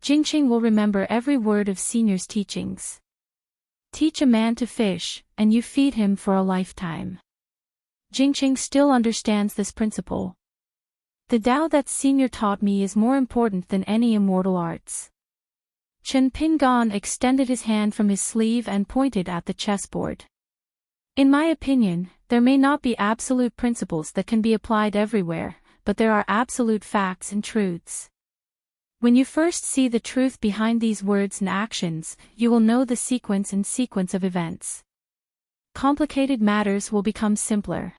Jingqing will remember every word of Senior's teachings. Teach a man to fish, and you feed him for a lifetime. Jingqing still understands this principle. The Tao that Senior taught me is more important than any immortal arts. Chen Pingan extended his hand from his sleeve and pointed at the chessboard. In my opinion, there may not be absolute principles that can be applied everywhere, but there are absolute facts and truths. When you first see the truth behind these words and actions, you will know the sequence of events. Complicated matters will become simpler.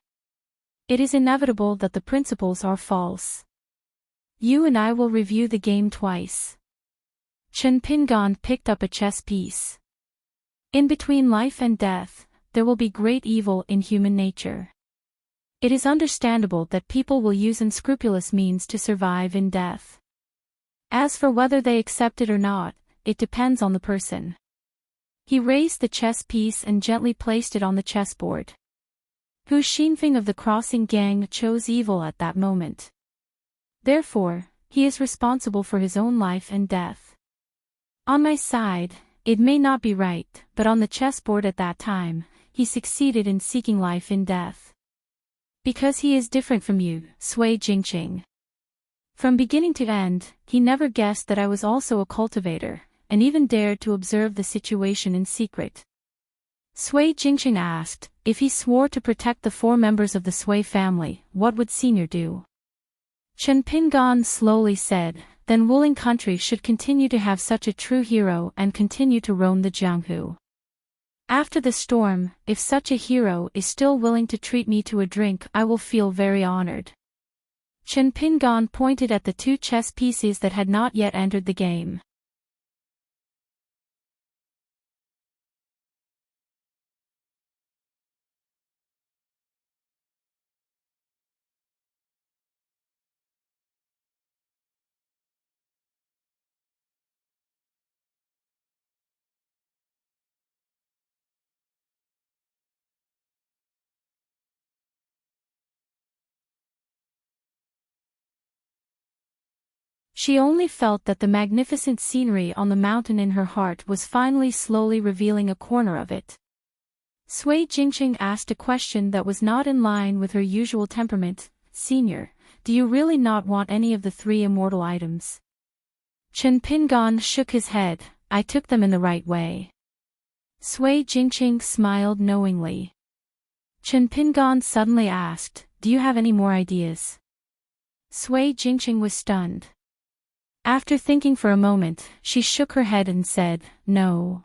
It is inevitable that the principles are false. You and I will review the game twice. Chen Pingan picked up a chess piece. In between life and death, there will be great evil in human nature. It is understandable that people will use unscrupulous means to survive in death. As for whether they accept it or not, it depends on the person. He raised the chess piece and gently placed it on the chessboard. Hu Xinfeng of the Crossing Gang chose evil at that moment. Therefore, he is responsible for his own life and death. On my side, it may not be right, but on the chessboard at that time, he succeeded in seeking life in death. Because he is different from you, Sui Jingqing. From beginning to end, he never guessed that I was also a cultivator, and even dared to observe the situation in secret. Sui Jingqing asked, if he swore to protect the 4 members of the Sui family, what would Senior do? Chen Pingan slowly said, then Wuling country should continue to have such a true hero and continue to roam the Jianghu. After the storm, if such a hero is still willing to treat me to a drink, I will feel very honored. Chen Pingan pointed at the 2 chess pieces that had not yet entered the game. She only felt that the magnificent scenery on the mountain in her heart was finally slowly revealing a corner of it. Sui Jingqing asked a question that was not in line with her usual temperament. Senior, do you really not want any of the 3 immortal items? Chen Pingan shook his head. I took them in the right way. Sui Jingqing smiled knowingly. Chen Pingan suddenly asked, do you have any more ideas? Sui Jingqing was stunned. After thinking for a moment, she shook her head and said, "No."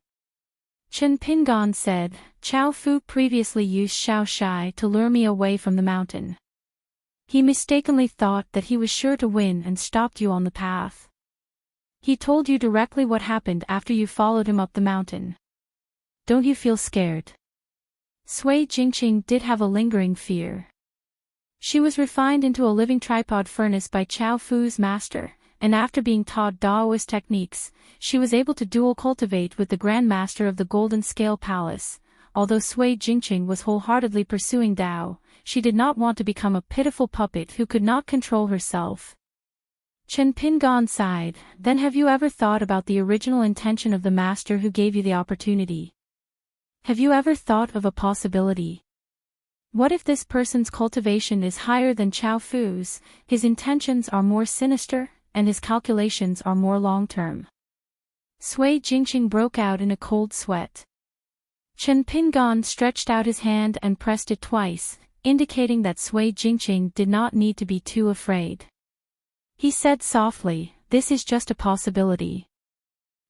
Chen Pingan said, "Chao Fu previously used Xiao Shai to lure me away from the mountain. He mistakenly thought that he was sure to win and stopped you on the path. He told you directly what happened after you followed him up the mountain. Don't you feel scared?" Sui Jingqing did have a lingering fear. She was refined into a living tripod furnace by Chao Fu's master, and after being taught Daoist techniques, she was able to dual cultivate with the Grand Master of the Golden Scale Palace. Although Sui Jingqing was wholeheartedly pursuing Dao, she did not want to become a pitiful puppet who could not control herself. Chen Pingan sighed. "Then have you ever thought about the original intention of the master who gave you the opportunity? Have you ever thought of a possibility? What if this person's cultivation is higher than Chao Fu's, his intentions are more sinister, and his calculations are more long-term?" Sui Jingqing broke out in a cold sweat. Chen Pingan stretched out his hand and pressed it twice, indicating that Sui Jingqing did not need to be too afraid. He said softly, "This is just a possibility.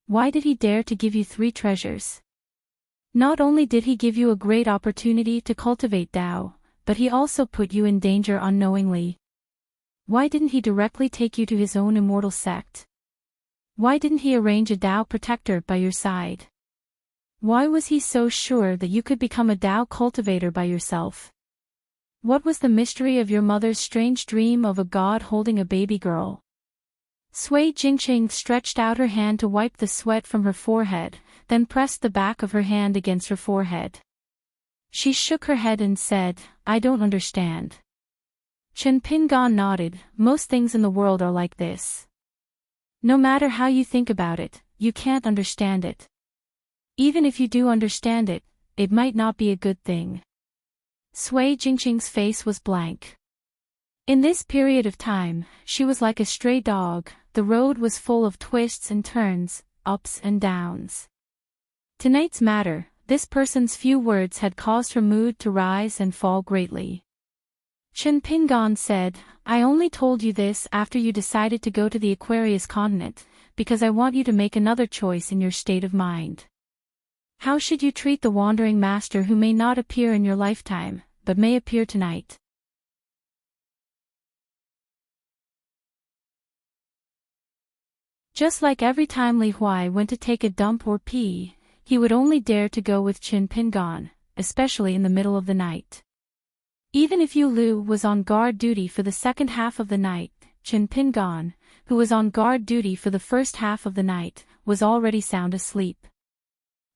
Why did he dare to give you 3 treasures? Not only did he give you a great opportunity to cultivate Dao, but he also put you in danger unknowingly. Why didn't he directly take you to his own immortal sect? Why didn't he arrange a Dao protector by your side? Why was he so sure that you could become a Dao cultivator by yourself? What was the mystery of your mother's strange dream of a god holding a baby girl?" Sui Jingqing stretched out her hand to wipe the sweat from her forehead, then pressed the back of her hand against her forehead. She shook her head and said, "I don't understand." Chen Pingan nodded. "Most things in the world are like this. No matter how you think about it, you can't understand it. Even if you do understand it, it might not be a good thing." Sui Jingqing's face was blank. In this period of time, she was like a stray dog. The road was full of twists and turns, ups and downs. Tonight's matter, this person's few words had caused her mood to rise and fall greatly. Chen Pingan said, "I only told you this after you decided to go to the Aquarius continent, because I want you to make another choice in your state of mind. How should you treat the wandering master who may not appear in your lifetime, but may appear tonight?" Just like every time Li Huai went to take a dump or pee, he would only dare to go with Chen Pingan, especially in the middle of the night. Even if Yu Lu was on guard duty for the second half of the night, Chen Pingan, who was on guard duty for the first half of the night, was already sound asleep.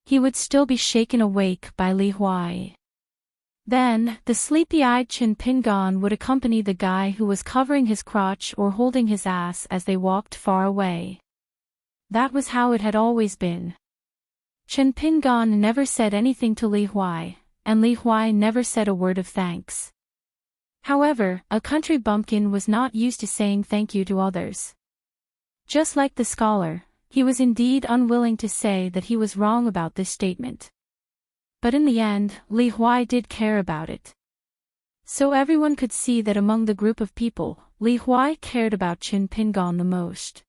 He would still be shaken awake by Li Huai. Then, the sleepy-eyed Chen Pingan would accompany the guy who was covering his crotch or holding his ass as they walked far away. That was how it had always been. Chen Pingan never said anything to Li Huai, and Li Huai never said a word of thanks. However, a country bumpkin was not used to saying thank you to others. Just like the scholar, he was indeed unwilling to say that he was wrong about this statement. But in the end, Li Huai did care about it. So everyone could see that among the group of people, Li Huai cared about Chen Pingan the most.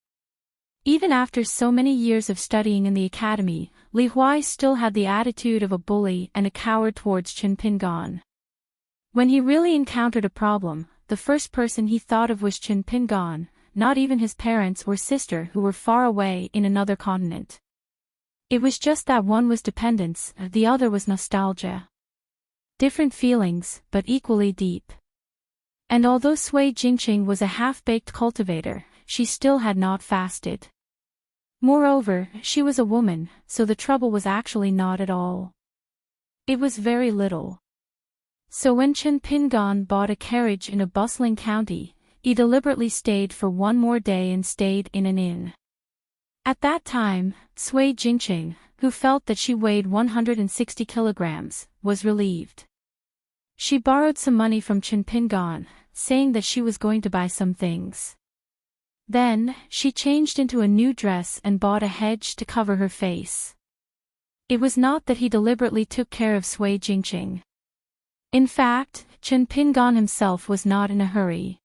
Even after so many years of studying in the academy, Li Huai still had the attitude of a bully and a coward towards Chen Pingan. When he really encountered a problem, the first person he thought of was Chen Pingan, not even his parents or sister who were far away in another continent. It was just that one was dependence, the other was nostalgia. Different feelings, but equally deep. And although Sui Jingqing was a half-baked cultivator, she still had not fasted. Moreover, she was a woman, so the trouble was actually not at all. It was very little. So when Chen Pingan bought a carriage in a bustling county, he deliberately stayed for one more day and stayed in an inn. At that time, Sui Jingqing, who felt that she weighed 160 kilograms, was relieved. She borrowed some money from Chen Pingan, saying that she was going to buy some things. Then, she changed into a new dress and bought a hedge to cover her face. It was not that he deliberately took care of Sui Jingqing. In fact, Chen Pingan himself was not in a hurry.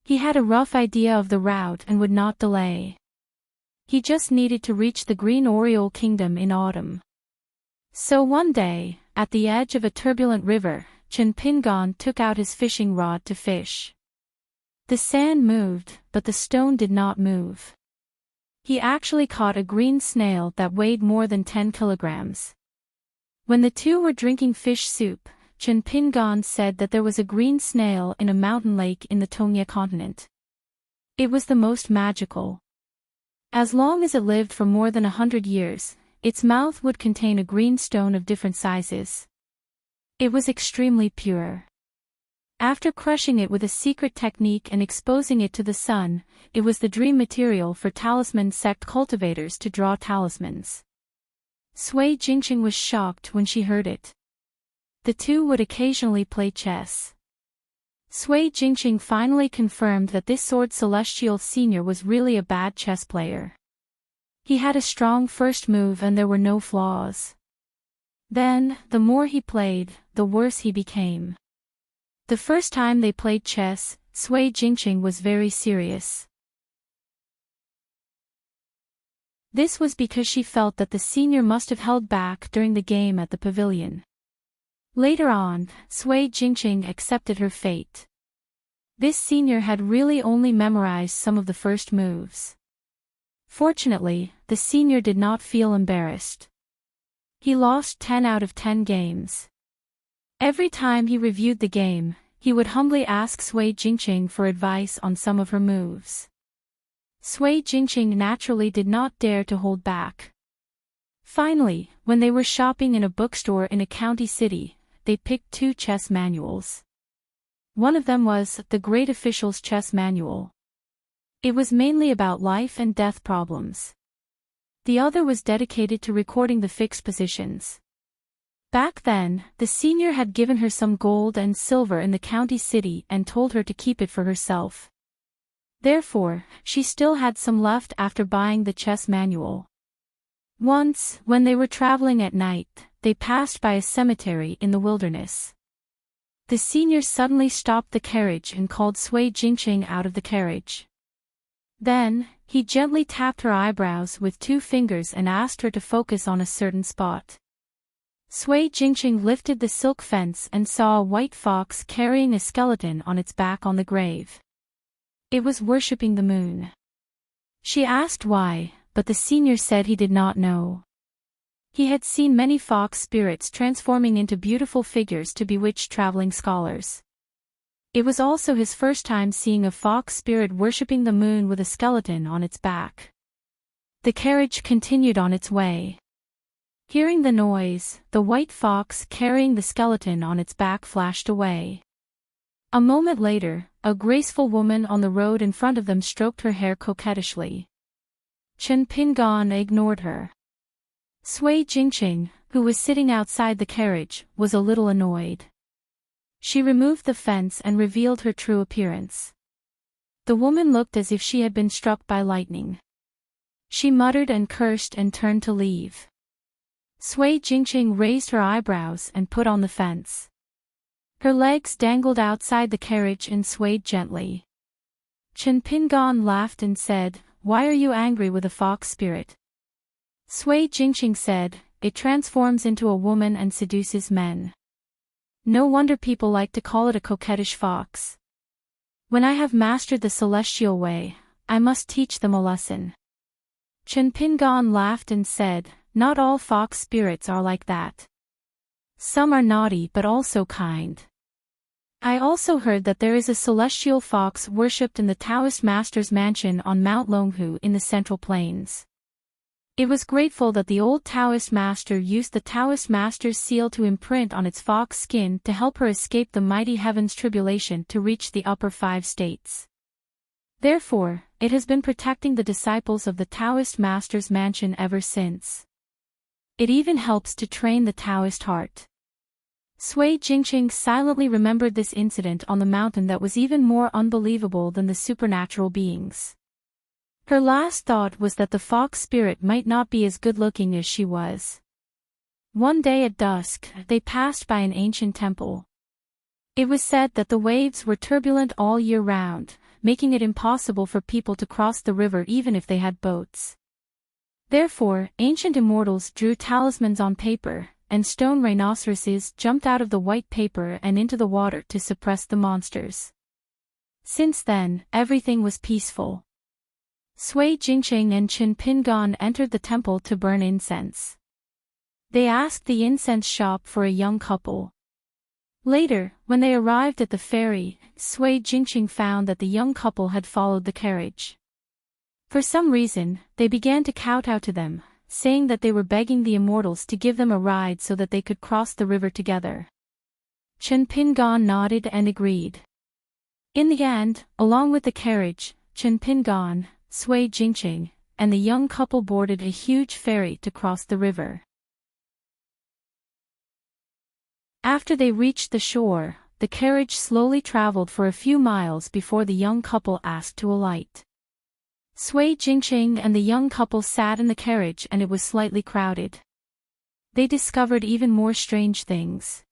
He had a rough idea of the route and would not delay. He just needed to reach the Green Oriole Kingdom in autumn. So one day, at the edge of a turbulent river, Chen Pingon took out his fishing rod to fish. The sand moved, but the stone did not move. He actually caught a green snail that weighed more than 10 kilograms. When the two were drinking fish soup, Chen Pingon said that there was a green snail in a mountain lake in the Tongya continent. It was the most magical. As long as it lived for more than 100 years, its mouth would contain a green stone of different sizes. It was extremely pure. After crushing it with a secret technique and exposing it to the sun, it was the dream material for talisman sect cultivators to draw talismans. Sui Jingqing was shocked when she heard it. The two would occasionally play chess. Sui Jingqing finally confirmed that this sword celestial senior was really a bad chess player. He had a strong first move and there were no flaws. Then, the more he played, the worse he became. The first time they played chess, Sui Jingqing was very serious. This was because she felt that the senior must have held back during the game at the pavilion. Later on, Sui Jingqing accepted her fate. This senior had really only memorized some of the first moves. Fortunately, the senior did not feel embarrassed. He lost 10 out of 10 games. Every time he reviewed the game, he would humbly ask Sui Jingqing for advice on some of her moves. Sui Jingqing naturally did not dare to hold back. Finally, when they were shopping in a bookstore in a county city, they picked 2 chess manuals. One of them was The Great Official's Chess Manual. It was mainly about life and death problems. The other was dedicated to recording the fixed positions. Back then, the senior had given her some gold and silver in the county city and told her to keep it for herself. Therefore, she still had some left after buying the chess manual. Once, when they were traveling at night, they passed by a cemetery in the wilderness. The senior suddenly stopped the carriage and called Sui Jingqing out of the carriage. Then, he gently tapped her eyebrows with 2 fingers and asked her to focus on a certain spot. Sui Jingqing lifted the silk fence and saw a white fox carrying a skeleton on its back on the grave. It was worshipping the moon. She asked why, but the senior said he did not know. He had seen many fox spirits transforming into beautiful figures to bewitch traveling scholars. It was also his first time seeing a fox spirit worshipping the moon with a skeleton on its back. The carriage continued on its way. Hearing the noise, the white fox carrying the skeleton on its back flashed away. A moment later, a graceful woman on the road in front of them stroked her hair coquettishly. Chen Pingon ignored her. Sui Jingqing, who was sitting outside the carriage, was a little annoyed. She removed the fence and revealed her true appearance. The woman looked as if she had been struck by lightning. She muttered and cursed and turned to leave. Sui Jingqing raised her eyebrows and put on the fence. Her legs dangled outside the carriage and swayed gently. Chen Pingon laughed and said, "Why are you angry with a fox spirit?" Sui Jingqing said, "It transforms into a woman and seduces men. No wonder people like to call it a coquettish fox. When I have mastered the celestial way, I must teach them a lesson." Chen Pingon laughed and said, "Not all fox spirits are like that. Some are naughty but also kind. I also heard that there is a celestial fox worshipped in the Taoist master's mansion on Mount Longhu in the Central Plains. It was grateful that the old Taoist master used the Taoist master's seal to imprint on its fox skin to help her escape the mighty heaven's tribulation to reach the upper 5 states. Therefore, it has been protecting the disciples of the Taoist master's mansion ever since. It even helps to train the Taoist heart." Sui Jingqing silently remembered this incident on the mountain that was even more unbelievable than the supernatural beings. Her last thought was that the fox spirit might not be as good-looking as she was. One day at dusk, they passed by an ancient temple. It was said that the waves were turbulent all year round, making it impossible for people to cross the river even if they had boats. Therefore, ancient immortals drew talismans on paper, and stone rhinoceroses jumped out of the white paper and into the water to suppress the monsters. Since then, everything was peaceful. Sui Jingqing and Qin Pingan entered the temple to burn incense. They asked the incense shop for a young couple. Later, when they arrived at the ferry, Sui Jingqing found that the young couple had followed the carriage. For some reason, they began to kowtow to them, saying that they were begging the immortals to give them a ride so that they could cross the river together. Qin Pingan nodded and agreed. In the end, along with the carriage, Qin Pingan, Sui Jingqing, and the young couple boarded a huge ferry to cross the river. After they reached the shore, the carriage slowly traveled for a few miles before the young couple asked to alight. Sui Jingqing and the young couple sat in the carriage and it was slightly crowded. They discovered even more strange things.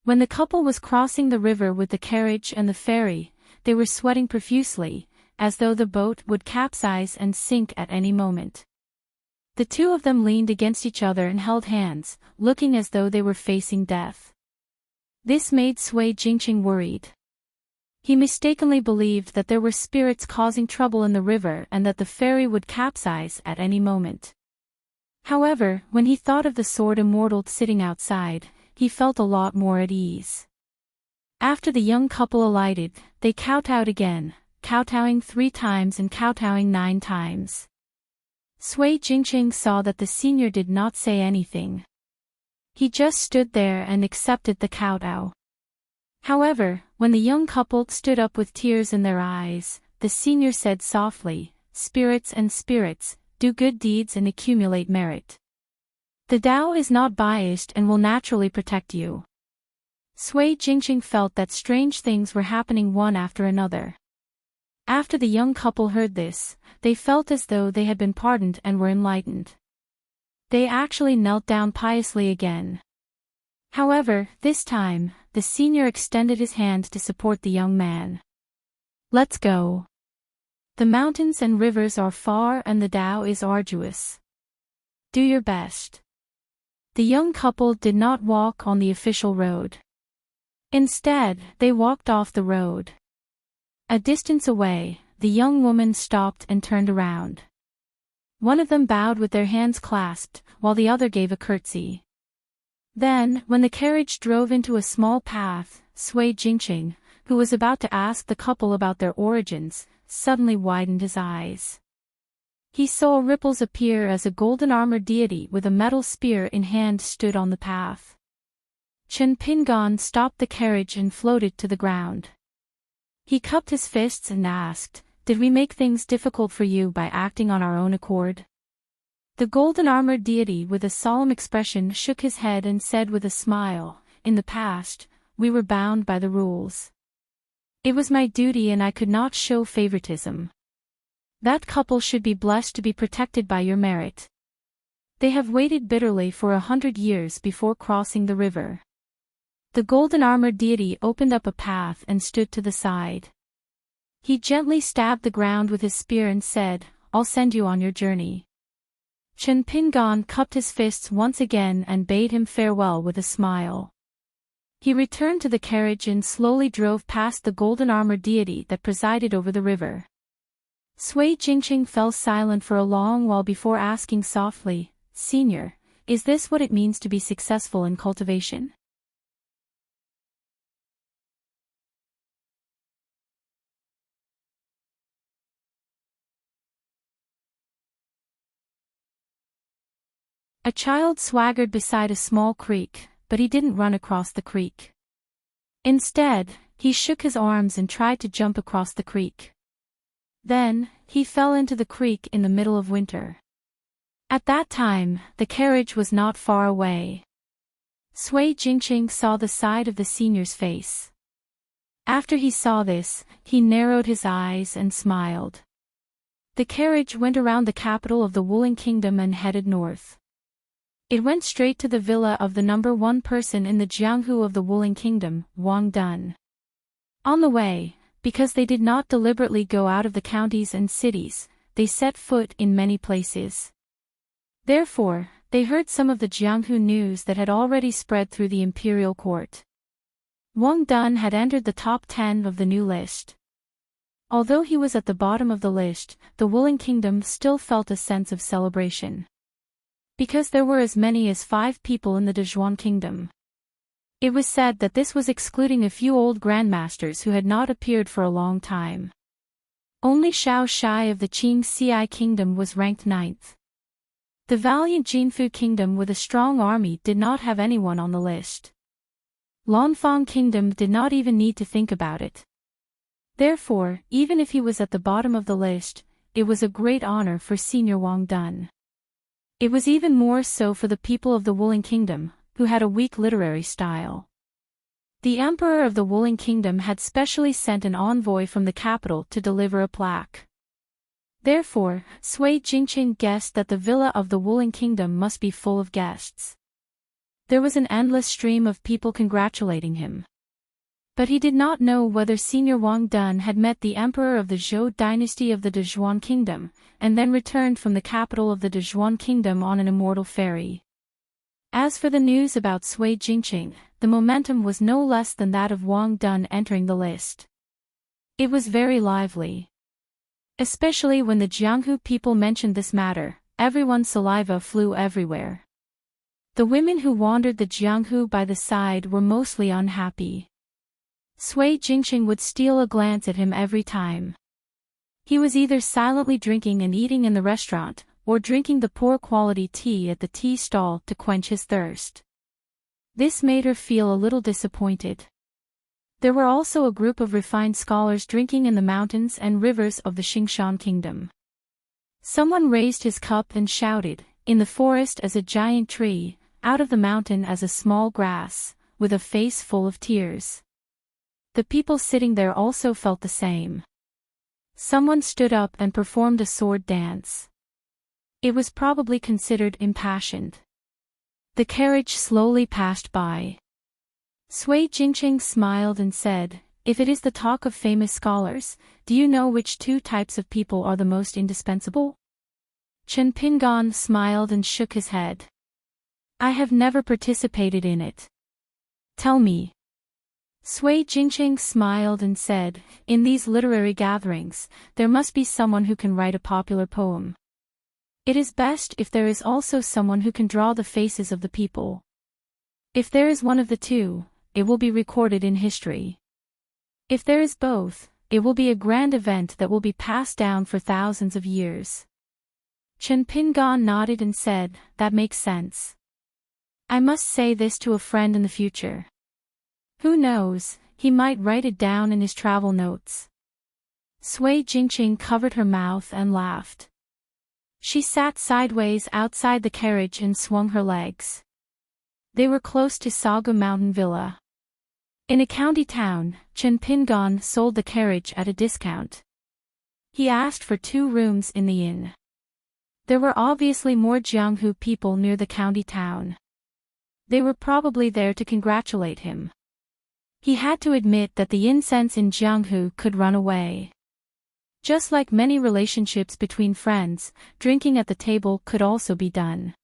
When the couple was crossing the river with the carriage and the ferry, they were sweating profusely, as though the boat would capsize and sink at any moment. The two of them leaned against each other and held hands, looking as though they were facing death. This made Sui Jingqing worried. He mistakenly believed that there were spirits causing trouble in the river and that the ferry would capsize at any moment. However, when he thought of the sword immortal sitting outside, he felt a lot more at ease. After the young couple alighted, they kowtowed again, kowtowing 3 times and kowtowing 9 times. Sui Jingqing saw that the senior did not say anything. He just stood there and accepted the kowtow. However, when the young couple stood up with tears in their eyes, the senior said softly, "Spirits and spirits, do good deeds and accumulate merit. The Tao is not biased and will naturally protect you." Sui Jingqing felt that strange things were happening one after another. After the young couple heard this, they felt as though they had been pardoned and were enlightened. They actually knelt down piously again. However, this time, the senior extended his hand to support the young man. "Let's go. The mountains and rivers are far and the Tao is arduous. Do your best." The young couple did not walk on the official road. Instead, they walked off the road. A distance away, the young woman stopped and turned around. One of them bowed with their hands clasped, while the other gave a curtsy. Then, when the carriage drove into a small path, Sui Jingqing, who was about to ask the couple about their origins, suddenly widened his eyes. He saw ripples appear as a golden-armored deity with a metal spear in hand stood on the path. Qin Pingan stopped the carriage and floated to the ground. He cupped his fists and asked, "Did we make things difficult for you by acting on our own accord?" The golden-armored deity with a solemn expression shook his head and said with a smile, "In the past, we were bound by the rules. It was my duty and I could not show favoritism. That couple should be blessed to be protected by your merit. They have waited bitterly for 100 years before crossing the river." The golden-armored deity opened up a path and stood to the side. He gently stabbed the ground with his spear and said, "I'll send you on your journey." Qin Pingan cupped his fists once again and bade him farewell with a smile. He returned to the carriage and slowly drove past the golden-armored deity that presided over the river. Sui Jingqing fell silent for a long while before asking softly, "Senior, is this what it means to be successful in cultivation?" A child swaggered beside a small creek, but he didn't run across the creek. Instead, he shook his arms and tried to jump across the creek. Then, he fell into the creek in the middle of winter. At that time, the carriage was not far away. Sui Jingqing saw the side of the senior's face. After he saw this, he narrowed his eyes and smiled. The carriage went around the capital of the Wuling Kingdom and headed north. It went straight to the villa of the number 1 person in the Jianghu of the Wuling Kingdom, Wang Dun. On the way, Because they did not deliberately go out of the counties and cities, they set foot in many places. Therefore, they heard some of the Jianghu news that had already spread through the imperial court. Wang Dun had entered the top 10 of the new list. Although he was at the bottom of the list, the Wuling kingdom still felt a sense of celebration. Because there were as many as 5 people in the Dezhuan kingdom. It was said that this was excluding a few old grandmasters who had not appeared for a long time. Only Shao Shai of the Qing Ci kingdom was ranked 9th. The valiant Jinfu kingdom with a strong army did not have anyone on the list. Lanfang kingdom did not even need to think about it. Therefore, even if he was at the bottom of the list, it was a great honor for Senior Wang Dun. It was even more so for the people of the Wuling kingdom, who had a weak literary style. The emperor of the Wuling kingdom had specially sent an envoy from the capital to deliver a plaque. Therefore, Sui Jingqing guessed that the villa of the Wuling kingdom must be full of guests. There was an endless stream of people congratulating him. But he did not know whether Senior Wang Dun had met the emperor of the Zhou dynasty of the Dezhuan kingdom, and then returned from the capital of the Dezhuan kingdom on an immortal ferry. As for the news about Sui Jingqing, the momentum was no less than that of Wang Dun entering the list. It was very lively. Especially when the Jianghu people mentioned this matter, everyone's saliva flew everywhere. The women who wandered the Jianghu by the side were mostly unhappy. Sui Jingqing would steal a glance at him every time. He was either silently drinking and eating in the restaurant, or drinking the poor quality tea at the tea stall to quench his thirst. This made her feel a little disappointed. There were also a group of refined scholars drinking in the mountains and rivers of the Xingshan kingdom. Someone raised his cup and shouted, "In the forest as a giant tree, out of the mountain as a small grass," with a face full of tears. The people sitting there also felt the same. Someone stood up and performed a sword dance. It was probably considered impassioned. The carriage slowly passed by. Sui Jingqing smiled and said, "If it is the talk of famous scholars, do you know which 2 types of people are the most indispensable?" Chen Pingan smiled and shook his head. "I have never participated in it. Tell me." Sui Jingqing smiled and said, "In these literary gatherings, there must be someone who can write a popular poem. It is best if there is also someone who can draw the faces of the people. If there is one of the 2, it will be recorded in history. If there is both, it will be a grand event that will be passed down for thousands of years." Chen Pingan nodded and said, "That makes sense. I must say this to a friend in the future. Who knows, he might write it down in his travel notes." Sui Jingqing covered her mouth and laughed. She sat sideways outside the carriage and swung her legs. They were close to Sagu Mountain Villa. In a county town, Chen Pingan sold the carriage at a discount. He asked for 2 rooms in the inn. There were obviously more Jianghu people near the county town. They were probably there to congratulate him. He had to admit that the incense in Jianghu could run away. Just like many relationships between friends, drinking at the table could also be done.